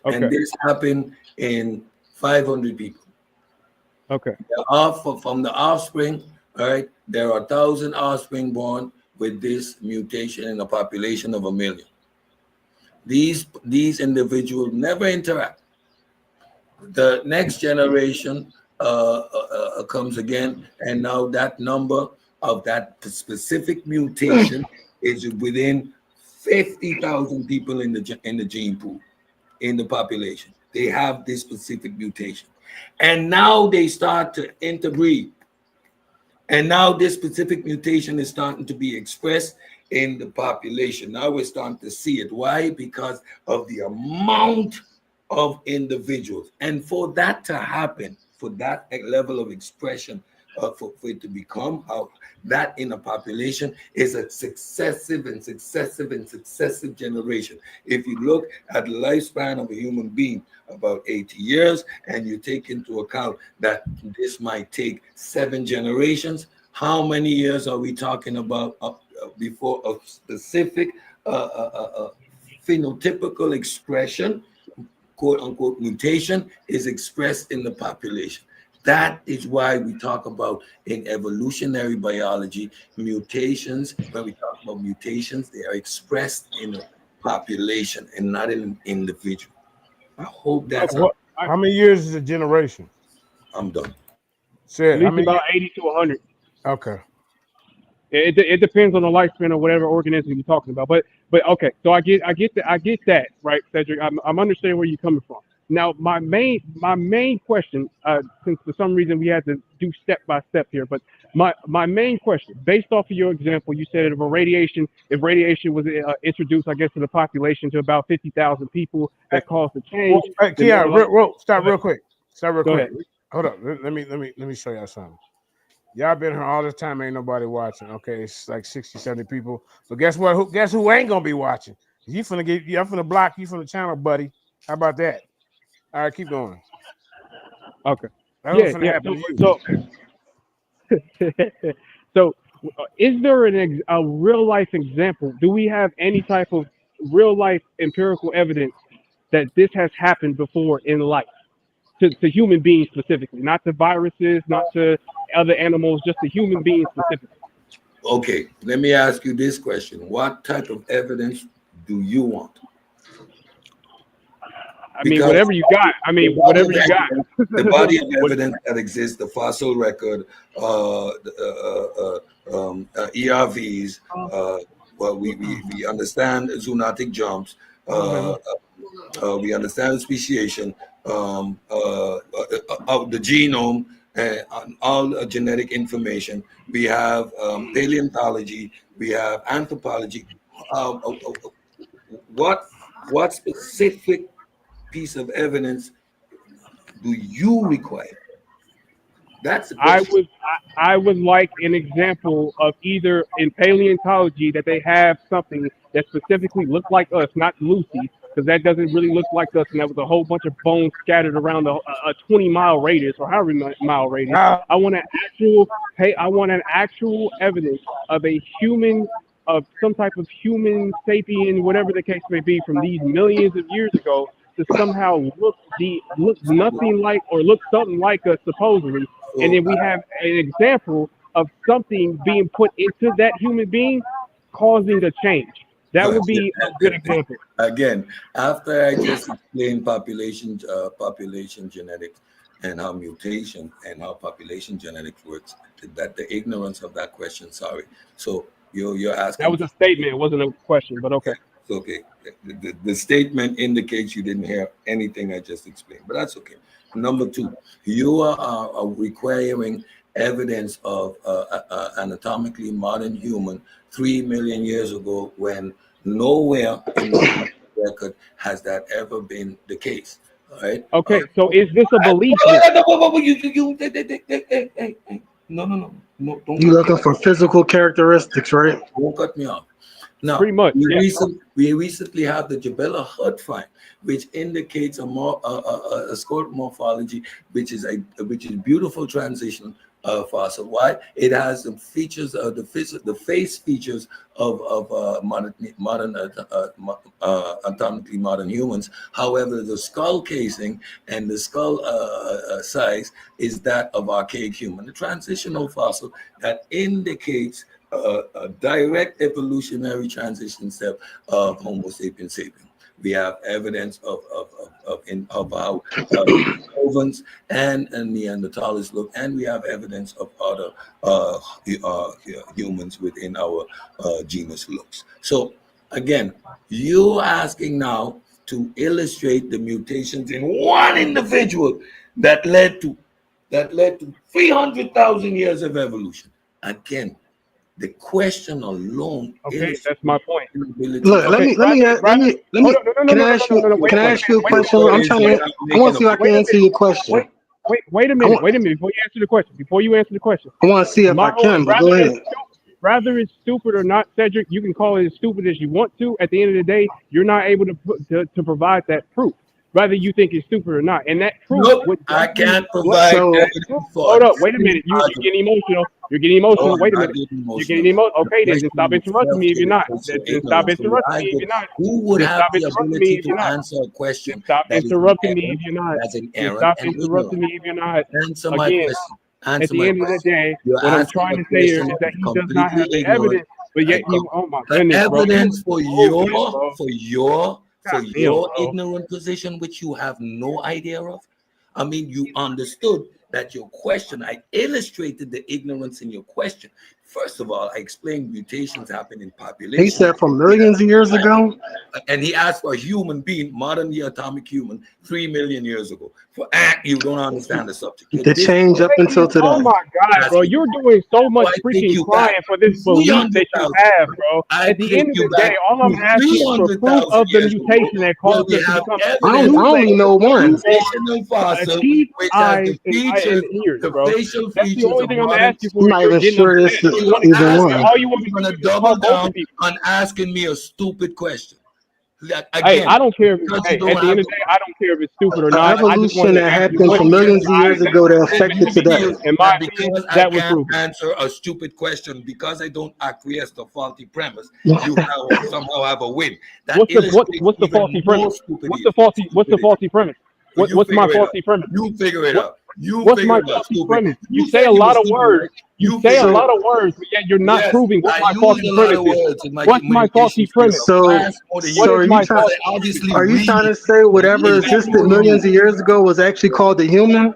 Okay. And this happened in 500 people. Okay. From the offspring, all right, there are 1,000 offspring born with this mutation in a population of 1 million. These individuals never interact. The next generation comes again, and now that number of that specific mutation is within 50,000 people in the gene pool, in the population. They have this specific mutation, and now they start to interbreed. And now this specific mutation is starting to be expressed in the population. Now we're starting to see it. Why? Because of the amount of individuals. And for that to happen, for that level of expression, for it to become that in a population is a successive generation. If you look at the lifespan of a human being, about 80 years, and you take into account that this might take 7 generations, how many years are we talking about before a specific phenotypical expression, quote unquote, mutation is expressed in the population? That is why we talk about in evolutionary biology, mutations. When we talk about mutations, they are expressed in a population and not in an individual. I hope that's how many years is a generation? I'm done. At least about 80 to 100. Okay. It depends on the lifespan of whatever organism you're talking about. But okay, so I get that, right, Cedric? I'm understanding where you're coming from. Now, my main question, since for some reason we had to do step by step here, but my main question, based off of your example, you said if radiation was introduced, I guess, to the population to about 50,000 people, that caused a change. Stop real quick. Ahead. Hold up. Let me show y'all something. Y'all been here all this time, ain't nobody watching. Okay, it's like 60, 70 people. But guess what? Guess who ain't gonna be watching? I'm finna block you from the channel, buddy. How about that? All right, keep going. Okay. Yeah. So, is there a real life example? Do we have any type of real life empirical evidence that this has happened before in life to human beings specifically, not to viruses, not to other animals, just to human beings specifically? Okay, let me ask you this question: what type of evidence do you want? Whatever you got. Whatever you got. The body of evidence that exists, the fossil record, ERVs. We understand zoonotic jumps. We understand speciation of the genome and all genetic information. We have paleontology. We have anthropology. What specific piece of evidence do you require? That's the question. I would like an example of either in paleontology that they have something that specifically looks like us, not Lucy, because that doesn't really look like us, and that was a whole bunch of bones scattered around a 20-mile radius or however mile radius. I want an actual evidence of a human, of some type of human sapien, whatever the case may be, from these millions of years ago, to somehow look nothing like or look something like us supposedly, and then we have an example of something being put into that human being causing a change. That would be a good example. Again, after I just explained population genetics and how mutation and how population genetics works, that the ignorance of that question. Sorry. So you're asking. That was a statement. It wasn't a question, but okay. Okay. The statement indicates you didn't hear anything I just explained, but that's okay. Number two, you are requiring evidence of anatomically modern human 3 million years ago, when nowhere in the record has that ever been the case. All right. Okay. So is this a belief? No. Don't You looking for physical characteristics, right? Don't cut me off. Now, pretty much. We recently have the Jabella Hut find, which indicates a skeletal morphology, which is beautiful transition fossil. Why? It has the features of the face features of modern anatomically modern humans. However, the skull casing and the skull size is that of archaic human. The transitional fossil that indicates a direct evolutionary transition step of Homo sapiens sapien. We have evidence of how Ovans and Neanderthals look, and we have evidence of other humans within our genus looks. So again, you're asking now to illustrate the mutations in one individual that led to 300,000 years of evolution. Again, the question alone. Okay, that's my point. Look, let me. Can I ask you a question? I want to see if I can answer your question. Wait a minute. Before you answer the question. I want to see if I can, but go ahead. Rather it's stupid or not, Cedric, you can call it as stupid as you want to. At the end of the day, you're not able to provide that proof. Whether you think it's stupid or not, and that proof. Look, I can't provide. Hold up, wait a minute. You're getting emotional. Wait a minute. You're getting emotional. Okay, then stop interrupting me if you're not. Stop interrupting me if you're not. Who would have the ability to answer a question? Stop interrupting me if you're not. Stop interrupting me if you're not. Answer my question. At the end of the day, what I'm trying to say here is that he does not have the evidence, but yet you. Oh my goodness, evidence for your ignorant position, which you have no idea of. I mean, you understood that your question, I illustrated the ignorance in your question. First of all, I explained mutations happen in population. He said from millions of years ago. And he asked for a human being, modern day atomic human, 3 million years ago. You don't understand the subject. The change up until today. Oh my God, bro. You're doing so much freaking crying for this belief that you have, bro. At the end of the day, all I'm asking is for proof of the mutation that caused it to become. I only know one. Teeth, eyes, and ears, bro. That's the only thing I'm asking for. I'm not even sure this is even one. All you want me to double down on asking me a stupid question. Again, hey, I don't care. At the end of the day, I don't care if it's stupid or not. Evolution that happened from millions of years ago that affected today. In my opinion, that was true. Answer a stupid question because I don't acquiesce to faulty premise. You somehow have a win. What's the faulty premise? What's the faulty premise? What's my faulty premise? You figure it out. What's my faulty premise? You say a lot of words. You say a lot of words, but yet you're not proving what my faulty premise is. What's my faulty premise? So are you trying to say whatever existed millions of years ago was actually called the human?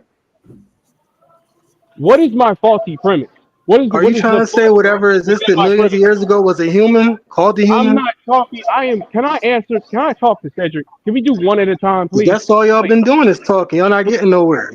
What is my faulty premise? Are you trying to say whatever existed millions of years ago was a human called the human? I'm not talking. Can I answer? Can I talk to Cedric? Can we do one at a time, please? That's all y'all been doing is talking. Y'all not getting nowhere.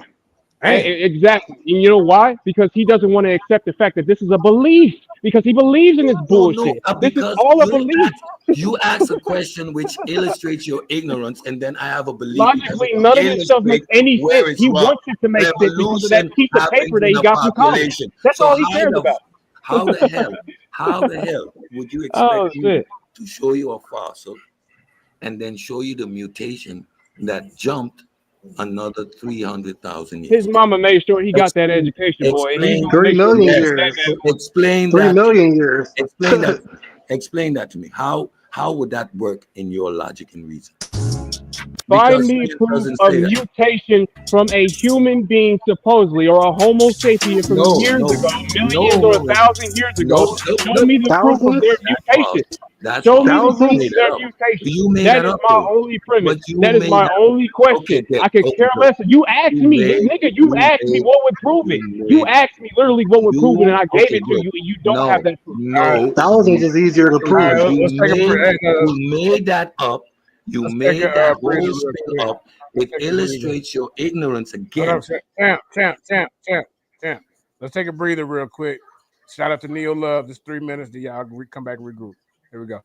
Exactly. And you know why? Because he doesn't want to accept the fact that this is a belief. Because he believes in this bullshit. This is all a belief. You ask a question which illustrates your ignorance, and then I have a belief. Logically, none of this stuff makes any sense. He wants it to make sense because of that piece of paper that he got from college. That's all he cares about. How the hell would you expect me to show you a fossil and then show you the mutation that jumped another 300,000 years. His mama made sure he got that education, boy. And he's 3 million years. Explain 3 that. million years. Explain that. Explain that to me. How would that work in your logic and reason? Find me proof of mutation from a human being, supposedly, or a Homo sapien from years ago, millions or 1,000 years ago. Show me the proof of their mutation. Show me the proof of their mutation. That is my only premise. That is my only question. I could care less. You asked me, nigga, you asked me what would prove it. You asked me literally what would prove it, and I gave it to you, and you don't have that proof. No. Thousands is easier to prove. You made that up. You made that whole spin up. It illustrates your ignorance again. Champ. Let's take a breather real quick. Shout out to Neil Love. Just 3 minutes. Then y'all come back and regroup. Here we go.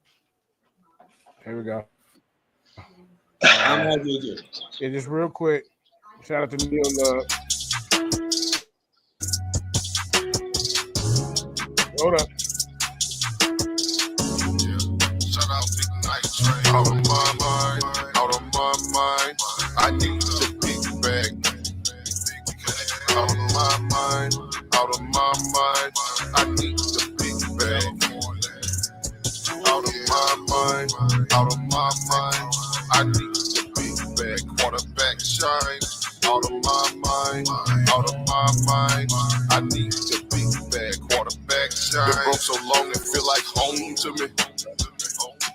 Yeah, just real quick. Shout out to Neil Love. Hold up. Out of my mind, I need the big bag. Out of my mind, I need the big bag. Out of my mind, I need the big bag. Quarterback shine. Out of my mind, I need the big bag. Quarterback shine. Been broke so long it feel like home to me.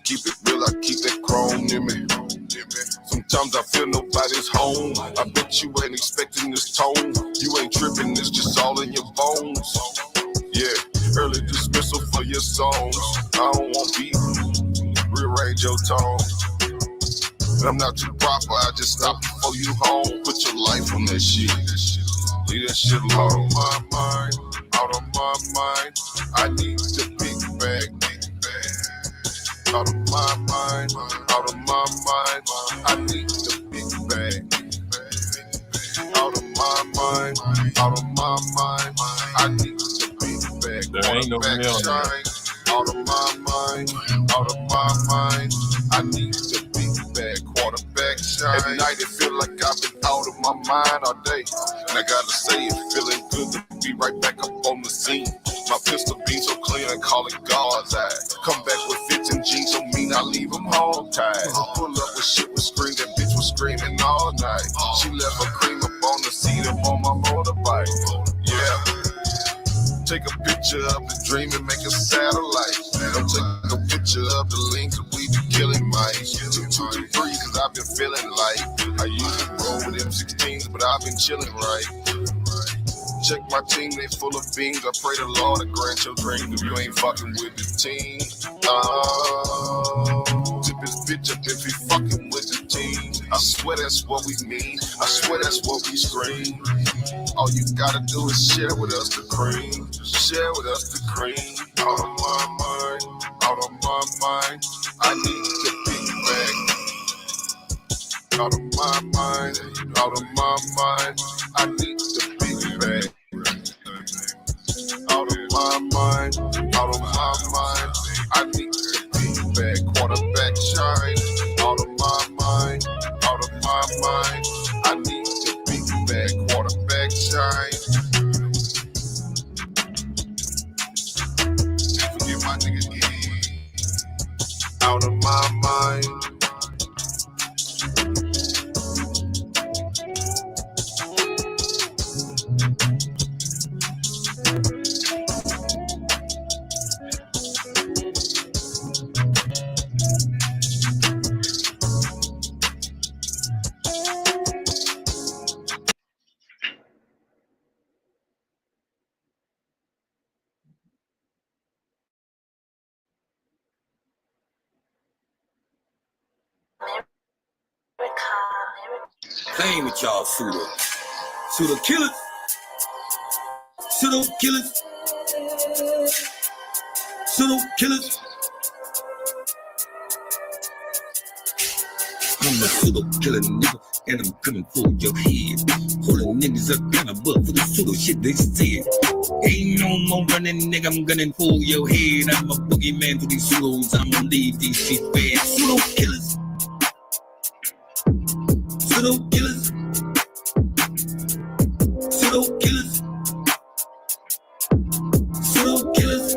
Keep it real, I keep that chrome in me. Sometimes I feel nobody's home. I bet you ain't expecting this tone. You ain't tripping, it's just all in your bones. Yeah, early dismissal for your songs. I don't want beef, rearrange your tone. I'm not too proper, I just stop before you home. Put your life on that shit. Leave that shit alone. Out of my mind, I need the big bag. Out of my mind, I need the big bag. Out of my mind, I need the big bag. There ain't no mail. Out of my mind, I need the big bag. Quarterback shine. At night it feel like I've been out of my mind all day, and I gotta say it feeling good to be right back up on the scene. My pistol beat so clean, I call it God's eye. Come back with 15 G's, so mean I leave them hog tied. Pull up with shit was scream, that bitch was screaming all night. She left her cream up on the seat up on my motorbike. Yeah. Take a picture of the dream and make a satellite. Don't take a picture of the link, cause we be killing mice. 2, 2, 3, cause I've been feeling like I usually roll with M16s, but I've been chilling right. Check my team, they full of beans. I pray the Lord to grant your dreams if you ain't fucking with the team. Tip his bitch up if he fucking with the team. I swear that's what we mean. I swear that's what we scream. All you gotta do is share with us the cream. Share with us the cream. Out of my mind, I need the big bag. Out of my mind, I need the big bag. Out of my mind, I need the big bag. Quarterback shine. Out of my mind, I need the big bag. Quarterback shine. Forget my nigga E. Out of my mind. Playing with y'all pseudo killers. Pseudo killers. I'm a pseudo killer nigga, and I'm coming for your head. Holding niggas up kind of butt for the pseudo shit they said. Ain't no more running, nigga, I'm gunning for your head. I'm a boogeyman to these pseudos, I'm gonna leave these shit bad. Pseudo killers. Pseudo killers. Pseudo killers. Pseudo killers.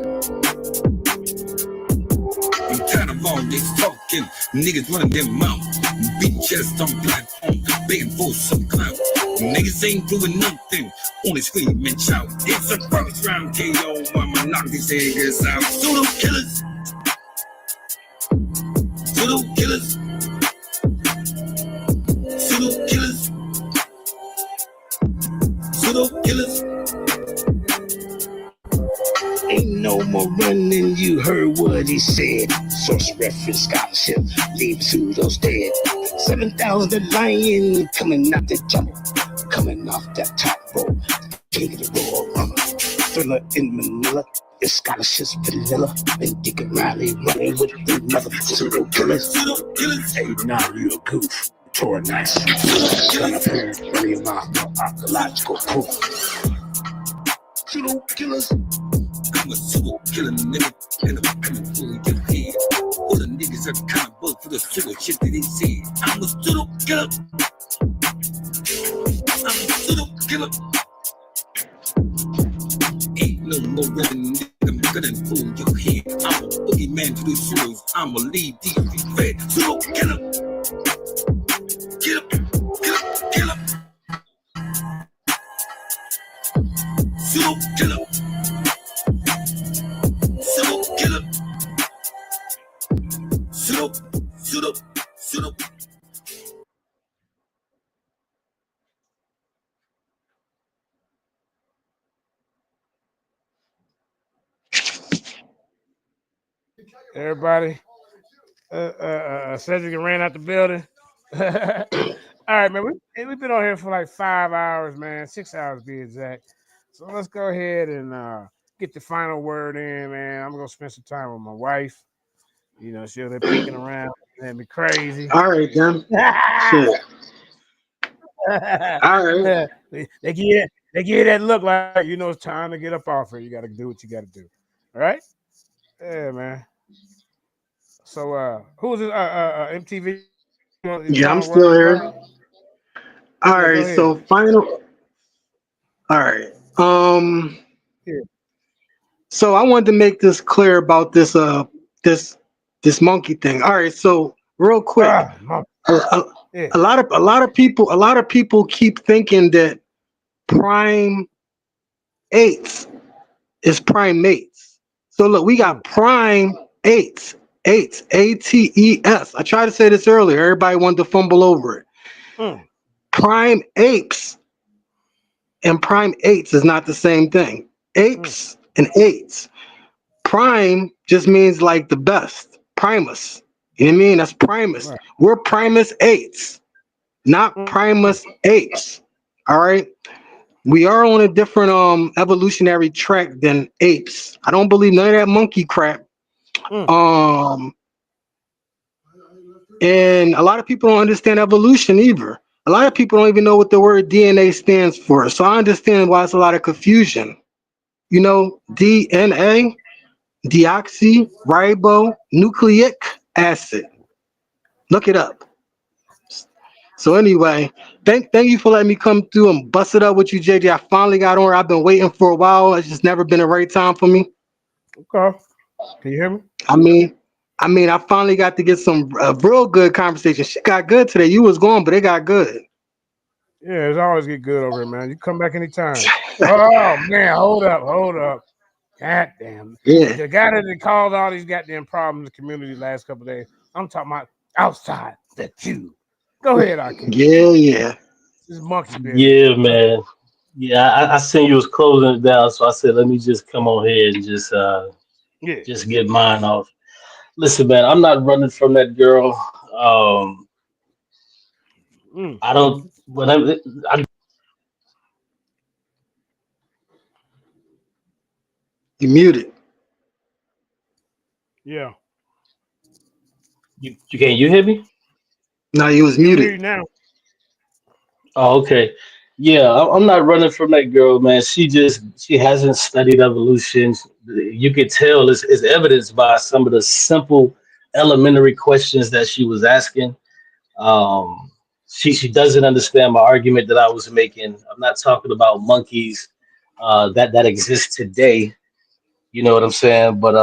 I'm tired of all this talking. Niggas running their mouth. Beating chests on platform. Begging for some clout. Niggas ain't doing nothing. Only scream and shout. It's a first round KO. I'ma knock these niggas out. Pseudo killers. Pseudo killers. Pseudo killers. Pseudo killers. Ain't no more running, you heard what he said. Source reference scholarship, leave pseudos dead. 7,000 the lion coming out the jungle, coming off that top rope. King of the Royal Rumble, Thriller in Manila. Your scholarships vanilla. And Dick and Riley running with the mother pseudo killers. Hey, now you a goof. Tore nice. Gun up here, running around for archaeological proof. Pseudo killers. I'm a pseudo killer nigga, and I'm coming for your head. All the niggas are kind of bugged for the pseudo shit that they said. I'm a pseudo killer. I'm a pseudo killer. Ain't no more running nigga, I'm gonna pull your head. I'm a boogeyman to the pseudos. I'm a lead DV fed. Pseudo killer. Kill him. Kill him. Kill him. Pseudo killer. Pseudo killer. Pseudo. Everybody, Cedric ran out the building. All right, man. We've been on here for like 5 hours, man. 6 hours to be exact. So let's go ahead and get the final word in, man. I'm gonna spend some time with my wife. You know, she'll be peeking around and be crazy. All right, then. Shit. All right. They give you that look like, you know, it's time to get up off here. You got to do what you got to do. All right? Yeah, man. So, who's this? MTV? Yeah, I'm still here. All right, so final. All right. So I wanted to make this clear about this this monkey thing. All right, so real quick, a lot of people keep thinking that primates is primates. So look, we got primates, ATES. I tried to say this earlier. Everybody wanted to fumble over it. Prime apes and primates is not the same thing. Apes and apes. Prime just means like the best. Primus. You know what I mean? That's Primus. Right. We're Primus apes, not Primus apes. All right. We are on a different evolutionary track than apes. I don't believe none of that monkey crap. And a lot of people don't understand evolution either. A lot of people don't even know what the word DNA stands for. So I understand why it's a lot of confusion. You know, DNA, deoxyribonucleic acid. Look it up. So anyway, thank you for letting me come through and bust it up with you, JJ. I finally got on. I've been waiting for a while. It's just never been the right time for me. Okay. Can you hear me? I mean, I finally got to get some real good conversation. Shit got good today. You was gone, but it got good. Yeah, it's always get good over here, man. You come back anytime. Oh man, hold up. God damn. Yeah. The guy that caused all these goddamn problems in the community the last couple of days. I'm talking about outside the queue. Go ahead, Aki. Yeah. This is monkey business. Yeah, man. Yeah, I seen you was closing it down, so I said, let me just come on here and just get mine off. Listen, man, I'm not running from that girl. I don't. You muted. Yeah. You can't. You hear me? No, you was muted. Now. Oh, okay. Yeah, I'm not running from that girl, man. She hasn't studied evolution. You could tell it's evidenced by some of the simple elementary questions that she was asking. she doesn't understand my argument that I was making. I'm not talking about monkeys that exist today. You know what I'm saying? But I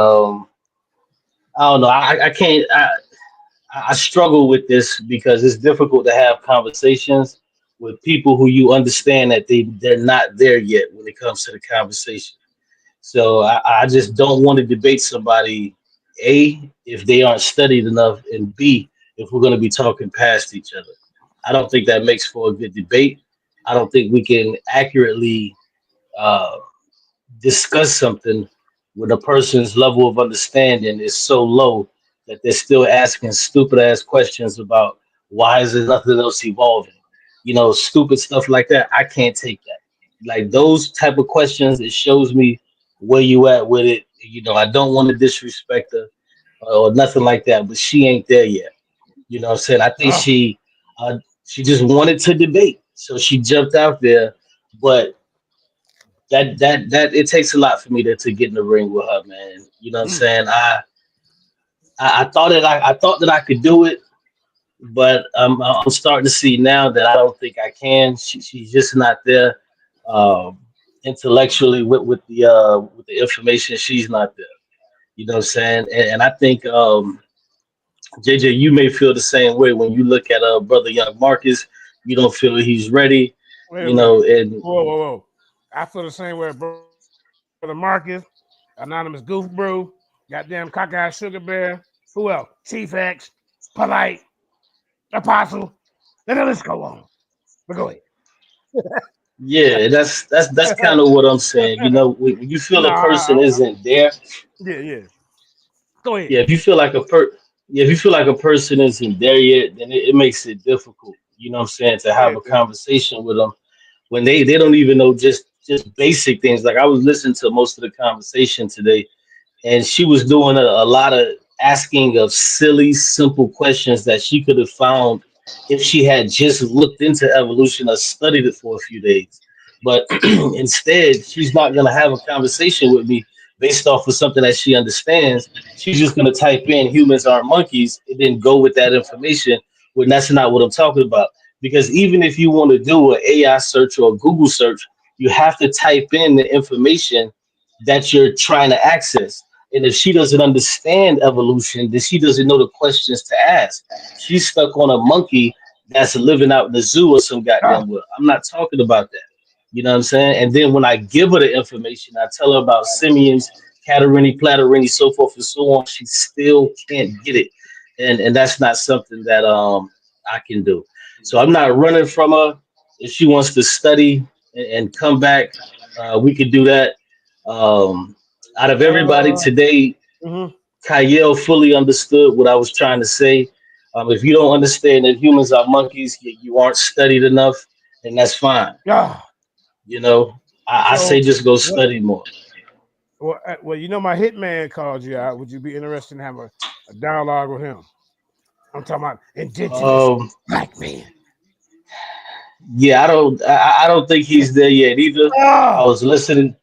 don't know. I can't. I struggle with this because it's difficult to have conversations with people who you understand that they're not there yet when it comes to the conversation. So I just don't want to debate somebody, A, if they aren't studied enough, and B, if we're going to be talking past each other. I don't think that makes for a good debate. I don't think we can accurately discuss something when a person's level of understanding is so low that they're still asking stupid ass questions about why is there nothing else evolving? You know, stupid stuff like that. I can't take that. Like those type of questions, it shows me where you at with it. You know, I don't want to disrespect her or nothing like that, but she ain't there yet. You know what I'm saying? I think she just wanted to debate. So she jumped out there, but that it takes a lot for me to get in the ring with her, man. You know what I'm saying? I thought that I could do it, but I'm starting to see now that I don't think I can. She's just not there intellectually with the information. She's not there. You know what I'm saying? And I think JJ, you may feel the same way when you look at brother Young Marcus. You don't feel he's ready. Wait, you know, and whoa. I feel the same way, brother Marcus, Anonymous Goof Brew, goddamn Cockeye Sugar Bear. Who else? Chief X, Polite, Apostle. Then let's go on. But go ahead. yeah, that's kind of what I'm saying. You know, when you feel a person isn't there. Yeah. Go ahead. Yeah, if you feel like a person isn't there yet, then it makes it difficult. You know what I'm saying, to have a conversation with them when they don't even know just basic things. Like I was listening to most of the conversation today, and she was doing a lot of asking of silly, simple questions that she could have found if she had just looked into evolution or studied it for a few days. But instead, she's not going to have a conversation with me based off of something that she understands. She's just going to type in humans aren't monkeys and then go with that information when that's not what I'm talking about. Because even if you want to do an AI search or a Google search, you have to type in the information that you're trying to access. And if she doesn't understand evolution, then she doesn't know the questions to ask. She's stuck on a monkey that's living out in the zoo or some goddamn will. I'm not talking about that. You know what I'm saying? And then when I give her the information, I tell her about simians, Catarrhini, Platyrrhini, so forth and so on. She still can't get it. And that's not something that I can do. So I'm not running from her. If she wants to study and come back, we could do that. Out of everybody today, Kyle fully understood what I was trying to say. If you don't understand that humans are monkeys, you aren't studied enough, and that's fine. Yeah. You know, I say just go study more. Well, you know, my hitman called you out. Would you be interested in having a dialogue with him? I'm talking about indigenous black man. Yeah, I don't think he's there yet either. I was listening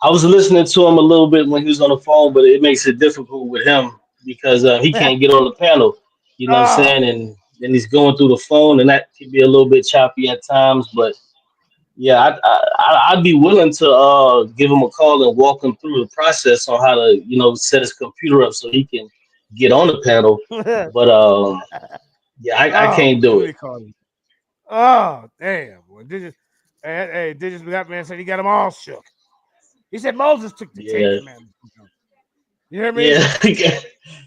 to him a little bit when he was on the phone, but it makes it difficult with him because he can't get on the panel. You know what I'm saying? And then he's going through the phone, and that can be a little bit choppy at times. But yeah, I'd be willing to give him a call and walk him through the process on how to, you know, set his computer up so he can get on the panel. But yeah, I can't do it. Oh, damn. Boy. Digits Black Man said he got them all shook. He said Moses took the 10 commandments. You hear me? Yeah.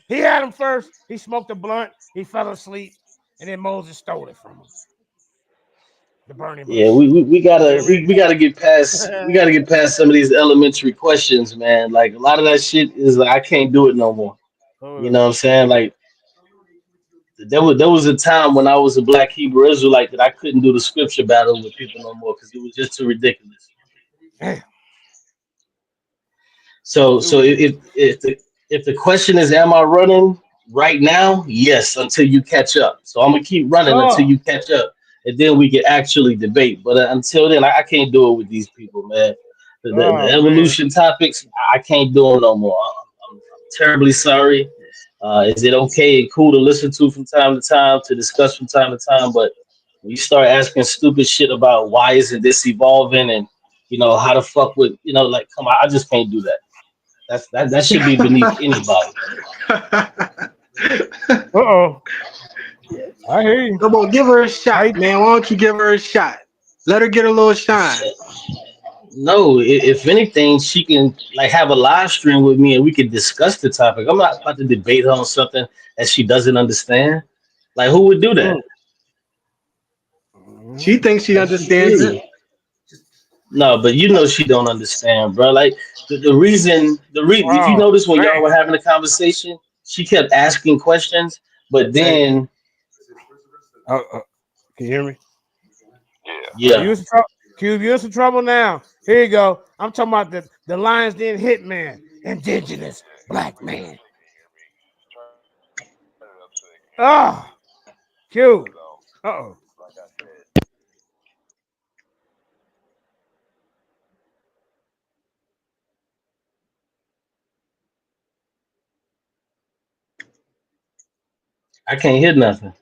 He had him first. He smoked a blunt. He fell asleep. And then Moses stole it from him. The burning bush. Yeah, we gotta get past some of these elementary questions, man. Like a lot of that shit is like I can't do it no more. You know what I'm saying? Like there was a time when I was a Black Hebrew Israelite that I couldn't do the scripture battle with people no more because it was just too ridiculous. Damn. So if the question is, am I running right now? Yes, until you catch up. So I'm gonna keep running until you catch up, and then we can actually debate. But until then, I can't do it with these people, man. The evolution topics, I can't do them no more. I'm terribly sorry. Is it okay and cool to listen to from time to time, to discuss from time to time? But When you start asking stupid shit about why isn't this evolving and how the fuck would like come on, I just can't do that. That should be beneath anybody. I hear you. Come on, give her a shot, man. Why don't you give her a shot? Let her get a little shine. No, if anything, she can like have a live stream with me and we can discuss the topic. I'm not about to debate her on something that she doesn't understand. Like, who would do that? She thinks she understands it. No, but she don't understand, bro. Like the reason if you notice when y'all were having a conversation, she kept asking questions, but then can you hear me? Yeah. Cube, you're in some trouble now. Here you go. I'm talking about the Lions Den hitman, indigenous black man. Cube. Uh-oh. I can't hear nothing.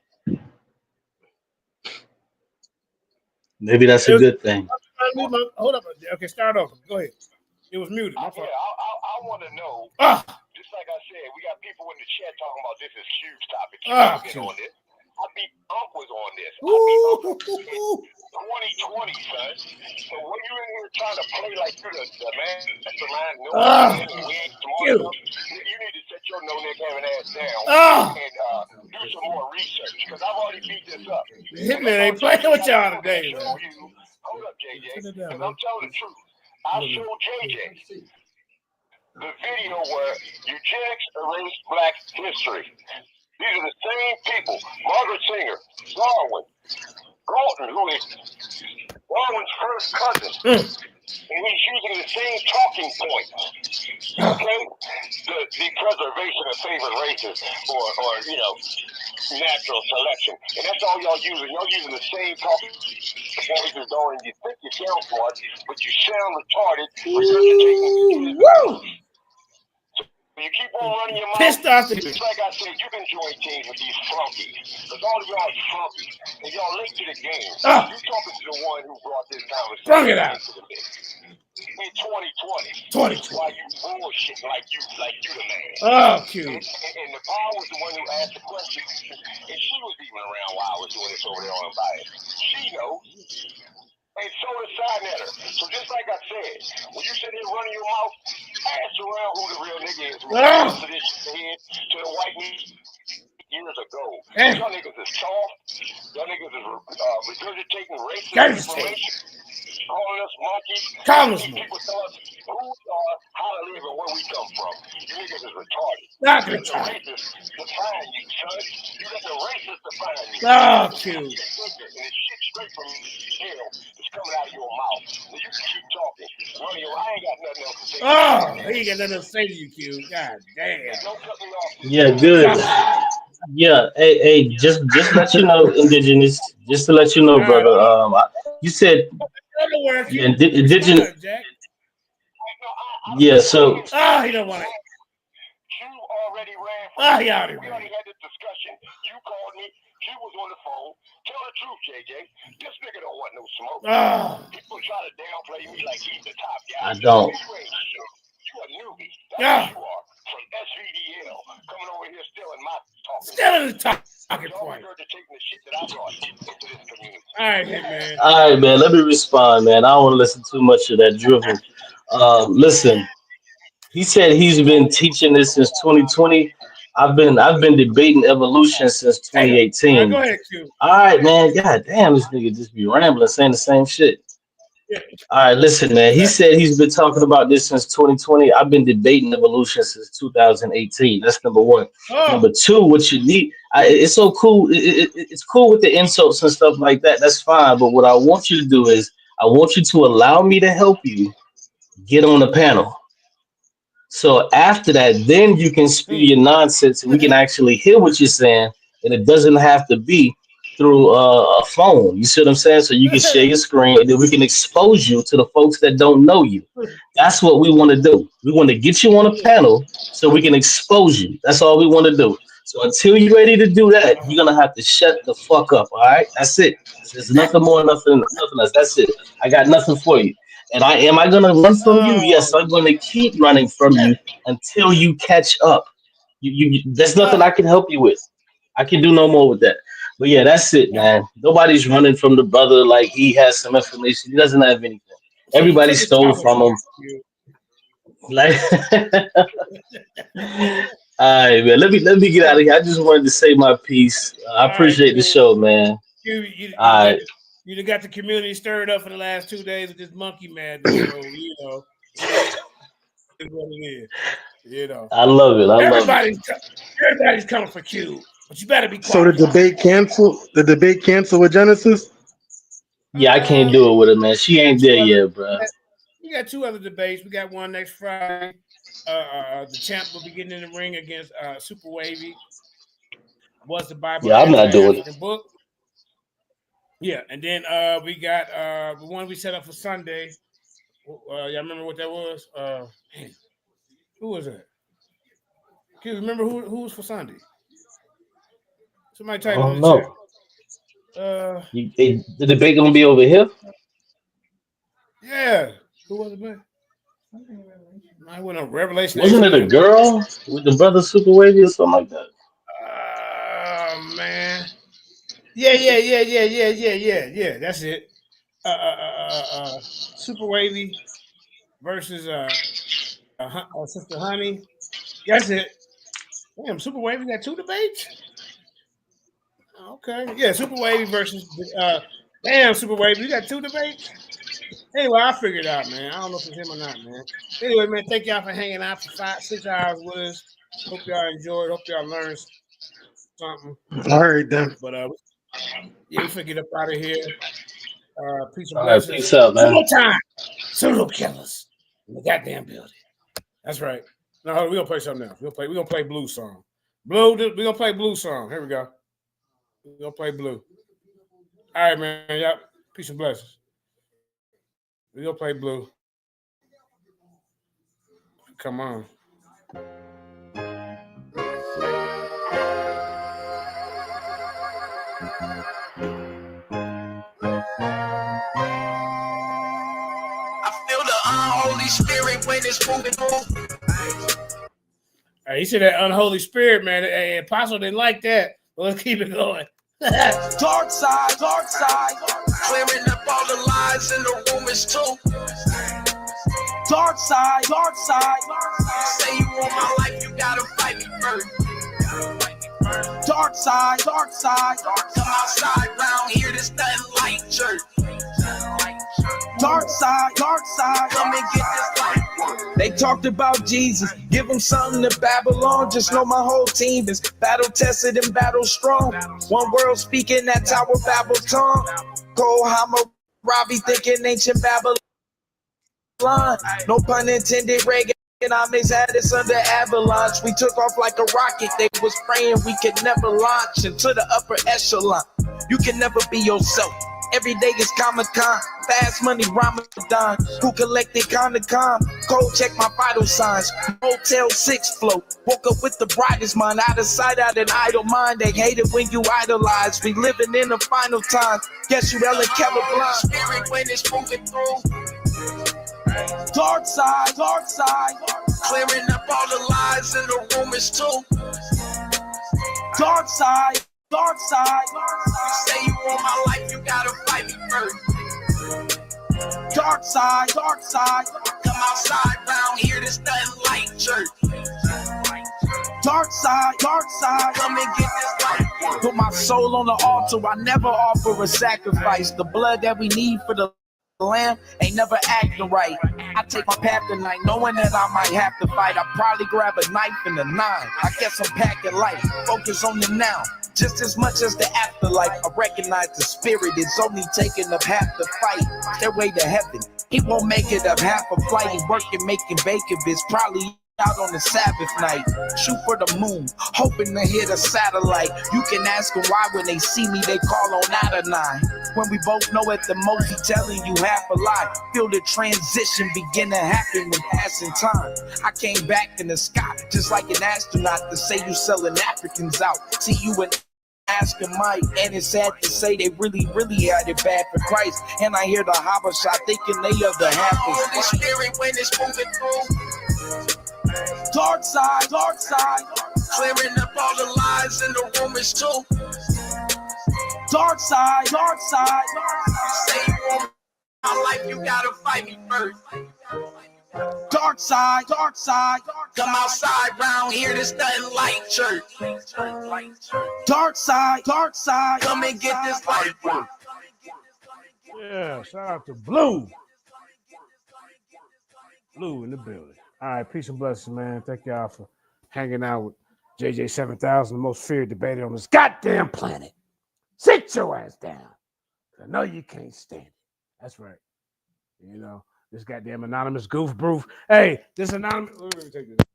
Maybe that's a good thing. Hold up. Okay, start over. Go ahead. It was muted. I want to know. Just like I said, we got people in the chat talking about this is huge topic. On this. I beat Unc was on this. I beat Unc 2020, son. So when you in here trying to play like you're the mastermind, we ain't smart enough, you need to set your no-neck having ass down and do some more research because I've already beat this up. The hitman ain't playing with y'all today, man. Hold up, JJ. Because I'm telling the truth. I showed JJ the video where eugenics erased black history. These are the same people. Margaret Sanger, Darwin, Galton, who is Darwin's first cousin. And he's using the same talking points. Okay? The preservation of favorite races or natural selection. And that's all y'all using. Y'all using the same talking points as though you think you sound smart, but you sound retarded. Regurgitating. You keep on running your mouth. Pissed off. Just like I said, you can join teams with these flunkies. Because all of y'all is flunkies. And y'all late to the game. You talking to the one who brought this conversation into the mix. In 2020. Why you bullshit like you the man. Cute. And the power was the one who asked the question. And she was even around while I was doing this over there on bias. She knows. And so does Sinetter. So just like I said, when you sit here running your mouth, ask around who the real nigga is. Who to this head to the white meat years ago. Y'all niggas is soft. Y'all niggas is regurgitating racist information. Calling us monkeys. People tell us who we are, how to live, and where we come from. You niggas is retarded. Not you let the racists define you, son. You let the racists define you. Cute. And it's shit straight from hell. It's coming out of your mouth. So you can keep talking. I ain't got nothing else to say. He ain't got nothing to say to you, Q. God damn. Don't cut me off. Yeah, good. Yeah, hey, just let you know, indigenous. Just to let you know, brother. You said indigenous. Yeah, so. He don't want it. We already had this discussion. You called me. She was on the phone. Tell the truth, JJ. This nigga don't want no smoke. People try to downplay me like he's the top guy. I don't. You ain't shit. You a newbie. That's what you are. From SVDL. Coming over here stealing my talking. Stealing the talking point. Regurgitating the shit that I brought into this community. All right, man. All right, man. Let me respond, man. I don't want to listen too much of that drivel. Listen, he said he's been teaching this since 2020. I've been debating evolution since 2018. Go ahead, Q. All right, man. God damn, this nigga just be rambling, saying the same shit. Yeah. All right, listen, man. He said he's been talking about this since 2020. I've been debating evolution since 2018. That's number one. Number two, what you need, it's so cool. It's cool with the insults and stuff like that. That's fine. But what I want you to do is I want you to allow me to help you get on the panel. So after that, then you can spew your nonsense and we can actually hear what you're saying. And it doesn't have to be through a phone. You see what I'm saying? So you can share your screen and then we can expose you to the folks that don't know you. That's what we want to do. We want to get you on a panel so we can expose you. That's all we want to do. So until you're ready to do that, you're gonna have to shut the fuck up. All right, that's it. There's nothing more, nothing less. That's it. I got nothing for you. And am I gonna run from you? Yes, I'm gonna keep running from you until you catch up. There's nothing I can help you with. I can do no more with that. But yeah, that's it, man. Nobody's running from the brother like he has some information. He doesn't have anything. Everybody stole from him. Like, all right, man. Let me get out of here. I just wanted to say my piece. I appreciate the show, man. All right. You got the community stirred up for the last 2 days with this monkey madness. So, you know, it's what it is. You know, I love it. Everybody's coming for Q, but you better be quiet. So the debate canceled. The debate canceled with Genesis. Yeah, I can't do it with her, man. She ain't there yet, bro. We got 2 other debates. We got one next Friday. The champ will be getting in the ring against Super Wavy. Was the Bible? Yeah, I'm not doing it. Book. Yeah, and then we got the one we set up for Sunday. Y'all remember what that was? Who was that? Q, remember who was for Sunday? Somebody type in the chat. The debate gonna be over here? Yeah. Who was it, man? I went on Revelation. Wasn't it a girl with the brother Super Wavy or something like that? Oh man. Yeah. That's it. Super Wavy versus Sister Honey. That's it. Damn, Super Wavy got 2 debates. Okay. Yeah, Super Wavy versus damn Super Wavy. You got 2 debates. Anyway, I figured it out, man. I don't know if it's him or not, man. Anyway, man, thank y'all for hanging out for 5-6 hours with us. Hope y'all enjoyed. Hope y'all learned something. All right, then. But yeah, we finna get up out of here. Peace and All right, blessings. peace out, man. One more time. Serial killers in the goddamn building. That's right. No, we're gonna play something else. We're gonna play blue song. We're gonna play blue song. Here we go. We're gonna play blue. All right, man. Y'all, peace and blessings. We're gonna play blue. Come on. Holy Spirit when it's moving through. He said that unholy spirit, man. Hey, Apostle didn't like that. Well, let's keep it going. Dark side, clearing up all the lies in the rumors too. Dark side. You say you want my life, you gotta fight me first. Dark side. Come outside round here, there's nothing like church. Dark side, come and get this life. They talked about Jesus, give them something to Babylon. Just know my whole team is battle tested and battle strong. One world speaking that Tower Babel tongue. Cole Hammurabi thinking ancient Babylon. No pun intended, Reagan. I miss Addis under avalanche. We took off like a rocket. They was praying we could never launch into the upper echelon. You can never be yourself. Every day is Comic-Con, fast money, Ramadan. Who collected Comic-Con? Go check my vital signs. Motel 6 float. Woke up with the brightest mind. Out of sight, out an idle mind. They hate it when you idolize. We living in the final time. Guess you Ellen Keller blind. Spirit when it's moving through. Dark side. Clearing up all the lies in the rumors too. Dark side. You say you want my life, you gotta fight me first. Dark side. Come outside round here, there's nothing like church. Dark side. Come and get this life. Put my soul on the altar, I never offer a sacrifice. The blood that we need for the lamb ain't never acting right. I take my path tonight, knowing that I might have to fight. I probably grab a knife and a 9. I guess I'm packing light. Focus on the now, just as much as the afterlife. I recognize the spirit is only taking up half the fight. Stairway to heaven, he won't make it up half a flight. He working, making bacon, bitch. Probably out on the Sabbath night, shoot for the moon, hoping to hit a satellite. You can ask them why when they see me, they call on Adonai. When we both know at the most he telling you half a lie. Feel the transition begin to happen when passing time. I came back in the sky, just like an astronaut, to say you selling Africans out. See you in asking Mike, and it's sad to say they really had it bad for Christ. And I hear the Habasha thinking they are the happiest. Holy Spirit when it's moving through. Dark side, clearing up all the lies and the rumors too. Dark side. Say you want my life, you gotta fight me first. Dark side. Come outside round here, there's nothing like church. Dark side. Come and get this life work. Yeah, shout out to Blue. Blue in the building. All right, peace and blessings, man. Thank y'all for hanging out with JJ 7000, the most feared debater on this goddamn planet. Sit your ass down. I know you can't stand it. That's right. You know, this goddamn anonymous goof proof. Hey, this anonymous. Let me take this.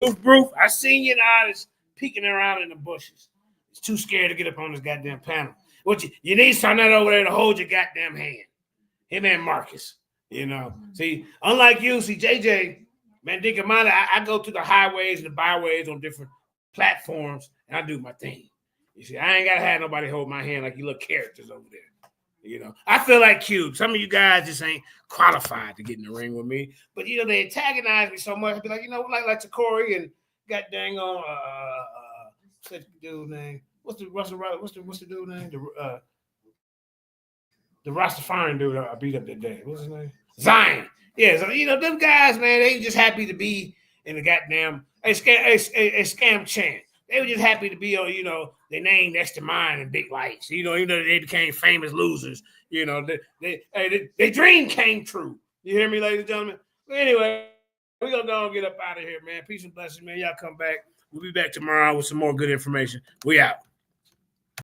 Goof proof. I seen you in the eyes peeking around in the bushes. It's too scared to get up on this goddamn panel. What you need something over there to hold your goddamn hand. Him and Marcus, you know. See, unlike you, JJ, man, Dinkamada, I go to the highways and the byways on different platforms, and I do my thing. You see, I ain't gotta have nobody hold my hand like you little characters over there. You know, I feel like Cube. Some of you guys just ain't qualified to get in the ring with me, but you know they antagonize me so much. I be like, you know, like Corey and got dang on what's that dude name? What's the dude name? The Rastafarian dude I beat up that day. What's his name? Zion. Yeah, so you know, them guys, man, they just happy to be in the goddamn a scam chant. They were just happy to be on, you know, their name next to mine in big lights. You know, even though they became famous losers, you know, their dream came true. You hear me, ladies and gentlemen? But anyway, we're gonna go and get up out of here, man. Peace and blessings, man. Y'all come back. We'll be back tomorrow with some more good information. We out.